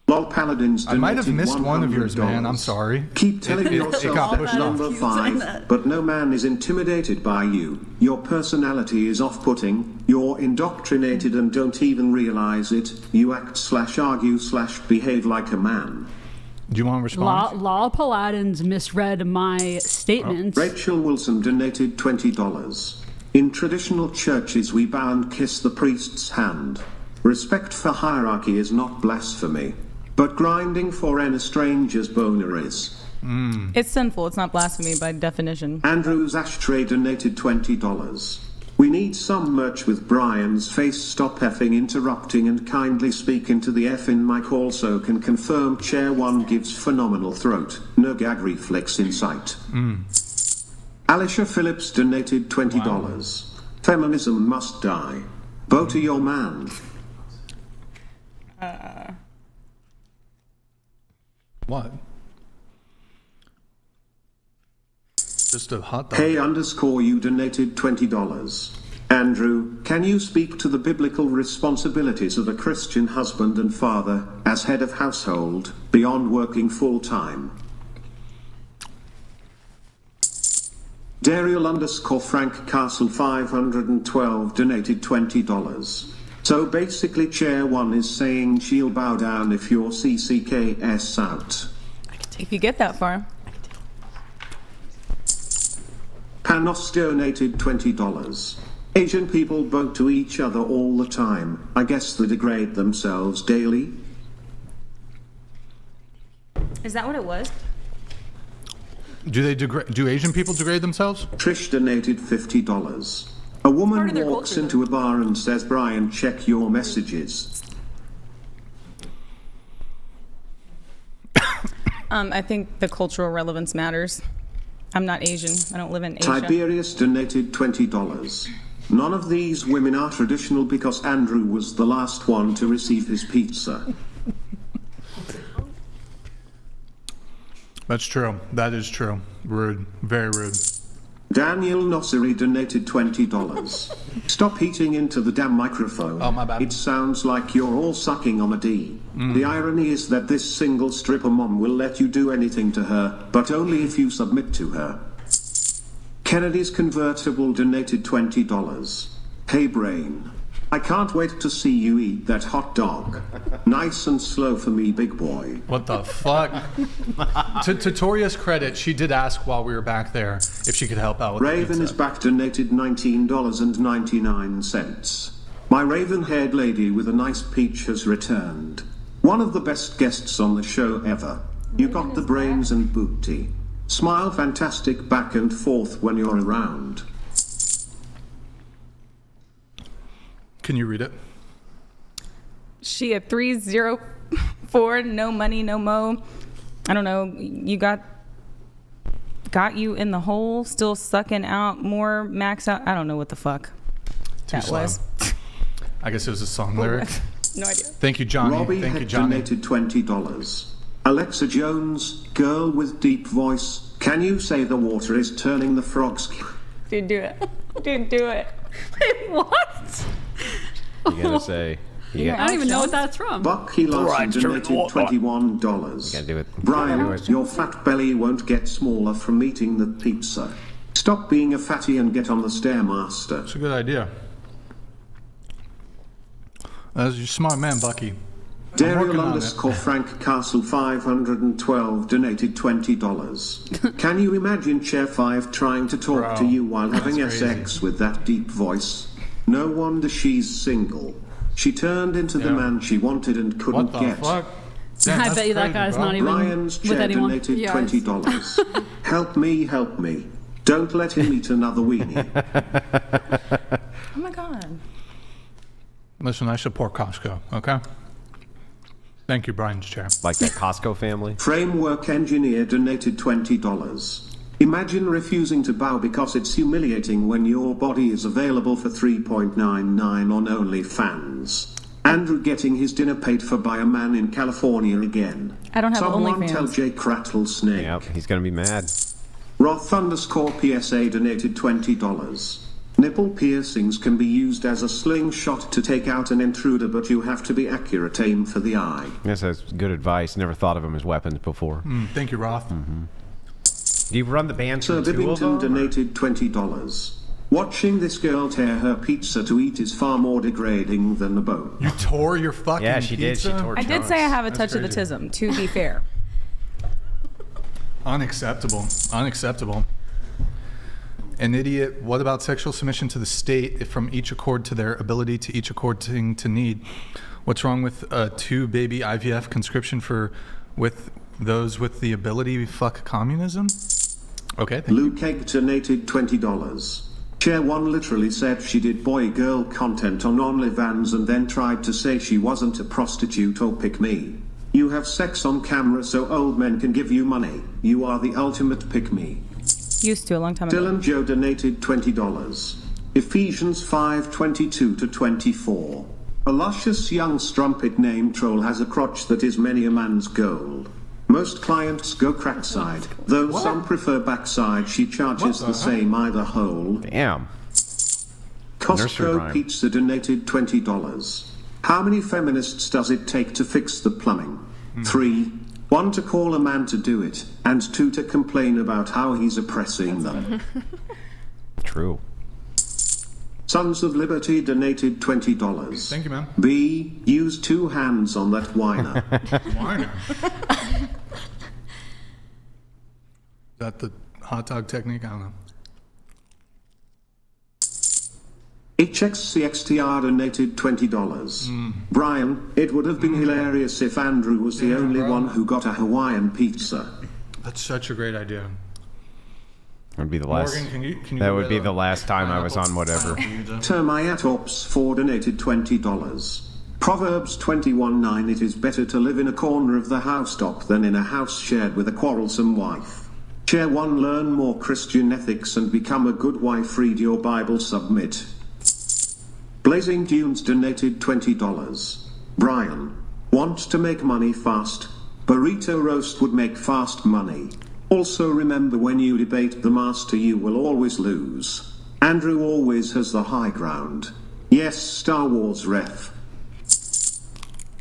Lol Paladins I might have donated missed one of yours, man. I'm $100. sorry. Keep telling It yourself got that pushed off. number 5, but no man is intimidated by you. Your personality is off-putting, you're indoctrinated and don't even realize it. You act/argue/behave like a man. Do you want to respond? Law Paladins misread my statements. Rachel Wilson donated $20. In traditional churches we bow and kiss the priest's hand. Respect for hierarchy is not blasphemy, but grinding for an stranger's boner is. It's sinful. It's not blasphemy by definition. Andrew's Ashtray donated $20. We need some merch with Brian's face. Stop effing interrupting and kindly speak into the effing mic. Also can confirm Chair 1 gives phenomenal throat. No gag reflex in sight. Alicia Phillips donated $20. Feminism must die. Vote to your man. What? Just a hot dog. Hey_you donated $20. Andrew, can you speak to the biblical responsibilities of a Christian husband and father, as head of household, beyond working full-time? Dariel_Frank Castle 512 donated $20. So basically Chair 1 is saying she'll bow down if your CCKS out. If you get that far. Panos donated $20. Asian people vote to each other all the time. I guess they degrade themselves daily. Is that what it was? Do Asian people degrade themselves? Trish donated $50. A woman walks into a bar and says, Brian, check your messages. I think the cultural relevance matters. I'm not Asian. I don't live in Asia. Tiberius donated $20. None of these women are traditional because Andrew was the last one to receive his pizza. That's true. That is true. Rude. Very rude. Daniel Nosseri donated $20. Stop eating into the damn microphone. Oh, my bad. It sounds like you're all sucking on a D. The irony is that this single stripper mom will let you do anything to her, but only if you submit to her. Kennedy's Convertible donated $20. Hey Brain, I can't wait to see you eat that hot dog. Nice and slow for me, big boy. What the fuck? To Toria's credit, she did ask while we were back there if she could help out with Raven the is pizza. back donated $19.99. My raven-haired lady with a nice peach has returned. One of the best guests on the show ever. You got the brains and booty. Smile fantastic back and forth when you're around. Can you read it? She at 304, no money, no mo. I don't know. You got you in the hole, still sucking out more, max out. I don't know what the fuck that was. I guess it was a song lyric. No idea. Thank you, Johnny. Robbie Thank you, had Johnny. donated $20. Alexa Jones, girl with deep voice, can you say the water is turning the frogs? Dude, do it. Dude, do it. Wait, what? You gotta say. I don't even know what that's from. Bucky Larson donated $21. You gotta do it. Brian, your fat belly won't get smaller from eating the pizza. Stop being a fatty and get on the Stairmaster. It's a good idea. That's your smart man, Bucky. Dariel_Frank Castle 512 donated $20. Can you imagine Chair 5 trying to talk to you while having that's sex with that deep voice? No wonder she's single. She turned into the man she wanted and couldn't What the get. fuck? Damn, I that's bet you that crazy, guy's bro. not even Ryan's with chair anyone. donated Yes. $20. Help me, help me. Don't let him eat another weenie. Oh my God. Listen, I support Costco, okay? Thank you, Brian's chair. Like that Costco family. Framework engineer donated $20. Imagine refusing to bow because it's humiliating when your body is available for $3.99 on OnlyFans. Andrew getting his dinner paid for by a man in California again. I don't have Someone OnlyFans. tell Jake Rattlesnake. Yep, he's gonna be mad. Roth_PSA donated $20. Nipple piercings can be used as a slingshot to take out an intruder, but you have to be accurate. Aim for the eye. Yes, that's good advice. Never thought of them as weapons before. Thank you, Roth. Do you run the band Sir through two of Bibbington them? donated $20. Watching this girl tear her pizza to eat is far more degrading than a bone. You tore your fucking Yeah, she did. pizza? She tore I did say I have a touch of the crazy. tism, to be fair. Unacceptable. Unacceptable. An idiot. What about sexual submission to the state if from each accord to their ability to each according to need? What's wrong with a 2-baby IVF conscription with those with the ability? Fuck communism? Okay, thank you. Luke Egg donated $20. Chair 1 literally said she did boy-girl content on OnlyFans and then tried to say she wasn't a prostitute or pick me. You have sex on camera so old men can give you money. You are the ultimate pick me. Used to a long time ago. Dylan Joe donated $20. Ephesians 5:22-24. A luscious young strumpet named Troll has a crotch that is many a man's gold. Most clients go crackside, though some prefer backside. She charges the same either hole. Damn. Nursery Costco rhyme. Pizza donated $20. How many feminists does it take to fix the plumbing? 3. 1 to call a man to do it, and 2 to complain about how he's oppressing them. True. Sons of Liberty donated $20. Thank you, man. B. Use 2 hands on that whiner. Whiner. Is that the hot dog technique? I don't know. HXCXTR donated $20. Brian, it would have been hilarious if Andrew was the only one who got a Hawaiian pizza. That's such a great idea. That would be the last. Morgan, can you That go would get be a the last time I was on pineapple whatever. pizza? Termite Ops 4 donated $20. Proverbs 21:9. It is better to live in a corner of the housetop than in a house shared with a quarrelsome wife. Chair 1. Learn more Christian ethics and become a good wife. Read your Bible. Submit. Blazing Dunes donated $20. Brian, want to make money fast? Burrito roast would make fast money. Also remember, when you debate the master you will always lose. Andrew always has the high ground. Yes, Star Wars ref.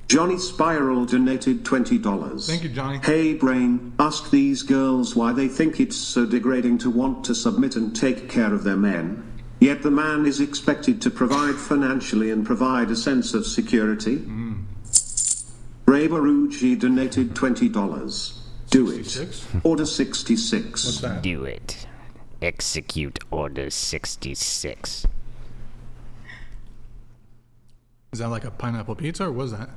Johnny Spiral donated $20. Thank you, Johnny. Hey Brain, ask these girls why they think it's so degrading to want to submit and take care of their men. Yet the man is expected to provide financially and provide a sense of security. Ray Baruji donated $20. Do it. 66? Order 66. What's that? Do it. Execute Order 66. Is that like a pineapple pizza, or what is that?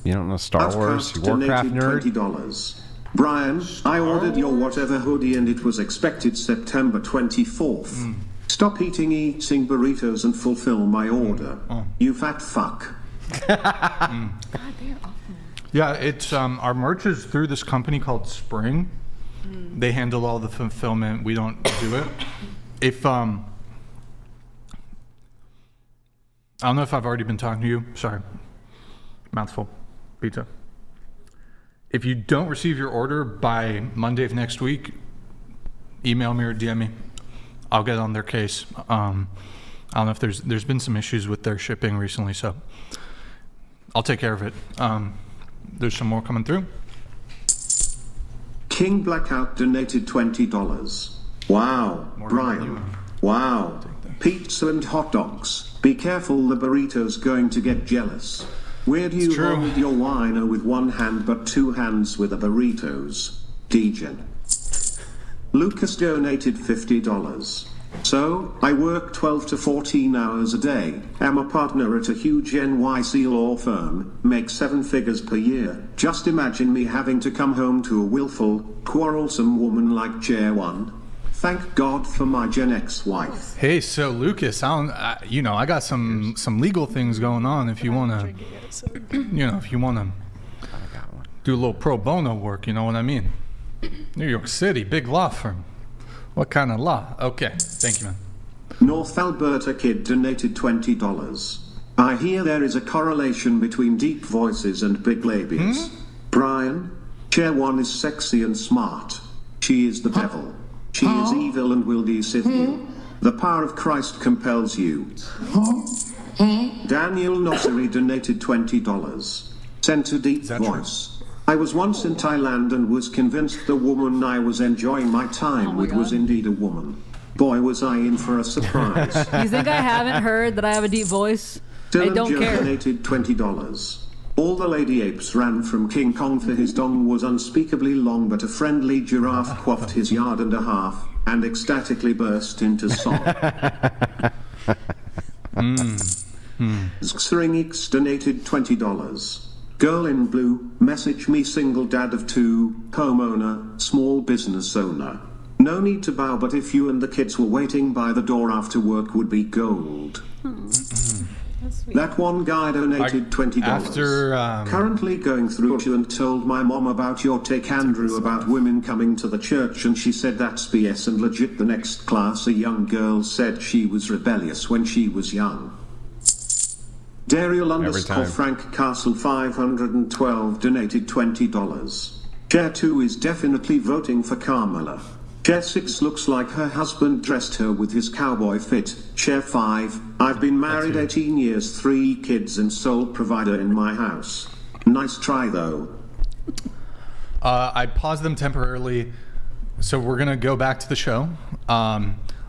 You don't know Star Wars, Outcast you Warcraft donated nerd? $20. Brian, I ordered your whatever hoodie and it was expected September 24th. Stop eating burritos and fulfill my order. You fat fuck. Yeah, it's our merch is through this company called Spring. They handle all the fulfillment. We don't do it. If I don't know if I've already been talking to you. Sorry, mouthful pizza. If you don't receive your order by Monday of next week, email me or DM me. I'll get on their case. I don't know if there's been some issues with their shipping recently, so I'll take care of it. There's some more coming through. King Blackout donated $20. Wow, More Brian. than Wow. Pizza and hot dogs. Be careful, the burrito's going to get jealous. Where do you true. hold your wino with one hand but 2 hands with the burritos? Degen. Lucas donated $50. So, I work 12 to 14 hours a day, am a partner at a huge NYC law firm, make 7 figures per year. Just imagine me having to come home to a willful, quarrelsome woman like Chair 1. Thank God for my Gen X wife. Hey, so Lucas, I got some legal things going on. If you wanna, if you wanna do a little pro bono work, you know what I mean? New York City, big law firm. What kind of law? Okay, thank you, man. North Alberta Kid donated $20. I hear there is a correlation between deep voices and big labias. Brian, Chair 1 is sexy and smart. She is the devil. She is evil and will deceive you. The power of Christ compels you. Daniel Nosseri donated $20. Sent a deep voice. I was once in Thailand and was convinced the woman I was enjoying my time with was indeed a woman. Boy, was I in for a surprise. You think I haven't heard that I have a deep voice? Dylan I don't Joe care. donated $20. All the lady apes ran from King Kong for his dong was unspeakably long, but a friendly giraffe quaffed his yard and a half, and ecstatically burst into song. Xringix donated $20. Girl in blue, message me single dad of 2, homeowner, small business owner. No need to bow, but if you and the kids were waiting by the door after work would be gold. That one guy donated $20. After, Currently going through it and told my mom about your take, Andrew, about women coming to the church, and she said that's BS and legit. The next class, a young girl said she was rebellious when she was young. Dariel _ Frank Castle 512 donated $20. Chair 2 is definitely voting for Carmela. Chair 6 looks like her husband dressed her with his cowboy fit. Chair 5, I've been married 18 years, 3 kids and sole provider in my house. Nice try though. I paused them temporarily, so we're gonna go back to the show.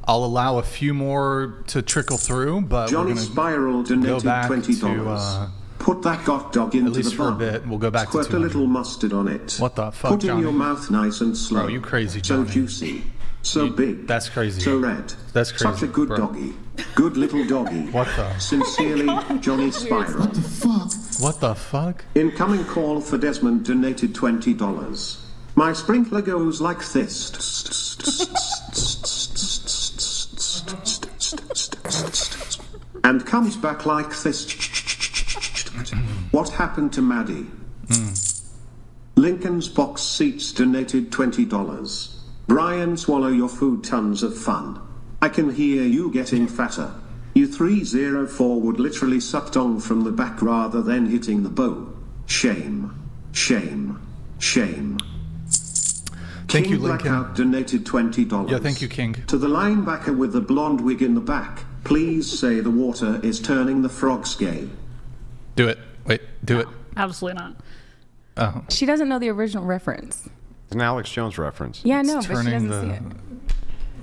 I'll allow a few more to trickle through, but Johnny we're gonna Spiral go donated back $20. Put that got dog into at least the for a bun. bit. We'll go back Squirt to a 200. little mustard on it. What the fuck, Put Johnny? in your mouth nice and slow. Bro, you crazy, So Johnny. juicy. So big. That's crazy. So red. That's crazy. Such a good bro. doggy. Good little doggy. What the? Sincerely, Johnny Spiral. What the fuck? Incoming call for Desmond donated $20. My sprinkler goes like this. And comes back like this. What happened to Maddie? Lincoln's box seats donated $20. Brian, swallow your food, tons of fun. I can hear you getting fatter. You 304 would literally suck dong from the back rather than hitting the bow. Shame. Shame. Shame. Thank King you, Lincoln. Blackout donated $20. Yeah, thank you, King. To the linebacker with the blonde wig in the back, please say the water is turning the frogs gay. Do it. Wait, do it. Absolutely not. Oh. She doesn't know the original reference. It's an Alex Jones reference. Yeah, I know, It's but she turning doesn't the see it.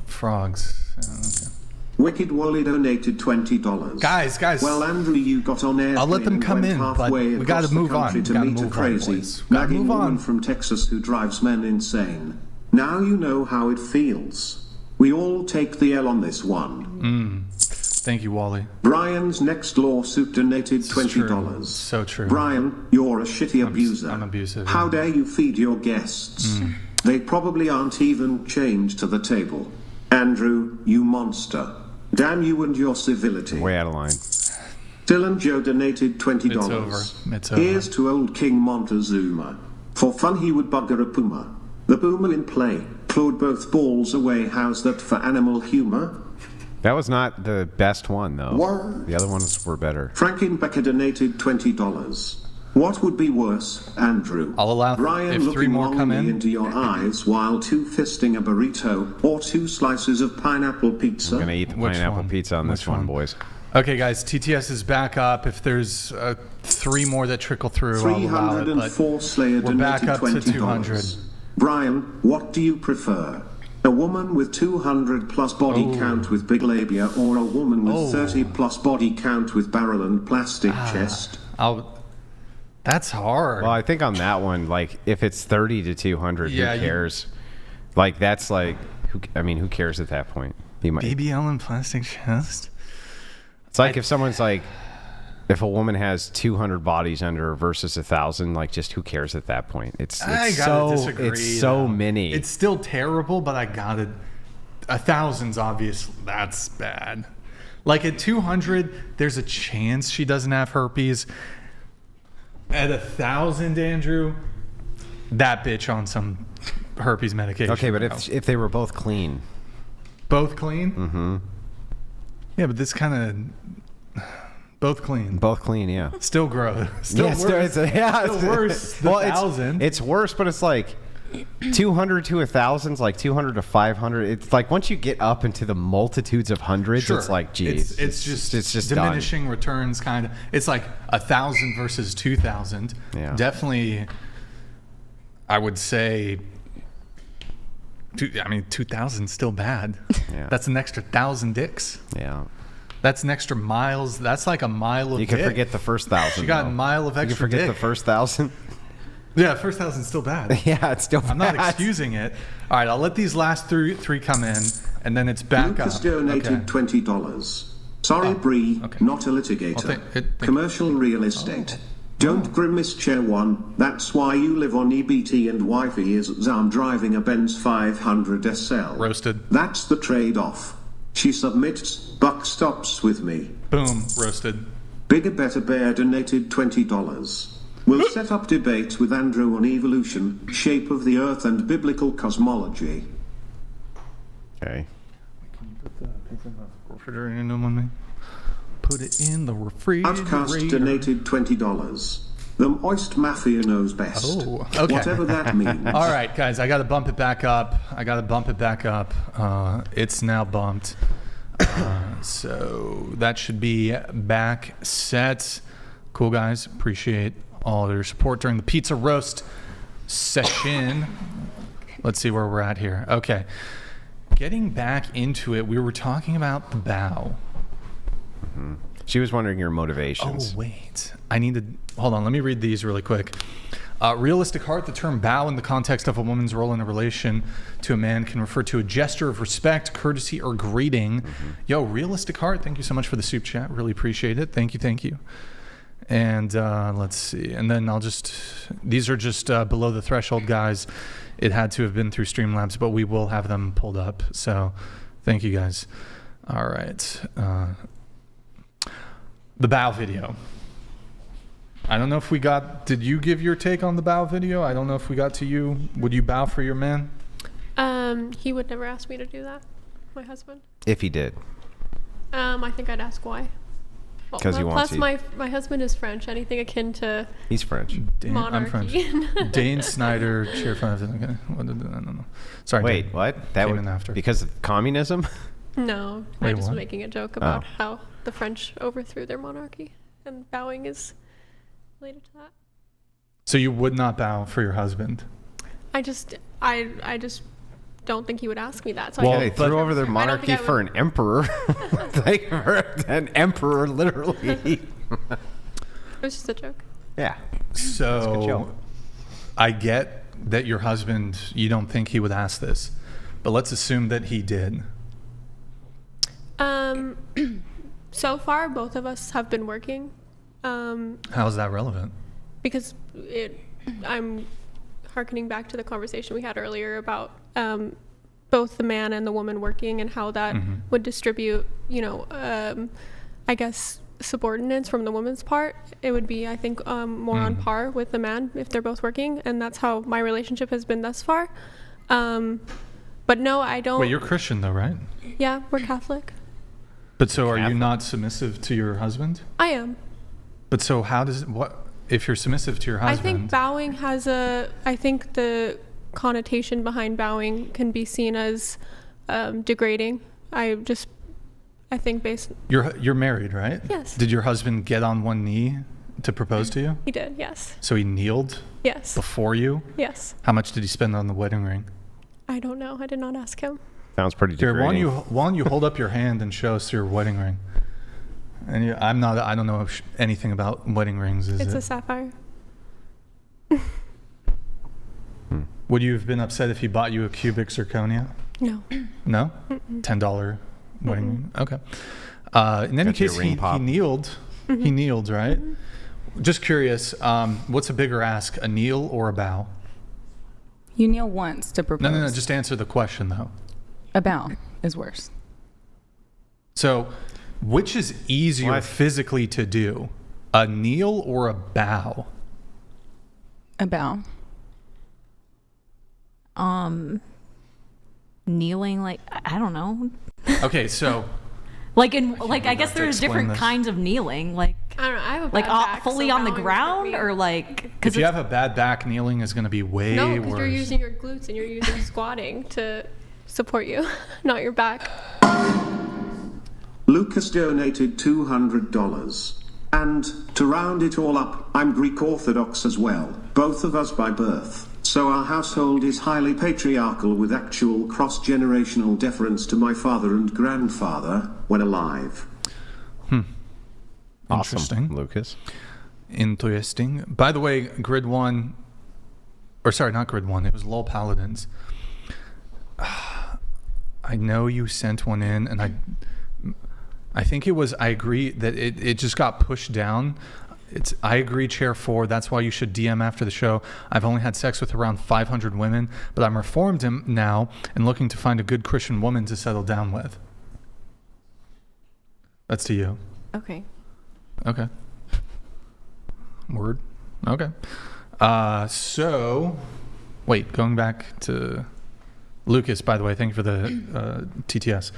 frogs. Okay. Wicked Wally donated $20. Guys. Well, Andrew, you got on air. I'll let them come in, but we gotta move on. To We gotta meet a move on, crazy, boys. We gotta nagging move on. woman from Texas who drives men insane. Now you know how it feels. We all take the L on this one. Thank you, Wally. Brian's next lawsuit donated $20. So true. Brian, you're a shitty abuser. I'm abusive. How dare you feed your guests? They probably aren't even chained to the table. Andrew, you monster. Damn you and your civility. Way out of line. Dylan Joe donated $20. It's over. It's over. Here's to old King Montezuma. For fun he would bugger a puma. The boomer in play. Clawed both balls away. How's that for animal humor? That was not the best one, though. Word. The other ones were better. Frankenbecker donated $20. What would be worse, Andrew? I'll allow Brian if 3 looking more come longingly in. into your eyes while 2 fisting a burrito or 2 slices of pineapple pizza. I'm going to eat the Which pineapple one? pizza on this Which one, one? boys. Okay, guys, TTS is back up. If there's 3 more that trickle through, I'll allow it. 304 Slayer We're back donated up to $20. 200. Brian, what do you prefer? A woman with 200 plus body count with big labia, or a woman with 30 plus body count with barrel and plastic chest? That's hard. Well, I think on that one, like, if it's 30 to 200, Yeah, who cares? Like, that's like, who cares at that point? BBL and plastic chest? It's like if someone's like, if a woman has 200 bodies under her versus 1,000, like, just who cares at that point? It's I so gotta disagree. it's so though. many. It's still terrible, but I gotta. 1,000's obviously that's bad. Like at 200, there's a chance she doesn't have herpes. At 1,000, Andrew, that bitch on some herpes medication. Okay, but if they were both clean, both clean. Mm-hmm. Yeah, but this kind of. Both clean. Both clean, yeah. Still gross. Still yeah, worse. Still worse. Still worse than 1,000. It's worse, but it's like 200 to 1,000's like 200 to 500. It's like once you get up into the multitudes of hundreds, Sure. it's like, geez, it's just done. diminishing returns kind of. It's like 1,000 versus 2,000. Yeah. Definitely, I would say. 2,000 still bad. Yeah. That's an extra 1,000 dicks. Yeah. That's an extra miles. That's like a mile of You can dick. forget the first 1,000. You got though. a mile of You can extra forget dick. the first 1,000. Yeah, first 1,000 still bad. Yeah, it's still I'm bad. not excusing it. All right, I'll let these last three come in, and then it's back Lucas up. donated $20. Sorry, Bree, okay. not a litigator. Thank Commercial real estate. Don't grimace, chair one. That's why you live on EBT and wifey is I'm driving a Benz 500 SL. Roasted. That's the trade-off. She submits, buck stops with me. Boom, roasted. Bigger Better Bear donated $20. We'll set up debate with Andrew on evolution, shape of the earth and biblical cosmology. Okay. Put it in the refrigerator. Outcast donated $20. The Moist Mafia knows best. Oh, okay. Whatever that means. All right, guys, I got to bump it back up. It's now bumped. So that should be back set. Cool, guys. Appreciate all your support during the pizza roast session. Let's see where we're at here. Okay. Getting back into it, we were talking about the bow. Mm-hmm. She was wondering your motivations. Oh, wait. I need to... Hold on. Let me read these really quick. Realistic heart, the term bow in the context of a woman's role in a relation to a man can refer to a gesture of respect, courtesy, or greeting. Mm-hmm. Yo, realistic heart, thank you so much for the soup chat. Really appreciate it. Thank you. And let's see. And then I'll just... These are just below the threshold, guys. It had to have been through Streamlabs, but we will have them pulled up. So thank you, guys. All right. The bow video. I don't know if we got... Did you give your take on the bow video? I don't know if we got to you. Would you bow for your man? He would never ask me to do that, my husband. If he did. I think I'd ask why. Because he wants Plus, my husband is French. Anything akin to He's French. I'm French. Dane Snyder, chair 5. Okay. I don't know. Sorry. Wait, Dane. what? That Came would in after. Because of communism? No, Wait, I'm just what? making a joke about how the French overthrew their monarchy, and bowing is related to that. So you would not bow for your husband? I just don't think he would ask me that. So Well, I they threw over their I don't think monarchy I for would- an emperor. Like, for an emperor, literally. It was just a joke. Yeah. So That's a good joke. I get that your husband, you don't think he would ask this, but let's assume that he did. So far, both of us have been working. How is that relevant? Because I'm hearkening back to the conversation we had earlier about both the man and the woman working and how that would distribute, I guess, subordinates from the woman's part. It would be, I think, more on par with the man if they're both working, and that's how my relationship has been thus far. But no, I don't. Wait, you're Christian though, right? Yeah, we're Catholic. But so are you not submissive to your husband? I am. But so how does if you're submissive to your husband? I think bowing has I think the connotation behind bowing can be seen as degrading. I think based... You're married, right? Yes. Did your husband get on one knee to propose to you? He did, yes. So he kneeled? Yes. Before you? Yes. How much did he spend on the wedding ring? I don't know. I did not ask him. Sounds pretty Here, degrading. why don't you hold up your hand and show us your wedding ring? And I don't know anything about wedding rings. It's a sapphire. Would you have been upset if he bought you a cubic zirconia? No. No? $10 wedding ring? Okay. In any Got your case, ring he pop. kneeled. He kneeled, right? Just curious, what's a bigger ask, a kneel or a bow? You kneel once to propose. No, just answer the question, though. A bow is worse. So, which is easier What? physically to do, a kneel or a bow? A bow. Kneeling, like, I don't know. Okay, so I guess to there's explain different this. kinds of kneeling. Like, I don't know. I have a bad Like back, fully so on the bowing ground, would be- or like? If you have a bad back, kneeling is going to be way No, worse. because you're using your glutes and you're using squatting to support you, not your back. Lucas donated $200. And, to round it all up, I'm Greek Orthodox as well, both of us by birth. So our household is highly patriarchal with actual cross-generational deference to my father and grandfather when alive. Interesting. Awesome, Lucas. Interesting. By the way, Grid 1, or sorry, not Grid 1, it was Lol Paladins. I know you sent one in, and I think it was, I agree that it just got pushed down. It's I agree chair 4. That's why you should DM after the show. I've only had sex with around 500 women, but I'm reformed now and looking to find a good Christian woman to settle down with. That's to you. Okay. Okay. Word. Okay. So, wait, going back to Lucas, by the way, thank you for the TTS.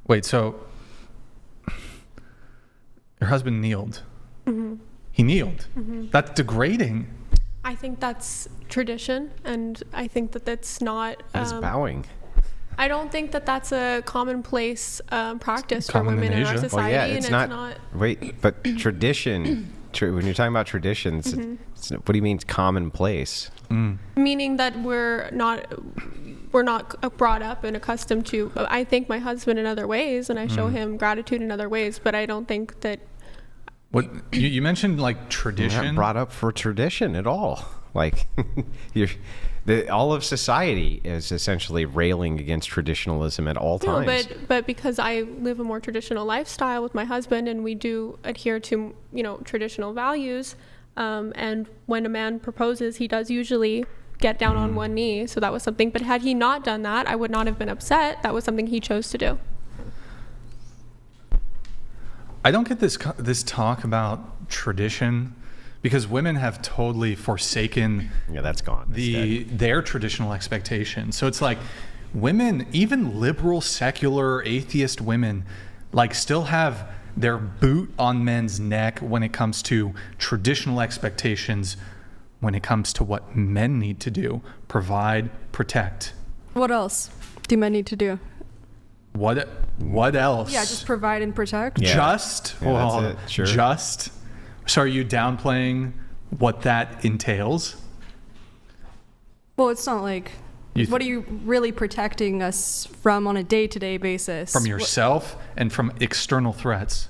Wait, so your husband kneeled. Mm-hmm. He kneeled. Mm-hmm. That's degrading. I think that's tradition, and I think that that's not. He's bowing. I don't think that that's a commonplace practice for Common women in in our Asia. society, Well, yeah, and it's it's not. not. Wait, but tradition. When you're talking about traditions, what do you mean commonplace? Meaning that we're not brought up and accustomed to. I thank my husband in other ways, and I show him gratitude in other ways, but I don't think that. What you mentioned, like tradition. You're not brought up for tradition at all. Like, all of society is essentially railing against traditionalism at all times. No, but because I live a more traditional lifestyle with my husband, and we do adhere to traditional values, and when a man proposes, he does usually get down on one knee. So that was something. But had he not done that, I would not have been upset. That was something he chose to do. I don't get this talk about tradition, because women have totally forsaken that's gone. their traditional expectations. So it's like women, even liberal, secular, atheist women, like still have their boot on men's neck when it comes to traditional expectations, when it comes to what men need to do: provide, protect. What else do men need to do? What else? Yeah, just provide and protect. Yeah. Just? Yeah, Well, that's it. Sure. Just? So are you downplaying what that entails? Well, it's not like, what are you really protecting us from on a day-to-day basis? From yourself and from external threats.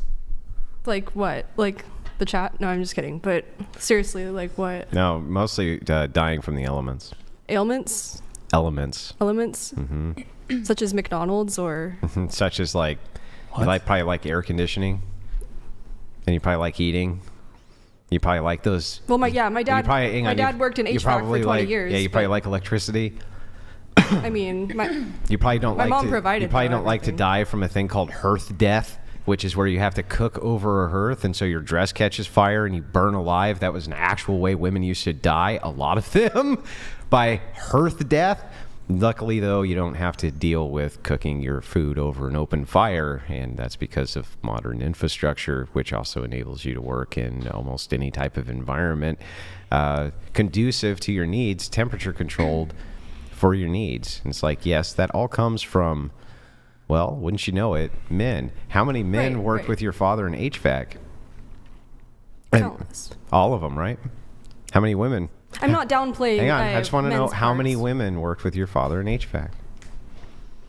Like what? Like the chat? No, I'm just kidding. But seriously, like what? No, mostly dying from the elements. Ailments? Elements. Such as McDonald's or? Such as like, you probably like air conditioning, and you probably like eating. You probably like those. Well, my dad worked in HVAC for 20 years. Yeah, you probably like electricity. I mean, you probably don't my like mom to, provided you probably don't like to everything. die from a thing called hearth death, which is where you have to cook over a hearth, and so your dress catches fire and you burn alive. That was an actual way women used to die, a lot of them, by hearth death. Luckily, though, you don't have to deal with cooking your food over an open fire, and that's because of modern infrastructure, which also enables you to work in almost any type of environment conducive to your needs, temperature controlled for your needs. And it's like, yes, that all comes from, well, wouldn't you know it, men. How many men worked with your father in HVAC? Countless. All of them, right? How many women? I'm not downplaying. Hang on, I just want to know men's how many parts. women worked with your father in HVAC?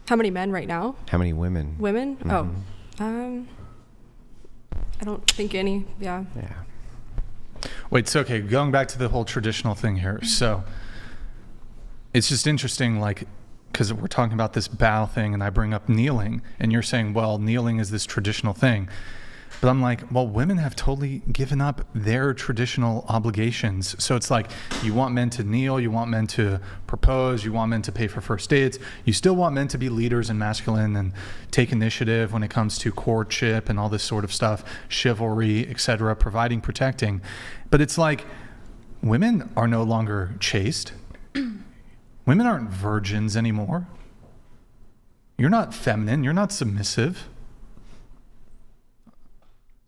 How many men right now? How many women? Women? Oh, I don't think any. Yeah. Wait, so okay, going back to the whole traditional thing here. So it's just interesting, like, because we're talking about this bow thing, and I bring up kneeling, and you're saying, well, kneeling is this traditional thing. But I'm like, well, women have totally given up their traditional obligations. So it's like, you want men to kneel, you want men to propose, you want men to pay for first dates. You still want men to be leaders and masculine and take initiative when it comes to courtship and all this sort of stuff, chivalry, etc., providing, protecting. But it's like, women are no longer chaste. Women aren't virgins anymore. You're not feminine, you're not submissive.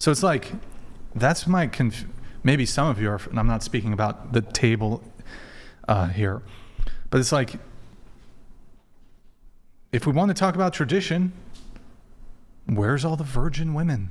So it's like, that's my maybe some of you are, and I'm not speaking about the table here, but it's like, if we want to talk about tradition, where's all the virgin women?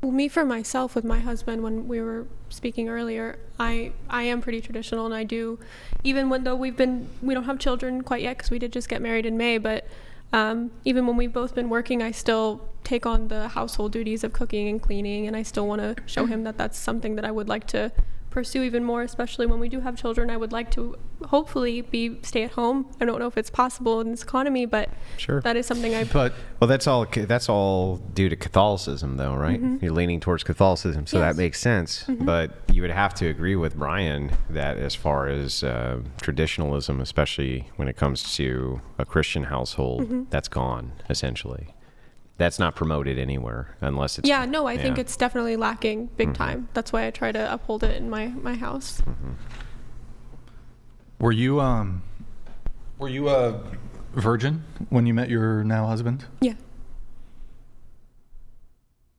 Well, me for myself with my husband, when we were speaking earlier, I am pretty traditional, and I do, even though we don't have children quite yet because we did just get married in May, but even when we've both been working, I still take on the household duties of cooking and cleaning, and I still want to show him that that's something that I would like to pursue even more, especially when we do have children. I would like to hopefully stay at home. I don't know if it's possible in this economy, but sure, that is something well, that's all due to Catholicism, though, right? Mm-hmm. You're leaning towards Catholicism, so Yes. that makes sense. Mm-hmm. But you would have to agree with Brian that as far as traditionalism, especially when it comes to a Christian household, Mm-hmm. that's gone essentially. That's not promoted anywhere unless it's... I think it's definitely lacking big time. That's why I try to uphold it in my house. Mm-hmm. Were you a virgin when you met your now husband? Yeah.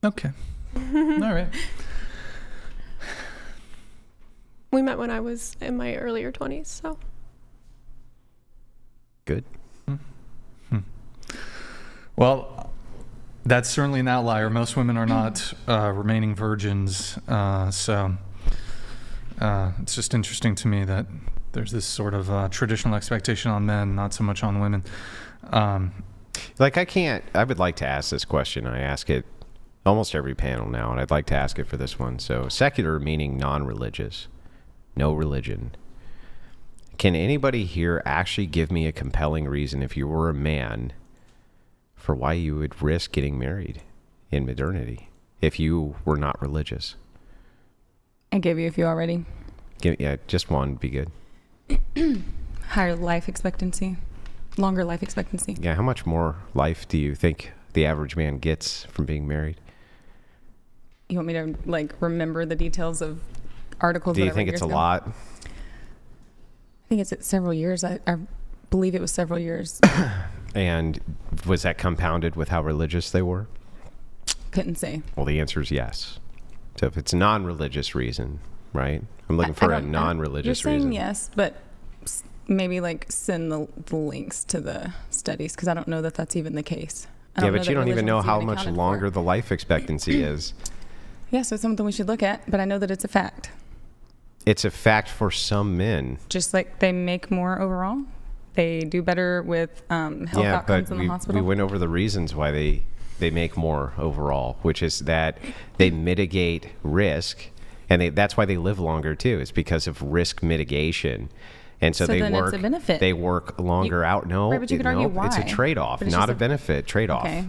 Okay. All right. We met when I was in my earlier 20s, so. Good. Well, that's certainly an outlier. Most women are not remaining virgins. So it's just interesting to me that there's this sort of traditional expectation on men, not so much on women. I would like to ask this question. I ask it almost every panel now, and I'd like to ask it for this one. So secular meaning non-religious, no religion. Can anybody here actually give me a compelling reason, if you were a man, for why you would risk getting married in modernity if you were not religious? I gave you a few already. Just one would be good. Higher life expectancy, longer life expectancy. Yeah, how much more life do you think the average man gets from being married? You want me to remember the details of articles? Do you think it's a lot? I think it's several years. I believe it was several years. And was that compounded with how religious they were? Couldn't say. Well, the answer is yes. So if it's a non-religious reason, right? I'm looking for a non-religious reason. You're saying reason. yes, but maybe send the links to the studies, because I don't know that that's even the case. Yeah, but you don't even know how much longer the life expectancy is. Yeah, so it's something we should look at, but I know that it's a fact. It's a fact for some men. Just like they make more overall. They do better with health outcomes in the hospital. We went over the reasons why they make more overall, which is that they mitigate risk, and that's why they live longer too. It's because of risk mitigation. And so they then work. It's a benefit. They work longer out. No, right, but you could argue why. It's a trade-off, not a benefit. Trade-off. Okay,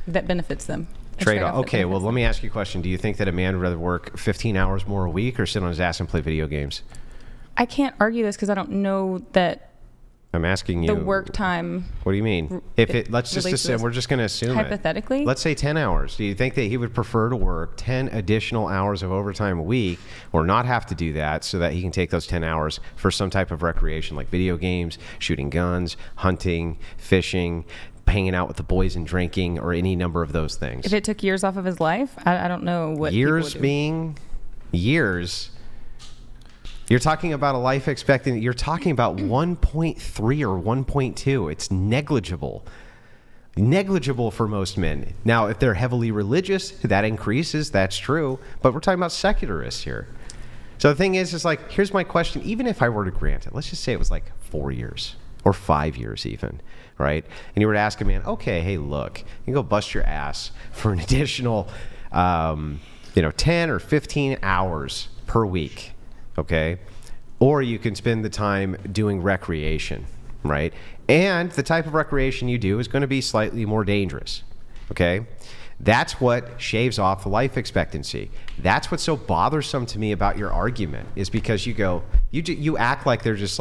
that benefits them. Trade-off. Okay, well, let me ask you a question. Do you think that a man would rather work 15 hours more a week or sit on his ass and play video games? I can't argue this because I don't know that. I'm asking you. The work time. What do you mean? Let's just assume, we're just going to assume hypothetically. Let's say 10 hours. Do you think that he would prefer to work 10 additional hours of overtime a week, or not have to do that, so that he can take those 10 hours for some type of recreation, like video games, shooting guns, hunting, fishing, hanging out with the boys and drinking, or any number of those things? If it took years off of his life, I don't know what years being years. You're talking about a life expectancy. You're talking about 1.3 or 1.2. It's negligible. Negligible for most men. Now, if they're heavily religious, that increases. That's true. But we're talking about secularists here. So the thing is here's my question. Even if I were to grant it, let's just say it was 4 years or 5 years even, right? And you were to ask a man, okay, hey, look, you can go bust your ass for an additional, 10 or 15 hours per week. Okay. Or you can spend the time doing recreation, right? And the type of recreation you do is going to be slightly more dangerous. Okay. That's what shaves off the life expectancy. That's what's so bothersome to me about your argument, is because you act like they're just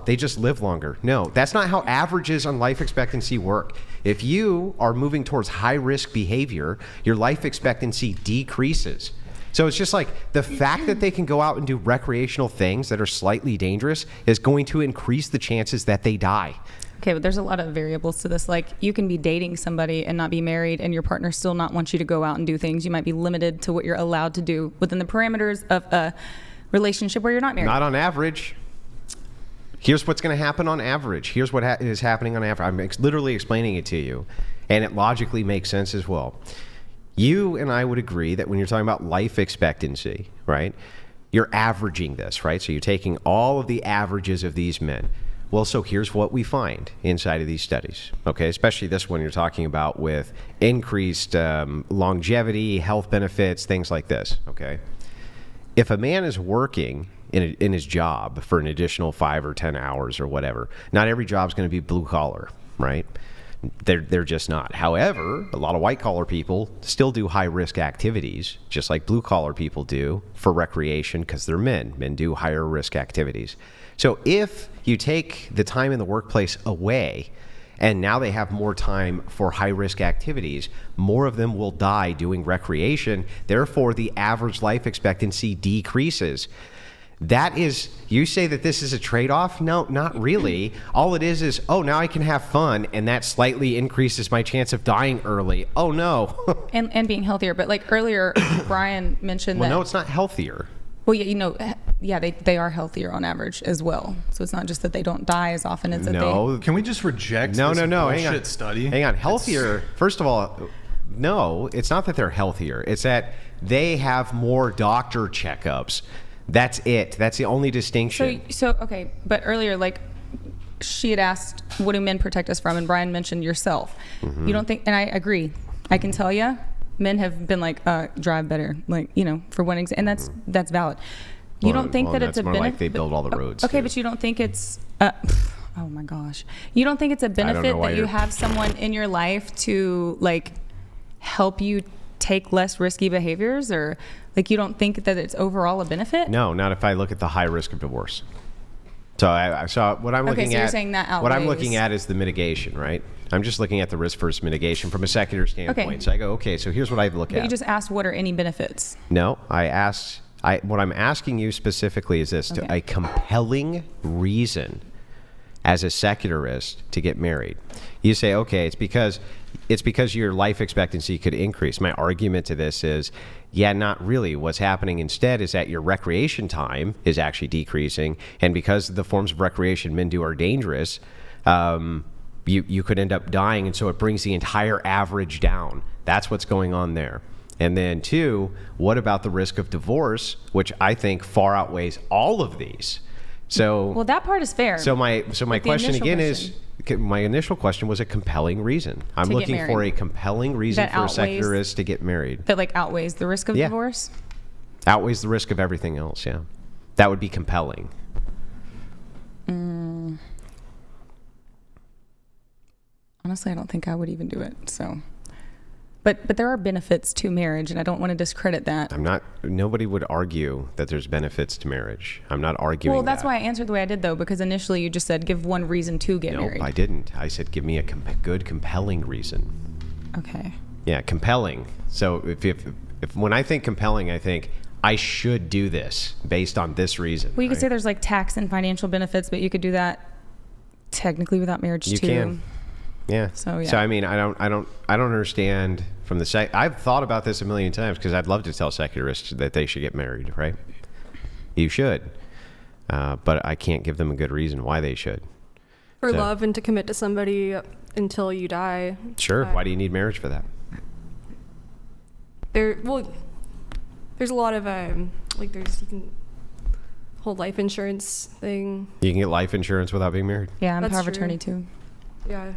they just live longer. No, that's not how averages on life expectancy work. If you are moving towards high risk behavior, your life expectancy decreases. So it's just the fact that they can go out and do recreational things that are slightly dangerous is going to increase the chances that they die. Okay, but there's a lot of variables to this. Like, you can be dating somebody and not be married, and your partner still not want you to go out and do things. You might be limited to what you're allowed to do within the parameters of a relationship where you're not married. Not on average. Here's what's going to happen on average. Here's what is happening on average. I'm literally explaining it to you, and it logically makes sense as well. You and I would agree that when you're talking about life expectancy, right, you're averaging this, right? So you're taking all of the averages of these men. Well, so here's what we find inside of these studies, okay? Especially this one you're talking about with increased longevity, health benefits, things like this, okay? If a man is working in his job for an additional 5 or 10 hours or whatever, not every job's going to be blue collar, right? They're just not. However, a lot of white collar people still do high risk activities, just like blue collar people do for recreation, because they're men. Men do higher risk activities. So if you take the time in the workplace away, and now they have more time for high risk activities, more of them will die doing recreation. Therefore, the average life expectancy decreases. That is, you say that this is a trade-off? No, not really. All it is, oh, now I can have fun, and that slightly increases my chance of dying early. Oh, no. and being healthier. But like earlier, Brian mentioned well, that. No, it's not healthier. Well, yeah, they are healthier on average as well. So it's not just that they don't die as often. It's that they... Can we just reject this bullshit hang on. Study? Hang on. Healthier, first of all, no, it's not that they're healthier. It's that they have more doctor checkups. That's it. That's the only distinction. So okay, but earlier, like, she had asked, what do men protect us from? And Brian mentioned yourself. You don't think, and I agree. I can tell you, men have been like, drive better, like, for one example, and that's valid. You don't think that it's a benefit? Like they build all the roads. Okay, but you don't think it's, oh my gosh. You don't think it's a benefit that you have someone in your life to, like, help you take less risky behaviors, or like you don't think that it's overall a benefit? No, not if I look at the high risk of divorce. So I saw what I'm looking so at. You're saying that outweighs. What I'm looking at is the mitigation, right? I'm just looking at the risk versus mitigation from a secular standpoint. Okay. So I go, okay, so here's what I look at. You just asked, what are any benefits? No, what I'm asking you specifically is this: a compelling reason as a secularist to get married. You say, okay, it's because your life expectancy could increase. My argument to this is, yeah, not really. What's happening instead is that your recreation time is actually decreasing, and because the forms of recreation men do are dangerous, you could end up dying, and so it brings the entire average down. That's what's going on there. And then 2, what about the risk of divorce, which I think far outweighs all of these? So well, that part is fair. So my question again is, my initial question was a compelling reason. I'm looking for a compelling reason for a secularist to get married. That like outweighs the risk of divorce? Outweighs the risk of everything else, yeah. That would be compelling. Honestly, I don't think I would even do it, so... But there are benefits to marriage, and I don't want to discredit that. Nobody would argue that there's benefits to marriage. I'm not arguing that. Well, that's why I answered the way I did, though, because initially you just said give one reason to get married. No, I didn't. I said give me a good, compelling reason. Okay. Yeah, compelling. So if when I think compelling, I think I should do this based on this reason. Well, you could say there's like tax and financial benefits, but you could do that technically without marriage too. You can. Yeah. So yeah. So I mean, I don't understand from the I've thought about this a million times because I'd love to tell secularists that they should get married, right? You should, but I can't give them a good reason why they should. For love and to commit to somebody until you die. Sure. Why do you need marriage for that? There's a lot of you can whole life insurance thing. You can get life insurance without being married. Yeah, I'm power of attorney too. Yeah.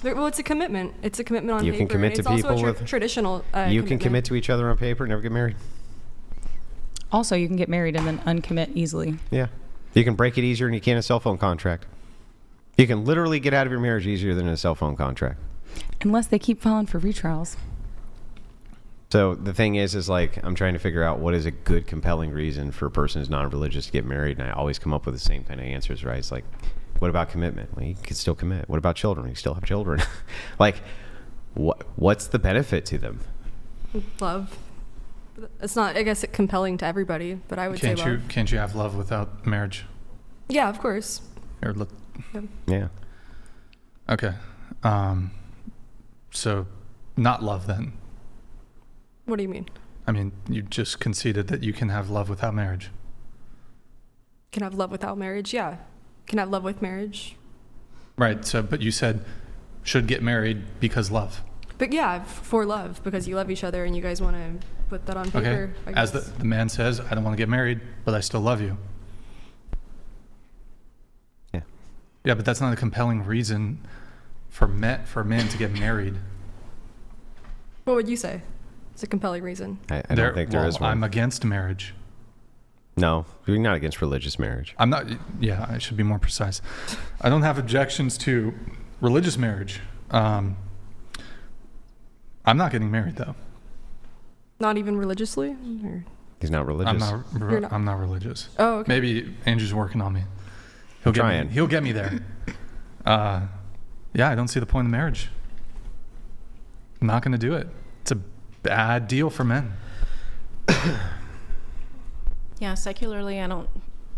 It's a commitment. It's a commitment on paper. You can commit to people also with traditional. You can commit to each other on paper, never get married. Also, you can get married and then uncommit easily. Yeah, you can break it easier than you can a cell phone contract. You can literally get out of your marriage easier than a cell phone contract. Unless they keep filing for retrials. So the thing is like I'm trying to figure out what is a good, compelling reason for a person who's non-religious to get married, and I always come up with the same kind of answers, right? It's like, what about commitment? Well, you can still commit. What about children? You still have children. Like, what's the benefit to them? Love. It's not, I guess, compelling to everybody, but I would say love. Can't you have love without marriage? Yeah, of course. Here, Yeah. Okay. So not love then. What do you mean? I mean, you just conceded that you can have love without marriage. Can have love without marriage? Yeah. Can have love with marriage? Right. So, but you said should get married because love. But yeah, for love, because you love each other and you guys want to put that on paper. Okay. I As guess. the man says, I don't want to get married, but I still love you. Yeah. Yeah, but that's not a compelling reason for men to get married. What would you say? It's a compelling reason. I don't think there is one. I'm against marriage. No, you're not against religious marriage. I'm not. Yeah, I should be more precise. I don't have objections to religious marriage. I'm not getting married though. Not even religiously? Or? He's not religious. I'm not religious. Oh, okay. Maybe Andrew's working on me. He'll get me there. Yeah, I don't see the point of marriage. I'm not going to do it. It's a bad deal for men. Yeah, secularly,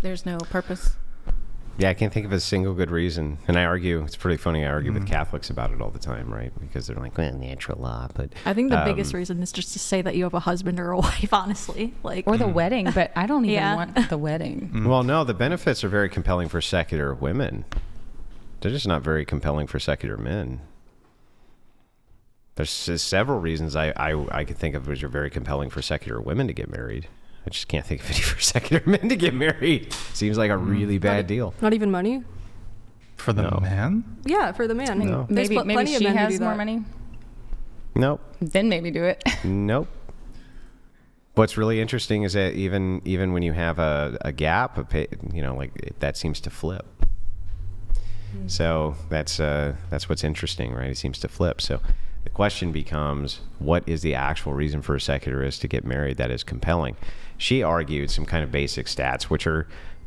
there's no purpose. Yeah, I can't think of a single good reason. And I argue, it's pretty funny, I argue with Catholics about it all the time, right? Because they're like, well, natural law. But I think the biggest reason is just to say that you have a husband or a wife, honestly. Or the wedding, but I don't even want the wedding. Well, no, the benefits are very compelling for secular women. They're just not very compelling for secular men. There's several reasons I could think of which are very compelling for secular women to get married. I just can't think of any for secular men to get married. Seems like a really bad deal. Not even money? For the man? Yeah, for the man. No. There's Maybe plenty of she men who has do more that. money. Nope. Then maybe do it. Nope. What's really interesting is that even when you have a gap, that seems to flip. So that's what's interesting, right? It seems to flip. So the question becomes, what is the actual reason for a secularist to get married that is compelling? She argued some kind of basic stats, which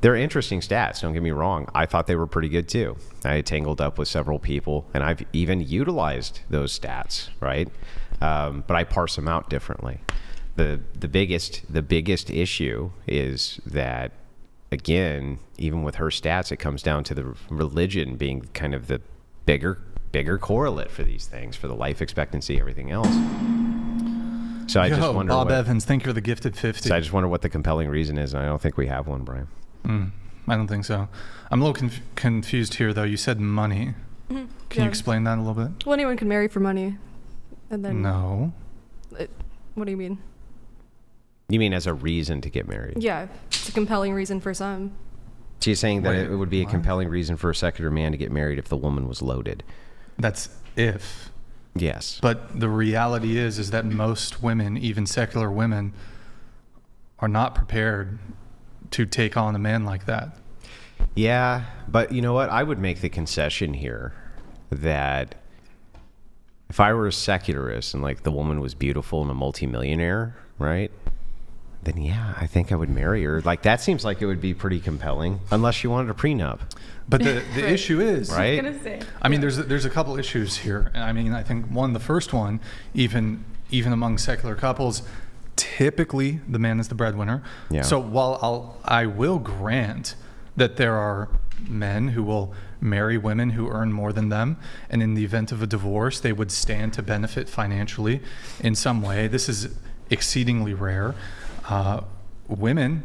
they're interesting stats. Don't get me wrong. I thought they were pretty good too. I tangled up with several people, and I've even utilized those stats, right? But I parse them out differently. The biggest issue is that, again, even with her stats, it comes down to the religion being kind of the bigger correlate for these things, for the life expectancy, everything else. So I just wonder. Bob Evans, think you're the gifted 50. So I just wonder what the compelling reason is, and I don't think we have one, Brian. I don't think so. I'm a little confused here, though. You said money. Can you explain that a little bit? Well, anyone can marry for money. And then. No. What do you mean? You mean as a reason to get married? Yeah, it's a compelling reason for some. She's saying that it would be a compelling reason for a secular man to get married if the woman was loaded. That's if. Yes. But the reality is that most women, even secular women, are not prepared to take on a man like that. Yeah, but you know what? I would make the concession here that if I were a secularist and like the woman was beautiful and a multimillionaire, right? Then yeah, I think I would marry her. Like that seems like it would be pretty compelling, unless she wanted a prenup. But the issue is, right? I mean, there's a couple issues here. I mean, I think the first one, even among secular couples, typically the man is the breadwinner. Yeah. So while I will grant that there are men who will marry women who earn more than them, and in the event of a divorce, they would stand to benefit financially in some way. This is exceedingly rare. Women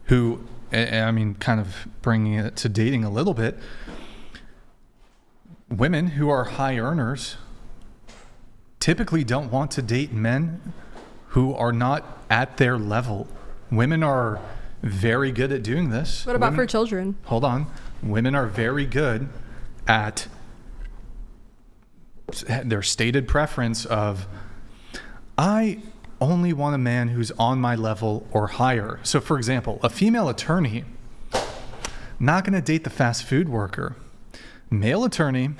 who, I mean, kind of bringing it to dating a little bit, women who are high earners typically don't want to date men who are not at their level. Women are very good at doing this. What about for children? Hold on. Women are very good at their stated preference of, I only want a man who's on my level or higher. So for example, a female attorney, not going to date the fast food worker. Male attorney,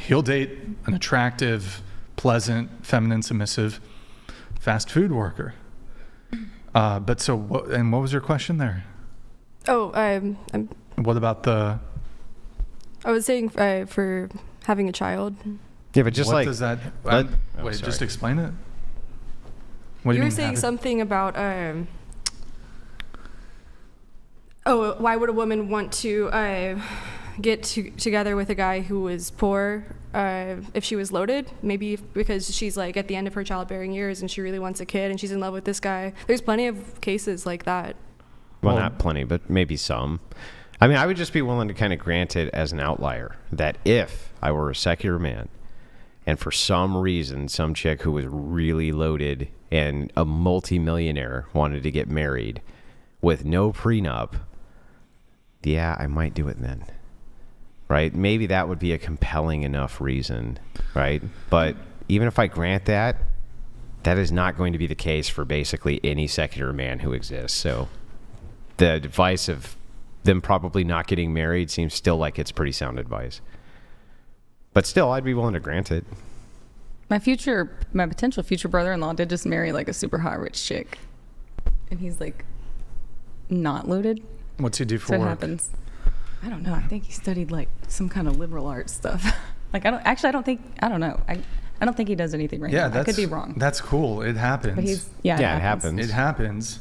he'll date an attractive, pleasant, feminine, submissive fast food worker. But so what was your question there? Oh, what about I was saying for having a child. Yeah, but just what like does that? Wait, sorry. just explain it. What do You you were mean saying have it? something about why would a woman want to get together with a guy who was poor if she was loaded, maybe because she's like at the end of her childbearing years and she really wants a kid and she's in love with this guy. There's plenty of cases like that. Well, not plenty, but maybe some. I mean, I would just be willing to kind of grant it as an outlier that if I were a secular man and for some reason some chick who was really loaded and a multimillionaire wanted to get married with no prenup, yeah, I might do it then. Right? Maybe that would be a compelling enough reason, right? But even if I grant that, that is not going to be the case for basically any secular man who exists. So the advice of them probably not getting married seems still like it's pretty sound advice. But still, I'd be willing to grant it. My potential future brother-in-law did just marry like a super hot rich chick, and he's like not loaded. What's he do for so work? It happens. I don't know. I think he studied like some kind of liberal arts stuff. Like I don't think he does anything right now. I could be wrong. That's cool. It happens. But it happens. It happens.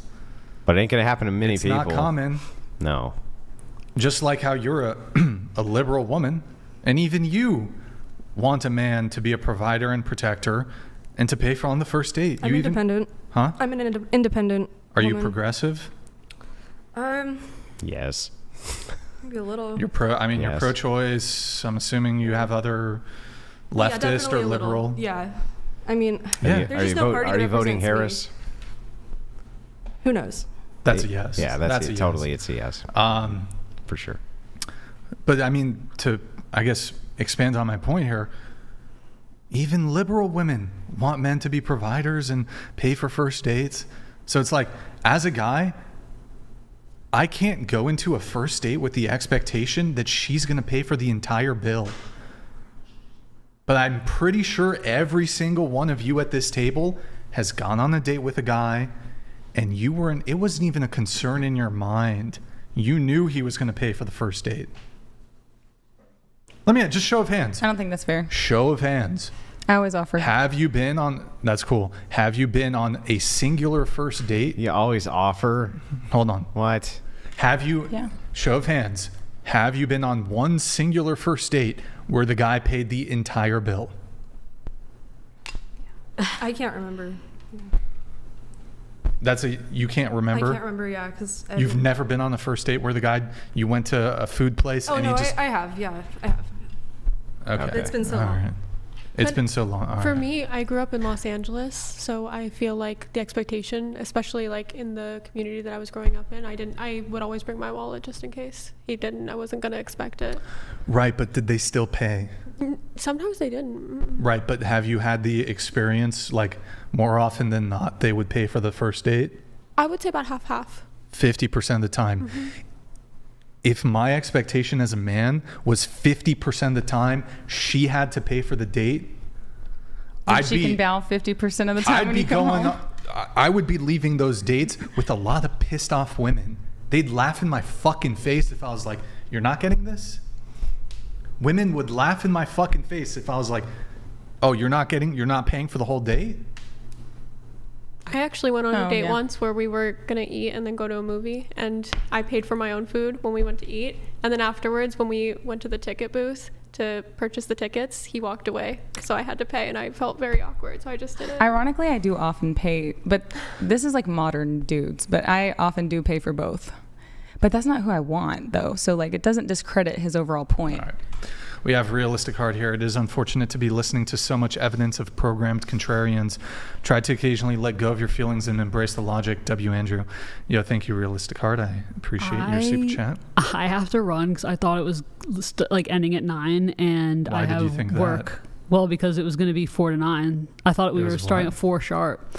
But it ain't gonna happen to many people. It's not common. No. Just like how you're a liberal woman, and even you want a man to be a provider and protector and to pay for on the first date. I'm independent. Huh? I'm an independent Are woman. you progressive? Yes. Maybe a little. You're pro-choice. I'm assuming you have other leftist or liberal. Yeah. I mean, yeah. there's just no party that Are you voting represents Harris? me. Who knows? That's a yes. Yeah, that's a totally. yes. It's a yes. For sure. But I mean, to, I guess, expand on my point here, even liberal women want men to be providers and pay for first dates. So it's like, as a guy, I can't go into a first date with the expectation that she's going to pay for the entire bill. But I'm pretty sure every single one of you at this table has gone on a date with a guy and it wasn't even a concern in your mind. You knew he was going to pay for the first date. Let me just show of hands. I don't think that's fair. Show of hands. I always offer. Have you been on, that's cool. Have you been on a singular first date? You always offer. Hold on. What? Have you, show of hands, have you been on one singular first date where the guy paid the entire bill? I can't remember. You can't remember? I can't remember, yeah, because you've never been on a first date where the guy, you went to a food place and he just... I have, yeah, I have. Okay. It's been so All long. right. It's been so long. All For right. me, I grew up in Los Angeles, so I feel like the expectation, especially like in the community that I was growing up in, I would always bring my wallet just in case. He didn't. I wasn't going to expect it. Right, but did they still pay? Sometimes they didn't. Right, but have you had the experience, like more often than not, they would pay for the first date? I would say about half-half. 50% of the time. Mm-hmm. If my expectation as a man was 50% of the time she had to pay for the date, she can bow 50% of the time when you come home. I would be leaving those dates with a lot of pissed off women. They'd laugh in my fucking face if I was like, "You're not getting this?" Women would laugh in my fucking face if I was like, "Oh, you're not paying for the whole date?" I actually went on a date once where we were going to eat and then go to a movie, and I paid for my own food when we went to eat. And then afterwards, when we went to the ticket booth to purchase the tickets, he walked away. So I had to pay, and I felt very awkward, so I just did it. Ironically, I do often pay, but this is like modern dudes, but I often do pay for both. But that's not who I want, though. So like, it doesn't discredit his overall point. All right. We have Realistic Heart here. It is unfortunate to be listening to so much evidence of programmed contrarians. Try to occasionally let go of your feelings and embrace the logic. W. Andrew. Yo, thank you, Realistic Heart. I appreciate your super chat. I have to run because I thought it was like ending at 9, and Why I did have you think work. That? Well, because it was going to be 4 to 9. I thought we were starting at 4 sharp.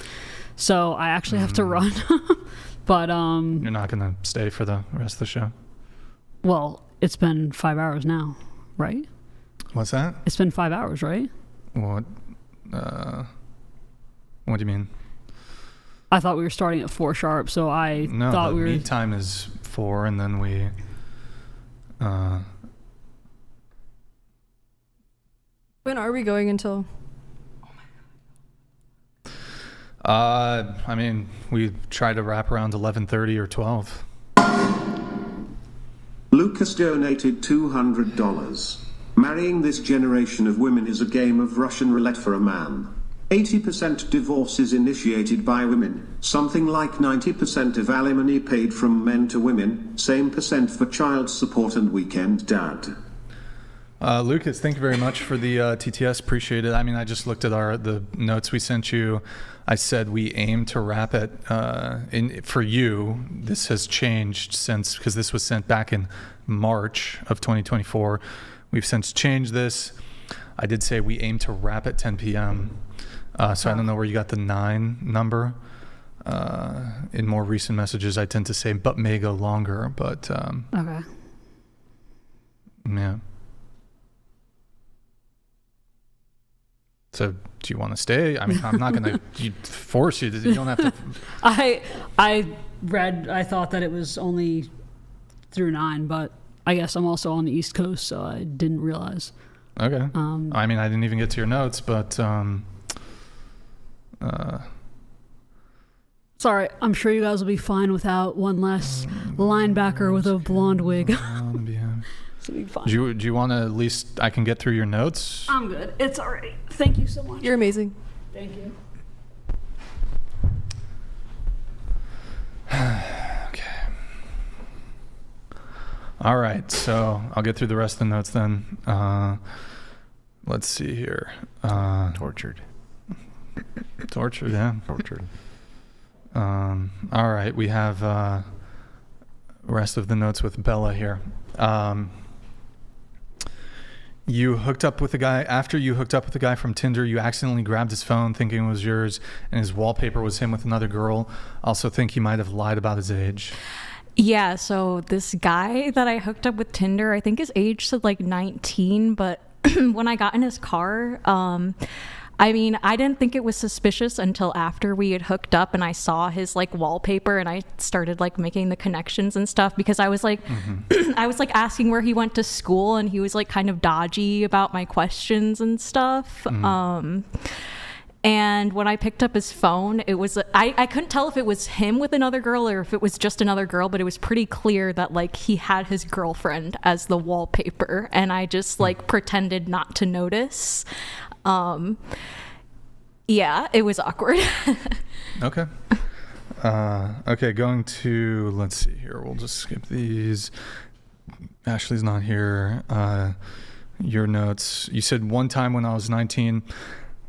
So I actually have to run. But you're not going to stay for the rest of the show? Well, it's been 5 hours now, right? What's that? It's been 5 hours, right? What? What do you mean? I thought we were starting at 4 sharp, so I thought we were... meet time is 4, and then we... When are we going until? I mean, we try to wrap around 11:30 or 12. Luke Lucas donated $200. Marrying this generation of women is a game of Russian roulette for a man. 80% divorces initiated by women, something like 90% of alimony paid from men to women, same percent for child support and weekend dad. Lucas, thank you very much for the TTS. Appreciate it. I mean, I just looked at the notes we sent you. I said we aim to wrap it. For you, this has changed since, because this was sent back in March of 2024. We've since changed this. I did say we aim to wrap at 10 p.m. So I don't know where you got the 9 number. In more recent messages, I tend to say, but may go longer. But Okay. yeah. So do you want to stay? I mean, I'm not going to force you. You don't have to. I thought that it was only through 9, but I guess I'm also on the East Coast, so I didn't realize. Okay. I mean, I didn't even get to your notes, but sorry, I'm sure you guys will be fine without one less linebacker with a blonde wig. It'll be fine. Do you want to at least I can get through your notes? I'm good. It's all right. Thank you so much. You're amazing. Thank you. Okay. All right. So I'll get through the rest of the notes then. Let's see here. Tortured. Tortured, yeah. Tortured. All right. We have rest of the notes with Bella here. You hooked up with a guy. After you hooked up with a guy from Tinder, you accidentally grabbed his phone thinking it was yours, and his wallpaper was him with another girl. Also think he might have lied about his age. Yeah, so this guy that I hooked up with Tinder, I think his age said like 19, but when I got in his car, I mean, I didn't think it was suspicious until after we had hooked up and I saw his like wallpaper and I started like making the connections and stuff, because I was like, I was like asking where he went to school and he was like kind of dodgy about my questions and stuff. And when I picked up his phone, it was, I couldn't tell if it was him with another girl or if it was just another girl, but it was pretty clear that like he had his girlfriend as the wallpaper, and I just like pretended not to notice. Yeah, it was awkward. Okay. Okay, going to, let's see here. We'll just skip these. Ashley's not here. Your notes. You said one time when I was 19,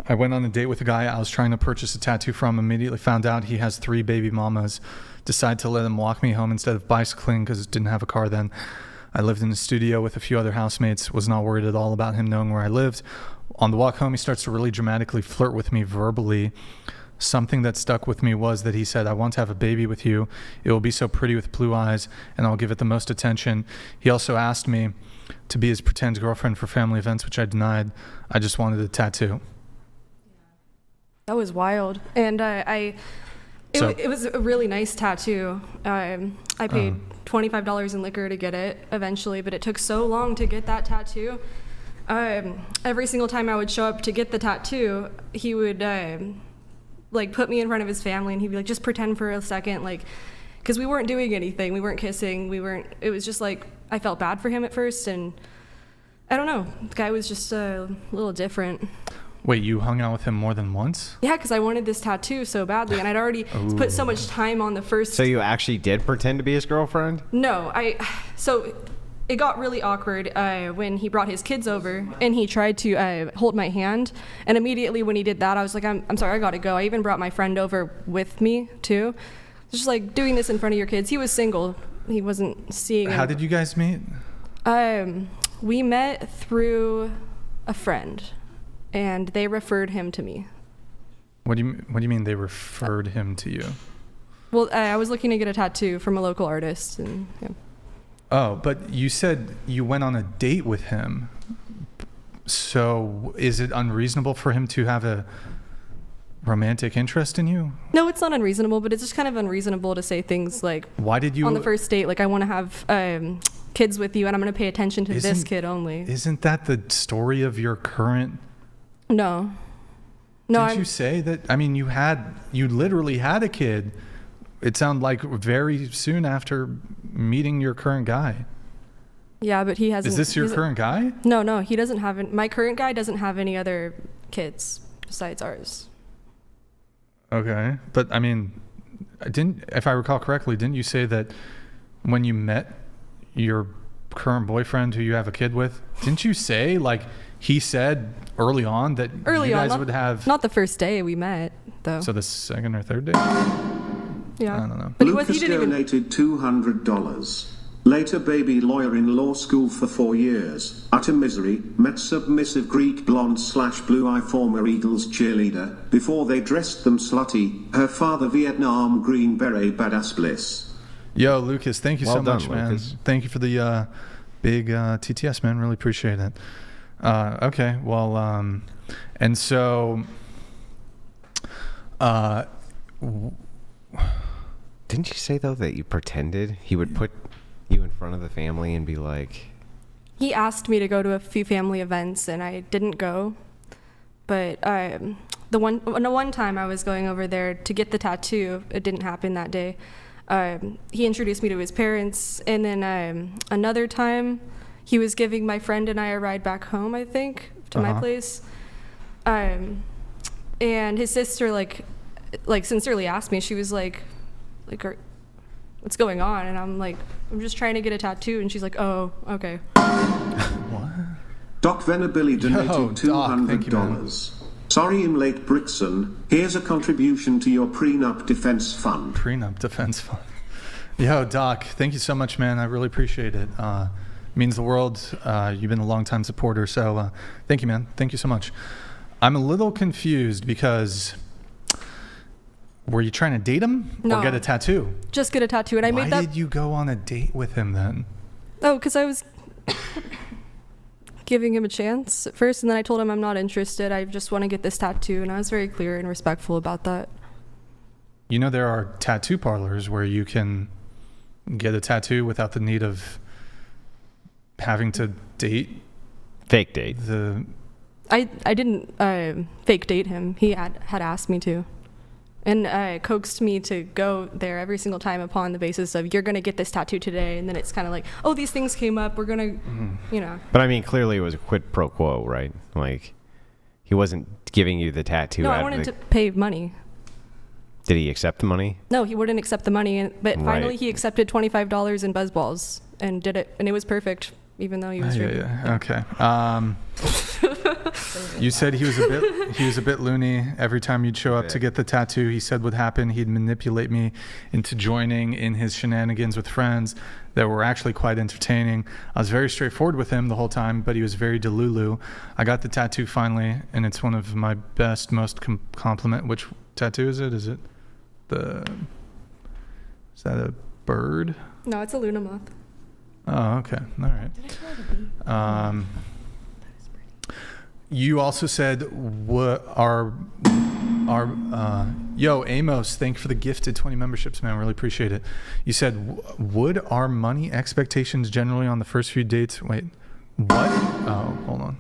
I went on a date with a guy I was trying to purchase a tattoo from. Immediately found out he has 3 baby mamas. Decided to let him walk me home instead of bicycling because didn't have a car then. I lived in a studio with a few other housemates. Was not worried at all about him knowing where I lived. On the walk home, he starts to really dramatically flirt with me verbally. Something that stuck with me was that he said, I want to have a baby with you. It will be so pretty with blue eyes, and I'll give it the most attention. He also asked me to be his pretend girlfriend for family events, which I denied. I just wanted a tattoo. That was wild. And it was a really nice tattoo. I paid $25 in liquor to get it eventually, but it took so long to get that tattoo. Every single time I would show up to get the tattoo, he would like put me in front of his family, and he'd be like, just pretend for a second, like, because we weren't doing anything, we weren't kissing, it was just like, I felt bad for him at first, and I don't know, the guy was just a little different. Wait, you hung out with him more than once? Yeah, because I wanted this tattoo so badly, and I'd already put so much time on the first. So you actually did pretend to be his girlfriend? No, so it got really awkward when he brought his kids over and he tried to hold my hand, and immediately when he did that, I was like, I'm sorry, I gotta go. I even brought my friend over with me too. Just like doing this in front of your kids. He was single. He wasn't seeing How did you guys meet? We met through a friend, and they referred him to me. What do you mean they referred him to you? Well, I was looking to get a tattoo from a local artist, and yeah. Oh, but you said you went on a date with him. So is it unreasonable for him to have a romantic interest in you? No, it's not unreasonable, but it's just kind of unreasonable to say things like, why did you on the first date, like, I want to have kids with you and I'm going to pay attention to this kid only. Isn't that the story of your current? No. Didn't you say that? I mean, you literally had a kid. It sounded like very soon after meeting your current guy. Yeah, but he hasn't. Is this your current guy? No, he doesn't have. My current guy doesn't have any other kids besides ours. Okay, but I mean, if I recall correctly, didn't you say that when you met your current boyfriend who you have a kid with, didn't you say, like, he said early on that you guys would have... Not the first day we met, though. So the second or third day? Yeah. I don't know. But Lucas donated $200. Later baby lawyer in law school for 4 years. Utter misery. Met submissive Greek blonde / blue-eye former Eagles cheerleader. Before they dressed them slutty. Her father Vietnam Green Beret badass bliss. Yo, Lucas, thank you so much, man. Lucas. Thank you for the big TTS, man. Really appreciate it. Okay, well, and so... Didn't you say, though, that you pretended he would put you in front of the family and be like... He asked me to go to a few family events, and I didn't go. But the one time I was going over there to get the tattoo, it didn't happen that day. He introduced me to his parents, and then another time he was giving my friend and I a ride back home, I think, to my place. And his sister, like sincerely asked me, she was like, what's going on? And I'm like, I'm just trying to get a tattoo. And she's like, oh, okay. What? Doc Venabilly donated $200. Sorry I'm late, Brixan. Here's a contribution to your prenup defense fund. Prenup defense fund. Yo, Doc, thank you so much, man. I really appreciate it. Means the world. You've been a long-time supporter, so thank you, man. Thank you so much. I'm a little confused because were you trying to date him or get a tattoo? Just get a tattoo. And Why did you go on a date with him then? Oh, because I was giving him a chance at first, and then I told him I'm not interested. I just want to get this tattoo, and I was very clear and respectful about that. You know, there are tattoo parlors where you can get a tattoo without the need of having to date. Fake date. I didn't fake date him. He had asked me to. And coaxed me to go there every single time upon the basis of, you're going to get this tattoo today. And then it's kind of like, oh, these things came up. We're going to, you know. But I mean, clearly it was a quid pro quo, right? Like, he wasn't giving you the tattoo. No, I wanted to pay money. Did he accept the money? No, he wouldn't accept the money. But finally he accepted $25 in buzzballs and did it. And it was perfect, even though he was drinking. Yeah. Okay. You said he was a bit loony. Every time you'd show up to get the tattoo, he said would happen. He'd manipulate me into joining in his shenanigans with friends that were actually quite entertaining. I was very straightforward with him the whole time, but he was very delulu. I got the tattoo finally, and it's one of my best, most compliment. Which tattoo is it? Is that a bird? No, it's a Luna moth. Oh, okay. All right. You also said, yo, Amos, thank you for the gifted 20 memberships, man. Really appreciate it. You said, would our money expectations generally on the first few dates? Wait, what? Oh, hold on.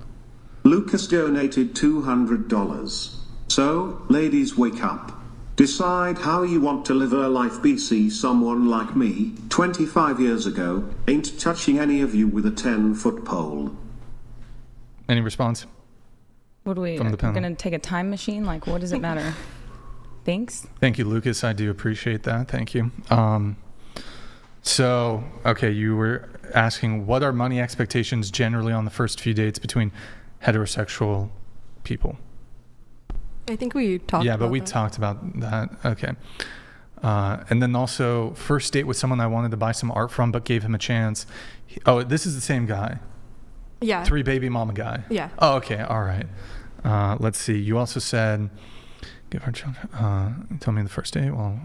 Lucas donated $200. So, ladies, wake up. Decide how you want to live a life. BC someone like me, 25 years ago, ain't touching any of you with a 10-foot pole. Any response? What do we, From the panel. going to take a time machine? Like, what does it matter? Thanks. Thank you, Lucas. I do appreciate that. Thank you. So, okay, you were asking what are money expectations generally on the first few dates between heterosexual people? I think we talked about Yeah, but we that. talked about that. Okay. And then also, first date with someone I wanted to buy some art from but gave him a chance. Oh, this is the same guy. Yeah. 3 baby mama guy. Yeah. Oh, okay. All right. Let's see. You also said, give her children. You told me the first date. Well,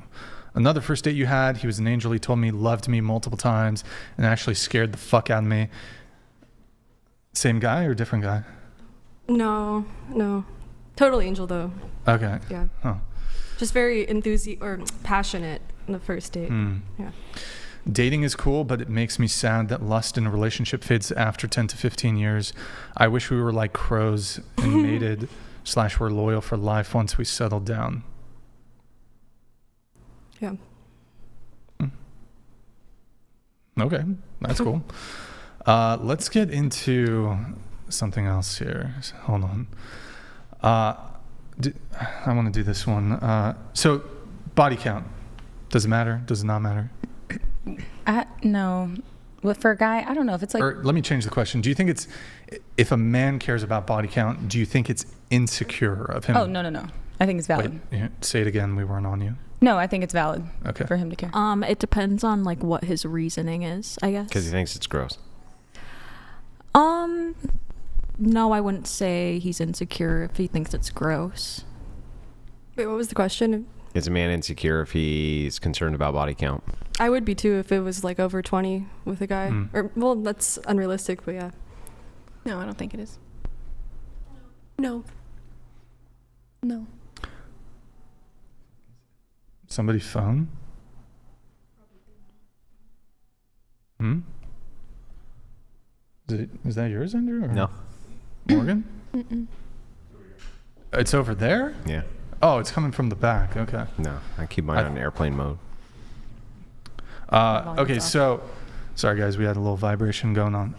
another first date you had, he was an angel. He told me he loved me multiple times and actually scared the fuck out of me. Same guy or different guy? No. Total angel, though. Okay. Yeah. Huh. Just very passionate on the first date. Yeah. Dating is cool, but it makes me sad that lust in a relationship fades after 10 to 15 years. I wish we were like crows and mated / we're loyal for life once we settle down. Yeah. Okay, that's cool. Let's get into something else here. Hold on. I want to do this one. So, body count. Does it matter? Does it not matter? No. Well, for a guy, I don't know if it's like. Or let me change the question. Do you think it's, if a man cares about body count, do you think it's insecure of him? Oh, no. I think it's valid. Wait, say it again. We weren't on you. No, I think it's valid. Okay. For him to care. It depends on like what his reasoning is, I guess. Because he thinks it's gross. No, I wouldn't say he's insecure if he thinks it's gross. Wait, what was the question? Is a man insecure if he's concerned about body count? I would be too if it was like over 20 with a guy. Or, well, that's unrealistic, but yeah. No, I don't think it is. No. Somebody phone? Is that yours, Andrew? Or No. Morgan? It's over there? Yeah. Oh, it's coming from the back. Okay. No, I keep mine on airplane mode. Okay, so sorry guys, we had a little vibration going on.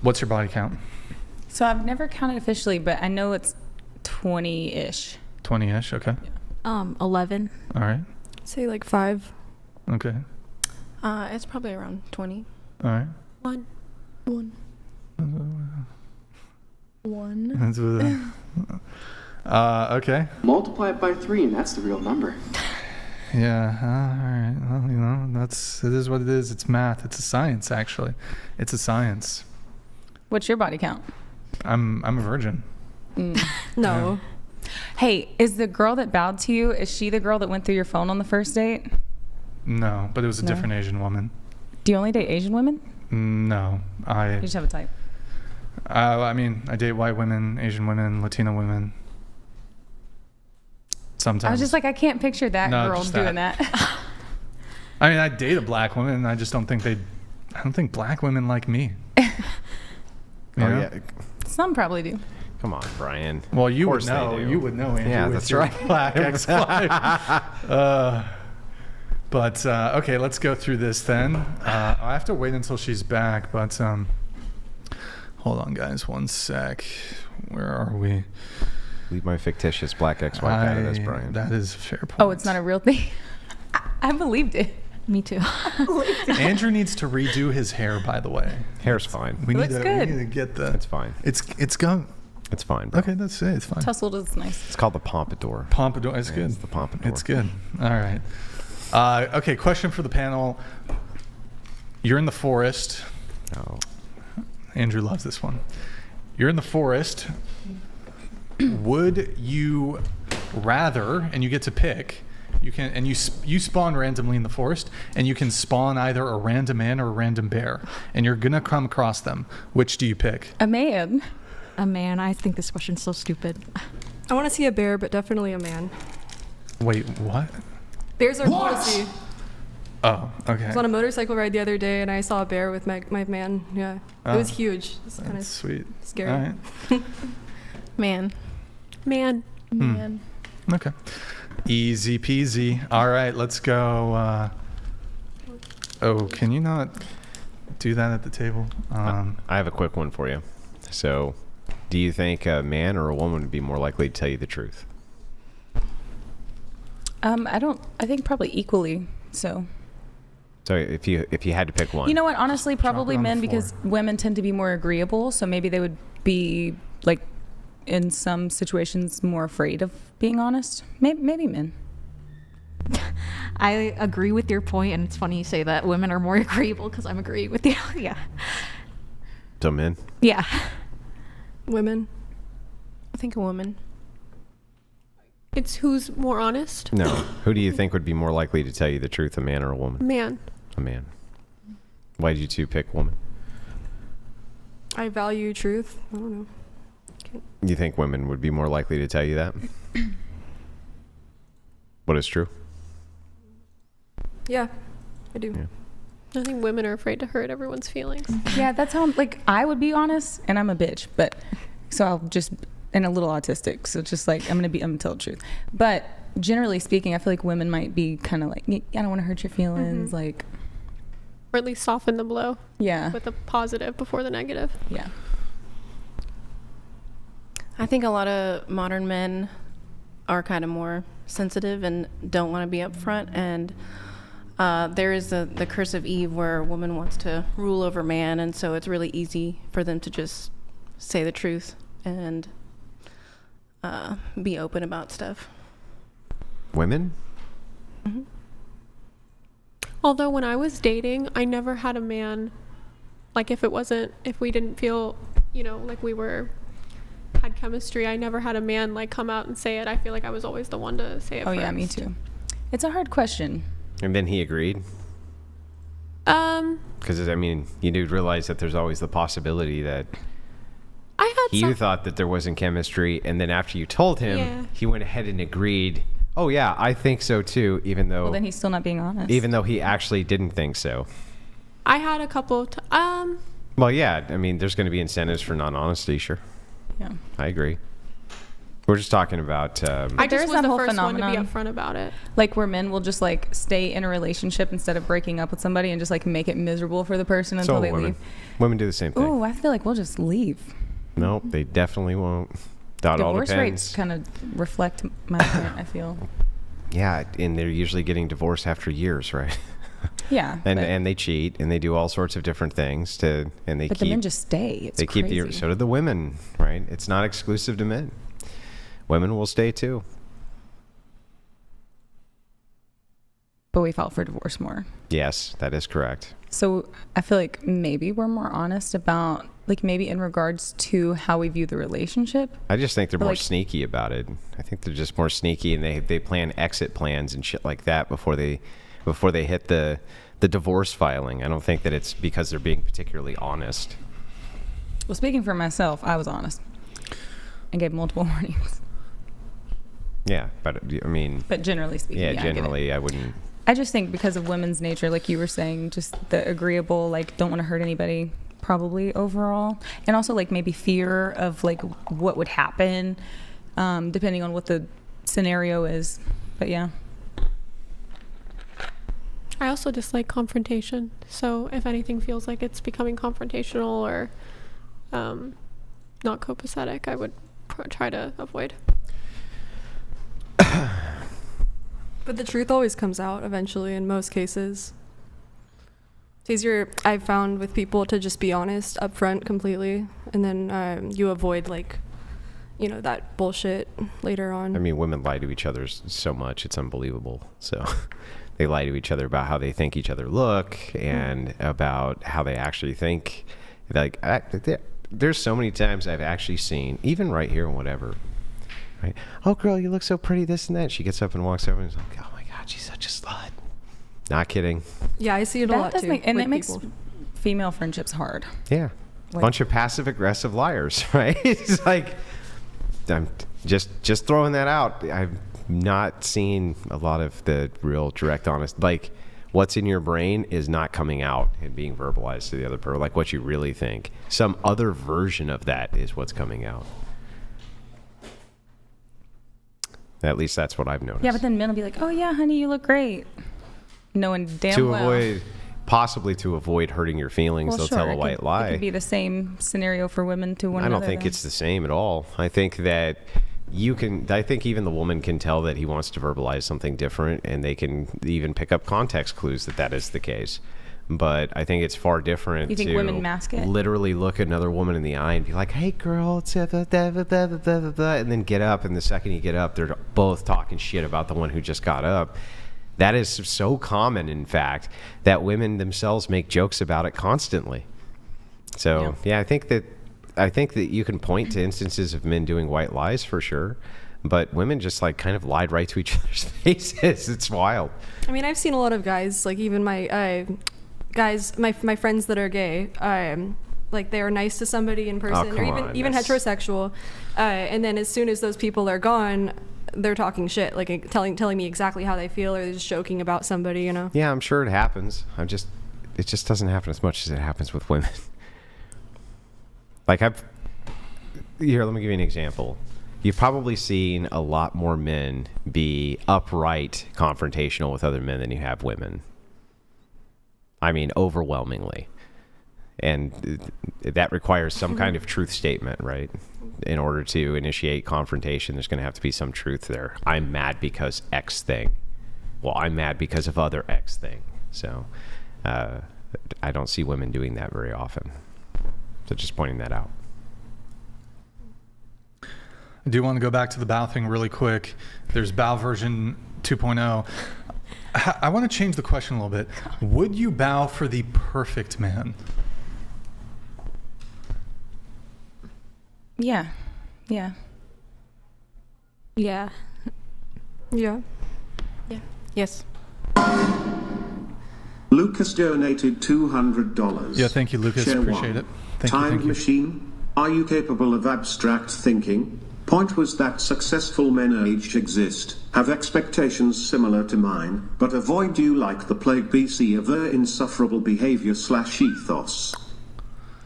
What's your body count? So I've never counted officially, but I know it's 20-ish. 20-ish. Okay. 11. All right. Say like 5. Okay. It's probably around 20. All right. 1. Okay. Multiply it by 3, and that's the real number. Yeah. All right. Well, you know, it is what it is. It's math. It's a science, actually. It's a science. What's your body count? I'm a virgin. No. Hey, is the girl that bowed to you, is she the girl that went through your phone on the first date? No, but it was a No? different Asian woman. Do you only date Asian women? No, You just have a type. I mean, I date white women, Asian women, Latino women. Sometimes. I was just like, I can't picture that No, girl just doing that. that. I mean, I date a black woman, and I just don't think I don't think black women like me. You know? Yeah. Some probably do. Come on, Brian. Well, you Of would course they know. do. You would know, Andrew. Yeah, with that's your right. Black ex-wife. But okay, let's go through this then. I have to wait until she's back, but hold on, guys, one sec. Where are we? Leave my fictitious black ex-wife out of this, Brian. That is a fair point. Oh, it's not a real thing? I believed it. Me too. Andrew needs to redo his hair, by the way. Hair's fine. We looks good. We need to get the. It's fine. It's going. It's fine, bro. Okay, that's it. It's fine. Tussled is nice. It's called the pompadour. Pompadour. It's Yeah, good. it's the pompadour. It's good. All right. Okay, question for the panel. You're in the forest. Oh. Andrew loves this one. You're in the forest. Would you rather, and you get to pick, you can, and you spawn randomly in the forest, and you can spawn either a random man or a random bear, and you're gonna come across them. Which do you pick? A man. A man. I think this question's so stupid. I want to see a bear, but definitely a man. Wait, what? Bears are cool to see. Oh, okay. I was on a motorcycle ride the other day, and I saw a bear with my man. Yeah. It was huge. It's kind of That's sweet. scary. All right. Man. Okay. Easy peasy. All right, let's go. Oh, can you not do that at the table? I have a quick one for you. So, do you think a man or a woman would be more likely to tell you the truth? I think probably equally so. So, if you had to pick one. You know what? Honestly, probably Drop it on men the because women tend to be more agreeable. So maybe they would be like in some situations more afraid of being honest. Maybe men. I agree with your point, and it's funny you say that women are more agreeable because I'm agreeing with you. Yeah. So men? Yeah. Women. I think a woman. It's who's more honest? No. Who do you think would be more likely to tell you the truth, a man or a woman? Man. A man. Why did you two pick woman? I value truth. I don't know. You think women would be more likely to tell you that? What is true? Yeah, I do. Yeah. I think women are afraid to hurt everyone's feelings. Yeah, that's how I would be honest, and I'm a bitch, but so I'll just and a little autistic, so just like I'm gonna tell the truth. But generally speaking, I feel like women might be kind of like, I don't want to hurt your feelings, like. or at least soften the blow. Yeah. With the positive before the negative. Yeah. I think a lot of modern men are kind of more sensitive and don't want to be upfront, and there is the curse of Eve where a woman wants to rule over man, and so it's really easy for them to just say the truth and be open about stuff. Women? Mm-hmm. Although when I was dating, I never had a man, like if we didn't feel, like we had chemistry, I never had a man like come out and say it. I feel like I was always the one to say it Oh first. yeah, me too. It's a hard question. And then he agreed? Because, I mean, you do realize that there's always the possibility that you thought that there wasn't chemistry, and then after you told him, he went ahead and agreed, oh yeah, I think so too, even though... Well, then he's still not being honest. Even though he actually didn't think so. I had a couple Well, yeah, I mean, there's going to be incentives for non-honesty, sure. Yeah. I agree. We're just talking about... I just was the first one to be upfront about it. Like where men will just like stay in a relationship instead of breaking up with somebody and just like make it miserable for the person until they leave. Women do the same thing. Ooh, I feel like we'll just leave. No, they definitely won't. That all Divorce depends. rates kind of reflect my point, I feel. Yeah, and they're usually getting divorced after years, right? Yeah. And they cheat and they do all sorts of different things but the men just stay. It's crazy. So do the women, right? It's not exclusive to men. Women will stay too. But we file for divorce more. Yes, that is correct. So I feel like maybe we're more honest about, like maybe in regards to how we view the relationship. I just think they're But more like, sneaky about it. I think they're just more sneaky, and they plan exit plans and shit like that before they hit the divorce filing. I don't think that it's because they're being particularly honest. Well, speaking for myself, I was honest and gave multiple warnings. Yeah, but I mean... But generally speaking, yeah, generally, I wouldn't... I just think because of women's nature, like you were saying, just the agreeable, like don't want to hurt anybody probably overall. And also like maybe fear of like what would happen depending on what the scenario is. But yeah. I also dislike confrontation. So if anything feels like it's becoming confrontational or not copacetic, I would try to avoid. But the truth always comes out eventually in most cases. It's easier, I've found, with people to just be honest up front completely, and then you avoid that bullshit later on. I mean, women lie to each other so much, it's unbelievable. So they lie to each other about how they think each other look and about how they actually think. Like, there's so many times I've actually seen, even right here and whatever, right? Oh, girl, you look so pretty, this and that. She gets up and walks over and is like, oh my God, she's such a slut. Not kidding. Yeah, I see it a lot too. And it makes female friendships hard. Yeah. Bunch of passive aggressive liars, right? It's like, I'm just throwing that out. I've not seen a lot of the real direct honest, like what's in your brain is not coming out and being verbalized to the other person, like what you really think. Some other version of that is what's coming out. At least that's what I've noticed. Yeah, but then men will be like, oh yeah, honey, you look great. Knowing damn well. Possibly to avoid hurting your feelings, they'll tell a white lie. It could be the same scenario for women to one another. I don't think it's the same at all. I think that I think even the woman can tell that he wants to verbalize something different, and they can even pick up context clues that is the case. But I think it's far different. You think women mask it? Literally look another woman in the eye and be like, hey girl, it's and then get up, and the second you get up, they're both talking shit about the one who just got up. That is so common, in fact, that women themselves make jokes about it constantly. So, yeah, I think that you can point to instances of men doing white lies for sure, but women just like kind of lied right to each other's faces. It's wild. I mean, I've seen a lot of guys, like even my my friends that are gay, like they are nice to somebody in person, or even heterosexual, and then as soon as those people are gone, they're talking shit, like telling me exactly how they feel, or they're just joking about somebody, you know? Yeah, I'm sure it happens. It just doesn't happen as much as it happens with women. Like let me give you an example. You've probably seen a lot more men be upright confrontational with other men than you have women. I mean, overwhelmingly. And that requires some kind of truth statement, right? In order to initiate confrontation, there's going to have to be some truth there. I'm mad because X thing. Well, I'm mad because of other X thing. So I don't see women doing that very often. So just pointing that out. I do want to go back to the bow thing really quick. There's bow version 2.0. I want to change the question a little bit. Would you bow for the perfect man? Yeah. Yeah. Yeah. Yeah. Yeah. Yes. Lucas donated $200. Yeah, thank you, Lucas. Share Appreciate one. it. Thank Time you. machine. Are you capable of abstract thinking? Point was that successful men each exist, have expectations similar to mine, but avoid you like the plague BC of their insufferable behavior / ethos.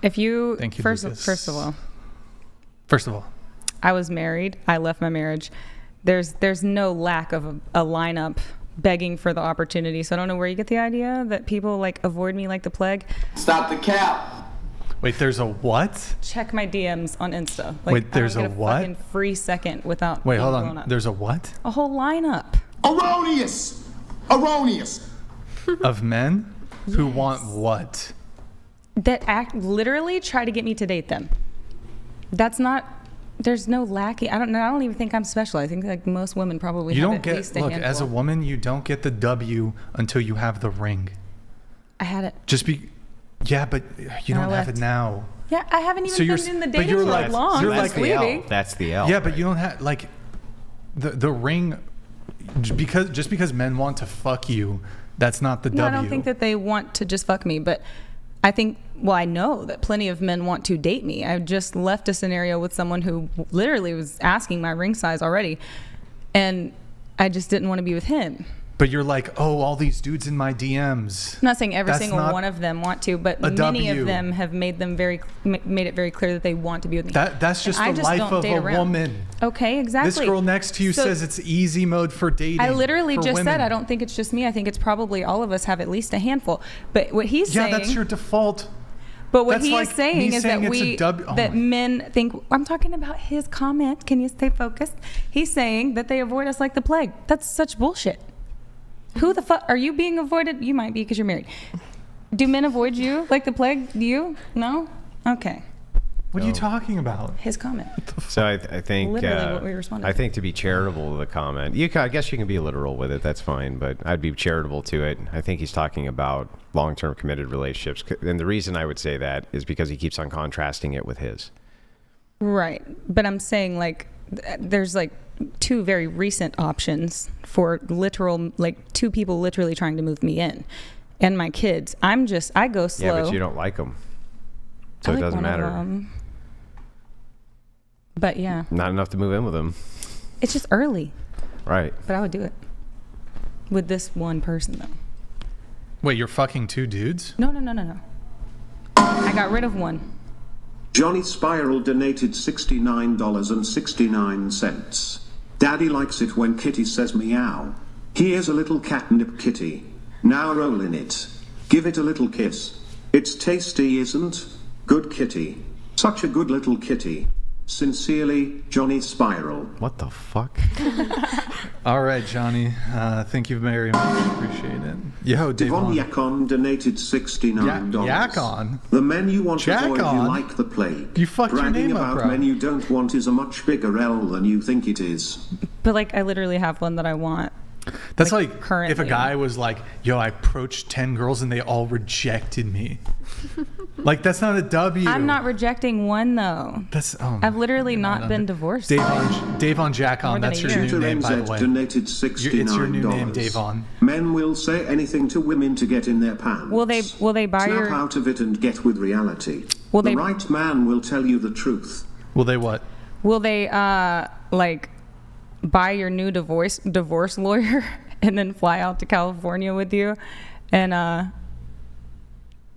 If you, Thank you, first Lucas. of all, I I was married. I left my marriage. There's no lack of a lineup begging for the opportunity. So I don't know where you get the idea that people like avoid me like the plague. Stop the cap. Wait, there's a what? Check my DMs on Insta. Like, Wait, there's I don't a get what? Fucking free second without. Wait, being hold blown on. up. There's a what? A whole lineup Erroneous. Erroneous. Of men who want what? that literally try to get me to date them. That's not. There's no lacking. I don't even think I'm special. I think like most women probably You have don't at get, least a look, handful. as a woman, you don't get the W until you have the ring. I had it. Yeah, but you And I don't have it left. now. Yeah, I haven't even been in the but dating you're for like, long. you're That's like the L. leaving. That's the L. Yeah, but you don't have like the ring. Just because men want to fuck you, that's not the No, W. I don't think that they want to just fuck me, but I think, well, I know that plenty of men want to date me. I just left a scenario with someone who literally was asking my ring size already, and I just didn't want to be with him. But you're like, oh, all these dudes in my DMs. I'm not saying every That's single not one of them want to, but a many W. of them have made it very clear that they want to be with me. That's just And I the life don't of date a around. woman. Okay, exactly. This girl next to you So- says it's easy mode for dating. I literally for just women. said I don't think it's just me. I think it's probably all of us have at least a handful. But what he's Yeah, saying, that's your default. but what that's he like is saying me is that saying it's a W. Oh that my- men think. I'm talking about his comment. Can you stay focused? He's saying that they avoid us like the plague. That's such bullshit. Who the fuck are you being avoided? You might be because you're married. Do men avoid you like the plague? You? No? Okay. What are you talking about? His comment. So I think Literally what we responded I to. think to be charitable to the comment, I guess you can be literal with it. That's fine, but I'd be charitable to it. I think he's talking about long-term committed relationships, and the reason I would say that is because he keeps on contrasting it with his. Right. But I'm saying like there's like two very recent options for literal, like two people literally trying to move me in, and my kids. I go slow. Yeah, but you don't like them, so I it like doesn't one of matter. them. But yeah, Not enough to move in with them, it's just early. right? But I would do it with this one person though. Wait, you're fucking two dudes? No. I got rid of one. Johnny Spiral donated $69.69. Daddy likes it when kitty says meow. Here's a little catnip kitty. Now roll in it. Give it a little kiss. It's tasty, isn't? Good kitty. Such a good little kitty. Sincerely, Johnny Spiral. What the fuck? All right, Johnny. Thank you very much. Appreciate it. Yo, Devon Devon. Yakon donated $69. Yakon? The men you want to Jack avoid you on? like the plague. You fucked your Bragging name up, about bro. men you don't want is a much bigger L than you think it is. But like I literally have one that I want. That's like, if a currently. guy was like, yo, I approached 10 girls and they all rejected me. Like, that's not a W. I'm not rejecting one though. That's, I've literally not been divorced. Davon Jack More on, than that's a your year. new name, by the NZ way. donated $69. It's your new name, Davon. Men will say anything to women to get in their pants. Will they buy Snap your out of it and get with reality. Will the they- right man will tell you the truth. Will they what? Will they like buy your new divorce lawyer and then fly out to California with you? And A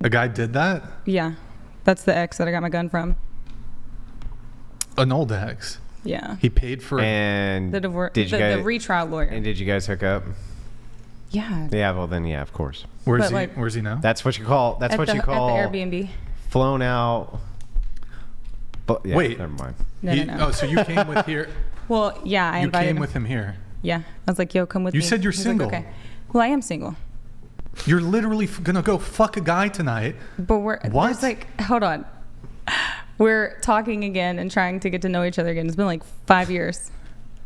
guy did that? yeah, that's the ex that I got my gun from. An old ex. Yeah. He paid for And The divorce, did you the guys, retrial lawyer. and did you guys hook up? Yeah. Yeah, well then, yeah, of course. Where's But, he? like- Where's he now? That's what you call. That's At what the, you call at the Airbnb. flown out. But yeah, Wait. never mind. No, no, no. Oh, so you came with here? Well, yeah, I You invited came him. with him here. Yeah, I was like, "Yo, come with You me." said you're He's single. Like, okay. Well, I am single, You're literally gonna go fuck a guy tonight. but we're What? there's like, hold on, we're talking again and trying to get to know each other again. It's been like 5 years,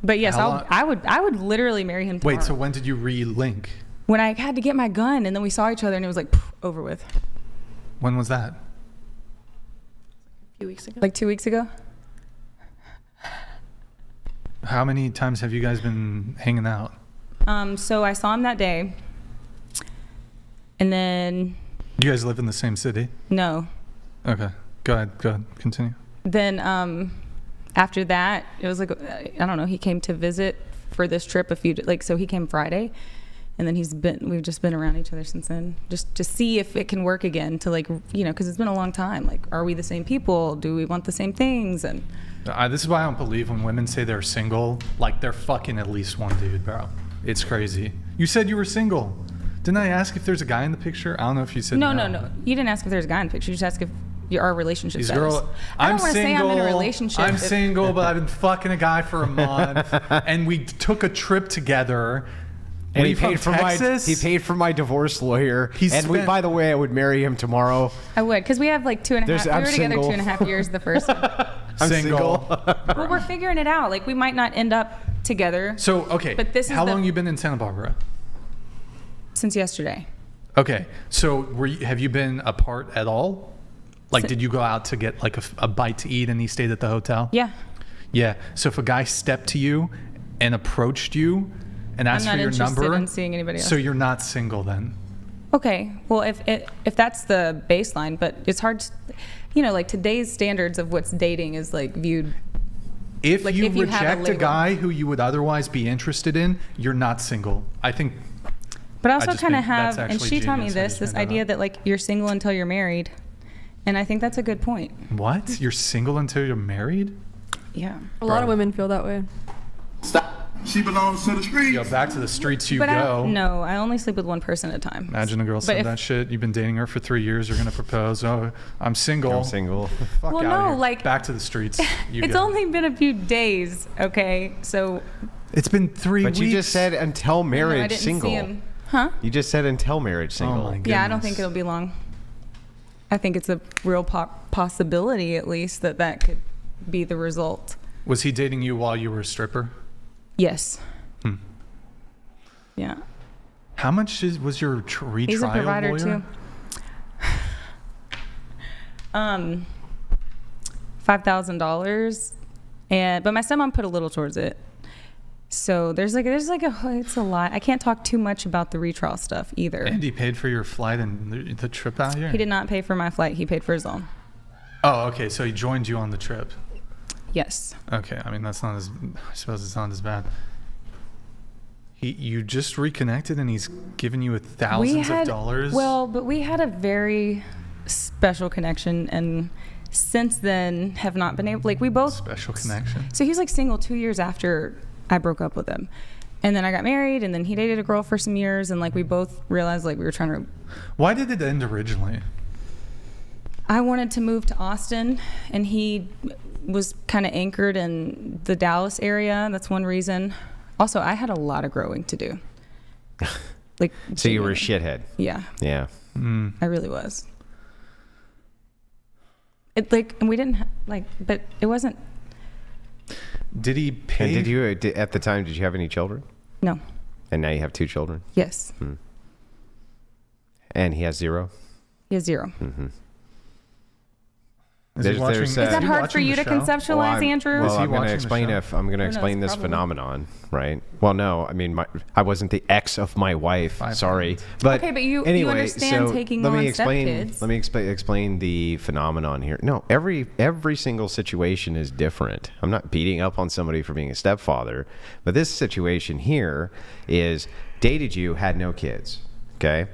but yes, How long- I would literally marry him tomorrow. Wait, so when did you re-link? When I had to get my gun, and then we saw each other, and it was like pff, over with. When was that? A few weeks ago. Like 2 weeks ago. How many times have you guys been hanging out? So I saw him that day, and then You guys live in the same city? no. Okay. Go ahead. Continue. Then after that, it was like I don't know. He came to visit for this trip so he came Friday, and then we've just been around each other since then, just to see if it can work again. To because it's been a long time. Like, are we the same people? Do we want the same things? And This is why I don't believe when women say they're single, like they're fucking at least one dude, bro. It's crazy. You said you were single. Didn't I ask if there's a guy in the picture? I don't know if you said no. no. You didn't ask if there's a guy in the picture. You just asked if our relationship These status. girl, I I'm don't want to say single. I'm in a relationship. I'm single, but I've been fucking a guy for a month, and we took a trip together. And Were he you from paid for Texas? he paid for my divorce lawyer. By the way, I would marry him tomorrow. I would, because we have like 2.5. We I'm were together single. 2.5 years the first one. I'm single. Well, we're figuring it out. Like, we might not end up together. So, okay. But this is how long you been in Santa Barbara? Since yesterday. Okay. So, have you been apart at all? Like, did you go out to get like a bite to eat and he stayed at the hotel? Yeah. Yeah. So if a guy stepped to you and approached you and asked for your number, I'm not interested in seeing anybody else. So you're not single then? Okay. Well, if that's the baseline, but it's hard to, like today's standards of what's dating is like viewed. If like you if you have a reject a label. guy who you would otherwise be interested in, you're not single. I think. But I also just kind of think that's have, and actually she taught me genius. I this just made that idea up. that like you're single until you're married, and I think that's a good point. What? You're single until you're married? Yeah. A lot of women feel that way. Stop. She belongs to the streets. Yo, back to the streets you But go. no, I only sleep with one person at a time. Imagine a girl But said if- that shit. You've been dating her for 3 years. You're gonna propose. Oh, I'm single. I'm single. Fuck Well, outta no, here. like- back to the streets. You It's go. only been a few days, okay? So It's been 3 But weeks. you just said until I marriage didn't single. see him. Huh? You just said until marriage single. Oh my Yeah, I don't goodness. think it'll be long. I think it's a real possibility, at least, that could be the result. Was he dating you while you were a stripper? Yes. Hmm. Yeah. How much was your retrial He's a provider lawyer? too. $5,000, but my stepmom put a little towards it. So there's it's a lot. I can't talk too much about the retrial stuff either. And he paid for your flight and the trip out here? He did not pay for my flight. He paid for his own. Oh, okay. So he joined you on the trip. Yes. Okay. I mean, that's not as. I suppose it's not as bad. You just reconnected and he's given you thousands of dollars. Well, but we had a very special connection, and since then have not been able. Like we both special connection. So he's like single 2 years after I broke up with him, and then I got married, and then he dated a girl for some years, and like we both realized like we were trying to. Why did it end originally? I wanted to move to Austin, and he was kind of anchored in the Dallas area. That's one reason. Also, I had a lot of growing to do. Like, So you were a shithead. Yeah. Yeah. I really was. And we didn't but it wasn't. Did he pay? And at the time, did you have any children? No. And now you have 2 children? Yes. And he has 0? He has 0. Mm-hmm. Is he watching? Is that hard for you to conceptualize, Andrew? Well, I'm going to explain this probably. phenomenon, right? Well, no, I mean, I wasn't the ex of my wife. Sorry, but Okay, but you anyway, understand so taking let on me explain. stepkids. Let me explain the phenomenon here. No, every single situation is different. I'm not beating up on somebody for being a stepfather, but this situation here is dated you, had no kids. Okay,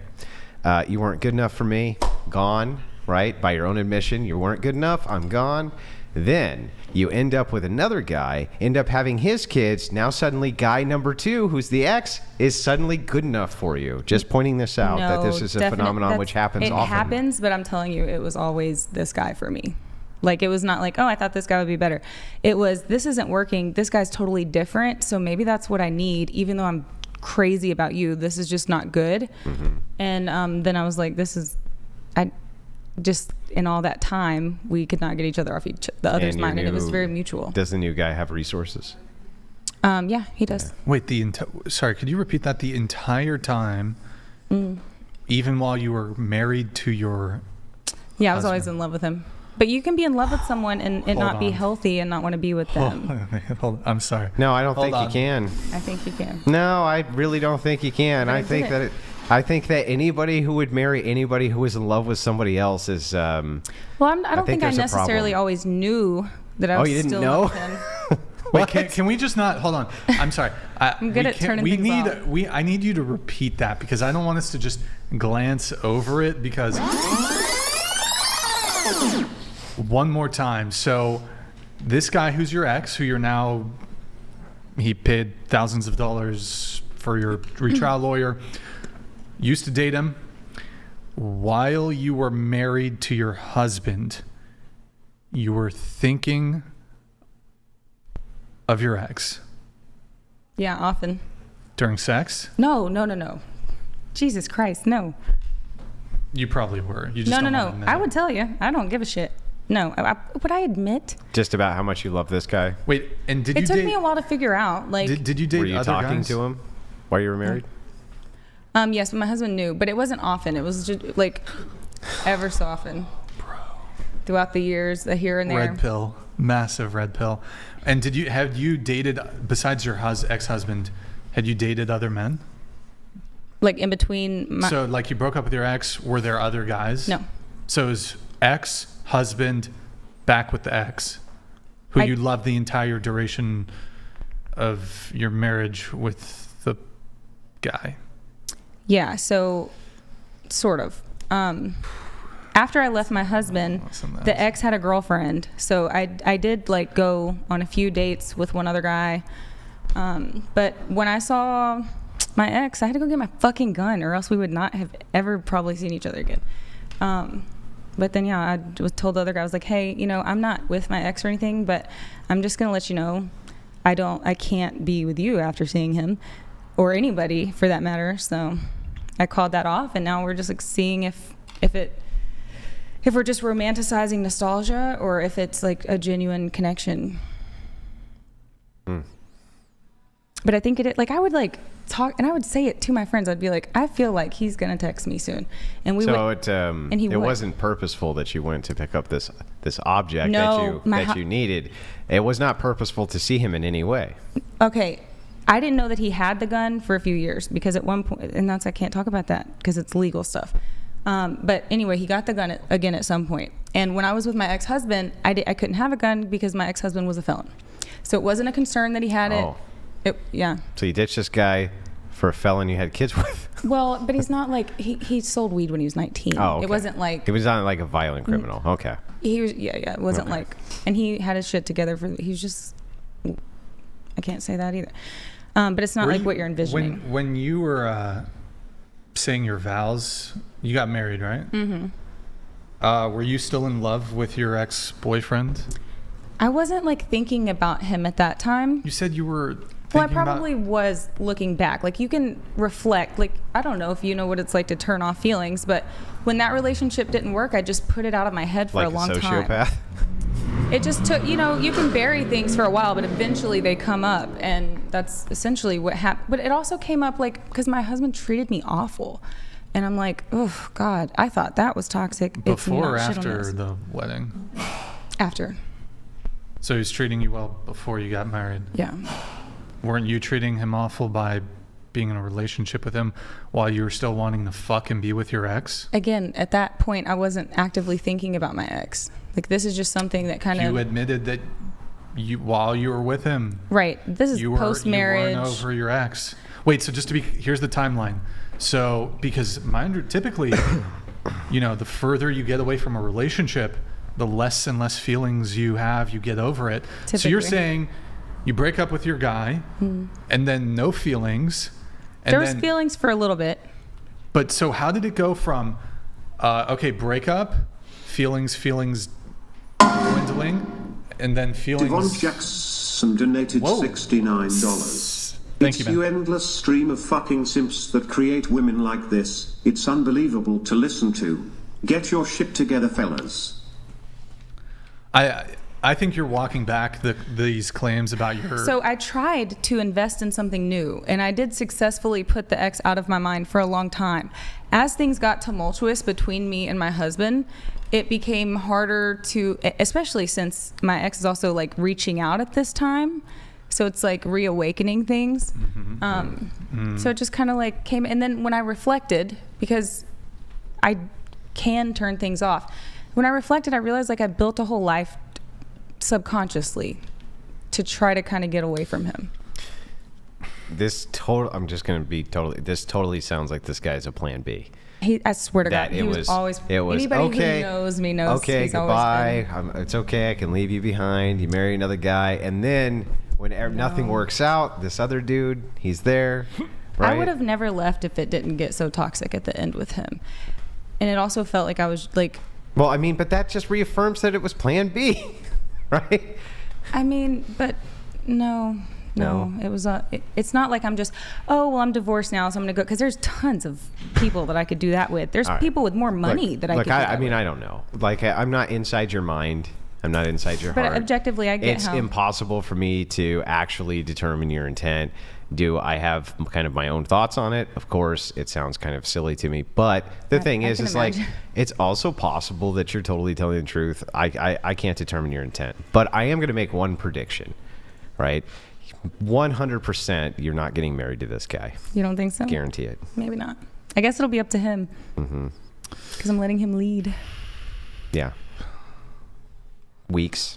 you weren't good enough for me, gone. Right? By your own admission, you weren't good enough. I'm gone. Then you end up with another guy, end up having his kids. Now suddenly guy number 2, who's the ex, is suddenly good enough for you. Just pointing this out, that this is a phenomenon which happens often. It happens, but I'm telling you, it was always this guy for me. Like, it was not like, oh, I thought this guy would be better. It was, this isn't working. This guy's totally different. So maybe that's what I need, even though I'm crazy about you. This is just not good. And then I was like, in all that time, we could not get each other off the other's mind, and it was very mutual. Does the new guy have resources? Yeah, he does. Wait, sorry, could you repeat that? The entire time, even while you were married to your I was always in love with him. But you can be in love with someone and not be healthy and not want to be with them. Hold on. I'm sorry. No, I don't think you can. I think you can. No, I really don't think you can. I think that anybody who would marry anybody who is in love with somebody else is. I don't think I necessarily always knew that I was still in love with him. Wait, can we just not hold on? I'm sorry. I'm good at turning things off. I need you to repeat that, because I don't want us to just glance over it, because one more time. So this guy who's your ex, who you're now, he paid thousands of dollars for your retrial lawyer, used to date him while you were married to your husband. You were thinking of your ex. Yeah, often. During sex? No. Jesus Christ, no. You probably were. You just no. I would tell you. I don't give a shit. No. Would I admit? Just about how much you love this guy? Wait, and did you date? It took me a while to figure out. Like, did you date other guys? Were you talking to him while you were married? Yes, but my husband knew, but it wasn't often. It was just like ever so often. Bro. Throughout the years, here and there. Red pill. Massive red pill. And have you dated, besides your ex-husband, had you dated other men? Like in between So like you broke up with your ex, were there other guys? No. So it was ex, husband, back with the ex, who you loved the entire duration of your marriage with the guy. Yeah, so sort of. After I left my husband, the ex had a girlfriend. So I did like go on a few dates with one other guy. But when I saw my ex, I had to go get my fucking gun, or else we would not have ever probably seen each other again. But then, I was told the other guy, I was like, hey, I'm not with my ex or anything, but I'm just going to let you know, I can't be with you after seeing him, or anybody for that matter. So I called that off, and now we're just like seeing if we're just romanticizing nostalgia, or if it's like a genuine connection. But I think I would like talk, and I would say it to my friends. I'd be like, I feel like he's gonna text me soon, and we would. It wasn't purposeful that you went to pick up this object that you needed. It was not purposeful to see him in any way. Okay, I didn't know that he had the gun for a few years, because at one point, and I can't talk about that because it's legal stuff. But anyway, he got the gun again at some point. And when I was with my ex-husband, I couldn't have a gun because my ex-husband was a felon. So it wasn't a concern that he had it. Yeah. So you ditched this guy for a felon you had kids with? Well, but he's not like, he sold weed when he was 19. Oh, okay. It wasn't like... He was not like a violent criminal. Okay. He was, it wasn't like... And he had his shit together he was just... I can't say that either. But it's not like what you're envisioning. When you were saying your vows, you got married, right? Mm-hmm. Were you still in love with your ex-boyfriend? I wasn't like thinking about him at that time. You said you were... Well, I probably was looking back. Like, you can reflect. Like, I don't know if you know what it's like to turn off feelings, but when that relationship didn't work, I just put it out of my head for a long time. Like a sociopath? It just took, you can bury things for a while, but eventually they come up, and that's essentially what happened. But it also came up, like, because my husband treated me awful. And I'm like, oh, God, I thought that was toxic. Before or after the wedding? After. So he was treating you well before you got married? Yeah. Weren't you treating him awful by being in a relationship with him while you were still wanting to fuck and be with your ex? Again, at that point, I wasn't actively thinking about my ex. Like, this is just something that kind of... You admitted that while you were with him... Right. This is post-marriage. You weren't over your ex. Wait, so here's the timeline. So, because typically, the further you get away from a relationship, the less and less feelings you have, you get over it. Typically. So you're saying you break up with your guy, and then no feelings. And there was feelings for a little bit. But so how did it go from, okay, breakup, feelings dwindling, and then feelings... Devon Jackson donated $69. Thank you, man. You endless stream of fucking simps that create women like this. It's unbelievable to listen to. Get your shit together, fellas. I think you're walking back these claims about your... So I tried to invest in something new, and I did successfully put the ex out of my mind for a long time. As things got tumultuous between me and my husband, it became harder to, especially since my ex is also like reaching out at this time. So it's like reawakening things. So it just kind of like came, and then when I reflected, because I can turn things off, when I reflected, I realized like I built a whole life subconsciously to try to kind of get away from him. This totally sounds like this guy's a plan B. I swear to God, he was always. Anybody okay, who knows me knows. Okay, he's goodbye. It's okay. I can leave you behind. You marry another guy, and then when nothing works out, this other dude, he's there. Right? I would have never left if it didn't get so toxic at the end with him, and it also felt like I was like. Well, I mean, but that just reaffirms that it was Plan B, right? I mean, but no. It was it's not like I'm just, I'm divorced now, so I'm gonna go, because there's tons of people that I could do that with. There's people with more money that I could do that with. I don't know. Like, I'm not inside your mind. I'm not inside your heart. But objectively, I get it's impossible for me to actually determine your intent. Do I have kind of my own thoughts on it? Of course, it sounds kind of silly to me. But the thing is like, it's also possible that you're totally telling the truth. I can't determine your intent. But I am going to make one prediction, right? 100% you're not getting married to this guy. You don't think so? Guarantee it. Maybe not. I guess it'll be up to him. Because I'm letting him lead. Yeah. Weeks.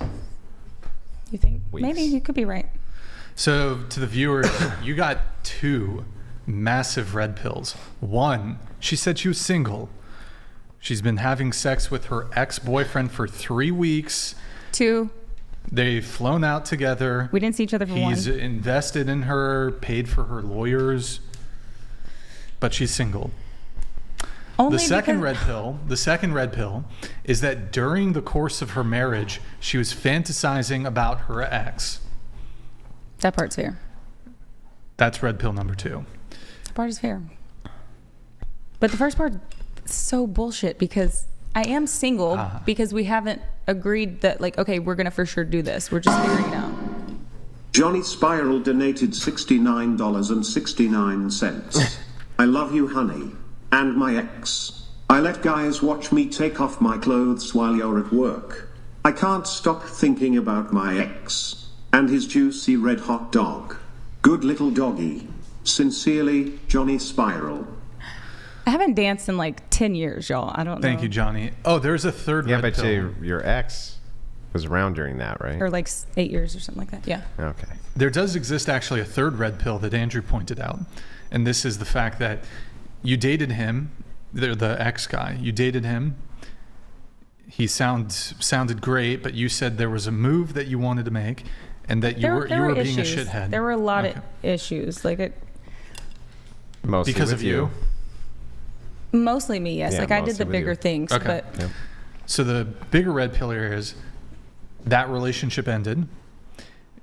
You think? Weeks. Maybe. You could be right. So to the viewers, you got 2 massive red pills. 1, she said she was single. She's been having sex with her ex-boyfriend for 3 weeks. 2. They've flown out together. We didn't see each other for 1. He's invested in her, paid for her lawyers, but she's single. The second red pill is that during the course of her marriage, she was fantasizing about her ex. That part's fair. That's red pill number 2. That part is fair. But the first part is so bullshit, because I am single because we haven't agreed that, like, okay, we're going to for sure do this. We're just figuring it out. Johnny Spiral donated $69.69. I love you, honey. And my ex. I let guys watch me take off my clothes while you're at work. I can't stop thinking about my ex. And his juicy red hot dog. Good little doggy. Sincerely, Johnny Spiral. I haven't danced in like 10 years, y'all. I don't know. Thank you, Johnny. Oh, there's a third red pill. Yeah, but your ex was around during that, right? Or like 8 years or something like that. Yeah. Okay. There does exist actually a third red pill that Andrew pointed out. And this is the fact that you dated him, the ex guy. You dated him. He sounded great, but you said there was a move that you wanted to make, and that you were being a shithead. There were a lot of issues, like it. Mostly because of you. Mostly me, yes. Yeah, like I did the bigger things, but. Yep. So the bigger red pill here is that relationship ended.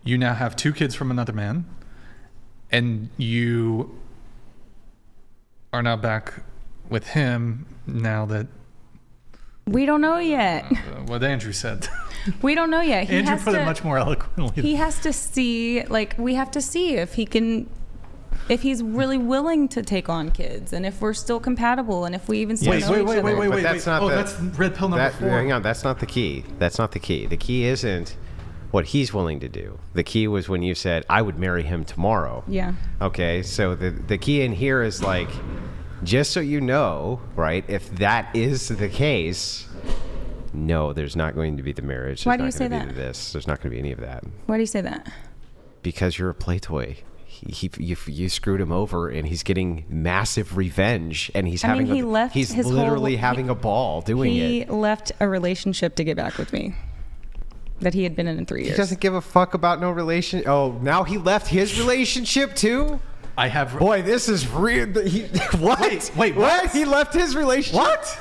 You now have 2 kids from another man, and you are now back with him now that... We don't know yet. What Andrew said. We don't know yet. Andrew put it much more eloquently. He has to see, like, we have to see if he's really willing to take on kids, and if we're still compatible, and if we even still know each other. Wait. That's red pill number 4. Hang on, that's not the key. That's not the key. The key isn't what he's willing to do. The key was when you said, I would marry him tomorrow. Yeah. Okay, so the key in here is like, just so you know, right, if that is the case, no, there's not going to be the marriage. Why do you say that? There's not going to be any of that. Why do you say that? Because you're a play toy. you screwed him over, and he's getting massive revenge, and he's he's literally having a ball doing it. He left a relationship to get back with me that he had been in 3 years. He doesn't give a fuck about no relation. Oh, now he left his relationship too? I have. Boy, this is real. What? Wait, what? He left his relationship? What?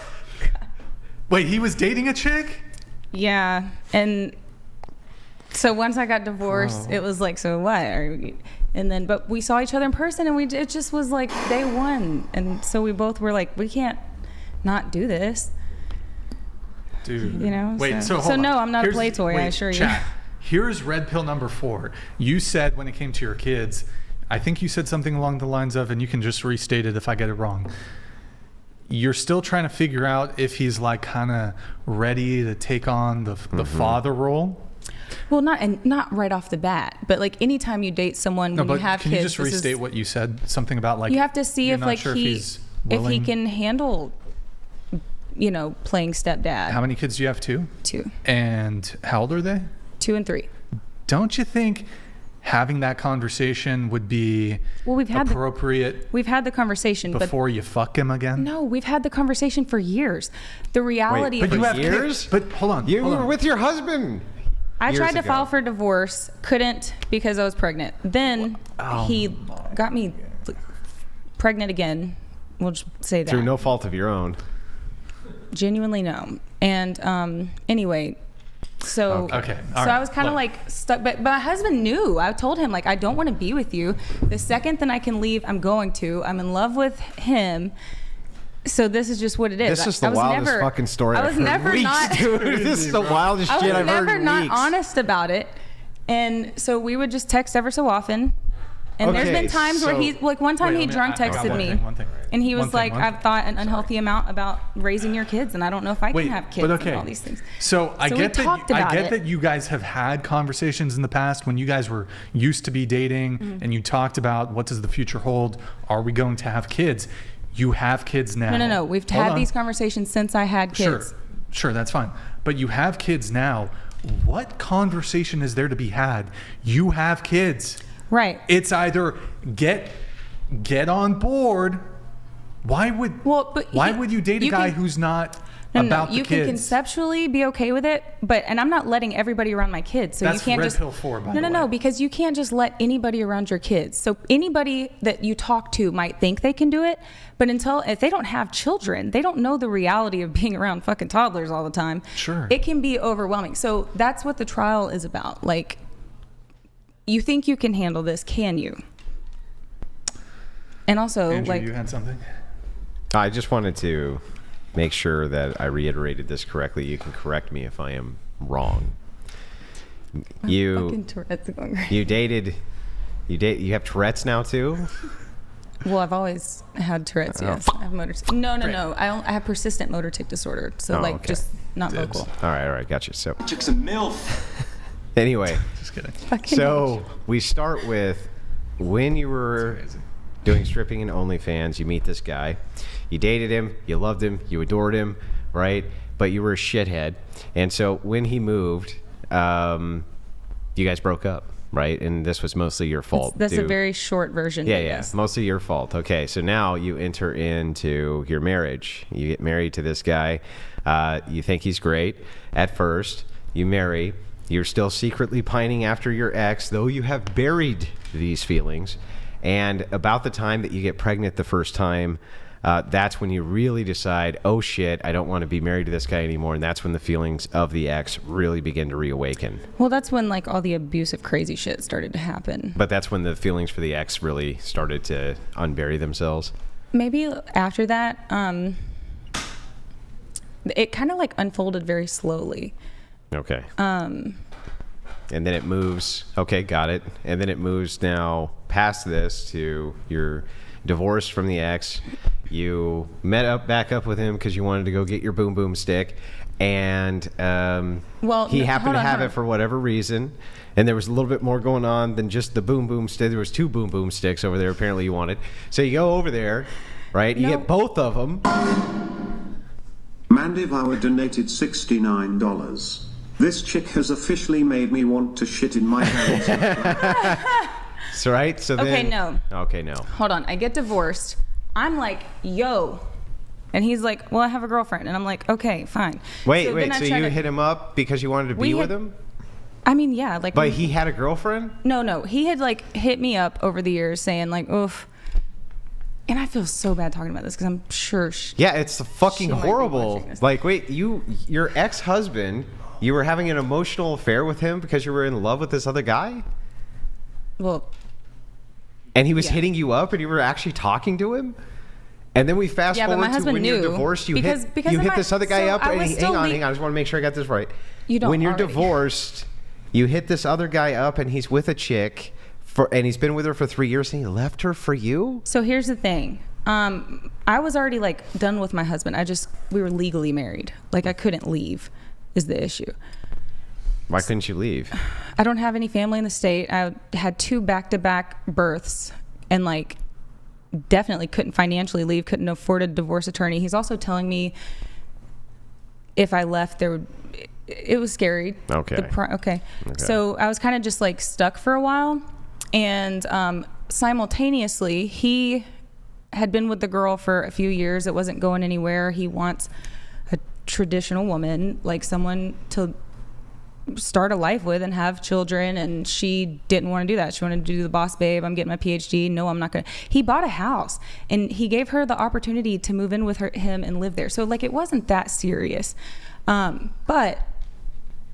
Wait, he was dating a chick? Yeah, and so once I got divorced, it was like, so what? And then, but we saw each other in person, and it just was like day one, and so we both were like, we can't not do this. Dude. You know? Wait, so no, I'm not a play toy, I assure you. Here's red pill number 4. You said when it came to your kids, I think you said something along the lines of, and you can just restate it if I get it wrong. You're still trying to figure out if he's like kind of ready to take on the father role. Well, not right off the bat, but like anytime you date someone when you have kids. Can you just restate what you said? Something about like you have to see if like if he can handle, playing stepdad. How many kids do you have? 2? 2. And how old are they? 2 and 3. Don't you think having that conversation would be appropriate? We've had the conversation before you fuck him again. No, we've had the conversation for years. The reality but of you have years. But hold on, you were with your husband. I tried to file for divorce, couldn't because I was pregnant. Then he got me pregnant again. We'll just say that through no fault of your own. Genuinely no. And anyway. So I was kind of like stuck, but my husband knew. I told him like, I don't want to be with you. The second that I can leave, I'm going to. I'm in love with him. So this is just what it is. This is the wildest fucking story I've heard in weeks, dude. This is the wildest shit I've heard in weeks. I was never not honest about it. And so we would just text ever so often. And there's been times where he, like one time he drunk texted me. And he was like, I've thought an unhealthy amount about raising your kids, and I don't know if I can have kids and all these things. So I get that you guys have had conversations in the past when you guys were used to be dating, and you talked about what does the future hold? Are we going to have kids? You have kids now. No. We've had these conversations since I had kids. Sure, that's fine. But you have kids now. What conversation is there to be had? You have kids. Right. It's either get on board. Why would you date a guy who's not about the kids? You can conceptually be okay with it, and I'm not letting everybody around my kids. So that's you can't red just pill 4, by the way. No, because you can't just let anybody around your kids. So anybody that you talk to might think they can do it, but if they don't have children, they don't know the reality of being around fucking toddlers all the time. Sure. It can be overwhelming. So that's what the trial is about. Like, you think you can handle this, can you? And also, Andrew, like, you had something? I just wanted to make sure that I reiterated this correctly. You can correct me if I am wrong. Fucking Tourette's going great. You have Tourette's now too? Well, I've always had Tourette's, yes. I have motor. No. I have persistent motor tic disorder. So just not vocal. All right, gotcha. So Chick's a MILF. Anyway, just kidding. So we start with when you were doing stripping and OnlyFans, you meet this guy. You dated him, you loved him, you adored him, right? But you were a shithead. And so when he moved, you guys broke up, right? And this was mostly your fault. That's a very short version. Yeah, mostly your fault. Okay, so now you enter into your marriage. You get married to this guy. You think he's great at first. You marry. You're still secretly pining after your ex, though you have buried these feelings. And about the time that you get pregnant the first time, that's when you really decide, oh shit, I don't want to be married to this guy anymore. And that's when the feelings of the ex really begin to reawaken. Well, that's when like all the abusive, crazy shit started to happen. But that's when the feelings for the ex really started to unbury themselves. Maybe after that, it kind of like unfolded very slowly. Okay. And then it moves. Okay, got it. And then it moves now past this to you're divorced from the ex. You met back up with him because you wanted to go get your boom boom stick, and he happened to have it for whatever reason. And there was a little bit more going on than just the boom boom stick. There was 2 boom boom sticks over there. Apparently, you wanted. So you go over there, right? You get both of them. Mandivour donated $69. This chick has officially made me want to shit in my hands. So right. So Okay, then. no. Okay, no. Hold on. I get divorced. I'm like, yo. And he's like, well, I have a girlfriend. And I'm like, okay, fine. Wait. then I So try you to- hit him up because you wanted to be with him? I mean, yeah. Like, But he had a girlfriend? No. He had like hit me up over the years saying like, oof. And I feel so bad talking about this because I'm sure. Yeah, it's fucking she might be horrible. watching this. Like, wait, your ex-husband, you were having an emotional affair with him because you were in love with this other guy? Well. And he was yeah. hitting you up and you were actually talking to him? And then we fast Yeah, but my forward to husband when you're knew. divorced, you Because hit of this my- other guy so up. I And was hang still on. I just want to make sure I got this right. You don't when you're already. divorced, you hit this other guy up and he's with a chick and he's been with her for 3 years and he left her for you? So here's the thing. I was already like done with my husband. We were legally married. Like I couldn't leave is the issue. Why couldn't you leave? I don't have any family in the state. I had 2 back-to-back births and like definitely couldn't financially leave, couldn't afford a divorce attorney. He's also telling me if I left it was scary. Okay. Okay. So I was kind of just like stuck for a while, and simultaneously he had been with the girl for a few years. It wasn't going anywhere. He wants a traditional woman, like someone to start a life with and have children, and she didn't want to do that. She wanted to do the boss babe. I'm getting my PhD. No, I'm not gonna. He bought a house and he gave her the opportunity to move in with him and live there. So like it wasn't that serious, but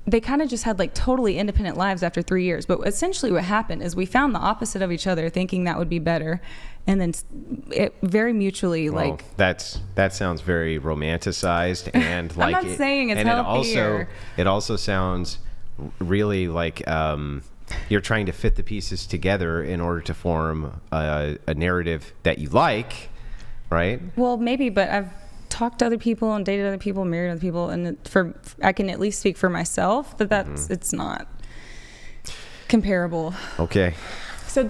they kind of just had like totally independent lives after 3 years. But essentially what happened is we found the opposite of each other, thinking that would be better, and then it very mutually like. That sounds very romanticized and like. I'm not saying it's and healthier. It also sounds really like you're trying to fit the pieces together in order to form a narrative that you like, right? Well, maybe, but I've talked to other people and dated other people, married other people, and I can at least speak for myself it's not comparable. Okay. So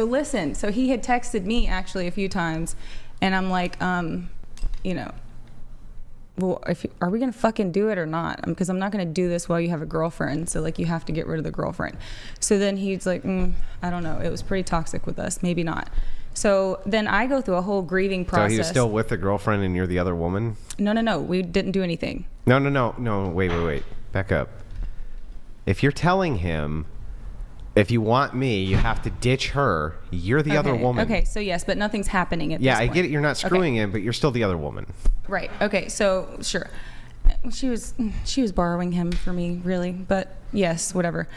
listen. So he had texted me actually a few times, and I'm like, well, are we gonna fucking do it or not? Because I'm not gonna do this while you have a girlfriend. So like, you have to get rid of the girlfriend. So then he's like, I don't know. It was pretty toxic with us. Maybe not. So then I go through a whole grieving process. So he was still with the girlfriend and you're the other woman? No. We didn't do anything. No. Wait. Back up. If you're telling him, if you want me, you have to ditch her, you're the other woman. Okay, so yes, but nothing's happening at this point. I get it. You're not screwing him, but you're still the other woman. Right. Okay, so sure. She was borrowing him for me, really. But yes, whatever.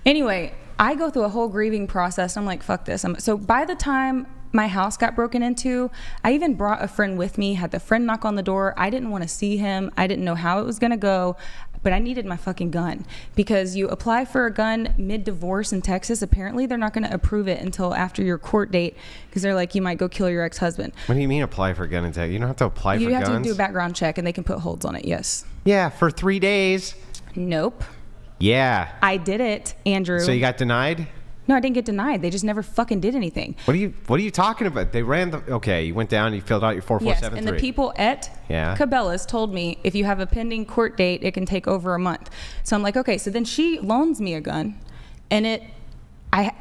Anyway, I go through a whole grieving process. I'm like, fuck this. So by the time my house got broken into, I even brought a friend with me, had the friend knock on the door. I didn't want to see him. I didn't know how it was going to go, but I needed my fucking gun, because you apply for a gun mid-divorce in Texas. Apparently they're not going to approve it until after your court date, because they're like, you might go kill your ex-husband. What do you mean apply for a gun in Texas? You don't have to apply for guns? You have to do a background check and they can put holds on it, yes. Yeah, for 3 days. Nope. Yeah. I did it, Andrew. So you got denied? No, I didn't get denied. They just never fucking did anything. What are you talking about? They ran you went down, you filled out your 4473. Yes, and the people at Cabela's told me if you have a pending court date, it can take over a month. So I'm like, okay. So then she loans me a gun, and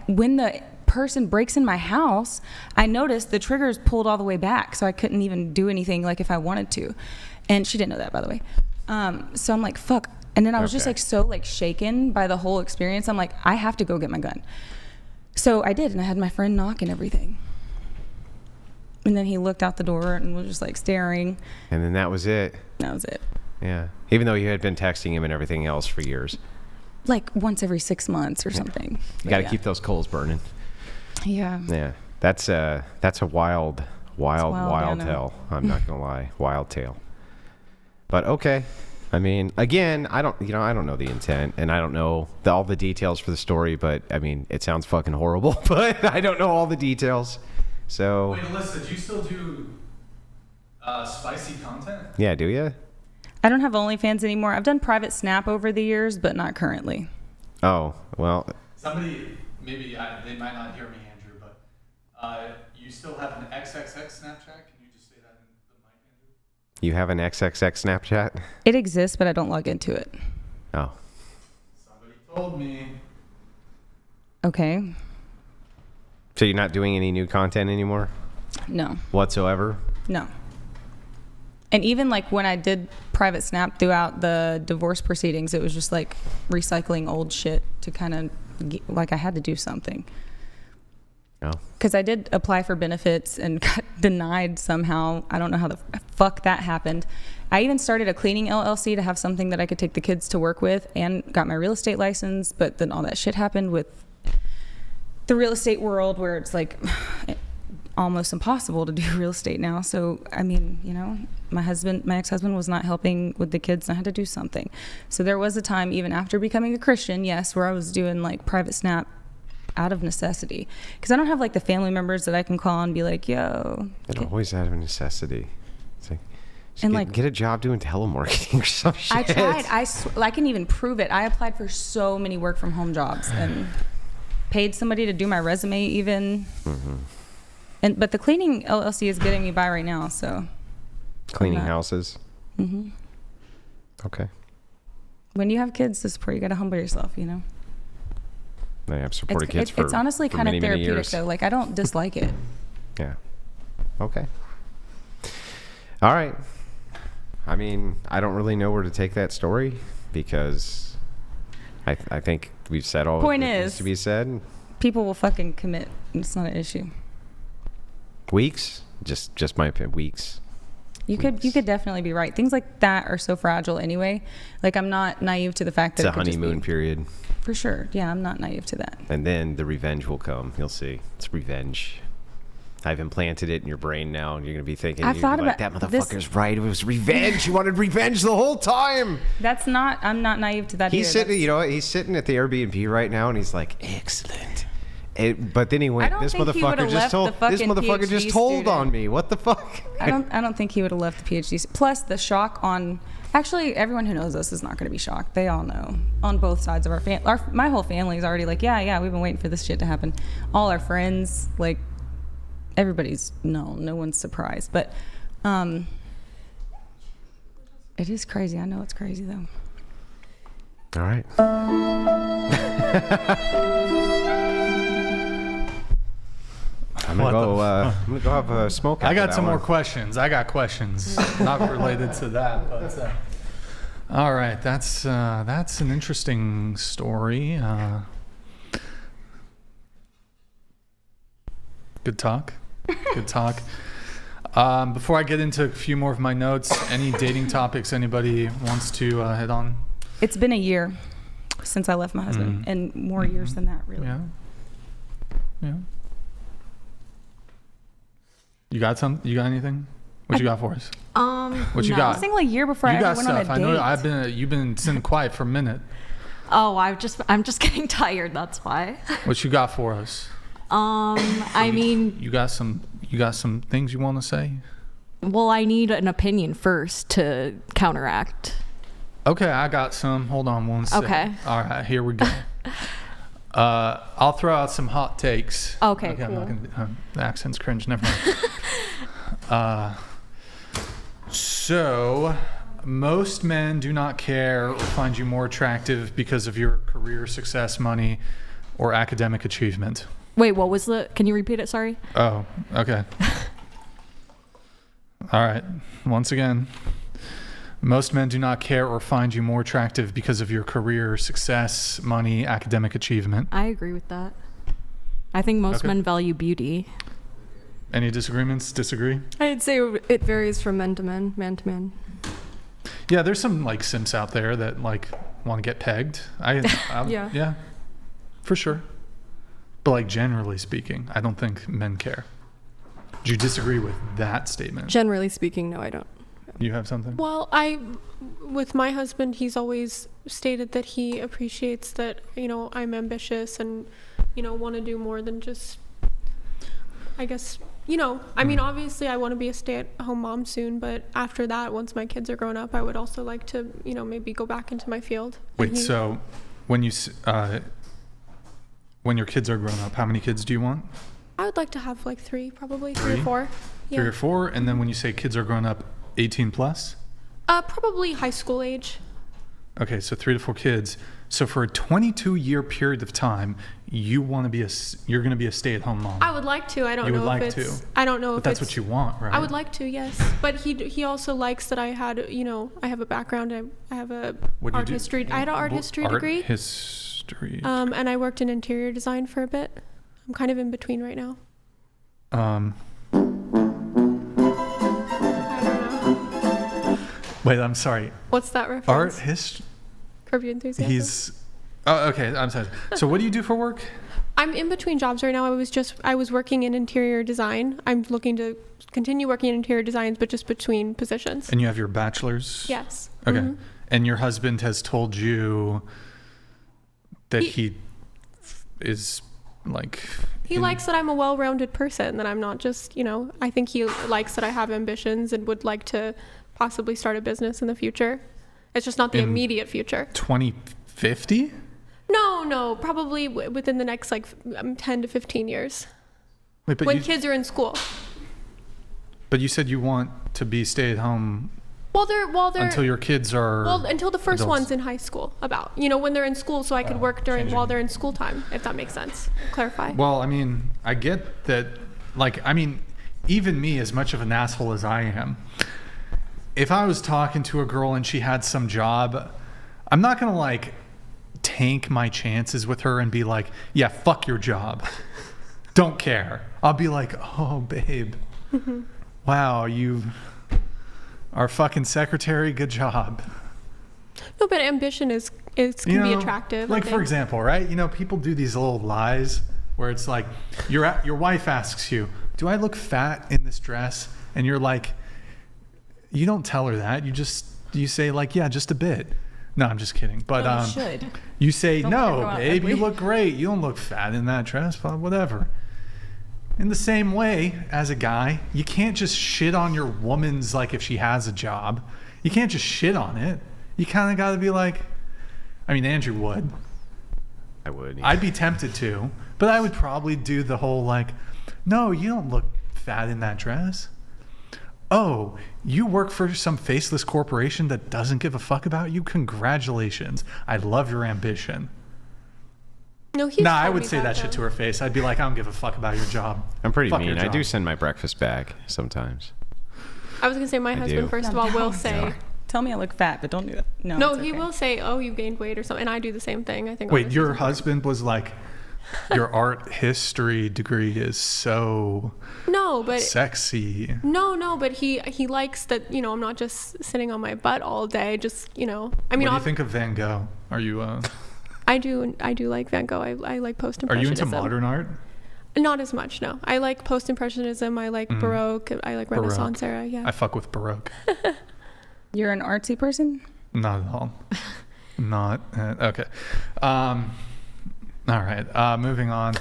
when the person breaks in my house, I noticed the trigger's pulled all the way back, so I couldn't even do anything like if I wanted to. And she didn't know that, by the way. So I'm like, fuck. And then I was just like so like shaken by the whole experience. I'm like, I have to go get my gun. So I did, and I had my friend knock and everything. And then he looked out the door and was just like staring. And then that was it. That was it. Yeah. Even though you had been texting him and everything else for years. Like once every 6 months or something. You got to keep those coals burning. Yeah. Yeah. That's a wild yeah, tale. I'm not gonna lie, wild tale. But okay. I mean, again, I don't know the intent, and I don't know all the details for the story, but I mean, it sounds fucking horrible, but I don't know all the details. So. Wait, Alyssa, do you still do spicy content? Yeah, do you? I don't have OnlyFans anymore. I've done private Snap over the years, but not currently. Oh, well. Somebody, maybe they might not hear me, Andrew, but you still have an XXX Snapchat? Can you just say that in the mic, Andrew? You have an XXX Snapchat? It exists, but I don't log into it. Oh. Somebody told me. Okay. So you're not doing any new content anymore? No. Whatsoever? No. And even like when I did private snap throughout the divorce proceedings, it was just like recycling old shit to kind of like I had to do something. No. Because I did apply for benefits and got denied somehow. I don't know how the fuck that happened. I even started a cleaning LLC to have something that I could take the kids to work with, and got my real estate license. But then all that shit happened with the real estate world, where it's like almost impossible to do real estate now. So, I mean, you know, my ex-husband was not helping with the kids, and I had to do something. So there was a time, even after becoming a Christian, yes, where I was doing like private snap out of necessity. Because I don't have like the family members that I can call and be like, yo. It always out of necessity. It's like, and get a job doing telemarketing or some shit. I tried. I can even prove it. I applied for so many work from home jobs and paid somebody to do my resume even. Mm-hmm. But the cleaning LLC is getting me by right now, so. Cleaning houses? Mm-hmm. Okay. When you have kids to support, you got to humble yourself, you know? I have supported kids for it's honestly kind of therapeutic, years. though. Like, I don't dislike it. Yeah. Okay. All right. I mean, I don't really know where to take that story, because I think we've said all Point that is, needs to be said. People will fucking commit. It's not an issue. Weeks? Just my opinion. Weeks. You could definitely be right. Things like that are so fragile anyway. Like, I'm not naive to the fact that it's a honeymoon period. For sure. Yeah, I'm not naive to that. And then the revenge will come. You'll see. It's revenge. I've implanted it in your brain now, and you're going to be thinking, I've thought about that motherfucker's right. It was revenge. He wanted revenge the whole time. I'm not naive to that He's either. sitting, you know what? He's sitting at the Airbnb right now, and he's like, excellent. But then he went, this motherfucker just told on me. What the fuck? I don't think he would have left the PhD. Plus the shock on, actually everyone who knows us is not going to be shocked. They all know on both sides of our family. My whole family is already like, yeah, we've been waiting for this shit to happen. All our friends, like, everybody's no one's surprised. But it is crazy. I know it's crazy though. All right. I'm gonna go have a smoke. I got some more questions. I got questions not related to that, but all right. That's an interesting story. Good talk. Good talk. Before I get into a few more of my notes, any dating topics anybody wants to hit on? It's been a year since I left my husband, and more years than that, really. Yeah. You got anything? What you got for us? What you got? I was thinking like a year before I ever went on a date. I know you've been sitting quiet for a minute. Oh, I'm just getting tired. That's why. What you got for us? I mean, you got some things you want to say? Well, I need an opinion first to counteract. Okay, I got some. Hold on one second. Okay. All right, here we go. I'll throw out some hot takes. Okay, cool. I'm not gonna, the accent's cringe. Never mind. So, most men do not care or find you more attractive because of your career success, money, or academic achievement. Wait, what was can you repeat it? Sorry. Oh, okay. All right. Once again, most men do not care or find you more attractive because of your career success, money, academic achievement. I agree with that. I think most men value beauty. Any disagreements? Disagree? I'd say it varies from man to man. Yeah, there's some like simps out there that like want to get pegged. Yeah, for sure. But like generally speaking, I don't think men care. Do you disagree with that statement? Generally speaking, no, I don't. You have something? Well, with my husband, he's always stated that he appreciates that, I'm ambitious and, want to do more than just, I guess, I mean, obviously I want to be a stay-at-home mom soon, but after that, once my kids are grown up, I would also like to, maybe go back into my field. Wait, so when your kids are grown up, how many kids do you want? I would like to have like three or four. Yeah. 3 or 4, and then when you say kids are grown up, 18 plus? Probably high school age. Okay, so 3 to 4 kids. So for a 22-year period of time, you're going to be a stay-at-home mom. I would like to. I don't You would know like if it's. to. I don't know But if that's it's, what you want, right? I would like to, yes. But he also likes that I had, I have a background. I have a What do you art do? history. I had an art history degree. History. And I worked in interior design for a bit. I'm kind of in between right now. Wait, I'm sorry. What's that reference? Art history. Curb Your Enthusiasm. He's. Oh, okay. I'm sorry. So what do you do for work? I'm in between jobs right now. I was working in interior design. I'm looking to continue working in interior designs, but just between positions. And you have your bachelor's? Yes. Okay. Mhm. And your husband has told you that he is like. He likes that I'm a well-rounded person, that I'm not just, I think he likes that I have ambitions and would like to possibly start a business in the future. It's just not the immediate future. 2050? No, probably within the next 10 to 15 years. Wait, but when kids are in school. But you said you want to be stay-at-home While they're until your kids are until the first adults. one's in high school, when they're in school, so I could work while they're in school time, if that makes sense. Clarify. Well, I mean, I get that. Even me, as much of an asshole as I am, if I was talking to a girl and she had some job, I'm not gonna tank my chances with her and be like, yeah, fuck your job. Don't care. I'll be like, oh, babe, wow, you are fucking secretary. Good job. No, but ambition can be attractive. For example, right? People do these little lies where it's like your wife asks you, do I look fat in this dress? And you're like, you don't tell her that. You say yeah, just a bit. No, I'm just kidding. But you should. You say, Don't no, babe, ugly. you look great. You don't look fat in that dress, but whatever. In the same way, as a guy, you can't just shit on your woman's, if she has a job. You can't just shit on it. You kind of got to be Andrew would. I would. Yeah. I'd be tempted to, but I would probably do the whole no, you don't look fat in that dress. Oh, you work for some faceless corporation that doesn't give a fuck about you? Congratulations. I love your ambition. No, I would say that shit to her face. I'd be like, I don't give a fuck about your job. I'm pretty Fuck mean. your I do job. send my breakfast back sometimes. I was going to say my husband, do. first of all, will say... Tell me I look fat, but don't do that. No, No, it's he okay. will say, oh, you gained weight or something. And I do the same thing, I think. Wait, your husband was like, your art history degree is so No, but... sexy. No, but he likes that, I'm not just sitting on my butt all day, just, What do you think of Van Gogh? Are you I do like Van Gogh. I like post-impressionism. Are you into modern art? Not as much, no. I like post-impressionism. I like Baroque. I like Renaissance era, yeah. I fuck with Baroque. You're an artsy person? Not at all. Not okay. All right. Moving on.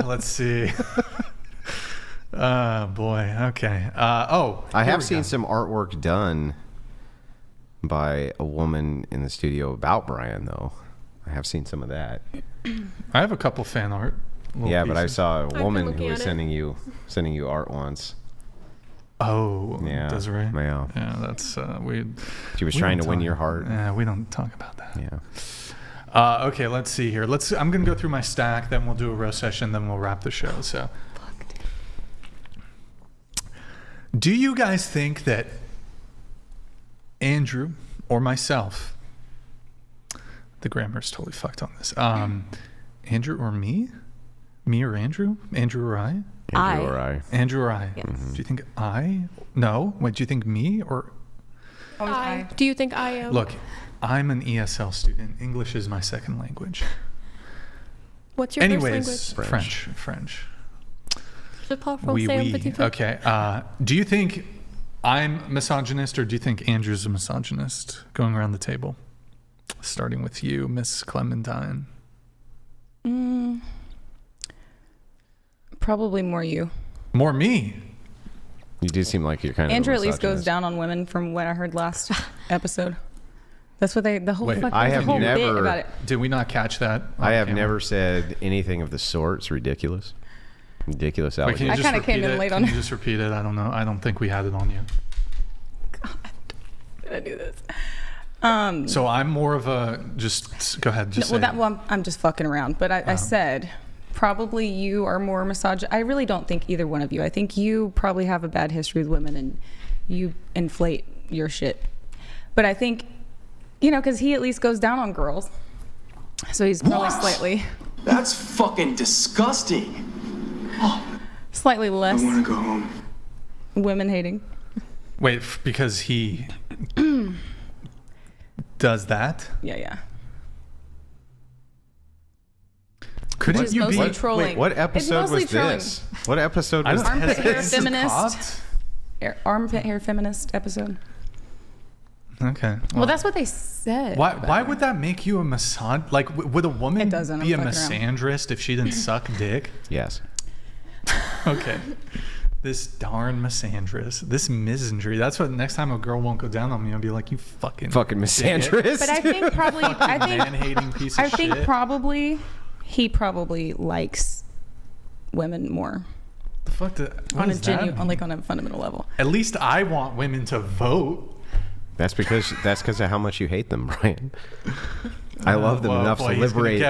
Let's see. Oh boy. Okay. I have seen some artwork done by a woman in the studio about Brian, though. I have seen some of that. I have a couple fan art. Yeah, but I pieces. saw a woman who looking was at it. sending you art once. Oh, Yeah. Desiree. Yeah. Yeah, that's we. She was we trying don't to win talk- your heart. Yeah, we don't talk about that. Yeah. Okay, let's see here. I'm gonna go through my stack, then we'll do a roast session, then we'll wrap the show. So, do you guys think that Andrew or myself, the grammar's totally fucked on this. Andrew or me or Andrew? Andrew or I? Andrew or I. Andrew or I? Yes. Do you think I? No. Wait, do you think me or? Do you think I am? Look, I'm an ESL student. English is my second language. What's your Anyways, first language? French. Je parle français un petit peu. Okay. Do you think I'm misogynist or do you think Andrew's a misogynist? Going around the table. Starting with you, Miss Clementine. Probably more you. More me. You do seem like you're kind of Andrew a at least goes misogynist. down on women from what I heard last episode. That's what the whole Wait, fucking I have the whole bit never- about it. Did we not catch that? I on have camera? never said anything of the sort. It's ridiculous. Ridiculous Wait, can you allegation. I just kinda came repeat in it? late Can on you it. just repeat it? I don't know. I don't think we had it on you. Did I do this? So I'm more of a just go ahead. Just say it. I'm just fucking around. But I said probably you are more misogynist. I really don't think either one of you. I think you probably have a bad history with women and you inflate your shit. But I think, because he at least goes down on girls. So he's probably slightly. That's fucking disgusting. Slightly less. I want to go home. Women hating. Wait, because he does that? Yeah. Couldn't you be trolling? Wait, what episode was this? What episode was Armpit hair this? feminist. Armpit hair feminist episode. Okay. Well, that's what they said. Why would that make you a misogynist? Like, would a woman be a misandrist if she didn't suck dick? Yes. Okay. This darn misandrist. This misandry. That's what next time a girl won't go down on me, I'll be like, you fucking misandrist. But I think probably, man-hating piece of shit. He probably likes women more. The fuck? On a fundamental level. At least I want women to vote. That's because of how much you hate them, Brian. I love them enough to liberate.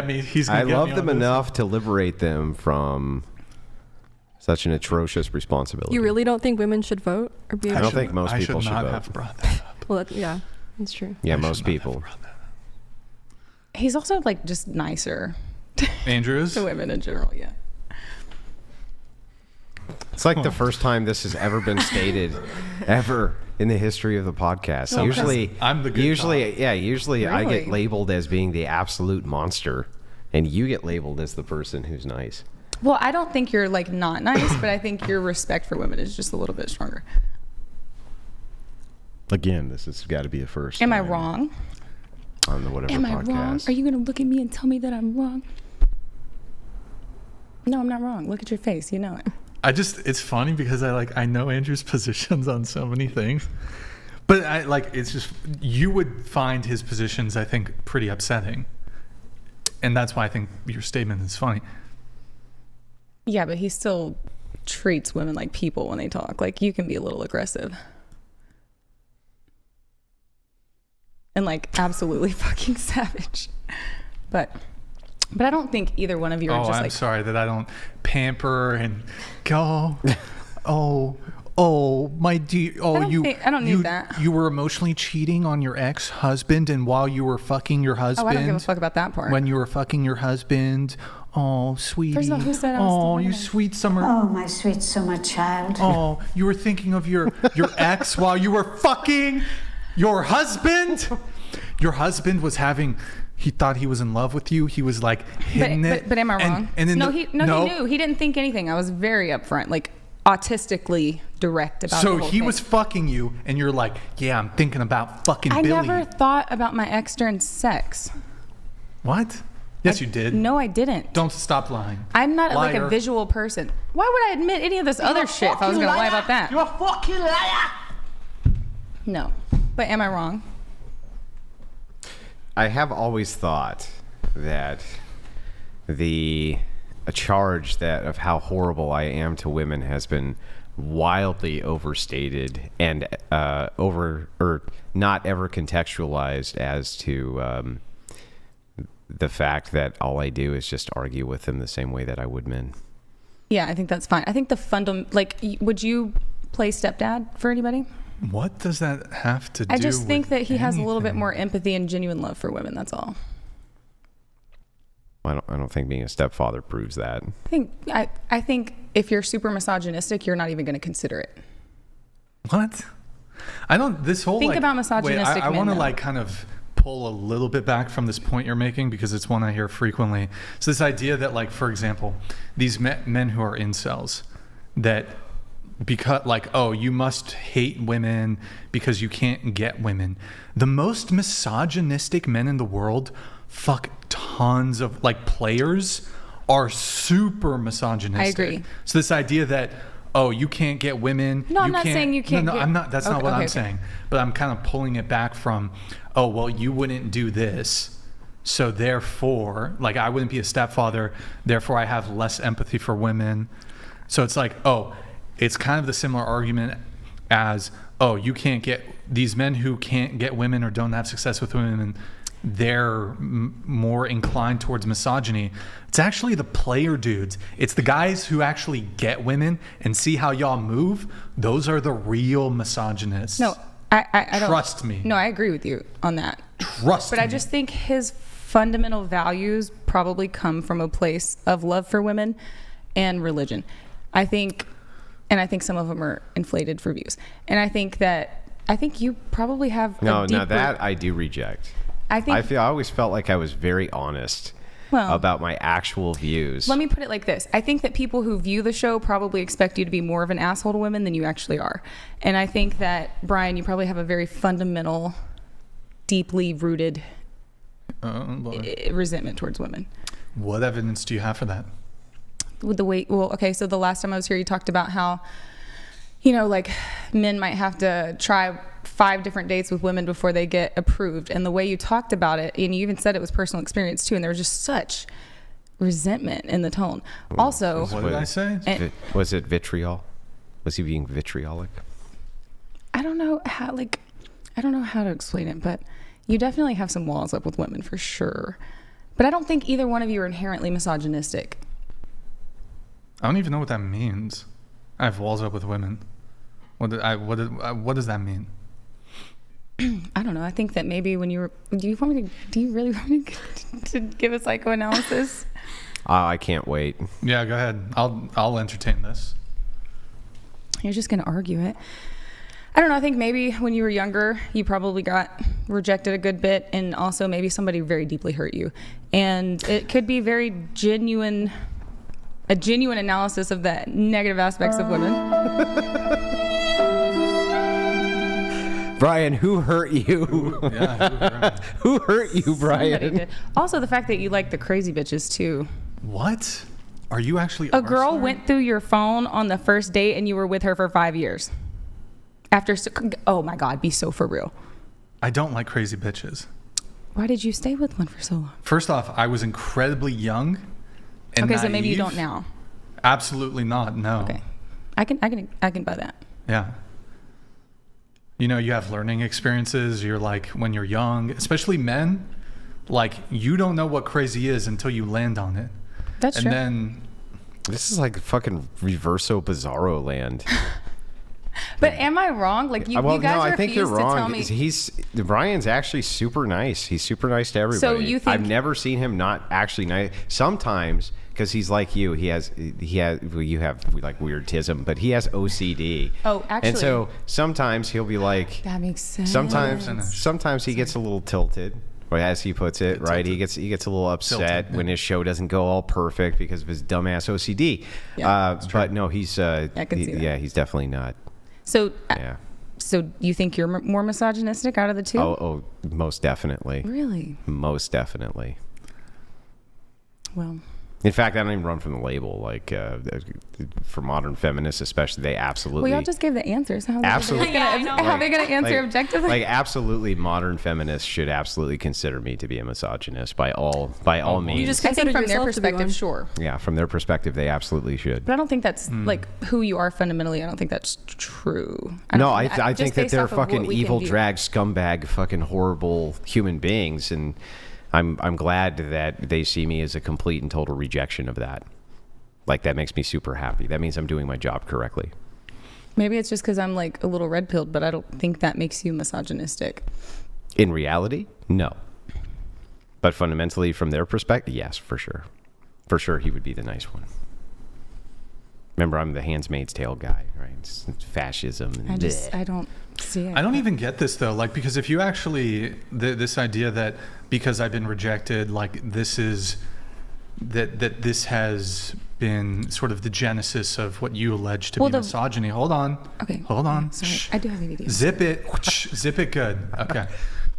I love them enough to liberate them from such an atrocious responsibility. You really don't think women should vote or be? I don't think most people should vote. Have brought that up. Well, that's true. Yeah, most people. He's also just nicer. Andrews? To women in general, yeah. It's like the first time this has ever been stated ever in the history of the podcast. No, usually I'm the good usually I Really? get labeled as being the absolute monster and you get labeled as the person who's nice. Well, I don't think you're not nice, but I think your respect for women is just a little bit stronger. Again, this has got to be a first. Am I wrong? On the whatever Am podcast. I wrong? Are you going to look at me and tell me that I'm wrong? No, I'm not wrong. Look at your face. You know it. It's funny because I know Andrew's positions on so many things, but it's just, you would find his positions, I think, pretty upsetting. And that's why I think your statement is funny. Yeah, but he still treats women like people when they talk. You can be a little aggressive. And absolutely fucking savage. But I don't think either one of you are just I'm sorry that I don't pamper and go, my dear, I don't need that. You were emotionally cheating on your ex-husband, and while you were fucking your husband. Oh, I don't give a fuck about that part. When you were fucking your husband, sweetie. First of all, who said I was you sweet summer. Oh, my sweet summer child. Oh, you were thinking of your ex while you were fucking your husband. Your husband was having. He thought he was in love with you. He was hitting it. But am I wrong? He knew. He didn't think anything. I was very upfront, autistically direct about. So the whole he thing. was fucking you, and you're like, yeah, I'm thinking about fucking I Billy. never thought about my ex during sex. What? Yes, you did. No, I didn't. Don't stop lying. I'm not Liar. a visual person. Why would I admit any of this other shit if I was going to lie about that? You're a fucking liar. No. But am I wrong? I have always thought that a charge that of how horrible I am to women has been wildly overstated and not ever contextualized as to the fact that all I do is just argue with them the same way that I would men. Yeah, I think that's fine. I think would you play stepdad for anybody? What does that have to do? I just think that he has a little bit anything? more empathy and genuine love for women. That's all. I don't think being a stepfather proves that. I think if you're super misogynistic, you're not even going to consider it. What? I don't. This whole Think about misogynistic I men, want to though. kind of pull a little bit back from this point you're making because it's one I hear frequently. So this idea that for example, these men who are incels, that because you must hate women because you can't get women. The most misogynistic men in the world fuck tons of players are super misogynistic. I agree. So this idea that you can't get women. No, I'm not saying you can't. No, I'm not. That's not what I'm okay. saying. But I'm kind of pulling it back from, you wouldn't do this, so therefore, I wouldn't be a stepfather. Therefore, I have less empathy for women. So it's it's kind of the similar argument as, oh, you can't get these men who can't get women or don't have success with women, they're more inclined towards misogyny. It's actually the player dudes. It's the guys who actually get women and see how y'all move. Those are the real misogynists. No, I don't. Trust me. No, I agree with you on that. Trust me. But I just think his fundamental values probably come from a place of love for women and religion. I think some of them are inflated for views. And I think you probably have No, that I do reject. I always felt like I was very honest about my actual views. Let me put it like this. I think that people who view the show probably expect you to be more of an asshole to women than you actually are. And I think that, Brian, you probably have a very fundamental, deeply rooted resentment towards women. What evidence do you have for that? With the way, so the last time I was here, you talked about how, like men might have to try 5 different dates with women before they get approved. And the way you talked about it, and you even said it was personal experience too, and there was just such resentment in the tone. Also, what did I say? Was it vitriol? Was he being vitriolic? I don't know how to explain it, but you definitely have some walls up with women for sure. But I don't think either one of you are inherently misogynistic. I don't even know what that means. I have walls up with women. What does that mean? I don't know. I think that maybe when do you really want me to give a psychoanalysis? I can't wait. Yeah, go ahead. I'll entertain this. You're just going to argue it. I don't know. I think maybe when you were younger, you probably got rejected a good bit, and also maybe somebody very deeply hurt you. And it could be a genuine analysis of the negative aspects of women. Brian, who hurt you? Yeah, who hurt you, Brian? Also, the fact that you like the crazy bitches too. What? Are you actually a girl went through your phone on the first date and you were with her for 5 years? Oh my God, be so for real. I don't like crazy bitches. Why did you stay with one for so long? First off, I was incredibly young and okay, so maybe you don't now. Absolutely not. No. Okay, I can buy that. Yeah. You have learning experiences. You're like, when you're young, especially men, like you don't know what crazy is until you land on it. That's true. And then this is like fucking Reverso Bizarro land. But am I wrong? Like you guys no, I think you're wrong. To tell me. Brian's actually super nice. He's super nice to everybody. So you think I've never seen him not actually nice. Sometimes, because he's like you, you have like weirdism, but he has OCD. Oh, actually. And so sometimes he'll be like, that makes sense. Sometimes he gets a little tilted. Or as he puts it, right? He gets a little upset when his show doesn't go all perfect because of his dumbass OCD. Yeah, but no, he's he's definitely not. So you think you're more misogynistic out of the two? Oh, most definitely. Really? Most definitely. Well, in fact, I don't even run from the label. Like for modern feminists, especially, they absolutely. Well, y'all just gave the answers. How absolutely. How are they going to answer objectively? Like absolutely, modern feminists should absolutely consider me to be a misogynist by all means. You just consider from their perspective, sure. Yeah, from their perspective, they absolutely should. But I don't think that's like who you are fundamentally. I don't think that's true. I think that they're fucking evil, drag, scumbag, fucking horrible human beings, and I'm glad that they see me as a complete and total rejection of that. Like, that makes me super happy. That means I'm doing my job correctly. Maybe it's just because I'm like a little red-pilled, but I don't think that makes you misogynistic. In reality, no. But fundamentally, from their perspective, yes, for sure. For sure, he would be the nice one. Remember, I'm the Handmaid's Tale guy, right? It's fascism. And I don't see it. I don't even get this, though. Like, because if you actually, this idea that because I've been rejected, like this is, that this has been sort of the genesis of what you allege to be misogyny. Hold on. Okay. Hold on. Yeah, sorry. I do have ADD. Zip it. Zip it good. Okay.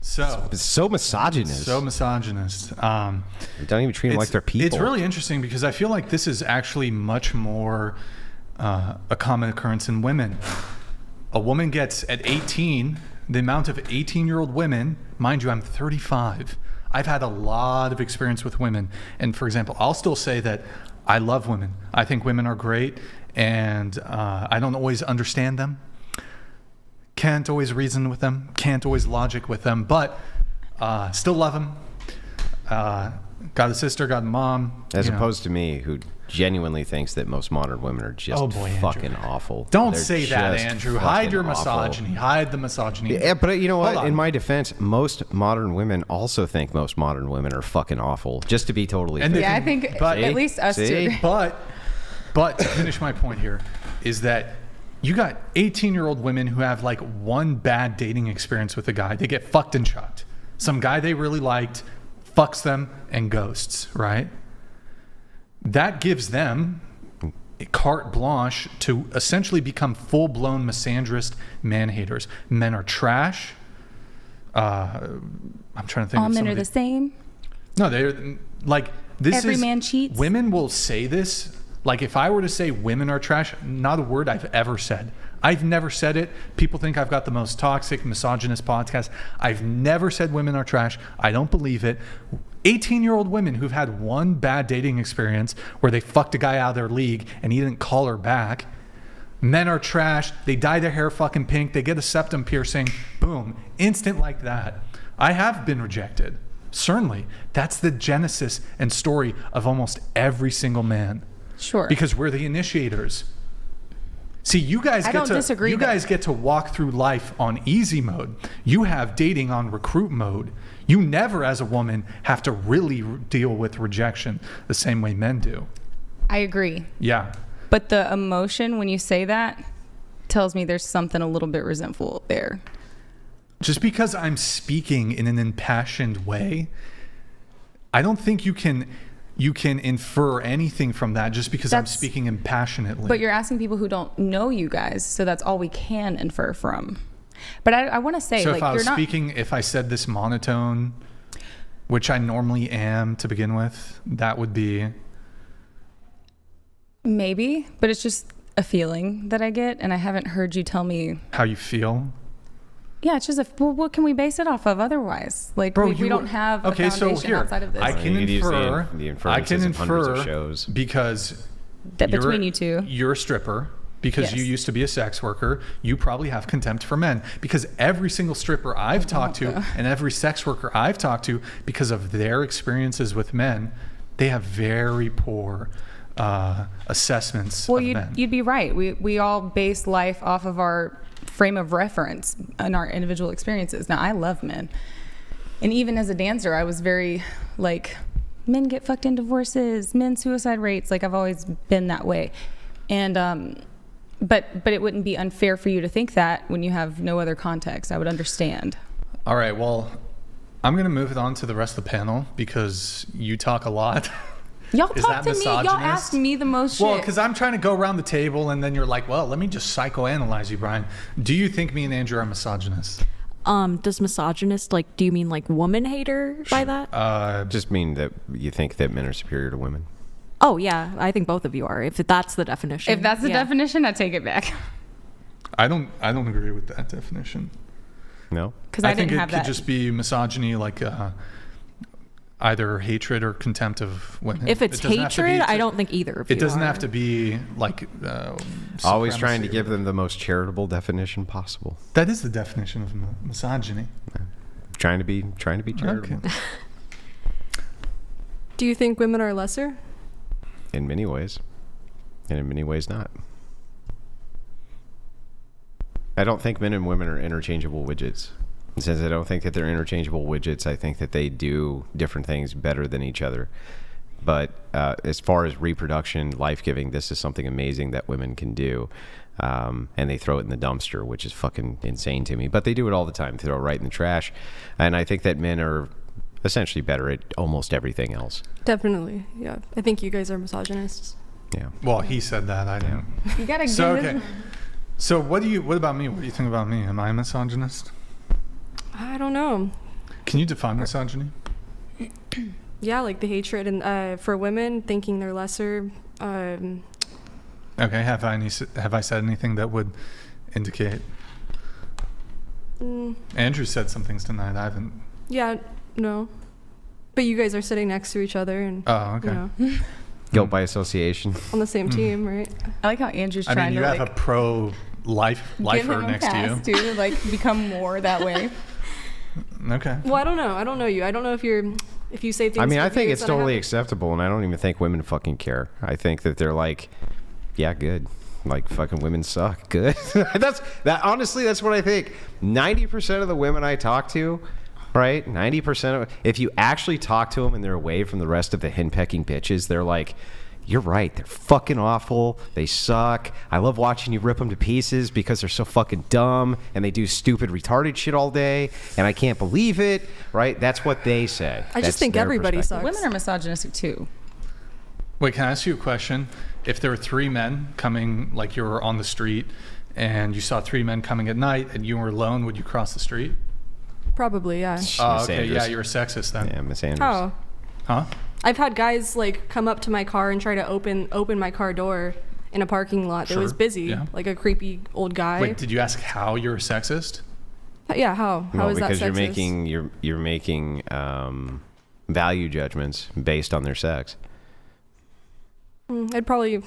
So misogynist. So misogynist. Don't even treat them like they're people. It's really interesting because I feel like this is actually much more a common occurrence in women. A woman gets at 18, the amount of 18-year-old women, mind you, I'm 35. I've had a lot of experience with women. And for example, I'll still say that I love women. I think women are great, and I don't always understand them. Can't always reason with them. Can't always logic with them. But still love them. Got a sister, got a mom. As opposed to me, who genuinely thinks that most modern women are just fucking awful. Don't They're say that, just Andrew. Hide your awful. misogyny. Hide the misogyny. Yeah, but you know Hold what? on. In my defense, most modern women also think most modern women are fucking awful. Just to be totally fair. Yeah, I think at least us two. But to finish my point here is that you got 18-year-old women who have like one bad dating experience with a guy. They get fucked and chucked. Some guy they really liked fucks them and ghosts, right? That gives them carte blanche to essentially become full-blown misandrist man-haters. Men are trash. I'm trying to think All of men some are of the same. No, they're like this. Every man cheats. Women will say this. Like if I were to say women are trash, not a word I've ever said. I've never said it. People think I've got the most toxic, misogynist podcast. I've never said women are trash. I don't believe it. 18-year-old women who've had one bad dating experience where they fucked a guy out of their league and he didn't call her back. Men are trash. They dye their hair fucking pink. They get a septum piercing. Boom. Instant like that. I have been rejected. Certainly. That's the genesis and story of almost every single man. Sure. Because we're the initiators. See, you guys get to walk through life on easy mode. You have dating on recruit mode. You never, as a woman, have to really deal with rejection the same way men do. I agree. Yeah. But the emotion when you say that tells me there's something a little bit resentful there. Just because I'm speaking in an impassioned way, I don't think you can infer anything from that just because I'm speaking impassionately. But you're asking people who don't know you guys, so that's all we can infer from. But I want to say, so like, if I was you're not speaking, if I said this monotone, which I normally am to begin with, that would be maybe, but it's just a feeling that I get, and I haven't heard you tell me how you feel. Yeah, it's just well, what can we base it off of otherwise? Like, Bro, we don't have a foundation outside of this. I can infer. I can infer shows because that between you two, you're a stripper. Because you used to be a sex worker, you probably have contempt for men. Because every single stripper I've talked to and every sex worker I've talked to, because of their experiences with men, they have very poor assessments of men. You'd be right. We all base life off of our frame of reference and our individual experiences. Now, I love men. And even as a dancer, I was very like, men get fucked in divorces, men suicide rates. Like, I've always been that way. And, But it wouldn't be unfair for you to think that when you have no other context. I would understand. All right. Well, I'm going to move it on to the rest of the panel because you talk a lot. Y'all talk to me. Y'all ask me the most shit. Well, because I'm trying to go around the table and then you're like, well, let me just psychoanalyze you, Brian. Do you think me and Andrew are misogynists? Does misogynist, like, do you mean like woman hater by that? Just mean that you think that men are superior to women. Oh, yeah. I think both of you are, if that's the definition. If that's the definition, I take it back. I don't agree with that definition. No? Because I didn't have that. It could just be misogyny, like either hatred or contempt of women. If it's hatred, I don't think either of you It doesn't have to be like always trying to give them the most charitable definition possible. That is the definition of misogyny. Trying to be charitable. Okay. Do you think women are lesser? In many ways. And in many ways not. I don't think men and women are interchangeable widgets. And since I don't think that they're interchangeable widgets, I think that they do different things better than each other. But as far as reproduction, life-giving, this is something amazing that women can do. And they throw it in the dumpster, which is fucking insane to me. But they do it all the time. They throw it right in the trash. And I think that men are essentially better at almost everything else. Definitely, yeah. I think you guys are misogynists. Yeah. Well, he said that. I didn't. You gotta get okay. So what about me? What do you think about me? Am I a misogynist? I don't know. Can you define misogyny? Yeah, like the hatred and for women thinking they're lesser. Okay. Have I said anything that would indicate? Andrew said some things tonight. I haven't. Yeah. No. But you guys are sitting next to each other and okay. Guilt by association. On the same team, right? I like how Andrew's trying to you have a pro lifer Give him a next pass, to you. to like become more that way. Okay. Well, I don't know. I don't know you. I don't know if you say things. I mean, for I think years it's that I totally haven't- acceptable, and I don't even think women fucking care. I think that they're like, yeah, good. Like, fucking women suck. Good. Honestly, that's what I think. 90% of the women I talk to, right? 90% of, if you actually talk to them and they're away from the rest of the henpecking bitches, they're like, you're right. They're fucking awful. They suck. I love watching you rip them to pieces because they're so fucking dumb and they do stupid, retarded shit all day. And I can't believe it. Right? That's what they say. I just think everybody sucks. Women are misogynistic too. Wait, can I ask you a question? If there were 3 men coming, like you were on the street, and you saw 3 men coming at night, and you were alone, would you cross the street? Probably, yeah. Oh, okay, yeah, you're a sexist then. Yeah, Miss Andrews. Oh. Huh? I've had guys like come up to my car and try to open my car door in a parking lot that Sure, was busy, yeah. like a creepy old guy. Wait, did you ask how you're a sexist? Yeah, how? How is that because sexist? you're making value judgments based on their sex. I'd probably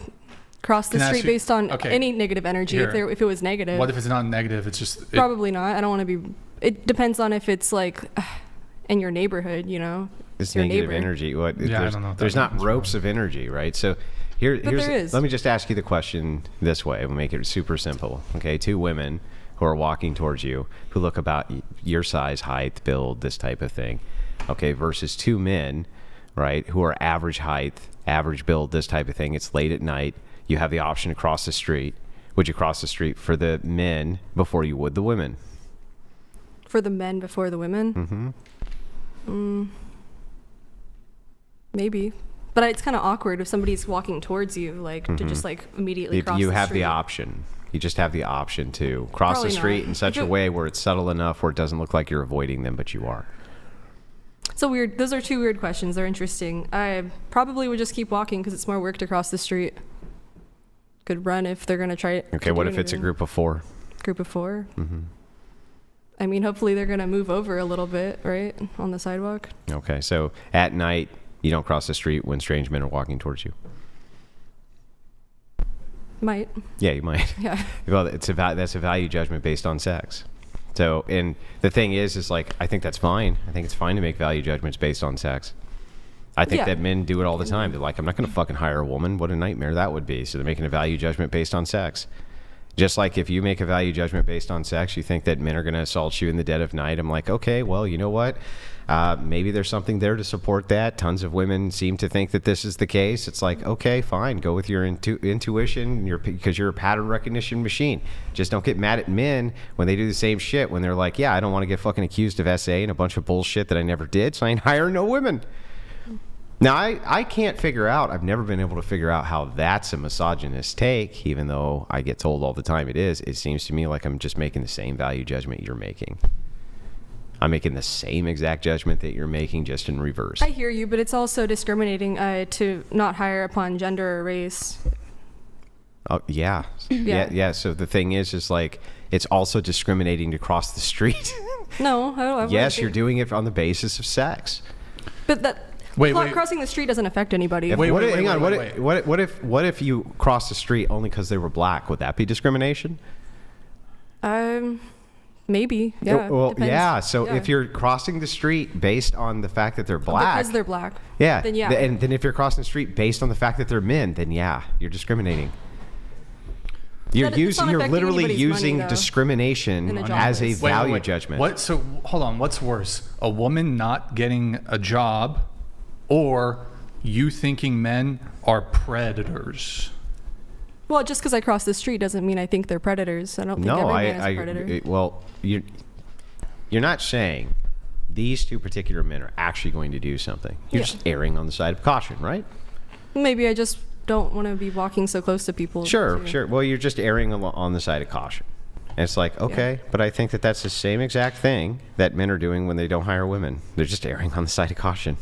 cross the Can I ask street you- based on okay, any negative energy. here. If it was negative, What if it's not negative? It's just probably not. I don't want to be. It depends on if it's like in your neighborhood, you know. It's your negative neighbor. energy. What? Yeah, I there's don't know what there's that not means. ropes of energy, right? So here's there is. let me just ask you the question this way. We'll make it super simple. Okay, 2 women who are walking towards you who look about your size, height, build, this type of thing. Okay, versus 2 men, right, who are average height, average build, this type of thing. It's late at night. You have the option to cross the street. Would you cross the street for the men before you would the women? For the men before the women. Mm-hmm. Maybe, but it's kind of awkward if somebody's walking towards you, like to just like immediately cross You the have street. the option. You just have the option to cross Probably the street not. in such If a it- way where it's subtle enough where it doesn't look like you're avoiding them, but you are. So weird. Those are 2 weird questions. They're interesting. I probably would just keep walking because it's more work to cross the street. Could run if they're gonna try it. Okay, what if it's a group of 4? Group of 4. Mm-hmm. I mean, hopefully they're gonna move over a little bit, right, on the sidewalk. Okay, so at night, you don't cross the street when strange men are walking towards you. Might. Yeah, you might. Yeah. Well, that's a value judgment based on sex. So, and the thing is like, I think that's fine. I think it's fine to make value judgments based on sex. I think that men do it all the time. They're like, I'm not going to fucking hire a woman. What a nightmare that would be. So they're making a value judgment based on sex. Just like if you make a value judgment based on sex, you think that men are going to assault you in the dead of night. I'm like, okay, well, you know what? Maybe there's something there to support that. Tons of women seem to think that this is the case. It's like, okay, fine. Go with your intuition because you're a pattern recognition machine. Just don't get mad at men when they do the same shit. When they're like, yeah, I don't want to get fucking accused of SA and a bunch of bullshit that I never did, so I ain't hire no women. Now, I can't figure out, I've never been able to figure out how that's a misogynist take, even though I get told all the time it is. It seems to me like I'm just making the same value judgment you're making. I'm making the same exact judgment that you're making, just in reverse. I hear you, but it's also discriminating to not hire upon gender or race. Oh, yeah. Yeah. Yeah. So the thing is like, it's also discriminating to cross the street. No, I don't. Yes, you're doing it on the basis of sex. But that crossing the street doesn't affect anybody. What if you cross the street only because they were black? Would that be discrimination? Maybe. Yeah. Well, depends. yeah. So Yeah. if you're crossing the street based on the fact that they're black, because they're black. yeah. Then yeah. And then if you're crossing the street based on the fact that they're men, then yeah, you're discriminating. You're It's not affecting literally anybody's using money, though, discrimination in a job as a place. value judgment. What? So hold on. What's worse, a woman not getting a job, or you thinking men are predators? Well, just because I cross the street doesn't mean I think they're predators. I don't think every man is a predator. Well, you're not saying these 2 particular men are actually going to do something. You're just erring on the side of caution, right? Maybe I just don't want to be walking so close to people. Sure. Well, you're just erring on the side of caution. And it's like, okay, but I think that that's the same exact thing that men are doing when they don't hire women. They're just erring on the side of caution.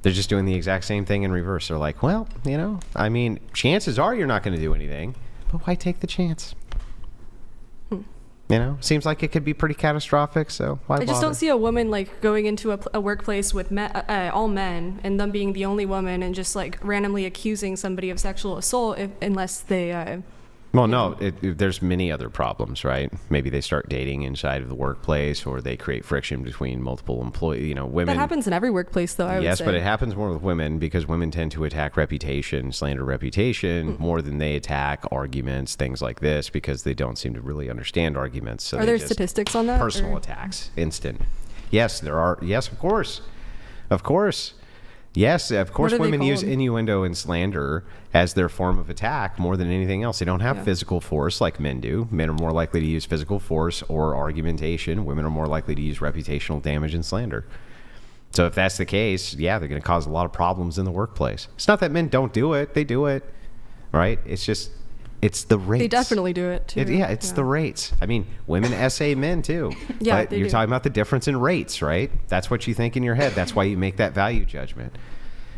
They're just doing the exact same thing in reverse. They're like, well, I mean, chances are you're not going to do anything, but why take the chance? Seems like it could be pretty catastrophic, so why I just bother? don't see a woman like going into a workplace with all men and them being the only woman and just like randomly accusing somebody of sexual assault unless they Well, no, there's many other problems, right? Maybe they start dating inside of the workplace, or they create friction between multiple employees. You know, women. That happens in every workplace, though. I would say. Yes, but it happens more with women because women tend to attack reputation, slander reputation, more than they attack arguments, things like this, because they don't seem to really understand arguments. So are there statistics on that? Personal attacks, instant. Yes, there are. Yes, of course. Of course. Yes, of course, women use innuendo and slander as their form of attack more than anything else. They don't have physical force like men do. Men are more likely to use physical force or argumentation. Women are more likely to use reputational damage and slander. So if that's the case, yeah, they're going to cause a lot of problems in the workplace. It's not that men don't do it. They do it, right? It's just, it's the rates. They definitely do it, too. It's the rates. I mean, women essay men, too. Yeah, but you're talking about the difference in rates, right? That's what you think in your head. That's why you make that value judgment.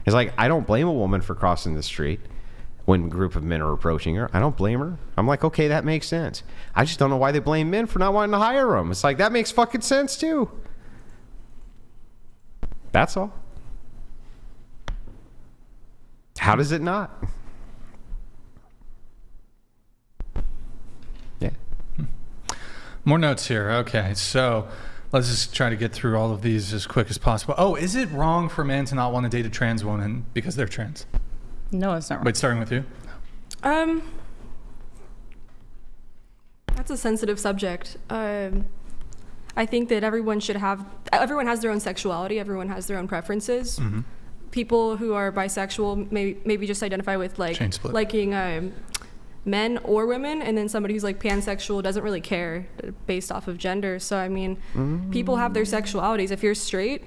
It's like, I don't blame a woman for crossing the street when a group of men are approaching her. I don't blame her. I'm like, okay, that makes sense. I just don't know why they blame men for not wanting to hire them. It's like, that makes fucking sense, too. That's all. How does it not? Yeah. More notes here. Okay, so let's just try to get through all of these as quick as possible. Oh, is it wrong for a man to not want to date a trans woman because they're trans? No, it's not wrong. Wait, starting with you. That's a sensitive subject. I think that everyone has their own sexuality. Everyone has their own preferences. Mm-hmm. People who are bisexual maybe just identify with liking men or women, and then somebody who's like pansexual doesn't really care based off of gender. So I mean, people have their sexualities. If you're straight,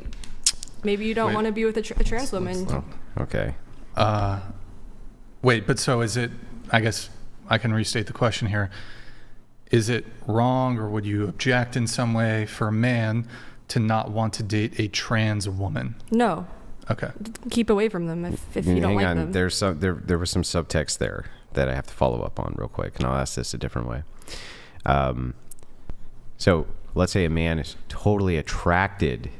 maybe you don't want to be with a trans woman. Okay. Wait, but so is it, I guess I can restate the question here. Is it wrong, or would you object in some way for a man to not want to date a trans woman? No. Okay. Keep away from them if you don't like them. There was some subtext there that I have to follow up on real quick, and I'll ask this a different way. So let's say a man is totally attracted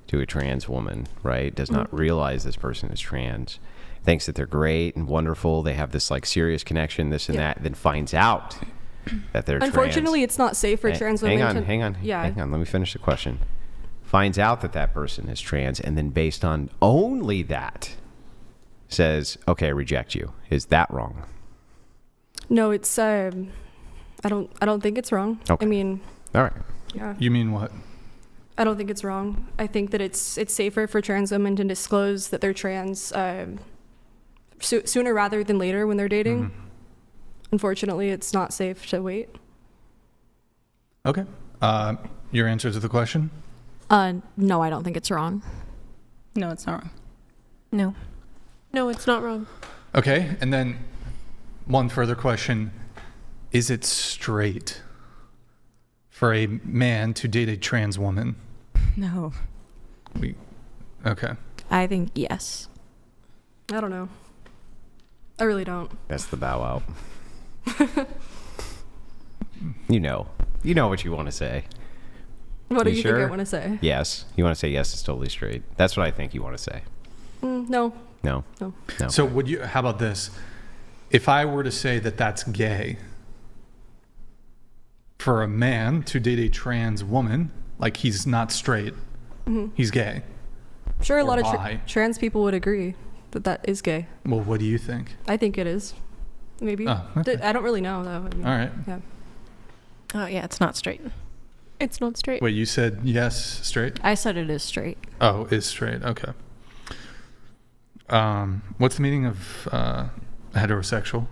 to a trans woman, right? Does not realize this person is trans, thinks that they're great and wonderful. They have this like serious connection, this and that, then finds out that they're Unfortunately, it's not safe for trans women. Hang on. Let me finish the question. Finds out that person is trans, and then based on only that says, okay, I reject you. Is that wrong? No, it's I don't think it's wrong. Okay. I mean, all right. Yeah. You mean what? I don't think it's wrong. I think that it's safer for trans women to disclose that they're trans sooner rather than later when they're dating. Mm-hmm. Unfortunately, it's not safe to wait. Okay. Your answer to the question? No, I don't think it's wrong. No, it's not wrong. No, it's not wrong. Okay, and then one further question. Is it straight for a man to date a trans woman? No. Okay. I think yes. I don't know. I really don't. That's the bow out. You know what you want to say. What do you think I want to say? Yes. You want to say yes, it's totally straight. That's what I think you want to say. No. So how about this? If I were to say that that's gay, for a man to date a trans woman, like he's not straight, he's gay. Sure, a lot of trans people would agree that is gay. Well, what do you think? I think it is. Maybe. Oh, okay. I don't really know, though. I mean, all right. Yeah. Oh, yeah, it's not straight. It's not straight. Wait, you said yes, straight? I said it is straight. Oh, is straight. Okay. What's the meaning of heterosexual?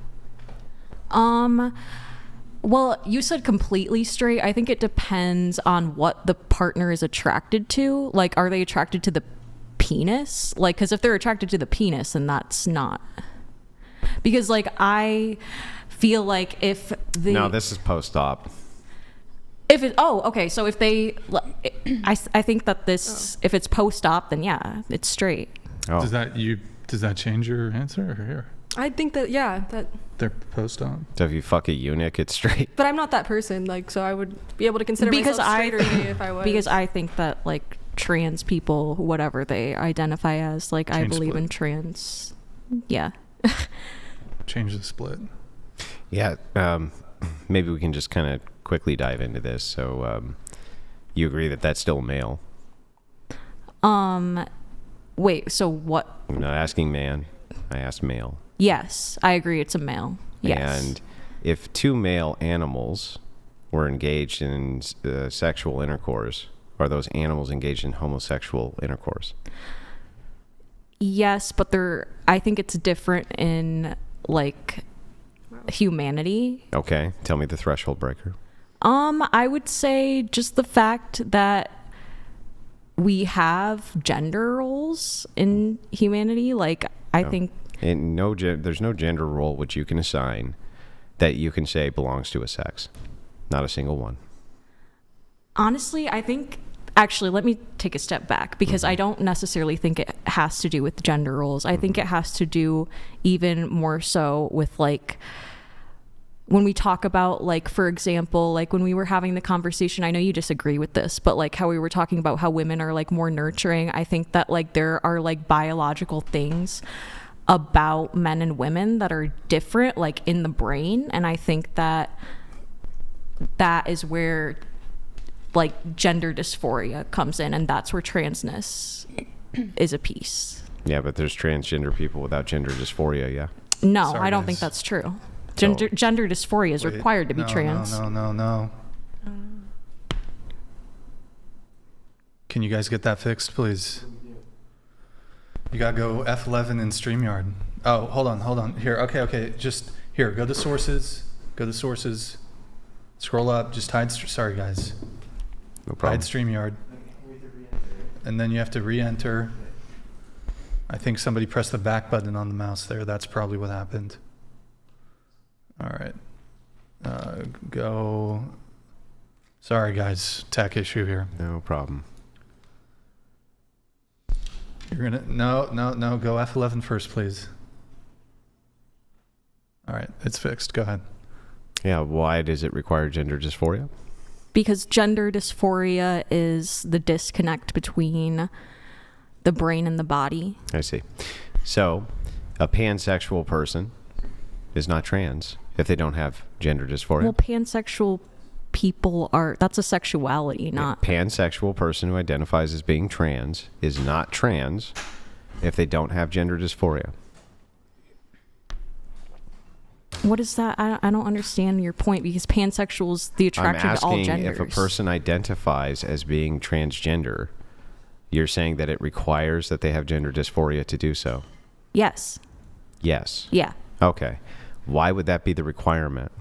Well, you said completely straight. I think it depends on what the partner is attracted to. Like, are they attracted to the penis? Like, because if they're attracted to the penis, then that's not. Because, like, I feel like if the... No, this is post-op. Okay. So if they... I think that this... If it's post-op, then yeah, it's straight. Oh. Does that change your answer or here? I think that, that... They're post-op. So if you fuck a eunuch, it's straight. But I'm not that person, like, so I would be able to consider myself straight or gay if I was. Because I think that, like, trans people, whatever they identify as, like, I believe in trans. Yeah. Change the split. Yeah, maybe we can just kind of quickly dive into this. So, you agree that that's still male? Wait, so what? I'm not asking man. I asked male. Yes, I agree it's a male. Yes. And if two male animals were engaged in sexual intercourse, are those animals engaged in homosexual intercourse? Yes, but I think it's different in like humanity. Okay, tell me the threshold breaker. I would say just the fact that we have gender roles in humanity. Like, I think... And there's no gender role which you can assign that you can say belongs to a sex. Not a single one. Honestly, I think... Actually, let me take a step back, because I don't necessarily think it has to do with gender roles. I think it has to do even more so with, like... when we talk about, like, for example, like when we were having the conversation, I know you disagree with this, but like how we were talking about how women are like more nurturing. I think that like there are like biological things about men and women that are different, like in the brain. And I think that that is where like gender dysphoria comes in, and that's where transness is a piece. Yeah, but there's transgender people without gender dysphoria, yeah? No, I don't think that's true. Gender dysphoria is required to be trans. No. Can you guys get that fixed, please? You gotta go F11 in StreamYard. Oh, hold on. Here, okay. Just here, go to sources. Scroll up, just hide, sorry guys. No problem. Hide StreamYard. And then you have to re-enter. I think somebody pressed the back button on the mouse there. That's probably what happened. All right. Go. Sorry, guys. Tech issue here. No problem. You're going to... No. Go F11 first, please. All right. It's fixed. Go ahead. Yeah. Why does it require gender dysphoria? Because gender dysphoria is the disconnect between the brain and the body. I see. So, a pansexual person is not trans if they don't have gender dysphoria. Well, pansexual people that's a sexuality, not... A pansexual person who identifies as being trans is not trans if they don't have gender dysphoria. What is that? I don't understand your point, because pansexual is the attraction to all genders. I'm asking if a person identifies as being transgender, you're saying that it requires that they have gender dysphoria to do so? Yes. Yes. Yeah. Okay. Why would that be the requirement?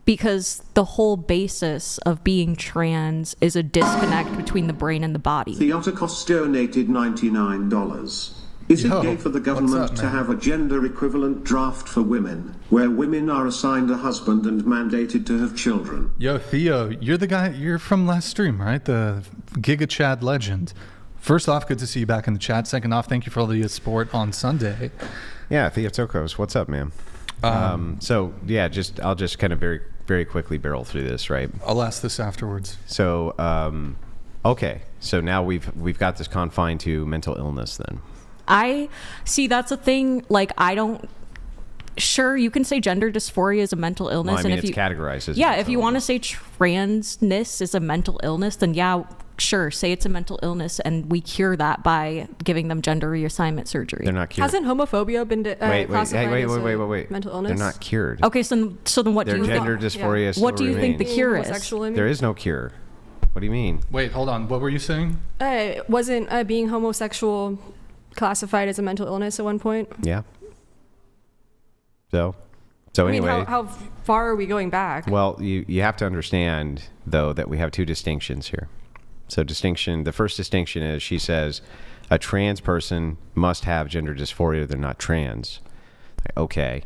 Because the whole basis of being trans is a disconnect between the brain and the body. Theotokos donated $99. Is it gay for the government to have a gender equivalent draft for women, where women are assigned a husband and mandated to have children? Yo, Theo, you're the guy, you're from last stream, right? The Giga Chad legend. First off, good to see you back in the chat. Second off, thank you for all the support on Sunday. Yeah, Theotokos, what's up, man? So yeah, I'll just kind of very, very quickly barrel through this, right? I'll ask this afterwards. So, okay. So now we've got this confined to mental illness then. I see, that's a thing. Like, sure, you can say gender dysphoria is a mental illness. Well, I mean, and if it's categorized as if you want to say transness is a mental illness, then yeah, sure, say it's a mental illness, and we cure that by giving them gender reassignment surgery. They're not cured. Hasn't homophobia been classified as a mental illness? They're not cured. Okay, so then what do you think? Their gender dysphoria still What do you think the cure is? There is no cure. What do you mean? Wait, hold on. What were you saying? Wasn't being homosexual classified as a mental illness at one point? Yeah. So anyway, I mean, how far are we going back? Well, you have to understand though that we have two distinctions here. So the first distinction is, she says a trans person must have gender dysphoria, they're not trans. Okay.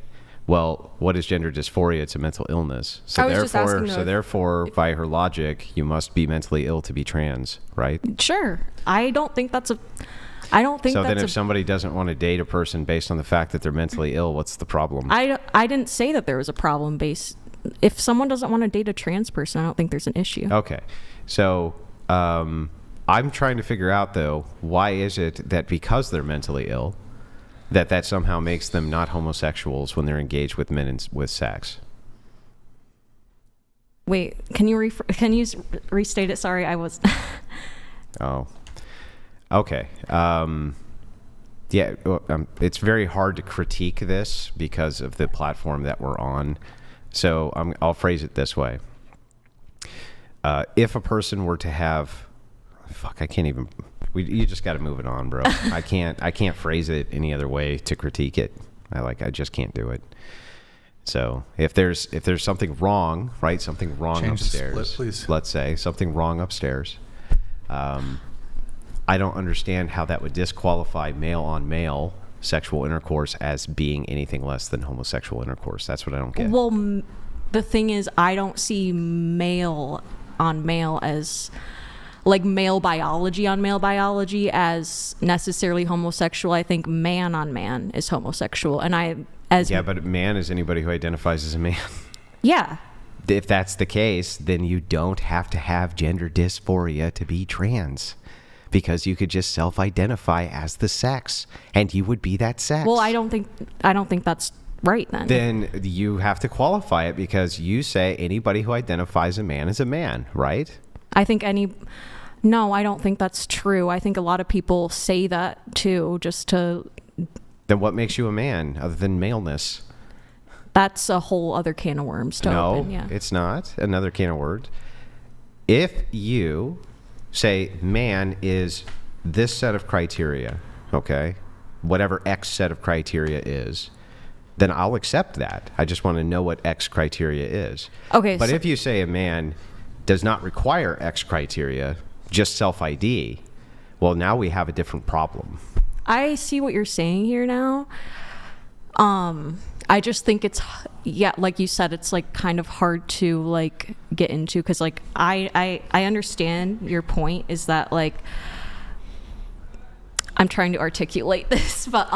Well, what is gender dysphoria? It's a mental illness. So therefore, by her logic, you must be mentally ill to be trans, right? Sure. I don't think that's so then if somebody doesn't want to date a person based on the fact that they're mentally ill, what's the problem? I didn't say that there was a problem if someone doesn't want to date a trans person, I don't think there's an issue. Okay. So I'm trying to figure out, though, why is it that because they're mentally ill, that somehow makes them not homosexuals when they're engaged with men and with sex. Wait, can you restate it? Sorry, I was. Oh, okay. Yeah, it's very hard to critique this because of the platform that we're on. So I'll phrase it this way. If a person were to have, I can't even, you just got to move it on, bro. I can't phrase it any other way to critique it. I just can't do it. So if there's something wrong, right? Something wrong Change upstairs, the split, please. Let's say something wrong upstairs. I don't understand how that would disqualify male on male sexual intercourse as being anything less than homosexual intercourse. That's what I don't get. Well, the thing is, I don't see male on male as like male biology on male biology as necessarily homosexual. I think man on man is homosexual, and but man is anybody who identifies as a man. Yeah. If that's the case, then you don't have to have gender dysphoria to be trans, because you could just self-identify as the sex and you would be that sex. Well, I don't think that's right then. Then you have to qualify it, because you say anybody who identifies a man is a man, right? No, I don't think that's true. I think a lot of people say that too, just to... Then what makes you a man other than maleness? That's a whole other can of worms to open. Yeah. It's not another can of worms. If you say man is this set of criteria, okay, whatever X set of criteria is, then I'll accept that. I just want to know what X criteria is. Okay. But if you say a man does not require X criteria, just self-ID, well, now we have a different problem. I see what you're saying here now. I just think it's, like you said, it's like kind of hard to like get into, because like I understand your point is that like I'm trying to articulate this, but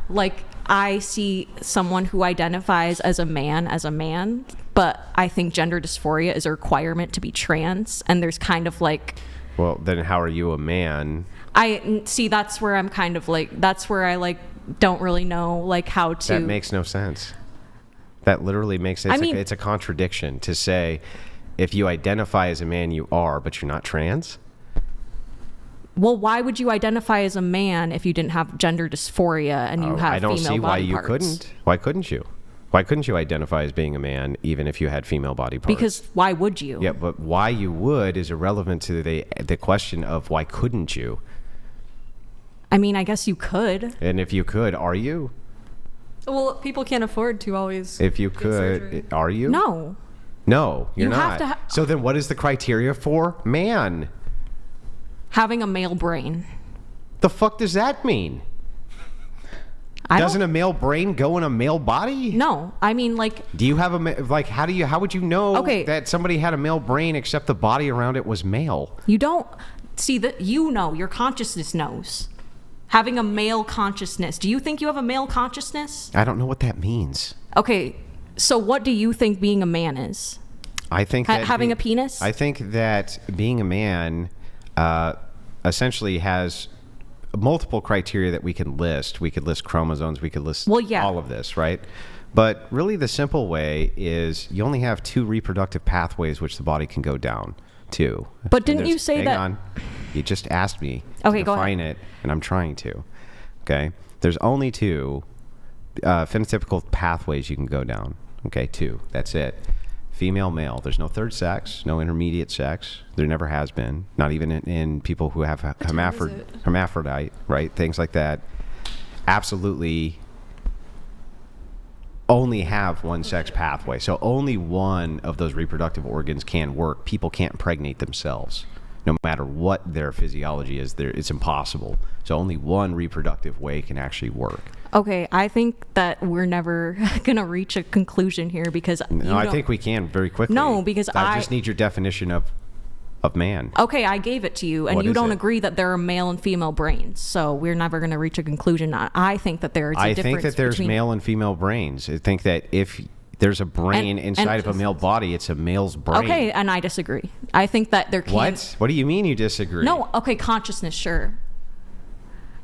like I see someone who identifies as a man, but I think gender dysphoria is a requirement to be trans, and there's kind of like, well, then how are you a man? I see, that's where I'm kind of like, that's where I like don't really know like how to. That makes no sense. That literally makes sense. It's a contradiction to say if you identify as a man you are, but you're not trans. Well, why would you identify as a man if you didn't have gender dysphoria and you have female body parts? I don't see why you couldn't. Why couldn't you? Why couldn't you identify as being a man even if you had female body parts? Because why would you? Yeah, but why you would is irrelevant to the question of why couldn't you? I mean, I guess you could. And if you could, are you? Well, people can't afford to always. If you could, are you? No. No, you're You have not. to So then what is the criteria for man? Having a male brain. The fuck does that mean? Doesn't a male brain go in a male body? No, I mean like. Do you have how would you know that somebody had a male brain except the body around it was male? You don't see that. Your consciousness knows. Having a male consciousness. Do you think you have a male consciousness? I don't know what that means. Okay, so what do you think being a man is? I think that having a penis? I think that being a man essentially has multiple criteria that we can list. We could list chromosomes. We could list all of this, right? But really the simple way is you only have 2 reproductive pathways which the body can go down to. But didn't you say that... Hang on. You just asked me to define it, and I'm trying to. Okay? There's only 2 phenotypical pathways you can go down. Okay, 2. That's it. Female, male. There's no third sex, no intermediate sex. There never has been. Not even in people who have hermaphrodite, right? Things like that. Absolutely only have one sex pathway. So only one of those reproductive organs can work. People can't impregnate themselves. No matter what their physiology is, it's impossible. So only one reproductive way can actually work. Okay, I think that we're never going to reach a conclusion here because... No, I think we can very quickly. No, because I just need your definition of man. Okay, I gave it to you, and what you don't it? Agree that there are male and female brains. So we're never going to reach a conclusion. I think that there's a difference. I think that there's male and female brains. I think that if there's a brain inside of a male body, it's a male's brain. Okay, and I disagree. I think that there can... What do you mean you disagree? No, okay, consciousness, sure.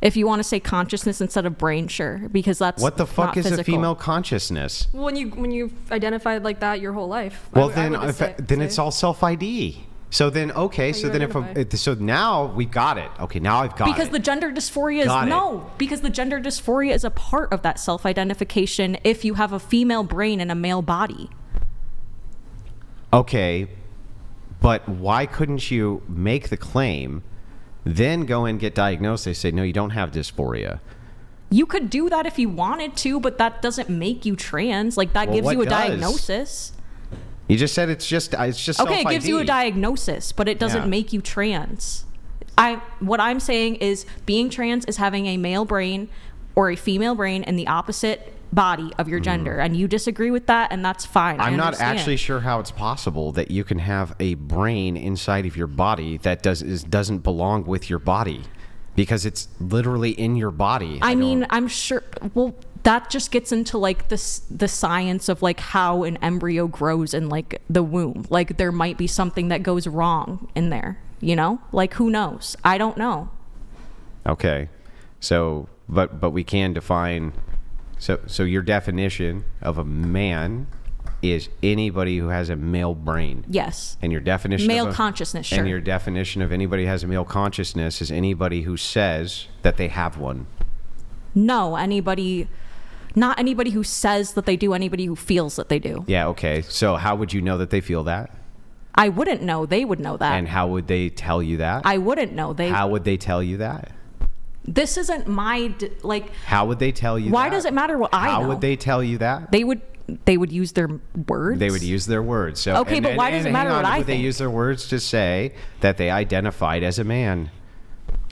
If you want to say consciousness instead of brain, sure, because that's What the fuck not is a physical. female consciousness? When you've identified like that your whole life. Well, I then would just say- then it's all self-ID. So then, okay, so you then so now we got it. Okay, now I've got Because it. the gender dysphoria Got is it. no, because the gender dysphoria is a part of that self-identification if you have a female brain and a male body. Okay, but why couldn't you make the claim, then go and get diagnosed? They say, no, you don't have dysphoria. You could do that if you wanted to, but that doesn't make you trans. Like that Well, gives what you a does? diagnosis. You just said it's just Okay, self-ID. it gives you a diagnosis, but it doesn't Yeah. make you trans. What I'm saying is being trans is having a male brain or a female brain in the opposite body of your gender, and you disagree with that, and that's fine. I I'm not understand. actually sure how it's possible that you can have a brain inside of your body that doesn't belong with your body, because it's literally in your body. I mean, I'm sure. Well, that just gets into like the science of like how an embryo grows in like the womb. Like there might be something that goes wrong in there. You know, like who knows? I don't know. Okay, so but we can define. So your definition of a man is anybody who has a male brain. Yes. And your definition Male of consciousness, sure. And your definition of anybody who has a male consciousness is anybody who says that they have one. No, not anybody who says that they do, anybody who feels that they do. Yeah, okay. So how would you know that they feel that? I wouldn't know. They would know that. And how would they tell you that? I wouldn't know. How would they tell you that? This isn't my like. How would they tell you Why that? does it matter what I know? How would they tell you that? They would use their words. They would use their words. So Okay, but why does it matter what I would they think? use their words to say that they identified as a man?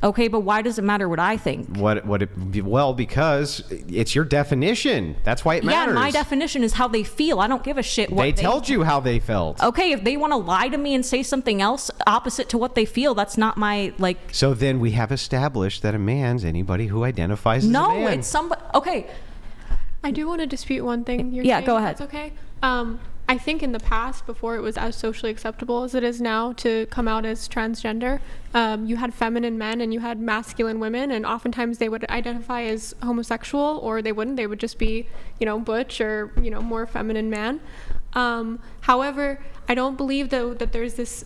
Okay, but why does it matter what I think? Well, because it's your definition. That's why it matters. Yeah, my definition is how they feel. I don't give a shit what They told you how they felt. Okay, if they want to lie to me and say something else opposite to what they feel, that's not my like. So then we have established that a man's anybody who identifies as a man. No, it's somebody. Okay. I do want to dispute one thing. You're Yeah, saying, go if ahead. That's okay. I think in the past, before it was as socially acceptable as it is now to come out as transgender, you had feminine men and you had masculine women, and oftentimes they would identify as homosexual, or they wouldn't. They would just be, butch or, more feminine man. However, I don't believe though that there's this,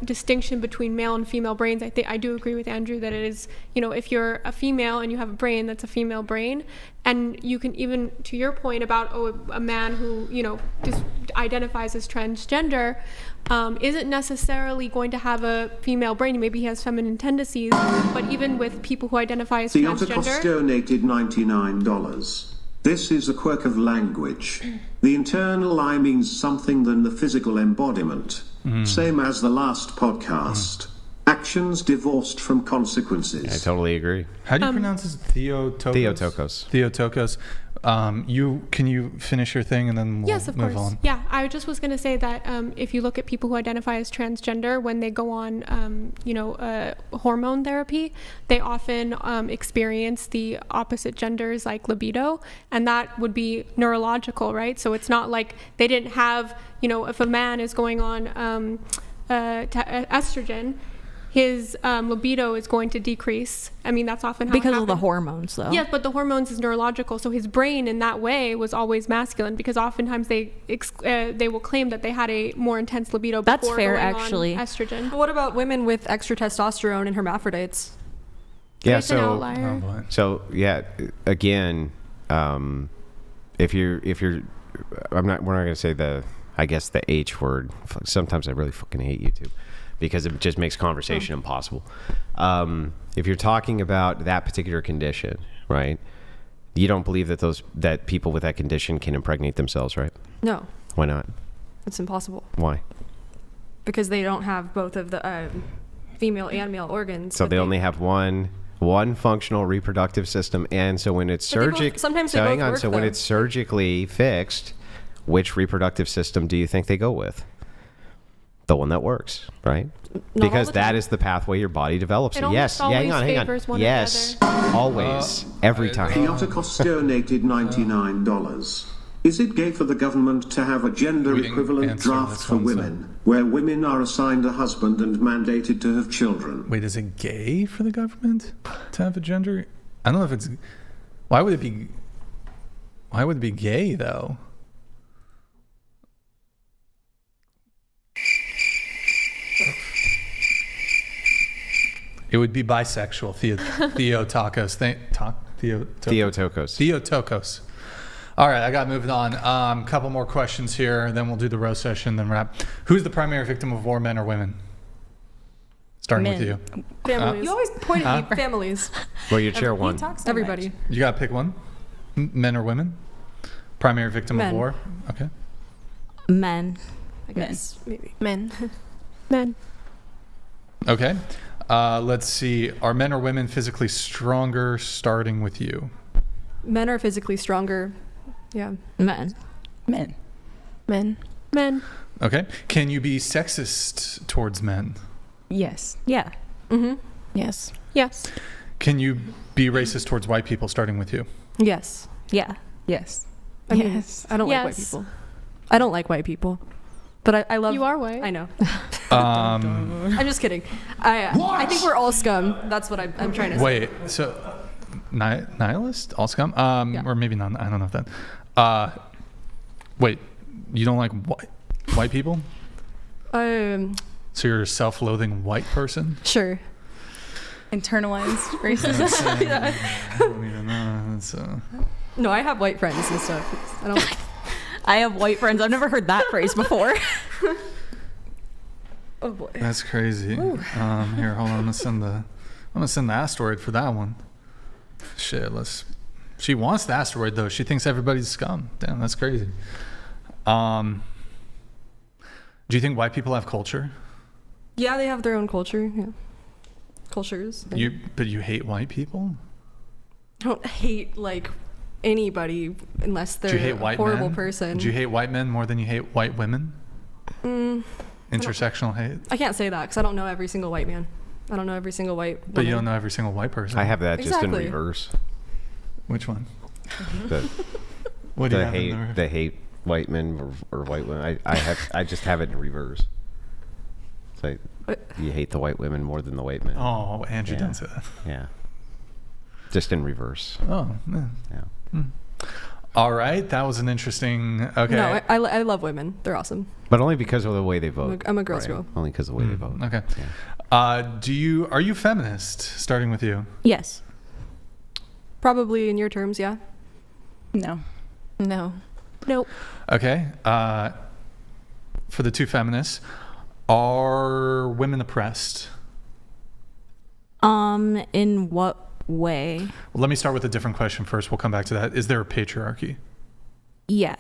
distinction between male and female brains. I do agree with Andrew that it is, if you're a female and you have a brain, that's a female brain. And you can even, to your point about, a man who, just identifies as transgender, isn't necessarily going to have a female brain. Maybe he has feminine tendencies, but even with people who identify as Theotokos transgender. donated $99. This is a quirk of language. The internal I means something than the physical embodiment. Same as the last podcast. Actions divorced from consequences. I totally agree. How do you pronounce this? Theotokos? Theotokos. Can you finish your thing and then we'll Yes, of move course. on? Yeah, I just was going to say that if you look at people who identify as transgender, when they go on, hormone therapy, they often experience the opposite genders like libido, and that would be neurological, right? So it's not like they didn't have, if a man is going on estrogen, his libido is going to decrease. I mean, that's often how Because it of the happens. hormones, though. Yes, but the hormones is neurological, so his brain in that way was always masculine, because oftentimes they will claim that they had a more intense libido That's before fair, going actually. on estrogen. But what about women with extra testosterone and hermaphrodites? Yeah, It's an outlier. So yeah, again, if you're, we're not going to say the H word. Sometimes I really fucking hate YouTube because it just makes conversation impossible. If you're talking about that particular condition, right? You don't believe that people with that condition can impregnate themselves, right? No. Why not? It's impossible. Why? Because they don't have both of the female and male organs. So but they only have one functional reproductive system, and so when it's But they both- sometimes they both work, so when though. it's surgically fixed, which reproductive system do you think they go with? The one that works, right? all Because the that time. is the pathway your body develops. It Yes, almost hang on. always favors one or the Yes, always, every time. Theotokos donated $99. Is it gay for the government to have a gender We didn't equivalent answer draft this for one, so- women, where women are assigned a husband and mandated to have children? Wait, is it gay for the government to have a gender I don't know if it's. Why would it be? Why would it be gay though? It would be bisexual. Theotokos. Theotokos. Theotokos. All right, I got moving on. Couple more questions here, then we'll do the roast session, then wrap. Who's the primary victim of war, men or women? Starting with you. Families. You always point at me. Families. Well, you chair one. Everybody. You got to pick one. Men or women? Primary victim of war? Okay. Men. I guess. Maybe. Men. Men. Okay. Let's see. Are men or women physically stronger, starting with you? Men are physically stronger. Yeah. Men. Men. Men. Men. Okay. Can you be sexist towards men? Yes. Yeah. Mm-hmm. Yes. Yes. Can you be racist towards white people, starting with you? Yes. Yeah. Yes. I mean, I don't like white people. I don't like white people. But I love... You are white. I know. I'm just kidding. I think we're all scum. That's what I'm trying to say. Wait, so nihilist? All scum? Yeah. Or maybe not. I don't know if that. Wait, you don't like white people? So you're a self-loathing white person? Sure. Internalized racism. I don't even know. No, I have white friends and stuff. I don't... I have white friends. I've never heard that phrase before. Oh boy. That's crazy. Here, hold on. I'm gonna send the asteroid for that one. Shit, she wants the asteroid though. She thinks everybody's scum. Damn, that's crazy. Do you think white people have culture? Yeah, they have their own culture. Yeah. Cultures. But you hate white people? I don't hate like anybody unless they're a horrible person. Do you hate white men more than you hate white women? Intersectional hate? I can't say that because I don't know every single white man. I don't know every single white woman. But you don't know every single white person. I have that just in reverse. Which one? What do you have? The hate white men or white women. I just have it in reverse. It's like you hate the white women more than the white men. Oh, Andrew didn't say that. Yeah. Just in reverse. Oh, yeah. All right, that was an interesting. Okay. No, I love women. They're awesome. But only because of the way they vote. I'm a girl's girl. Only because of the way they vote. Okay. Yeah. Are you feminist? Starting with you. Yes. Probably in your terms, yeah. No. Nope. Okay. For the two feminists, are women oppressed? In what way? Well, let me start with a different question first. We'll come back to that. Is there a patriarchy? Yeah.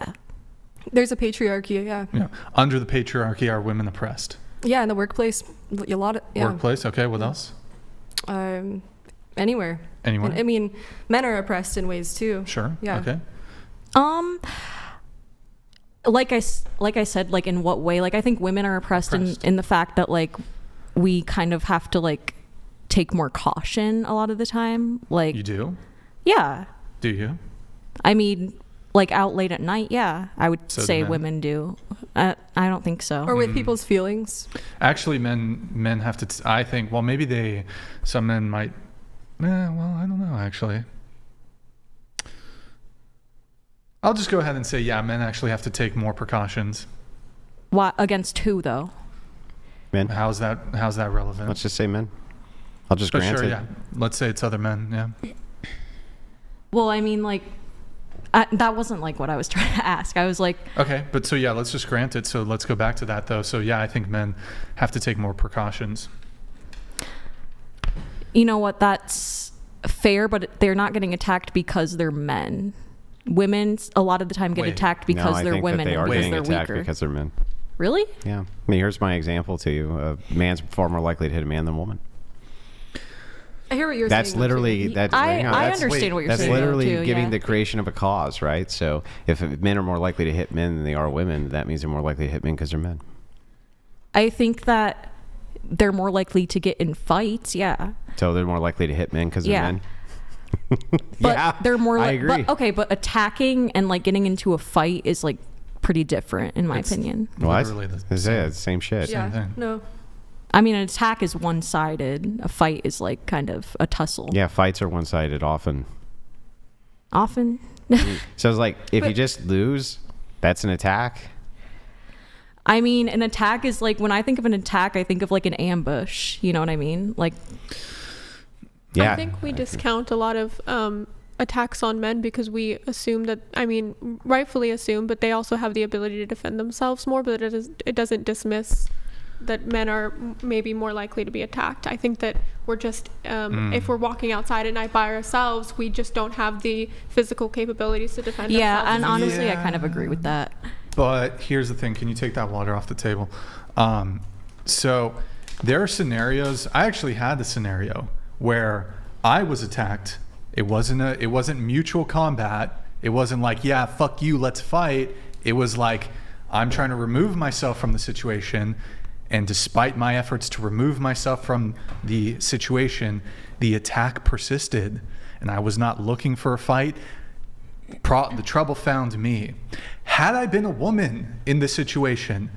There's a patriarchy, yeah. Yeah. Under the patriarchy, are women oppressed? Yeah, in the workplace, a lot of... Yeah. Workplace, okay. What else? Anywhere. Anywhere? I mean, men are oppressed in ways too. Sure. Yeah. Okay. Like I said, like in what way? Like I think women are oppressed. in the fact that like we kind of have to like take more caution a lot of the time. Like you do? Yeah. Do you? I mean, like out late at night, yeah. I would So do say men. women do. I don't think so. Or with people's feelings. Actually, men have to. I think. Well, maybe some men might. Well, I don't know. Actually, I'll just go ahead and say, yeah, men actually have to take more precautions. Why against who though? Men. How's that relevant? Let's just say men. I'll just grant sure, it. Yeah. Let's say it's other men. Yeah. Well, I mean, like that wasn't like what I was trying to ask. I was like, okay, but so yeah, let's just grant it. So let's go back to that though. So yeah, I think men have to take more precautions. you know what, that's fair, but they're not getting attacked because they're men. Women a lot of the time get attacked because they're women and because they're weaker. Because they're men. Really? Yeah. I mean, here's my example to you. A man's far more likely to hit a man than a woman. I hear what you're that's saying. Literally that. I understand what you're saying. That's literally too, giving yeah. the creation of a cause, right? So if men are more likely to hit men than they are women, that means they're more likely to hit men because they're men. I think that they're more likely to get in fights. Yeah. So they're more likely to hit men because they're men. But yeah, they're more. I agree. But attacking and like getting into a fight is like pretty different in my opinion. Well, it's the same shit. Yeah. No. I mean, an attack is one-sided. A fight is like kind of a tussle. Yeah, fights are one-sided often. Often. So it's like, if you just lose, that's an attack? I mean, an attack is like, when I think of an attack, I think of like an ambush. You know what I mean? Like, yeah. I think we discount a lot of attacks on men because we assume that, I mean, rightfully assume, but they also have the ability to defend themselves more, but it doesn't dismiss that men are maybe more likely to be attacked. I think that we're just, if we're walking outside at night by ourselves, we just don't have the physical capabilities to defend ourselves. yeah, and honestly, I kind of agree with that. But here's the thing. Can you take that water off the table? So there are scenarios. I actually had a scenario where I was attacked. It wasn't mutual combat. It wasn't like, yeah, fuck you, let's fight. It was like, I'm trying to remove myself from the situation. And despite my efforts to remove myself from the situation, the attack persisted. And I was not looking for a fight. The trouble found me. Had I been a woman in this situation,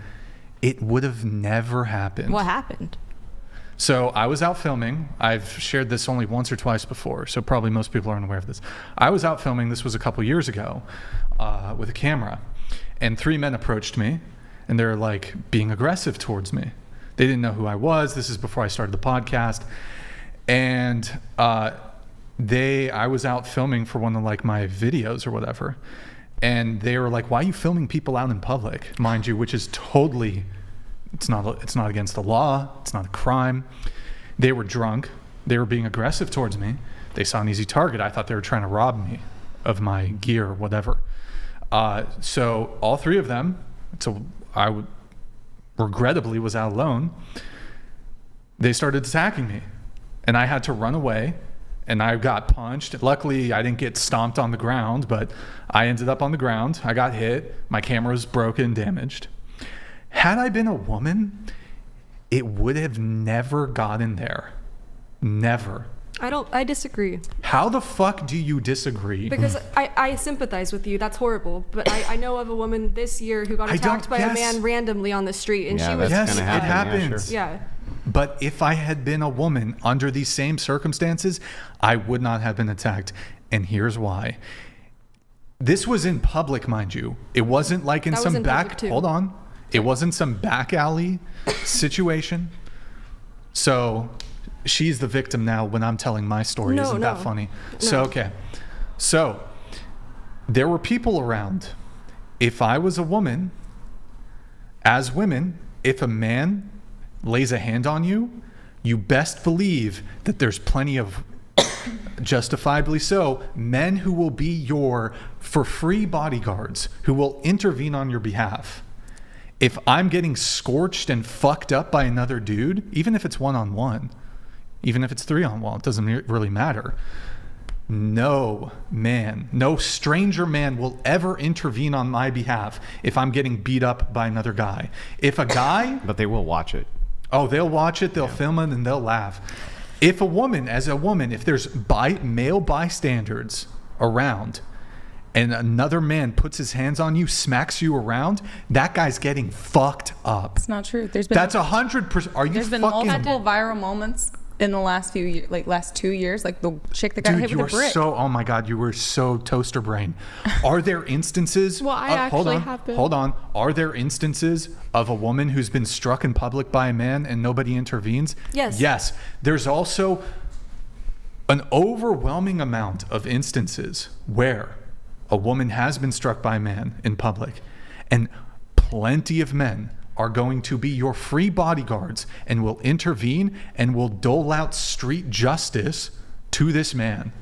it would have never happened. What happened? So I was out filming. I've shared this only once or twice before, so probably most people aren't aware of this. I was out filming, this was a couple years ago, with a camera. And 3 men approached me, and they're like being aggressive towards me. They didn't know who I was. This is before I started the podcast. And I was out filming for one of like my videos or whatever. And they were like, why are you filming people out in public? Mind you, which is totally, it's not against the law. It's not a crime. They were drunk. They were being aggressive towards me. They saw an easy target. I thought they were trying to rob me of my gear or whatever. So all 3 of them, so I regrettably was out alone. They started attacking me and I had to run away and I got punched. Luckily I didn't get stomped on the ground, but I ended up on the ground. I got hit. My camera was broken, damaged. Had I been a woman, it would have never gotten there. Never. I disagree. How the fuck do you disagree? Because I sympathize with you. That's horrible. But I know of a woman this year who got attacked by a man randomly on the street, and she was. Yes, it happens. Yeah. But if I had been a woman under these same circumstances, I would not have been attacked. And here's why. This was in public, mind you. It wasn't like in some back. Hold on. It wasn't some back alley situation. So she's the victim now when I'm telling my story. Isn't that funny? No. So, okay. So there were people around. If I was a woman, as women, if a man lays a hand on you, you best believe that there's plenty of, justifiably so, men who will be your for free bodyguards, who will intervene on your behalf. If I'm getting scorched and fucked up by another dude, even if it's one-on-one, even if it's 3-on-1, it doesn't really matter. No stranger man will ever intervene on my behalf if I'm getting beat up by another guy. If a guy... But they will watch it. Oh, they'll watch it, they'll film it, and they'll laugh. If a woman, if there's male bystanders around, and another man puts his hands on you, smacks you around, that guy's getting fucked up. It's not true. That's 100%. Are you There's been multiple viral moments in the last few years, like last 2 years, like the chick that got hit with a brick. Oh my God, you were so toaster brain. Are there instances? Well, I actually have been. Hold on. Are there instances of a woman who's been struck in public by a man and nobody intervenes? Yes. Yes. There's also an overwhelming amount of instances where a woman has been struck by a man in public, and plenty of men are going to be your free bodyguards and will intervene and will dole out street justice to this man.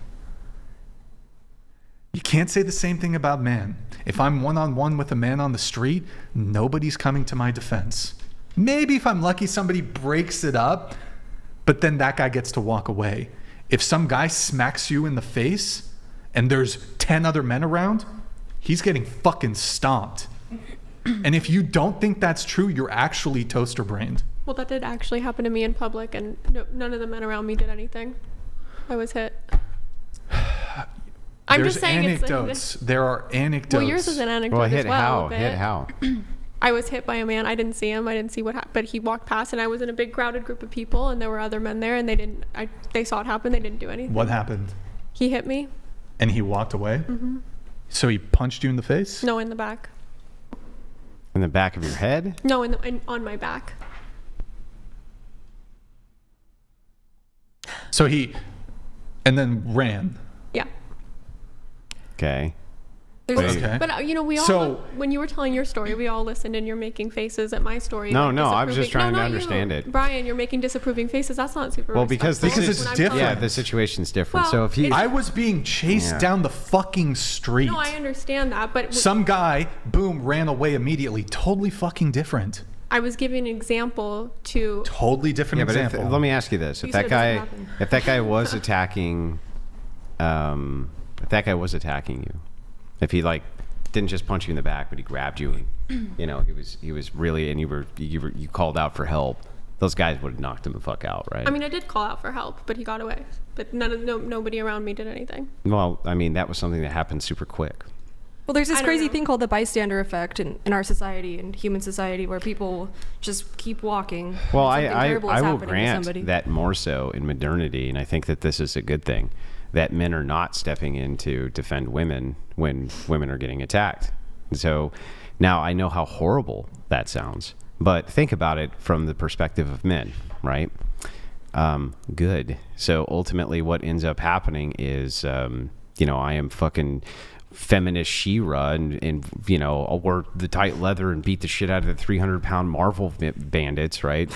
You can't say the same thing about men. If I'm one-on-one with a man on the street, nobody's coming to my defense. Maybe if I'm lucky, somebody breaks it up, but then that guy gets to walk away. If some guy smacks you in the face and there's 10 other men around, he's getting fucking stomped. And if you don't think that's true, you're actually toaster brained. Well, that did actually happen to me in public, and none of the men around me did anything. I was hit. I'm just saying anecdotes. There are anecdotes. Well, yours is an anecdote hit as well. Hit how? I was hit by a man. I didn't see him. I didn't see what happened, but he walked past, and I was in a big crowded group of people, and there were other men there, and they saw it happen. They didn't do anything. What happened? He hit me. And he walked away? Mm-hmm. So he punched you in the face? No, in the back. In the back of your head? No, on my back. So and then ran. Yeah. Okay. Okay. But we all, when you were telling your story, we all listened, and you're making faces at my story. No, I was just trying to understand it. Brian, you're making disapproving faces. That's not super. Well, because it's different. Yeah, the situation's different. Well, so if I was being chased down the fucking street. No, I understand that, but some guy, boom, ran away immediately. Totally fucking different. I was giving an example to. Totally different example. Let me ask you this: if that guy was attacking, you. If he didn't just punch you in the back, but he grabbed you, and he was really, and you called out for help, those guys would have knocked him the fuck out, right? I mean, I did call out for help, but he got away. But nobody around me did anything. Well, I mean, that was something that happened super quick. Well, there's this crazy thing called the bystander effect in our society, in human society, where people just keep walking. Well, I will grant that more so in modernity, and I think that this is a good thing, that men are not stepping in to defend women when women are getting attacked. So now I know how horrible that sounds, but think about it from the perspective of men, right? Good. So ultimately what ends up happening is, I am fucking feminist She-Ra and I'll wear the tight leather and beat the shit out of the 300-pound Marvel bandits, right?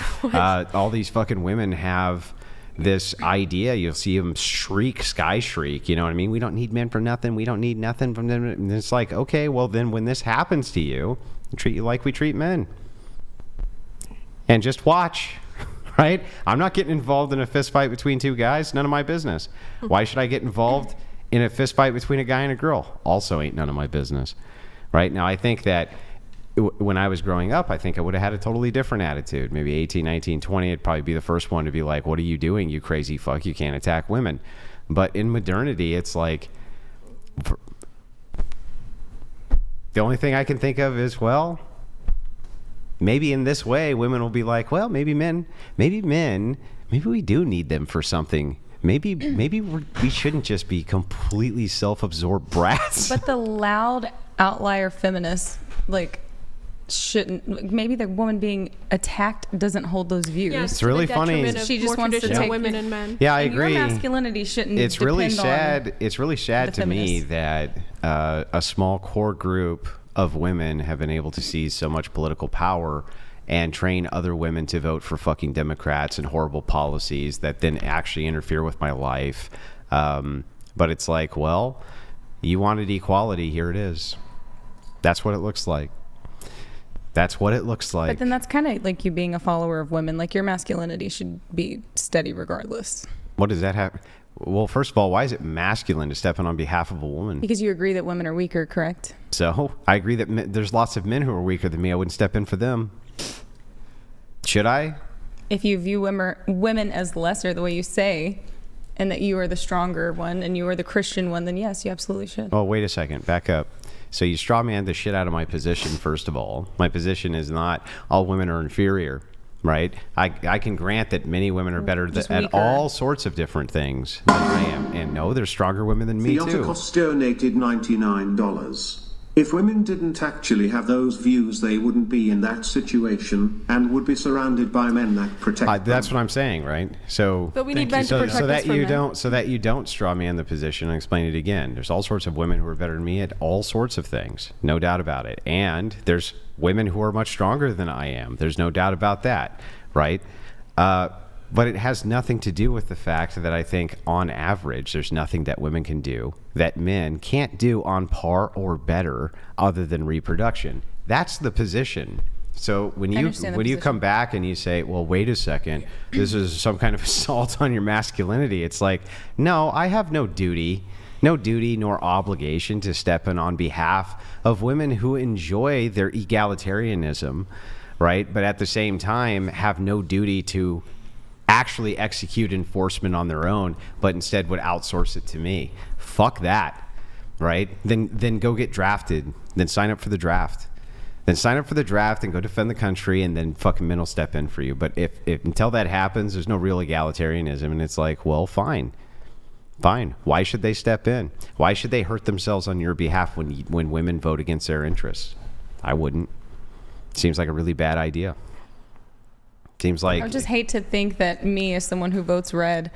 All these fucking women have this idea. You'll see them sky shriek, you know what I mean? We don't need men for nothing. We don't need nothing from them. And it's like, okay, well then when this happens to you, we treat you like we treat men. And just watch, right? I'm not getting involved in a fist fight between two guys. None of my business. Why should I get involved in a fist fight between a guy and a girl? Also ain't none of my business, right? Now, I think that when I was growing up, I think I would have had a totally different attitude. Maybe 18, 19, 20, I'd probably be the first one to be like, what are you doing, you crazy fuck? You can't attack women. But in modernity, it's like, the only thing I can think of is, well, maybe in this way, women will be like, well, maybe we do need them for something. Maybe we shouldn't just be completely self-absorbed brats. But the loud outlier feminists, shouldn't. Maybe the woman being attacked doesn't hold those views. Yeah, it's really funny. She just wants to take women and men. Yeah, I agree. Your masculinity shouldn't. It's really sad. On it's really sad to me that a small core group of women have been able to seize so much political power and train other women to vote for fucking Democrats and horrible policies that then actually interfere with my life. But it's like, well, you wanted equality. Here it is. That's what it looks like. But then that's kind of like you being a follower of women. Like your masculinity should be steady regardless. What does that have? Well, first of all, why is it masculine to step in on behalf of a woman? Because you agree that women are weaker, correct? So I agree that there's lots of men who are weaker than me. I wouldn't step in for them. Should I? If you view women as lesser the way you say, and that you are the stronger one and you are the Christian one, then yes, you absolutely should. Oh, wait a second. Back up. So you straw man the shit out of my position, first of all. My position is not all women are inferior, right? I can grant that many women are better at all sorts of different things than I am. And no, there's stronger women than me, too. Theotokos donated $99. If women didn't actually have those views, they wouldn't be in that situation and would be surrounded by men that protect them. That's what I'm saying, right? So, but we need men to protect us so that you don't straw man the position. And explain it again. There's all sorts of women who are better than me at all sorts of things, no doubt about it. And there's women who are much stronger than I am. There's no doubt about that, right? But it has nothing to do with the fact that I think on average there's nothing that women can do that men can't do on par or better other than reproduction. That's the position. So when you come back and you say, well, wait a second, this is some kind of assault on your masculinity, it's like, no, I have no duty nor obligation to step in on behalf of women who enjoy their egalitarianism, right? But at the same time have no duty to actually execute enforcement on their own, but instead would outsource it to me. Fuck that, right? Then go get drafted. Then sign up for the draft. then sign up for the draft and go defend the country, and then fucking men will step in for you. But if until that happens, there's no real egalitarianism, and it's like, well, fine. Why should they step in? Why should they hurt themselves on your behalf when women vote against their interests? I wouldn't. Seems like a really bad idea. Seems like... I just hate to think that me, as someone who votes red,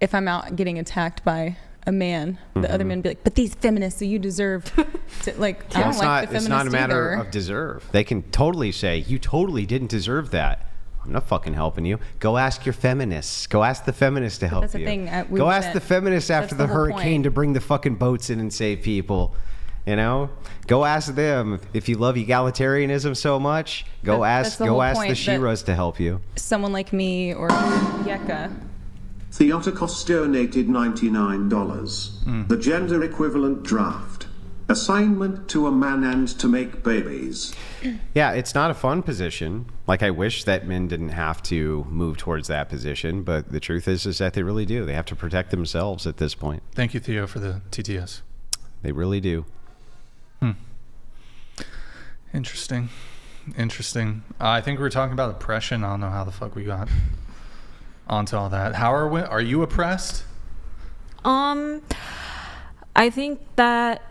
if I'm out getting attacked by a man, the other men be like, but these feminists, so you deserve to, like, I don't like the feminists. It's not a matter either. of deserve. They can totally say, you totally didn't deserve that. I'm not fucking helping you. Go ask your feminists. Go ask the feminists to help that's the you. thing, Go ask the feminists after the whole hurricane point. to bring the fucking boats in and save people. You know, go ask them if you love egalitarianism so much. Go ask the Shiras to help you. Someone like me or Yeka. Theotokos donated $99. The gender equivalent draft. Assignment to a man and to make babies. Yeah, it's not a fun position. Like, I wish that men didn't have to move towards that position, but the truth is that they really do. They have to protect themselves at this point. Thank you, Theo, for the TTS. They really do. Interesting. I think we were talking about oppression. I don't know how the fuck we got onto all that. How are you oppressed? I think that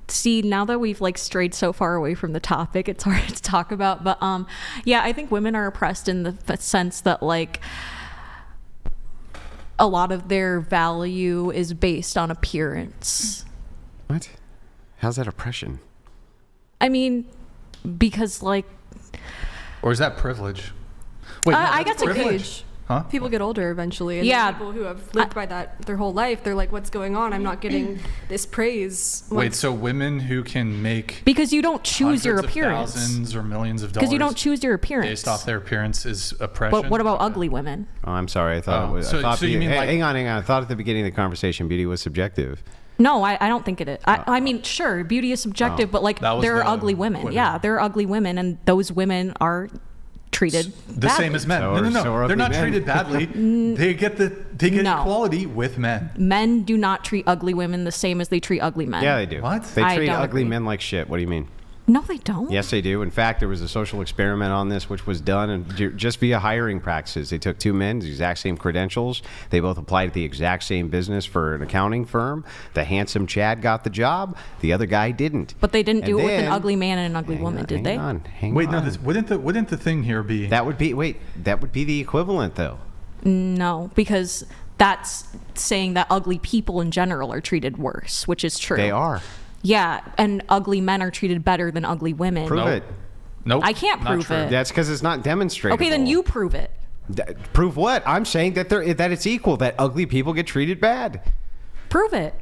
see, now that we've like strayed so far away from the topic, it's hard to talk about, but yeah, I think women are oppressed in the sense that like a lot of their value is based on appearance. What? How's that oppression? I mean, because like... Or is that privilege? Wait, no, I guess privilege. age. Huh? People get older eventually. And Yeah. people who have lived by that their whole life, they're like, what's going on? I'm not getting this praise. Wait, so women who can make... Because you don't choose your hundreds of appearance. thousands or millions of dollars... Because you don't choose your appearance. Based off their appearance is oppression? But what about ugly women? Oh, I'm sorry. I thought it was... So you mean like... Hang on. I thought at the beginning of the conversation beauty was subjective. No, I don't think it is. I mean, sure, beauty is subjective, but like there are ugly women. Yeah, there are ugly women, and those women are treated the same as men. No. They're not treated badly. They get equality with men. Men do not treat ugly women the same as they treat ugly men. Yeah, they do. What? They treat ugly men like shit. What do you mean? No, they don't. Yes, they do. In fact, there was a social experiment on this, which was done just via hiring practices. They took two men, the exact same credentials. They both applied to the exact same business for an accounting firm. The handsome Chad got the job. The other guy didn't. But they didn't do it with an ugly man and an ugly woman, did they? Wait, no. Wouldn't the thing here be... That would be the equivalent, though. No, because that's saying that ugly people in general are treated worse, which is true. They are. Yeah, and ugly men are treated better than ugly women. Prove it. Nope. I can't prove it. That's because it's not demonstrated. Okay, then you prove it. Prove what? I'm saying that it's equal. That ugly people get treated bad. Prove it.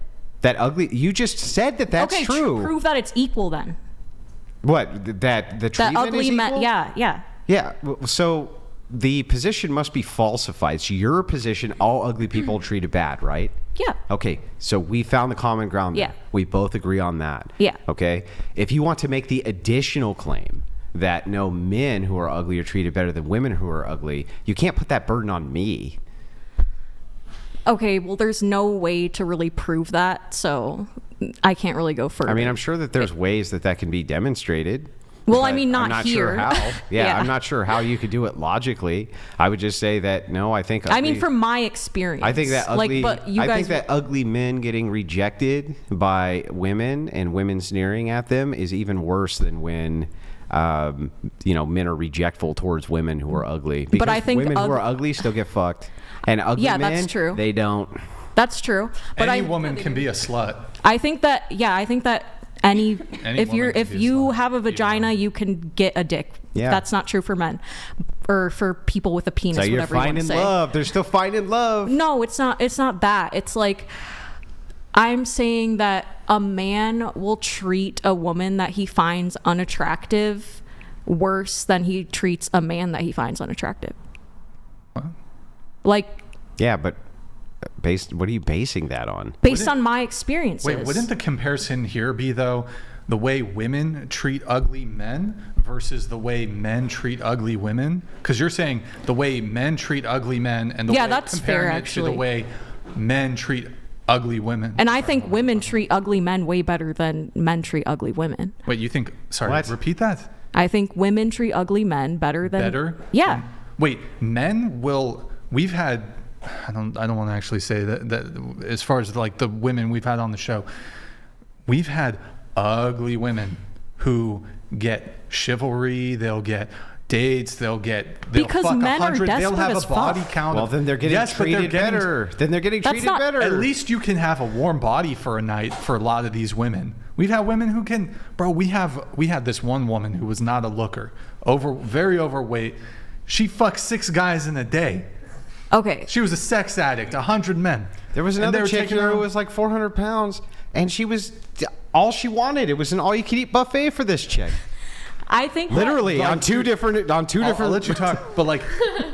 That ugly. You just said that's okay, true. Prove that it's equal then. What? That the treatment ugly is equal? men. Yeah. Yeah. So the position must be falsified. It's your position. All ugly people are treated bad, right? Yeah. Okay, so we found the common ground there. Yeah. We both agree on that. Yeah. Okay? If you want to make the additional claim that no, men who are ugly are treated better than women who are ugly, you can't put that burden on me. Okay, well, there's no way to really prove that, so I can't really go further. I mean, I'm sure that there's ways that can be demonstrated. Well, I mean, not I'm not here. sure how. Yeah, Yeah. I'm not sure how you could do it logically. I would just say that no, I think. I mean, from my experience, I think that ugly. but you I guys think that ugly men getting rejected by women and women sneering at them is even worse than when, men are rejectful towards women who are ugly. Because But I think women who are ugly still get fucked, and ugly men, that's true. They don't. That's true. But Any woman can be a slut. I think that if you have a vagina, you can get a dick. Yeah. That's not true for men or for people with a penis. So you're whatever you want to finding say. love. They're still finding love. No, it's not. It's not that. It's like I'm saying that a man will treat a woman that he finds unattractive worse than he treats a man that he finds unattractive. What? Like. Yeah, but. What are you basing that on? Based on my experiences. Wait, wouldn't the comparison here be, though, the way women treat ugly men versus the way men treat ugly women? Because you're saying the way men treat ugly men and the way that's fair, comparing it to the actually. way men treat ugly women. And I think women treat ugly men way better than men treat ugly women. Wait, you think? Sorry, repeat that. I think women treat ugly men better than. Better? Yeah. Wait, men will. We've had. I don't want to actually say that as far as like the women we've had on the show, we've had ugly women who get chivalry. They'll get dates. They'll because fuck men are 100. desperate They'll have as a body fuck. count. Well, then they're getting treated better. Then they're getting treated better. At least you can have a warm body for a night for a lot of these women. We've had women who can, bro. We had this one woman who was not a looker, very overweight. She fucked 6 guys in a day. Okay. She was a sex addict, 100 men. There was another chick here who was like 400 pounds, and she was all she wanted. It was an all-you-can-eat buffet for this chick. I think literally like, on two different. I'll let you talk, but like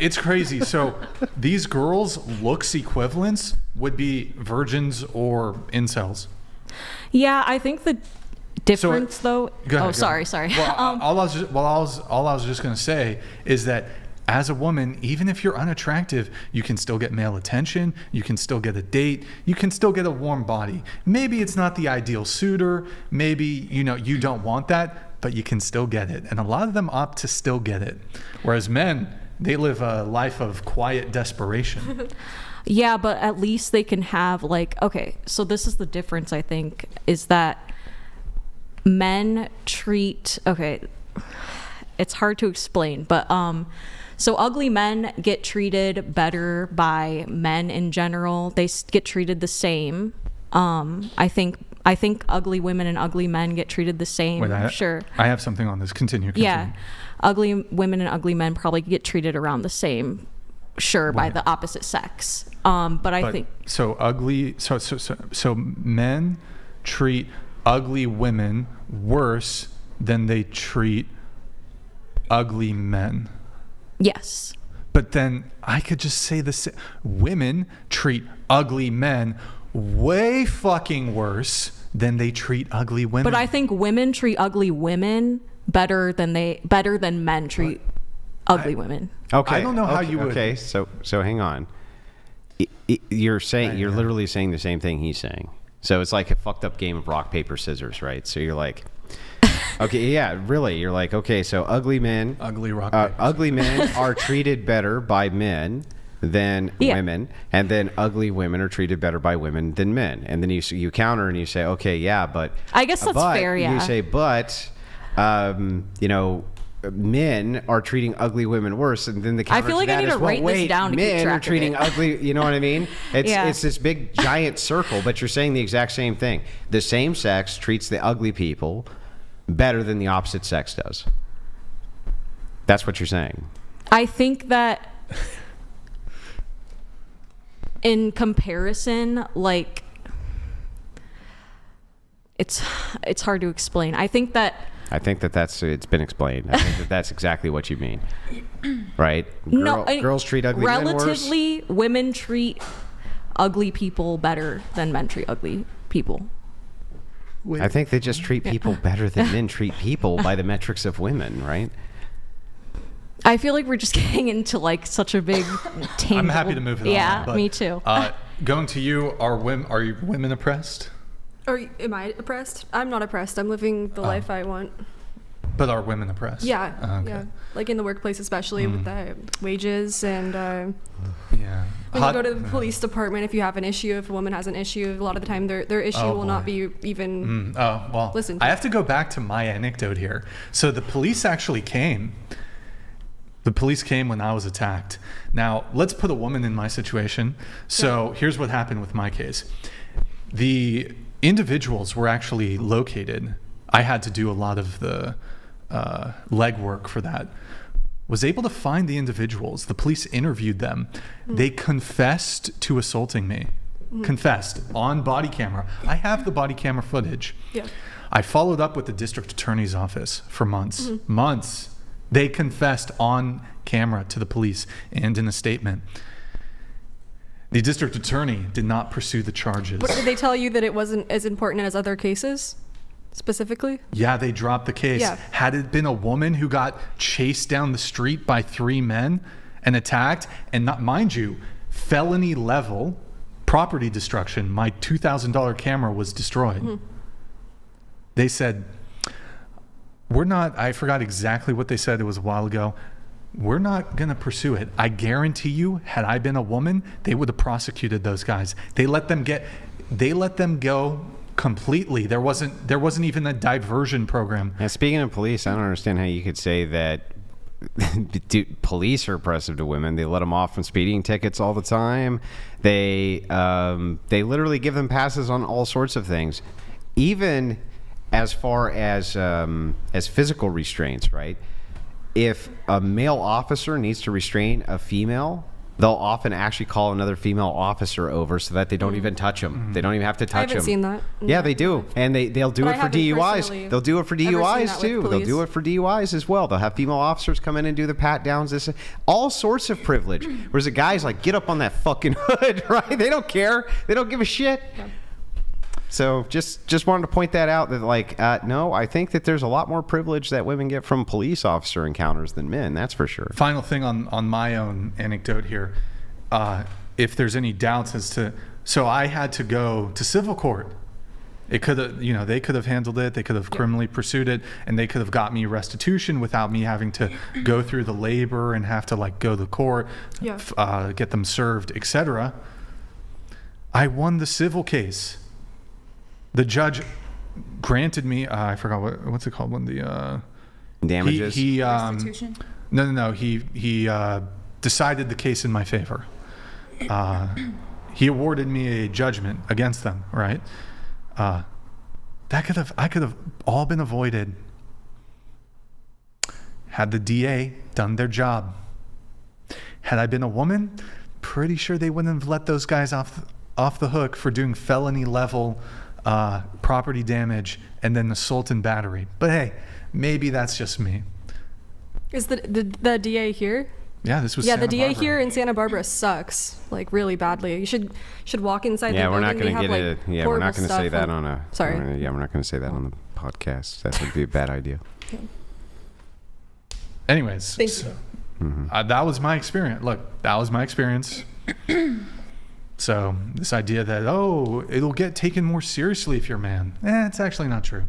it's crazy. So these girls' looks equivalents would be virgins or incels. Yeah, I think the difference though. Go ahead, sorry. Well, all I was just gonna say is that as a woman, even if you're unattractive, you can still get male attention. You can still get a date. You can still get a warm body. Maybe it's not the ideal suitor. Maybe you don't want that, but you can still get it. And a lot of them opt to still get it, whereas men, they live a life of quiet desperation. Yeah, but at least they can have okay, so this is the difference, I think, is that men treat, it's hard to explain, but so ugly men get treated better by men in general. They get treated the same. I think ugly women and ugly men get treated the same. Wait, sure. I have something on this. Continue. Yeah. Ugly women and ugly men probably get treated around the same. Sure, by the opposite sex. But I think so. So men treat ugly women worse than they treat ugly men. Yes. But then I could just say the same. Women treat ugly men way fucking worse than they treat ugly women. But I think women treat ugly women better than men treat ugly women. Okay. I don't know how you would. Okay, so hang on. You're literally saying the same thing he's saying. So it's like a fucked up game of rock, paper, scissors, right? So you're like, okay, yeah, really. You're like, okay, so ugly men are treated better by men than women, and then ugly women are treated better by women than men. And then you counter and you say, okay, yeah, but I guess that's fair. Yeah. You say, but men are treating ugly women worse, and then the counter I feel like to I that need is, to write this down to keep men track are of treating it. ugly. You know what I mean? It's this big giant circle, but you're saying the exact same thing. The same sex treats the ugly people better than the opposite sex does. That's what you're saying. I think that in comparison, it's hard to explain. I think that it's been explained. I think that's exactly what you mean, right? Girls treat ugly men worse. Relatively, women treat ugly people better than men treat ugly people. I think they just treat people better than men treat people by the metrics of women, right? I feel like we're just getting into such a big tangle. I'm happy to move it on. Yeah, me too. Going to you, are women oppressed? Or am I oppressed? I'm not oppressed. I'm living the life I want. But are women oppressed? Yeah. Yeah. In the workplace, especially with the wages and yeah. When you go to the police department, if you have an issue, if a woman has an issue, a lot of the time their issue will not be even listened to. I have to go back to my anecdote here. So the police actually came. The police came when I was attacked. Now, let's put a woman in my situation. So here's what happened with my case. The individuals were actually located. I had to do a lot of the legwork for that. Was able to find the individuals. The police interviewed them. They confessed to assaulting me. Confessed on body camera. I have the body camera footage. Yeah. I followed up with the district attorney's office for months. Months. They confessed on camera to the police and in a statement. The district attorney did not pursue the charges. But did they tell you that it wasn't as important as other cases, specifically? Yeah, they dropped the case. Yeah. Had it been a woman who got chased down the street by 3 men and attacked, and not, mind you, felony level, property destruction. My $2,000 camera was destroyed. They said, we're not, I forgot exactly what they said, it was a while ago. We're not going to pursue it. I guarantee you, had I been a woman, they would have prosecuted those guys. They let them go completely. There wasn't even a diversion program. And speaking of police, I don't understand how you could say that police are oppressive to women. They let them off on speeding tickets all the time. They literally give them passes on all sorts of things, even as far as physical restraints, right? If a male officer needs to restrain a female, they'll often actually call another female officer over so that they don't even touch them. They don't even have to touch them. I haven't seen that. Yeah, they do. And they'll do it for DUIs. They'll do it for DUIs too. They'll do it for DUIs as well. They'll have female officers come in and do the pat downs. This, all sorts of privilege. Whereas the guys like, get up on that fucking hood, right? They don't care. They don't give a shit. Yeah. So just wanted to point that out, that like, no, I think that there's a lot more privilege that women get from police officer encounters than men. That's for sure. Final thing on my own anecdote here. If there's any doubts as to, so I had to go to civil court. It could have, they could have handled it. They could have criminally pursued it, and they could have got me restitution without me having to go through the labor and have to like go to court, get them served, etc. I won the civil case. The judge granted me, I forgot what's it called when the damages. Restitution? No. He decided the case in my favor. He awarded me a judgment against them. Right. I could have all been avoided had the DA done their job. Had I been a woman, pretty sure they wouldn't have let those guys off the hook for doing felony level property damage and then assault and battery. But hey, maybe that's just me. Is the DA here? Yeah, this was the Santa DA Barbara. here in Santa Barbara sucks, like really badly. You should walk inside the building. We're not going to get it. Yeah, we're not going to say that on a. Sorry. We're not going to say that on the podcast. That would be a bad idea. Okay. Anyways, Thank you. That was my experience. Look, that was my experience. So this idea that, it'll get taken more seriously if you're a man, it's actually not true.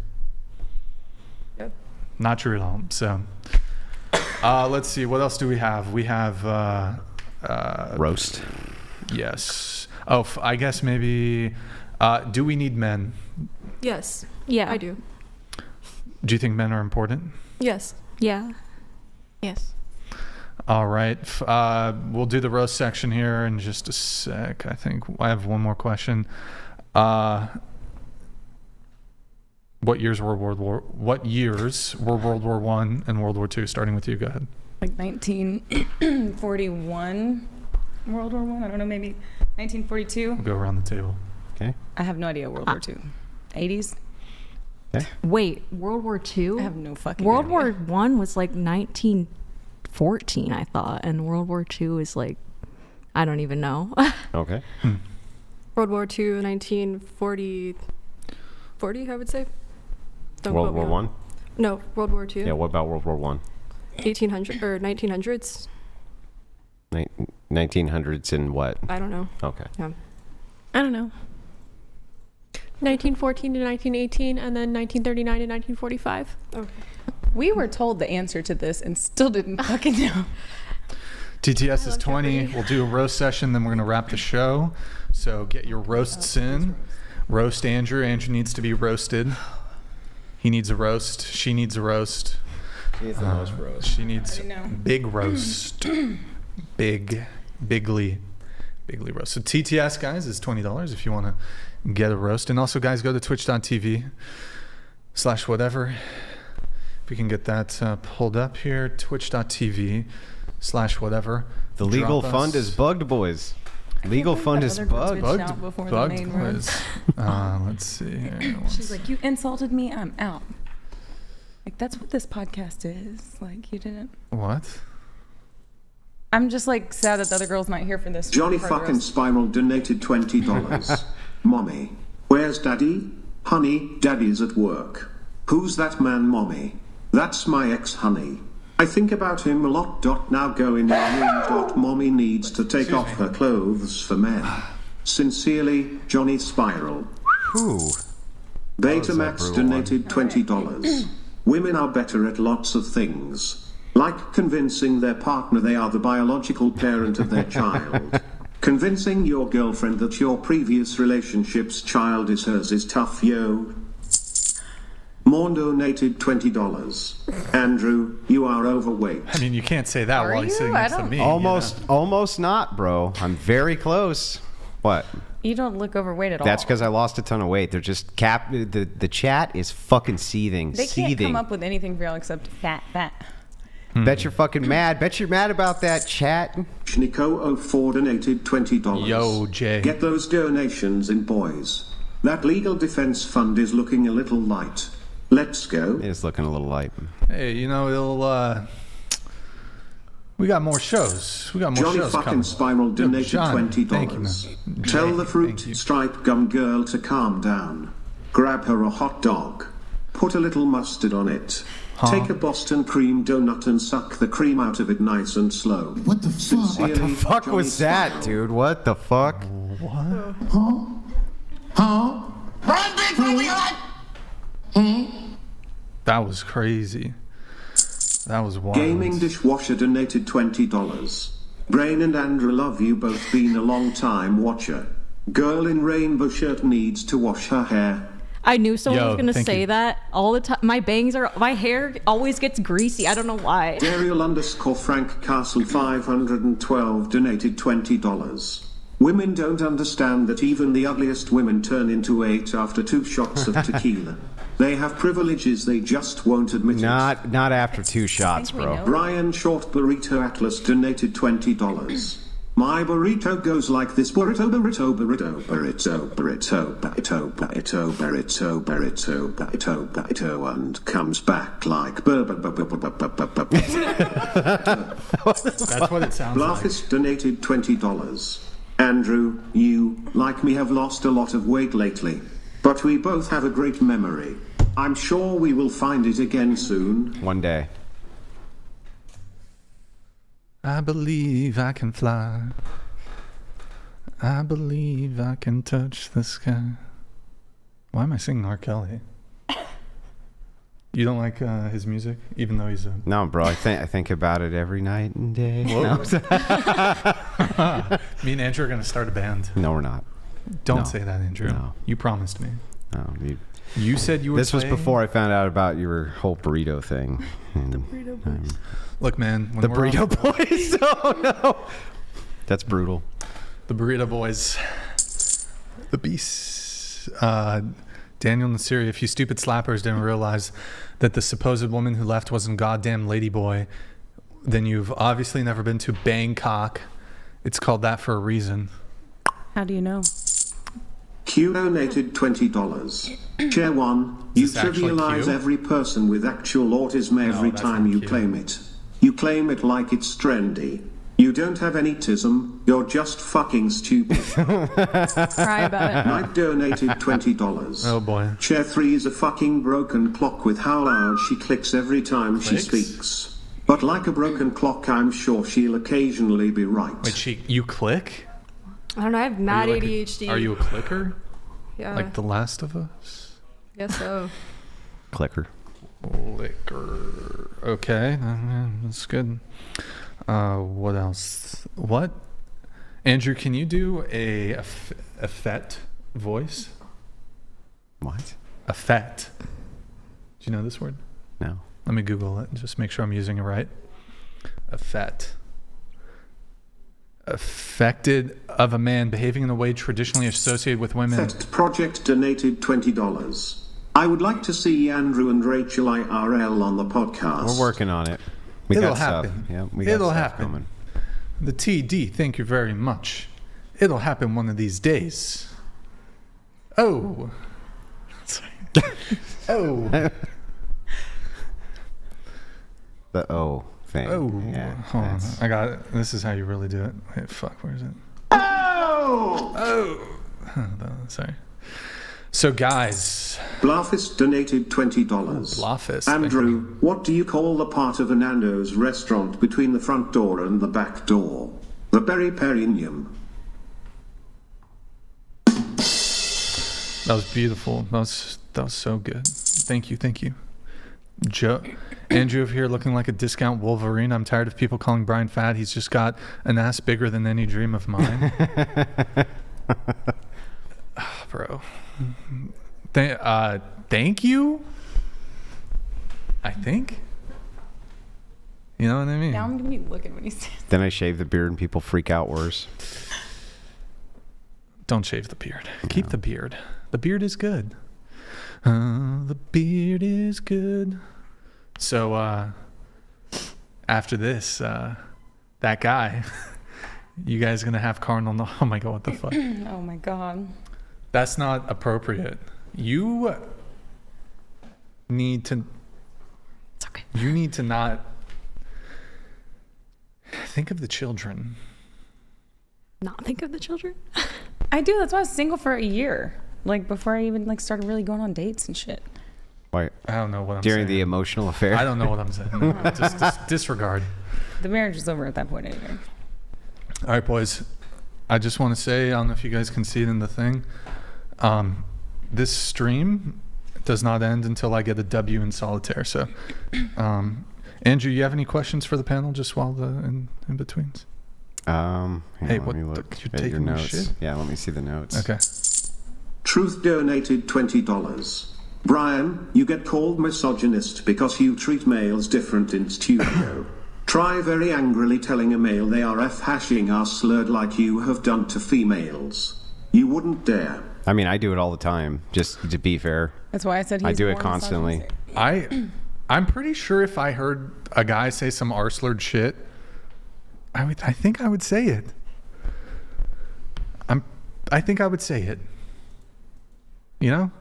Yep. Not true at all. So let's see, what else do we have? We have roast. Yes. I guess maybe do we need men? Yes. Yeah. I do. Do you think men are important? Yes. Yeah. Yes. All right. We'll do the roast section here in just a sec. I think I have one more question. What years were World War I and World War II? Starting with you, go ahead. Like 1941 World War I. I don't know, maybe 1942. We'll go around the table. Okay. I have no idea. World War II. 80s. Okay. Wait, World War II? I have no fucking World idea. War I was like 1914, I thought, and World War II is like, I don't even know. Okay. World War II, 1940, I would say. Don't World quote me War on- One. No, World War II. Yeah. What about World War One? 1800 or 1900s. 1900s and what? I don't know. Okay. Yeah. I don't know. 1914 to 1918, and then 1939 to 1945. Okay. We were told the answer to this and still didn't fucking know. TTS is 20. We'll do a roast session, then we're going to wrap the show. So get your roasts in. Roast Andrew. Andrew needs to be roasted. He needs a roast. She needs a roast. She needs the most roast. She needs big roast. Bigly roast. So TTS, guys, is $20 if you want to get a roast. And also, guys, go to twitch.tv/whatever. If we can get that pulled up here. Twitch.tv/whatever. The legal fund is bugged, boys. Legal fund is bugged. Bugged, boys. Let's see here. She's like, you insulted me, I'm out. Like, that's what this podcast is. Like, you didn't. What? I'm just like sad that the other girls not here for this. Johnny part of the fucking roast. Spiral donated $20. Mommy, where's Daddy? Honey, Daddy's at work. Who's that man, Mommy? That's my ex-honey. I think about him a lot. Now go in your room. Mommy needs to take off her clothes for men. Sincerely, Johnny Spiral. Who? Betamax donated $20. Women are better at lots of things. Like convincing their partner they are the biological parent of their child. Convincing your girlfriend that your previous relationship's child is hers is tough, yo. Morn donated $20. Andrew, you are overweight. I mean, you can't say that while he's sitting next to me. Almost not, bro. I'm very close. What? You don't look overweight at all. That's because I lost a ton of weight. They're just the chat is fucking seething. They can't come up with anything for y'all except fat. Bet you're fucking mad. Bet you're mad about that, chat. Schnico04 donated $20. Yo, Jay. Get those donations in, boys. That legal defense fund is looking a little light. Let's go. It is looking a little light. Hey, you know, we got more shows. We got more Johnny shows fucking coming. Spiral donated Johnny, $20. thank you, man. Tell the fruit stripe gum girl to calm down. Grab her a hot dog. Put a little mustard on it. Take a Boston cream donut and suck the cream out of it nice and slow. What the fuck? What the fuck was that, dude? What the fuck? What? That was crazy. That was wild. Gaming dishwasher donated $20. Brain and Andrew love you both, been a long time watcher. Girl in rainbow shirt needs to wash her hair. I knew someone was gonna thank say you. that all the time. My hair always gets greasy. I don't know why. Dariel_Frank Castle 512 donated $20. Women don't understand that even the ugliest women turn into 8 after 2 shots of tequila. They have privileges, they just won't admit it. Not after 2 shots, bro. Brian Short Burrito Atlas donated $20. My burrito goes like this: burrito, burrito, burrito, burrito, burrito, burrito, burrito, burrito, burrito, burrito, burrito, and comes back like That's what it sounds like. Bluffist donated $20. Andrew, you, like me, have lost a lot of weight lately, but we both have a great memory. I'm sure we will find it again soon. One day. I believe I can fly. I believe I can touch the sky. Why am I singing R. Kelly? You don't like his music, even though he's a... No, bro. I think about it every night and day. No. Me and Andrew are going to start a band. No, we're not. Don't say that, Andrew. No. You promised me. No, you said you would. This was before I found out about your whole burrito thing. The burrito boys. Look, man. The burrito boys. Oh no, that's brutal. The burrito boys. The beasts. Daniel Nassiri, if you stupid slappers didn't realize that the supposed woman who left wasn't goddamn ladyboy, then you've obviously never been to Bangkok. It's called that for a reason. How do you know? Q donated $20. Chair 1, you trivialize every person with actual autism every time you claim it. You claim it like it's trendy. You don't have any tism, you're just fucking stupid. Cry about it. Mike donated $20. Oh boy. Chair 3 is a fucking broken clock with how loud she clicks every time she speaks. But like a broken clock, I'm sure she'll occasionally be right. Wait, you click? I don't know. I have mad ADHD. Are you a clicker? Yeah. Like The Last of Us? Guess so. Clicker. Okay, that's good. What else? What? Andrew, can you do a fet voice? What? A fet. Do you know this word? No. Let me Google it and just make sure I'm using it right. A fet. Affected of a man behaving in a way traditionally associated with women. Fet Project donated $20. I would like to see Andrew and Rachel IRL on the podcast. We're working on it. It'll happen. Yeah, we got It'll stuff happen. coming. The TD, thank you very much. It'll happen one of these days. Oh. Oh. The O thing. Oh. Yeah, Hold on. I got it. This is how you really do it. Wait, fuck, where is it? Oh! Oh. Sorry. So, guys. Bluffist donated $20. Bluffist. Andrew, what do you call the part of a Nando's restaurant between the front door and the back door? The perineum. That was beautiful. That was so good. Thank you. Joe, Andrew over here looking like a discount Wolverine. I'm tired of people calling Brian fat. He's just got an ass bigger than any dream of mine. Bro. Thank you. I think. You know what I mean? Now I'm gonna be looking when he says. Then I shave the beard and people freak out worse. Don't shave the beard. Keep the beard. The beard is good. The beard is good. So after this, that guy, you guys gonna have carnal? Oh my god, what the fuck? Oh my god. That's not appropriate. You need to. It's okay. You need to not think of the children. Not think of the children? I do. That's why I was single for a year. Like before I even started really going on dates and shit. Why? I don't know what I'm During saying. the emotional affair? I don't know what I'm saying. No, just disregard. The marriage was over at that point anyway. All right, boys. I just want to say, I don't know if you guys can see it in the thing. This stream does not end until I get a W in solitaire. So, Andrew, you have any questions for the panel just while in betweens? Hey, what? You're taking your notes. Shit? Yeah, let me see the notes. Okay. Truth donated $20. Brian, you get called misogynist because you treat males different in studio. Try very angrily telling a male they are f-hashing our slurred like you have done to females. You wouldn't dare. I mean, I do it all the time, just to be fair. That's why I said I do it constantly. I'm pretty sure if I heard a guy say some r-slurred shit, I think I would say it. I think I would say it. You know?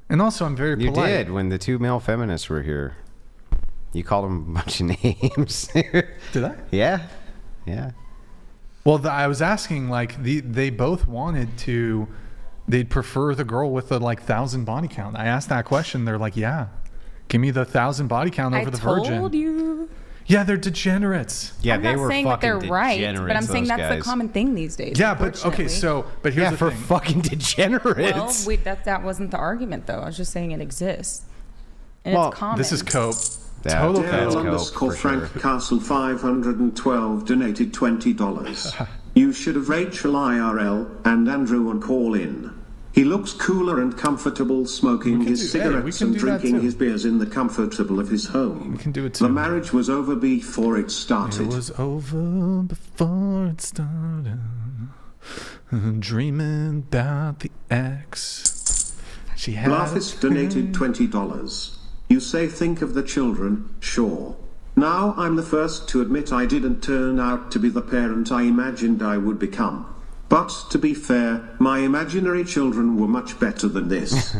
And also, I'm very polite. You did when the two male feminists were here. You called them a bunch of names. Did I? Yeah. Well, I was asking, they both wanted to, they'd prefer the girl with the 1,000 body count. I asked that question. They're like, yeah, give me the 1,000 body count over the virgin. I told you. Yeah, they're degenerates. Yeah, I'm they not were saying fucking that they're right, but I'm saying that's guys. the common thing these days. Yeah, but okay, but here's the for thing. fucking degenerates. Well, that wasn't the argument though. I was just saying it exists, and well, it's common. This is cope. Yeah, Total Dale_Frank sure. Castle 512 donated $20. You should have Rachel IRL and Andrew on call in. He looks cooler and comfortable smoking his cigarettes and drinking his beers in the comfortable of his home. We can do it too. The marriage was over before it started. It was over before it started. Dreaming about the ex. She had Bluffist donated $20. You say think of the children, sure. Now I'm the first to admit I didn't turn out to be the parent I imagined I would become. But, to be fair, my imaginary children were much better than this.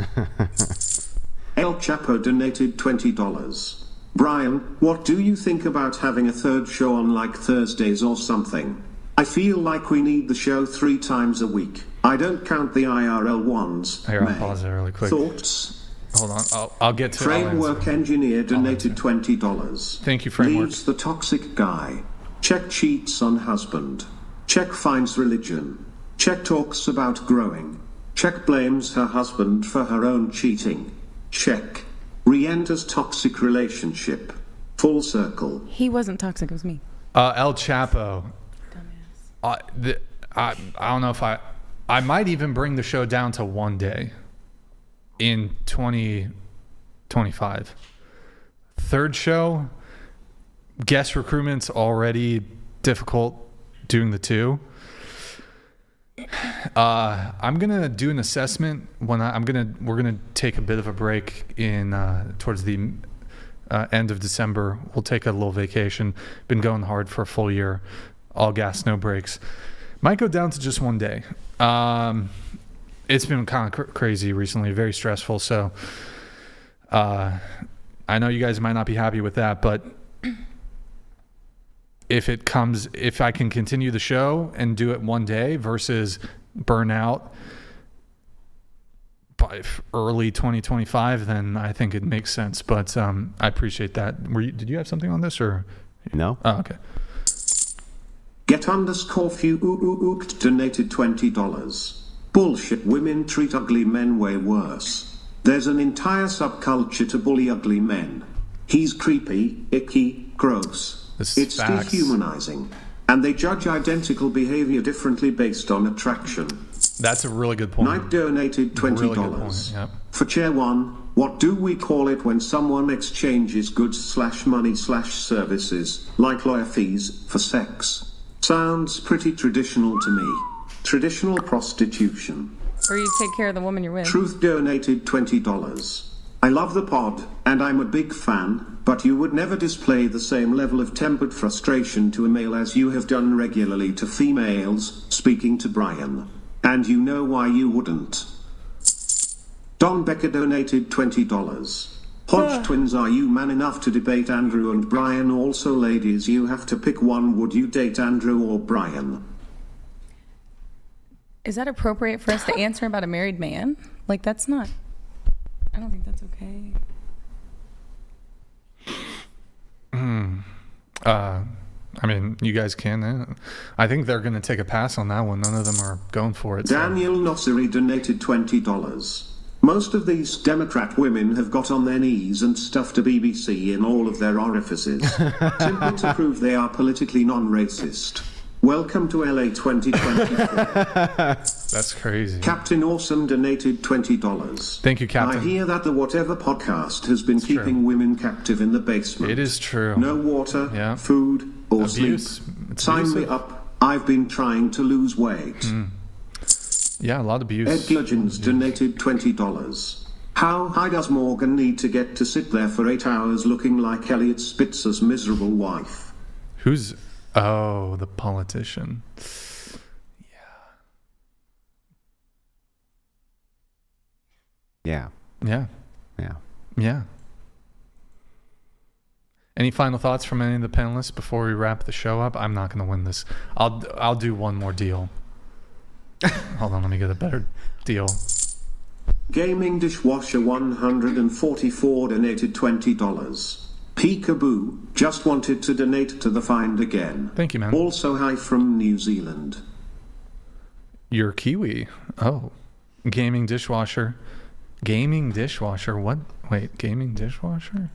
El Chapo donated $20. Brian, what do you think about having a third show on Thursdays or something? I feel like we need the show 3 times a week. I don't count the IRL ones. Here, I'll pause it really quick. Thoughts? Hold on, I'll get to Framework Engineer donated $20. Thank you, Framework. Leaves the toxic guy. Check cheats on husband. Check finds religion. Check talks about growing. Check blames her husband for her own cheating. Check. Re-enters toxic relationship. Full circle. He wasn't toxic, it was me. El Chapo. Dumbass. I don't know if I might even bring the show down to 1 day in 2025. Third show, guest recruitment's already difficult doing the 2. I'm gonna do an assessment when we're gonna take a bit of a break in towards the end of December. We'll take a little vacation. Been going hard for a full year, all gas, no breaks. Might go down to just 1 day. It's been kind of crazy recently, very stressful. So I know you guys might not be happy with that, but if I can continue the show and do it 1 day versus burn out by early 2025, then I think it makes sense. But I appreciate that. Did you have something on this or? No. Oh, okay. Get_few donated $20. Bullshit. Women treat ugly men way worse. There's an entire subculture to bully ugly men. He's creepy, icky, gross. It's facts. dehumanizing. And they judge identical behavior differently based on attraction. That's a really good point. Knight donated $20. Really good point, yep. For Chair 1, what do we call it when someone exchanges goods/money/services, like lawyer fees, for sex? Sounds pretty traditional to me. Traditional prostitution. Or you take care of the woman you're with. Truth donated $20. I love the pod, and I'm a big fan, but you would never display the same level of tempered frustration to a male as you have done regularly to females, speaking to Brian. And you know why you wouldn't. Don Becker donated $20. Hodge twins, are you man enough to debate Andrew and Brian? Also, ladies, you have to pick one. Would you date Andrew or Brian? Is that appropriate for us to answer about a married man? Like, that's not... I don't think that's okay. I mean, you guys can. I think they're going to take a pass on that one. None of them are going for it. Daniel Nosseri donated $20. Most of these Democrat women have got on their knees and stuffed a BBC in all of their orifices, simply to prove they are politically non-racist. Welcome to LA 2024. That's crazy. Captain Awesome donated $20. Thank you, Captain. I hear that the Whatever podcast has been keeping women captive in the basement. It is true. No water, food, or Abuse. sleep. It's Sign abusive. me up. I've been trying to lose weight. Yeah, a lot of abuse. Ed Legends donated $20. How high does Morgan need to get to sit there for 8 hours looking like Elliot Spitzer's miserable wife? Who's... Oh, the politician. Yeah. Yeah. Yeah. Yeah. Any final thoughts from any of the panelists before we wrap the show up? I'm not going to win this. I'll do one more deal. Hold on, let me get a better deal. Gaming Dishwasher 144 donated $20. Peekaboo just wanted to donate to the find again. Thank you, man. Also, hi from New Zealand. You're Kiwi. Oh. Gaming dishwasher. Gaming dishwasher. What? Wait, gaming dishwasher?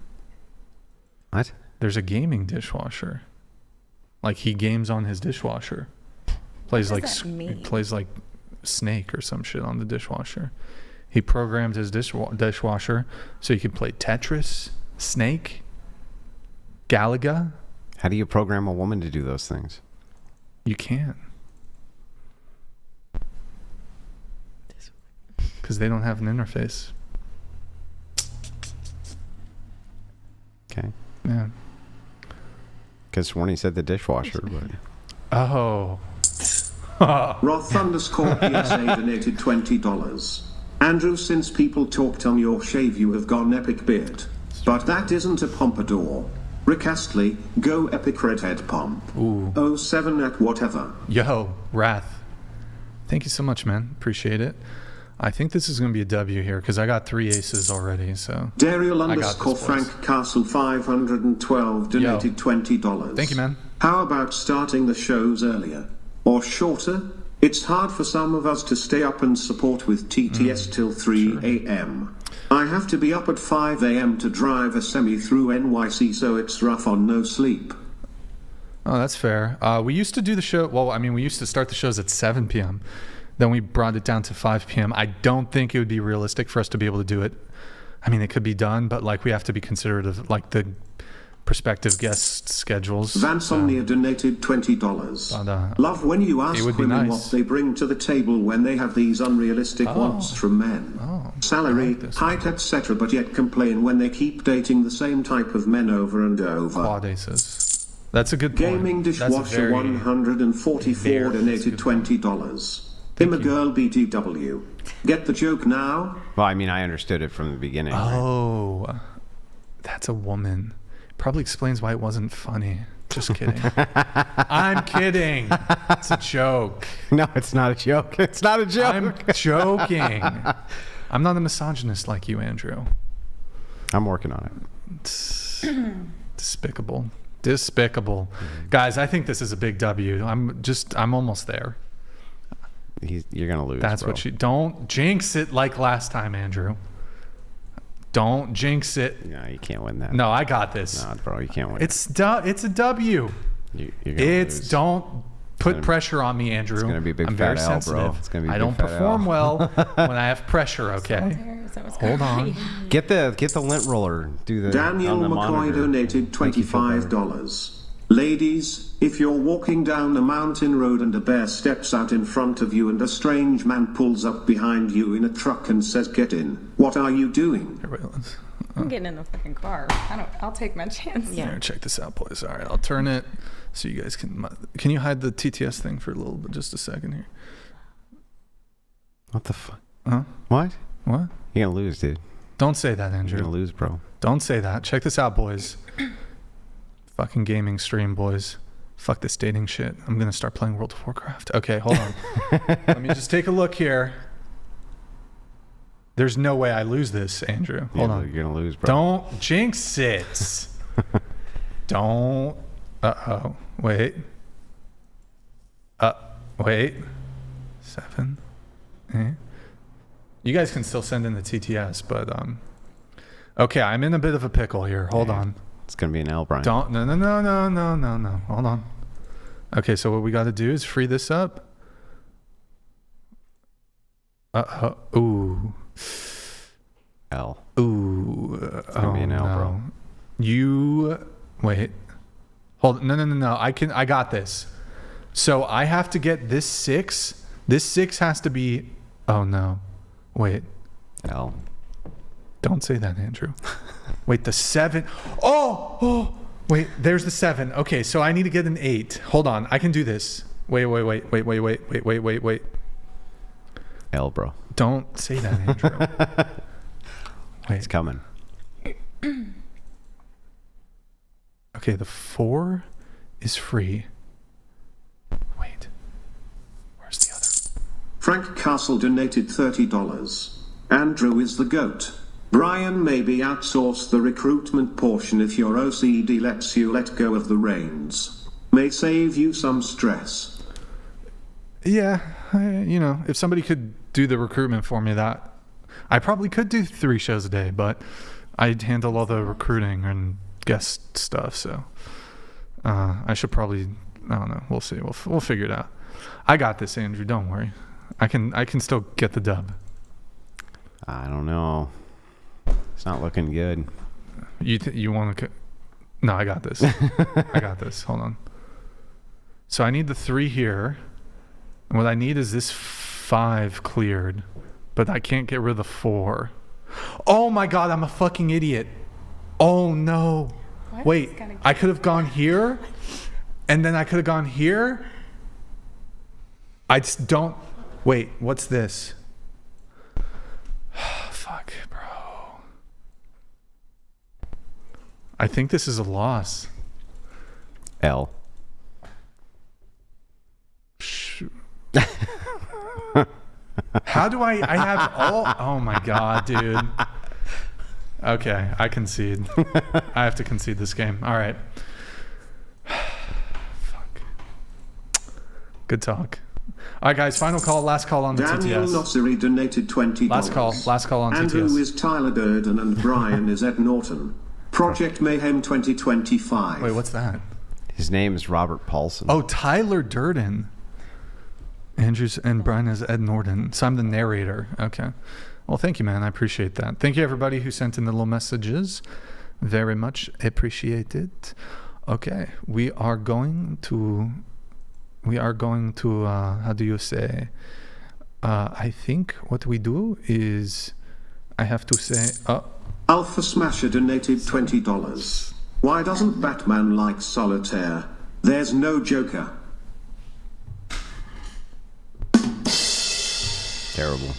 What? There's a gaming dishwasher. Like he games on his dishwasher. Plays What like does that mean? plays like Snake or some shit on the dishwasher. He programmed his dishwasher so he could play Tetris, Snake, Galaga. How do you program a woman to do those things? You can. Because they don't have an interface. Okay. Yeah. Because when he said the dishwasher, but... Oh. Roth _ PSA donated $20. Andrew, since people talked on your shave, you have gone epic beard. But that isn't a pompadour. Rick Astley, go epic redhead pomp. Ooh. 07 at whatever. Yo, Wrath. Thank you so much, man. Appreciate it. I think this is going to be a W here because I got 3 aces already. So Daryl I got _ this, Frank boys. Castle 512 donated $20. Thank you, man. How about starting the shows earlier? Or shorter? It's hard for some of us to stay up and support with TTS till 3 a.m. I have to be up at 5 a.m. to drive a semi through NYC, so it's rough on no sleep. Oh, that's fair. We used to do the show. Well, I mean, we used to start the shows at 7 p.m. Then we brought it down to 5 p.m. I don't think it would be realistic for us to be able to do it. I mean, it could be done, but like we have to be considerate of like the prospective guest schedules. Vansomnia donated $20. But, Love when you ask it would be women nice. what they bring to the table when they have these unrealistic wants from men. Salary, height, etc., but yet complain when they keep dating the same type of men over and over. Quad aces. That's a good point. Gaming That's a Dishwasher very, 144 donated $20. Him a girl BTW. Get the joke now? Well, I mean, I understood it from the beginning. Oh, that's a woman. Probably explains why it wasn't funny. Just kidding. I'm kidding. It's a joke. No, it's not a joke. It's not a joke. I'm joking. I'm not a misogynist like you, Andrew. I'm working on it. It's despicable. Despicable. Guys, I think this is a big W. I'm almost there. You're gonna lose. That's bro. what you don't jinx it like last time, Andrew. Don't jinx it. No, you can't win that. No, I got this. No, bro, you can't win. It's a W. You're gonna lose. Don't put pressure on me, Andrew. It's gonna be a big I'm fat very L, sensitive. bro. It's gonna be a I big don't fat perform L. well when I have pressure. Okay. Hold on. Get the lint roller. Do the Daniel on the McCoy monitor. donated Make you feel better. $25. Ladies, if you're walking down a mountain road and a bear steps out in front of you and a strange man pulls up behind you in a truck and says, "Get in," what are you doing? I'm getting in the fucking car. I'll take my chance. Yeah. Here, check this out, boys. All right, I'll turn it so you guys can you hide the TTS thing for a little bit, just a second here. What the fuck? Huh? What? What? You're gonna lose, dude. Don't say that, Andrew. You're gonna lose, bro. Don't say that. Check this out, boys. Fucking gaming stream, boys. Fuck this dating shit. I'm gonna start playing World of Warcraft. Okay, hold on. Let me just take a look here. There's no way I lose this, Andrew. Hold on. You're gonna lose, bro. Don't jinx it. Don't. Uh-oh. Wait. Wait. 7. You guys can still send in the TTS, but okay, I'm in a bit of a pickle here. Hold on. It's gonna be an L, Brian. No. Hold on. Okay, so what we got to do is free this up. Ooh. L. Ooh. It's gonna be an L, bro. You wait. Hold. No. I got this. So I have to get this 6. This 6 has to be. Oh no. Wait. L. Don't say that, Andrew. Wait, the 7. Oh. Wait, there's the 7. Okay, so I need to get an 8. Hold on, I can do this. Wait. L, bro. Don't say that, Andrew. Wait. It's coming. Okay, the 4 is free. Wait. Where's the other? Frank Castle donated $30. Andrew is the GOAT. Brian, maybe outsource the recruitment portion if your OCD lets you let go of the reins. May save you some stress. Yeah, if somebody could do the recruitment for me, that I probably could do 3 shows a day, but I'd handle all the recruiting and guest stuff, so I should probably, I don't know, we'll see. We'll figure it out. I got this, Andrew, don't worry. I can still get the dub. I don't know. It's not looking good. You want to? No, I got this. I got this. Hold on. So I need the 3 here. And what I need is this 5 cleared, but I can't get rid of the 4. Oh my God, I'm a fucking idiot. Oh no. Wait, I could have gone here, and then I could have gone here. I just don't. Wait, what's this? Fuck, bro. I think this is a loss. L. How do I have all? Oh my God, dude. Okay, I concede. I have to concede this game. All right. Fuck. Good talk. All right, guys. Final call. Last call on the Daniel TTS. Nosseri donated $20. Last call on Andrew TTS. is Tyler Durden and Brian is Ed Norton. Project Mayhem 2025. Wait, what's that? His name is Robert Paulson. Oh, Tyler Durden. Andrews and Brian is Ed Norton. So I'm the narrator. Okay. Well, thank you, man. I appreciate that. Thank you, everybody who sent in the little messages. Very much appreciated. Okay. We are going to how do you say? I think what we do is I have to say, Alpha Smasher donated $20. Why doesn't Batman like solitaire? There's no Joker. Terrible.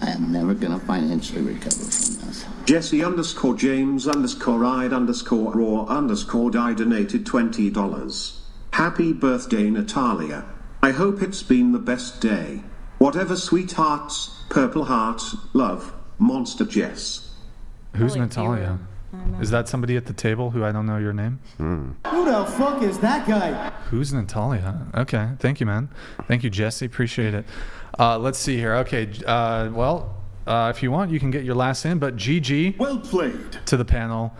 I am never gonna financially recover from this. Jesse _ James _ Ide _ Raw _ Die donated $20. Happy birthday, Natalia. I hope it's been the best day. Whatever, sweethearts, purple heart, love, Monster Jess. Who's Natalia? Is that somebody at the table who I don't know your name? Who the fuck is that guy? Who's Natalia? Okay, thank you, man. Thank you, Jesse. Appreciate it. Let's see here. Okay, if you want, you can get your last in, but GG. Well played. To the panel.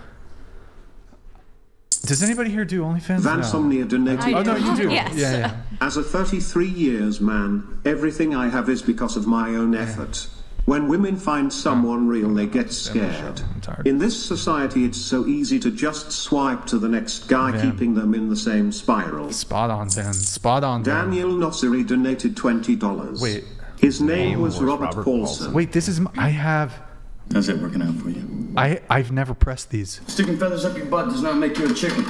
Does anybody here do OnlyFans? Vansomnia donated. Oh, no, you do. Yes. Yeah. As a 33 years man, everything I have is because of my own effort. When women find someone real, they get scared. In this society, it's so easy to just swipe to the next guy, keeping them in the same spiral. Spot on, Dan. Spot on, Dan. Daniel Nosseri donated $20. Wait. His name was Robert Paulson. Wait, this is... I have... How's it working out for you? I've never pressed these. Sticking feathers up your butt does not make you a chicken.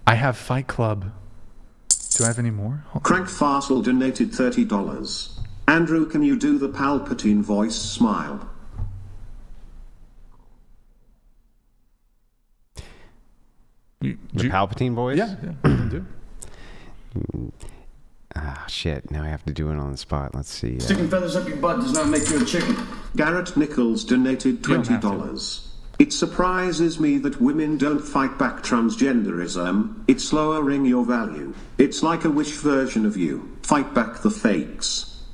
I have Fight Club. Do I have any more? Crank Farsel donated $30. Andrew, can you do the Palpatine voice smile? The Palpatine voice? Yeah, you can do. Ah, shit. Now I have to do it on the spot. Let's see. Sticking feathers up your butt does not make you a chicken. Garrett Nichols donated $20. It surprises me that women don't fight back transgenderism. It's lowering your value. It's like a Wish version of you. Fight back the fakes.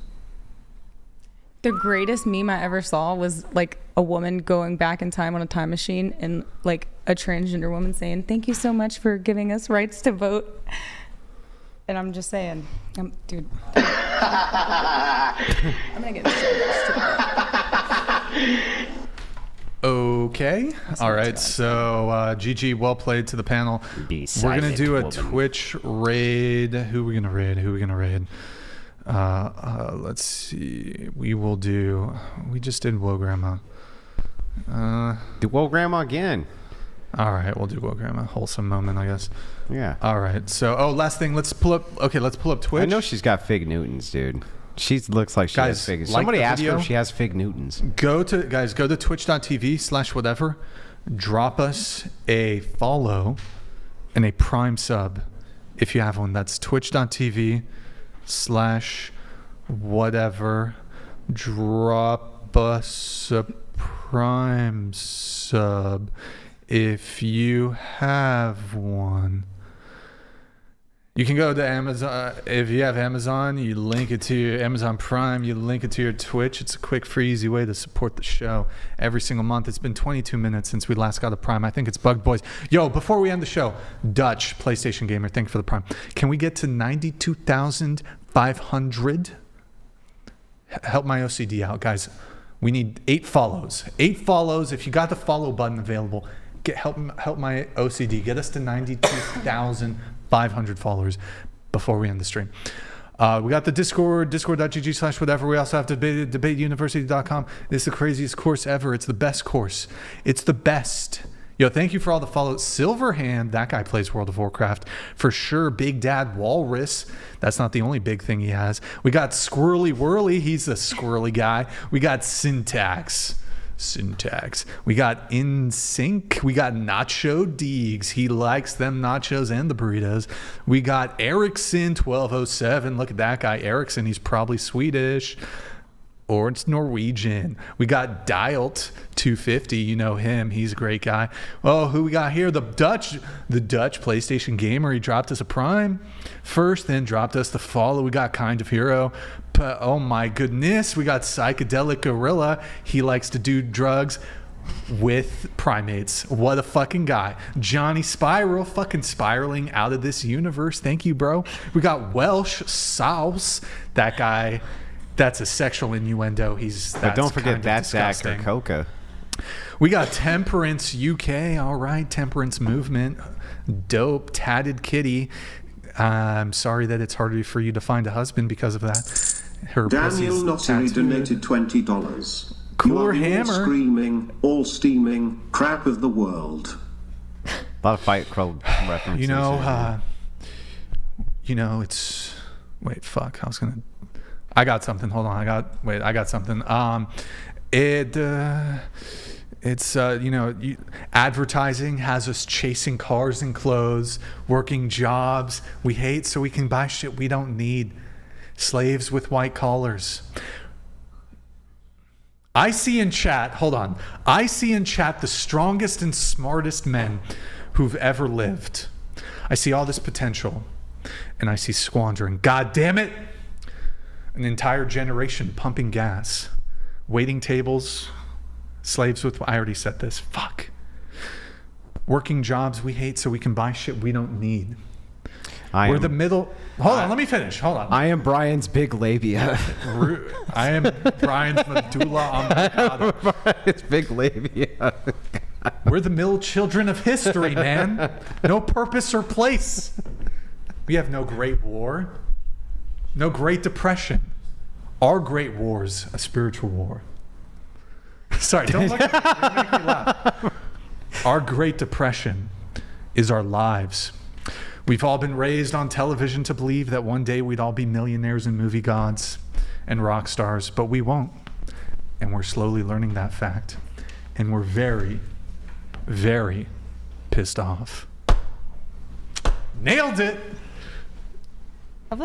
The greatest meme I ever saw was like a woman going back in time on a time machine and like a transgender woman saying, "Thank you so much for giving us rights to vote." And I'm just saying, dude, I'm gonna get so much Okay. All right. So, GG, well played to the panel. We're going to do a Twitch raid. Who are we going to raid? Let's see. We just did Woe Grandma. Do Woe Grandma again. All right. We'll do Woe Grandma. Wholesome moment, I guess. Yeah. All right. So, last thing. Let's pull up Twitch. I know she's got Fig Newtons, dude. She looks like she has Fig. Somebody asked her if she has Fig Newtons. Go to twitch.tv/whatever. Drop us a follow and a Prime sub if you have one. That's twitch.tv/whatever. Drop us a Prime sub if you have one. You can go to Amazon. If you have Amazon, you link it to your Amazon Prime. You link it to your Twitch. It's a quick, free, easy way to support the show every single month. It's been 22 minutes since we last got a Prime. I think it's Bug Boys. Yo, before we end the show, Dutch, PlayStation Gamer, thank you for the Prime. Can we get to 92,500? Help my OCD out, guys. We need 8 follows. 8 follows. If you got the follow button available, help my OCD. Get us to 92,500 followers before we end the stream. We got the Discord, discord.gg/whatever. We also have debateuniversity.com. It's the craziest course ever. It's the best course. It's the best. Yo, thank you for all the follows. Silverhand, that guy plays World of Warcraft. For sure, Big Dad Walrus. That's not the only big thing he has. We got Squirrely Whirly. He's a squirrely guy. We got Syntax. We got In Sync. We got Nacho Deegs. He likes them nachos and the burritos. We got Ericsson 1207. Look at that guy, Ericsson. He's probably Swedish or it's Norwegian. We got Dialt 250. You know him. He's a great guy. Oh, who we got here? The Dutch PlayStation Gamer. He dropped us a Prime first, then dropped us the follow. We got Kind of Hero. Oh my goodness, we got Psychedelic Gorilla. He likes to do drugs with primates. What a fucking guy. Johnny Spiral, fucking spiraling out of this universe. Thank you, bro. We got Welsh Sauce. That guy, that's a sexual innuendo. But don't forget that's Zach or Coca. We got Temperance UK. All right, Temperance Movement. Dope. Tatted Kitty. I'm sorry that it's harder for you to find a husband because of that. Her Daniel Nosseri donated $20. Cooler you are Hammer. All screaming, all steaming, crap of the world. A lot of Fight Club references. It's... Wait, fuck. I got something. Hold on. I got something. Advertising has us chasing cars and clothes, working jobs we hate so we can buy shit we don't need. Slaves with white collars. I see in chat, hold on. I see in chat the strongest and smartest men who've ever lived. I see all this potential, and I see squandering. God damn it! An entire generation pumping gas, waiting tables, slaves with, I already said this, fuck. Working jobs we hate so we can buy shit we don't need. We're the middle. Hold on, let me finish. Hold on. I am Brian's big labia. I am Brian's medulla oblongata. Brian's big labia. We're the middle children of history, man. No purpose or place. We have no Great War, no Great Depression. Our Great War's a spiritual war. Sorry, don't look at me. You're making me laugh. Our Great Depression is our lives. We've all been raised on television to believe that one day we'd all be millionaires and movie gods and rock stars, but we won't. And we're slowly learning that fact. And we're very, very pissed off. Nailed it!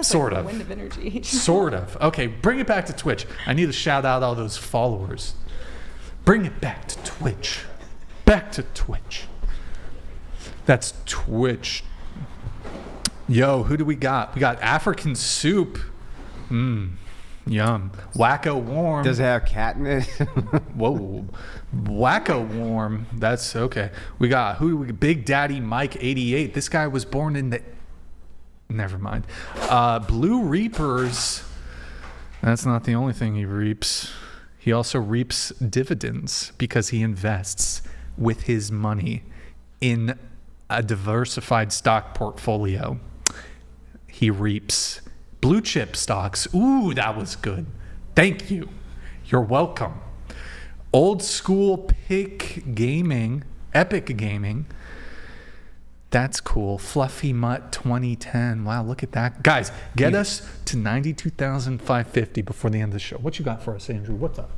Sort of. Wind of energy. Sort of. Okay, bring it back to Twitch. I need to shout out all those followers. Bring it back to Twitch. Back to Twitch. That's Twitch. Yo, who do we got? We got African Soup. Yum. Wacko Warm. Does it have cat in it? Whoa. Wacko Warm. That's okay. We got Big Daddy Mike 88. This guy was born in the... Never mind. Blue Reapers. That's not the only thing he reaps. He also reaps dividends because he invests with his money in a diversified stock portfolio. He reaps blue chip stocks. Ooh, that was good. Thank you. You're welcome. Old school pick gaming, epic gaming. That's cool. Fluffy Mutt 2010. Wow, look at that. Guys, get us to 92,550 before the end of the show. What you got for us, Andrew? What's up?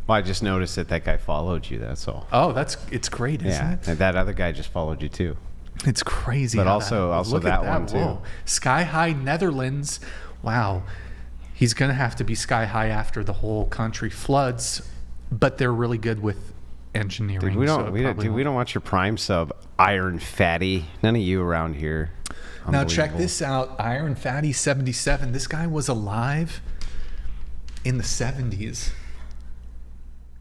Well, I just noticed that guy followed you, that's all. Oh, it's great, isn't it? And that other guy just followed you too. It's crazy. But also that one too. Whoa. Sky High Netherlands. Wow. He's going to have to be sky high after the whole country floods, but they're really good with engineering. Dude, we don't want your Prime sub, Iron Fatty. None of you around here. Now check this out. Iron Fatty 77. This guy was alive in the 70s.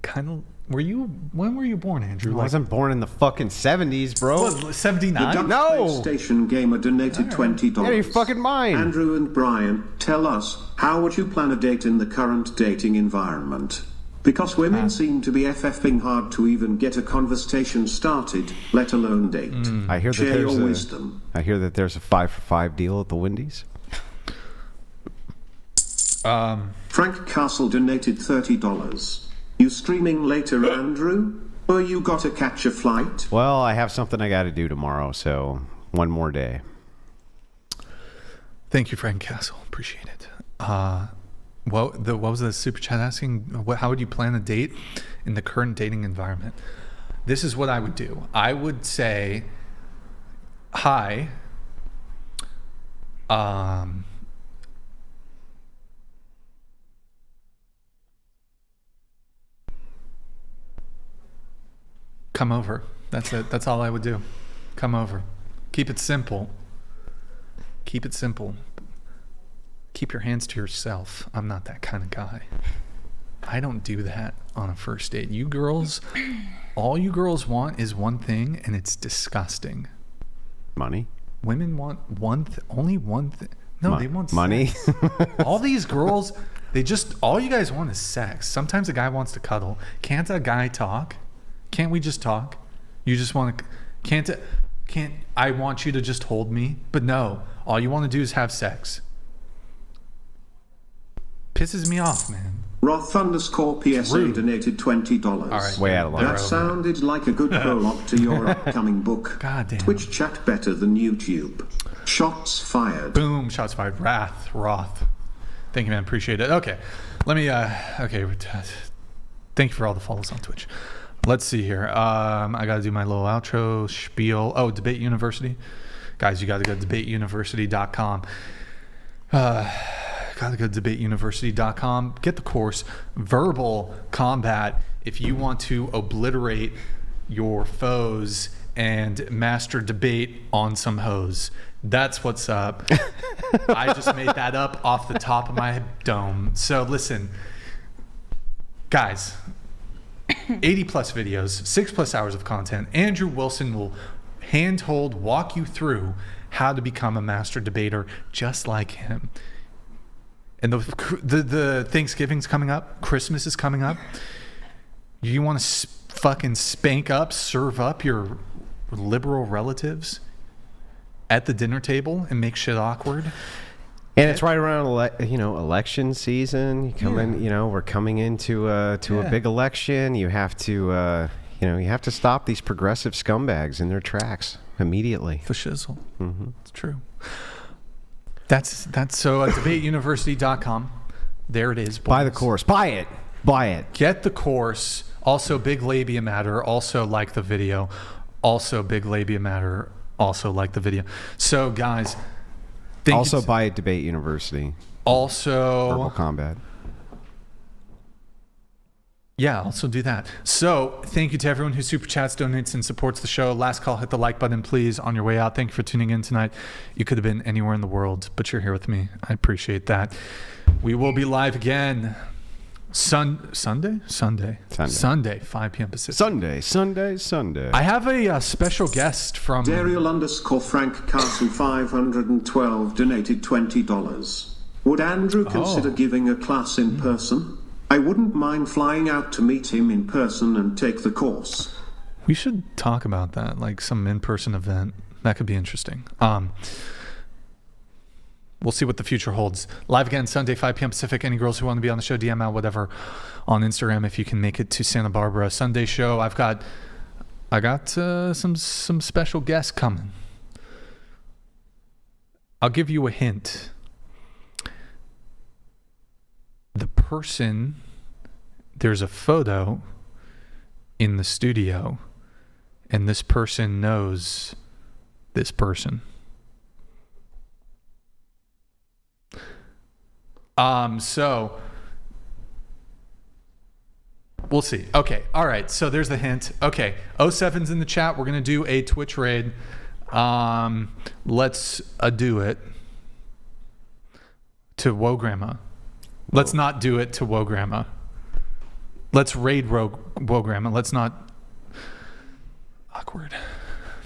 Kind of. When were you born, Andrew? I wasn't born in the fucking 70s, bro. What, 79? No. Station Gamer donated $20. Out of your fucking mind. Andrew and Brian, tell us, how would you plan a date in the current dating environment? Because women seem to be FFing hard to even get a conversation started, let alone date. I hear Share that there's your wisdom. I hear that there's a 5-for-5 deal at the Wendy's. Frank Castle donated $30. You streaming later, Andrew? Or you gotta catch a flight? Well, I have something I got to do tomorrow, so one more day. Thank you, Frank Castle. Appreciate it. What was the super chat asking? How would you plan a date in the current dating environment? This is what I would do. I would say, hi. Come over. That's it. That's all I would do. Come over. Keep it simple. Keep it simple. Keep your hands to yourself. I'm not that kind of guy. I don't do that on a first date. You girls, all you girls want is one thing, and it's disgusting. Money? Women want only one thing. No, they want money. Sex. All these girls, all you guys want is sex. Sometimes a guy wants to cuddle. Can't a guy talk? Can't we just talk? You just want to... Can't I want you to just hold me? But no, all you want to do is have sex. Pisses me off, man. Roth_PSA donated $20. All right. Way out of line. That sounded like a good prologue to your upcoming book. God damn. Twitch chat better than YouTube. Shots fired. Boom, shots fired. Roth. Thank you, man. Appreciate it. Okay. Let me, thank you for all the follows on Twitch. Let's see here. I got to do my little outro spiel. Oh, Debate University. Guys, you got to go to debateuniversity.com. gotta go to debateuniversity.com. Get the course, Verbal Combat, if you want to obliterate your foes and master debate on some hoes. That's what's up. I just made that up off the top of my dome. So listen, guys, 80 plus videos, 6+ hours of content. Andrew Wilson will handhold walk you through how to become a master debater just like him. And the Thanksgiving's coming up, Christmas is coming up. You want to fucking spank up, serve up your liberal relatives at the dinner table and make shit awkward? And it's right around election season. You come in, we're coming into a big election. You have to you have to stop these progressive scumbags in their tracks immediately. The shizzle. Mm-hmm. It's true. That's so debateuniversity.com. There it is. Boys. Buy the course. Buy it. Get the course. Also, Big Labia Matter. Also, like the video. Also, Big Labia Matter. Also, like the video. So, guys. Also, buy Debate University. Also, Verbal Combat. Yeah, also do that. So, thank you to everyone who super chats, donates, and supports the show. Last call, hit the like button, please, on your way out. Thank you for tuning in tonight. You could have been anywhere in the world, but you're here with me. I appreciate that. We will be live again Sunday, 5 p.m. Pacific. Sunday. I have a special guest from Dariel_Frank Castle 512 donated $20. Would Andrew consider giving a class in person? I wouldn't mind flying out to meet him in person and take the course. We should talk about that, like some in-person event. That could be interesting. We'll see what the future holds. Live again Sunday, 5 p.m. Pacific. Any girls who want to be on the show, DM out, whatever, on Instagram if you can make it to Santa Barbara Sunday show. I got some special guests coming. I'll give you a hint. The person, there's a photo in the studio, and this person knows this person. So we'll see. Okay. All right. So there's the hint. Okay. 07's in the chat. We're going to do a Twitch raid. Let's do it to Whoa Grandma. Let's not do it to Whoa Grandma. Let's raid Whoa Grandma. Let's not. Awkward.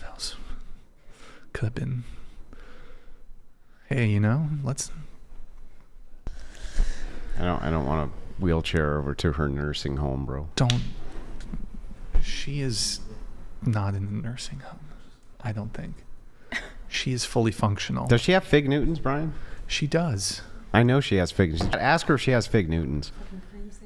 That could have been. Hey, let's. I don't want a wheelchair over to her nursing home, bro. Don't. She is not in a nursing home. I don't think. She is fully functional. Does she have Fig Newtons, Brian? She does. I know she has Fig Newtons. Ask her if she has Fig Newtons.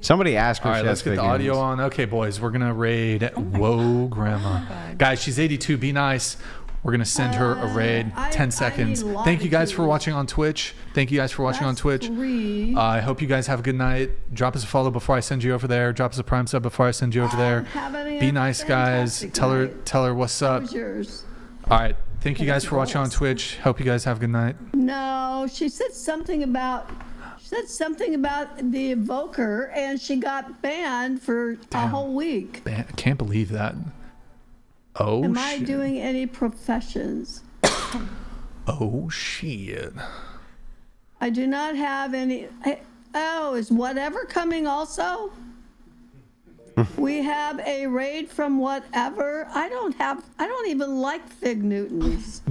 Somebody ask her if she has Fig Newtons. All right, let's get the audio on. Okay, boys, we're going to raid Whoa Grandma. Guys, she's 82. Be nice. We're going to send her a raid. 10 seconds. Thank you guys for watching on Twitch. I hope you guys have a good night. Drop us a follow before I send you over there. Drop us a Prime sub before I send you over there. Be nice, guys. Tell her what's up. All right. Thank you guys for watching on Twitch. Hope you guys have a good night. No, she said something about the evoker, and she got banned for a whole week. I can't believe that. Oh, Am I doing any professions? Oh, shit. I do not have any. Is whatever coming also? We have a raid from whatever. I don't even like Fig Newtons.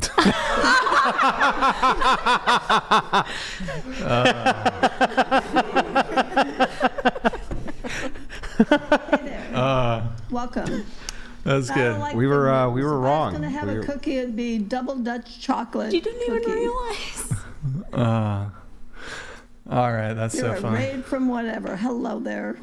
Welcome. That's good. Like we were wrong. If I was gonna have a cookie, it'd be double Dutch chocolate. You didn't even realize. All right, that's You're so funny. Raid from whatever. Hello there.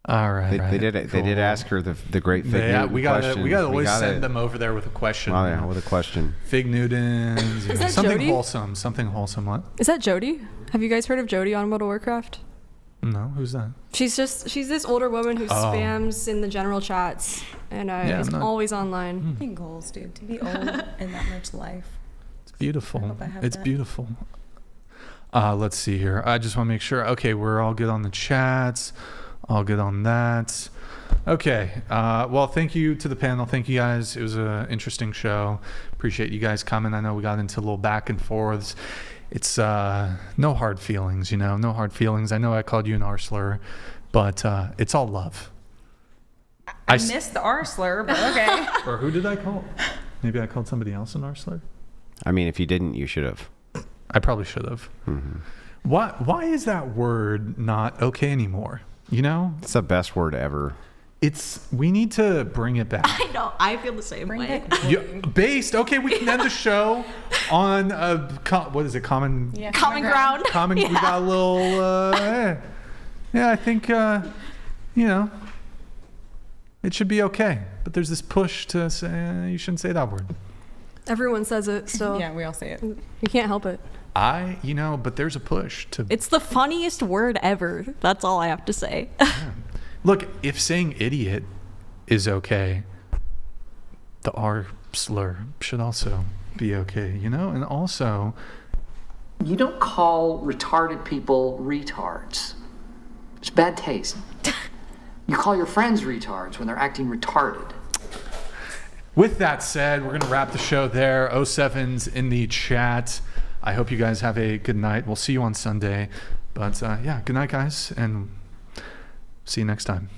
All right. They did ask her the great Fig Newton we gotta always send them over there with a question. Oh yeah, with a question. Fig Newtons. Is that something Jody? wholesome. Something wholesome. What? Is that Jody? Have you guys heard of Jody on World of Warcraft? No, who's that? She's this older woman who spams in the general chats and is always online. Big goals, dude. To be old and that much life. It's beautiful. It's beautiful. Let's see here. I just want to make sure. Okay, we're all good on the chats. All good on that. Okay. Well, thank you to the panel. Thank you guys. It was an interesting show. Appreciate you guys coming. I know we got into a little back and forths. It's no hard feelings, no hard feelings. I know I called you an R slur, but it's all love. I missed the R slur, but okay. Or who did I call? Maybe I called somebody else an R slur? I mean, if you didn't, you should have. I probably should have. Mm-hmm. Why is that word not okay anymore? It's the best word ever. We need to bring it back. I know. I feel the same way. Okay, we can end the show on what is it? Common ground. We got a little. I think it should be okay. But there's this push to say you shouldn't say that word. Everyone says it still. Yeah, we all say it. You can't help it. But there's a push to. It's the funniest word ever. That's all I have to say. Look, if saying idiot is okay, the R slur should also be okay, And also, you don't call retarded people retards. It's bad taste. You call your friends retards when they're acting retarded. With that said, we're going to wrap the show there. 07's in the chat. I hope you guys have a good night. We'll see you on Sunday. But good night, guys, and see you next time.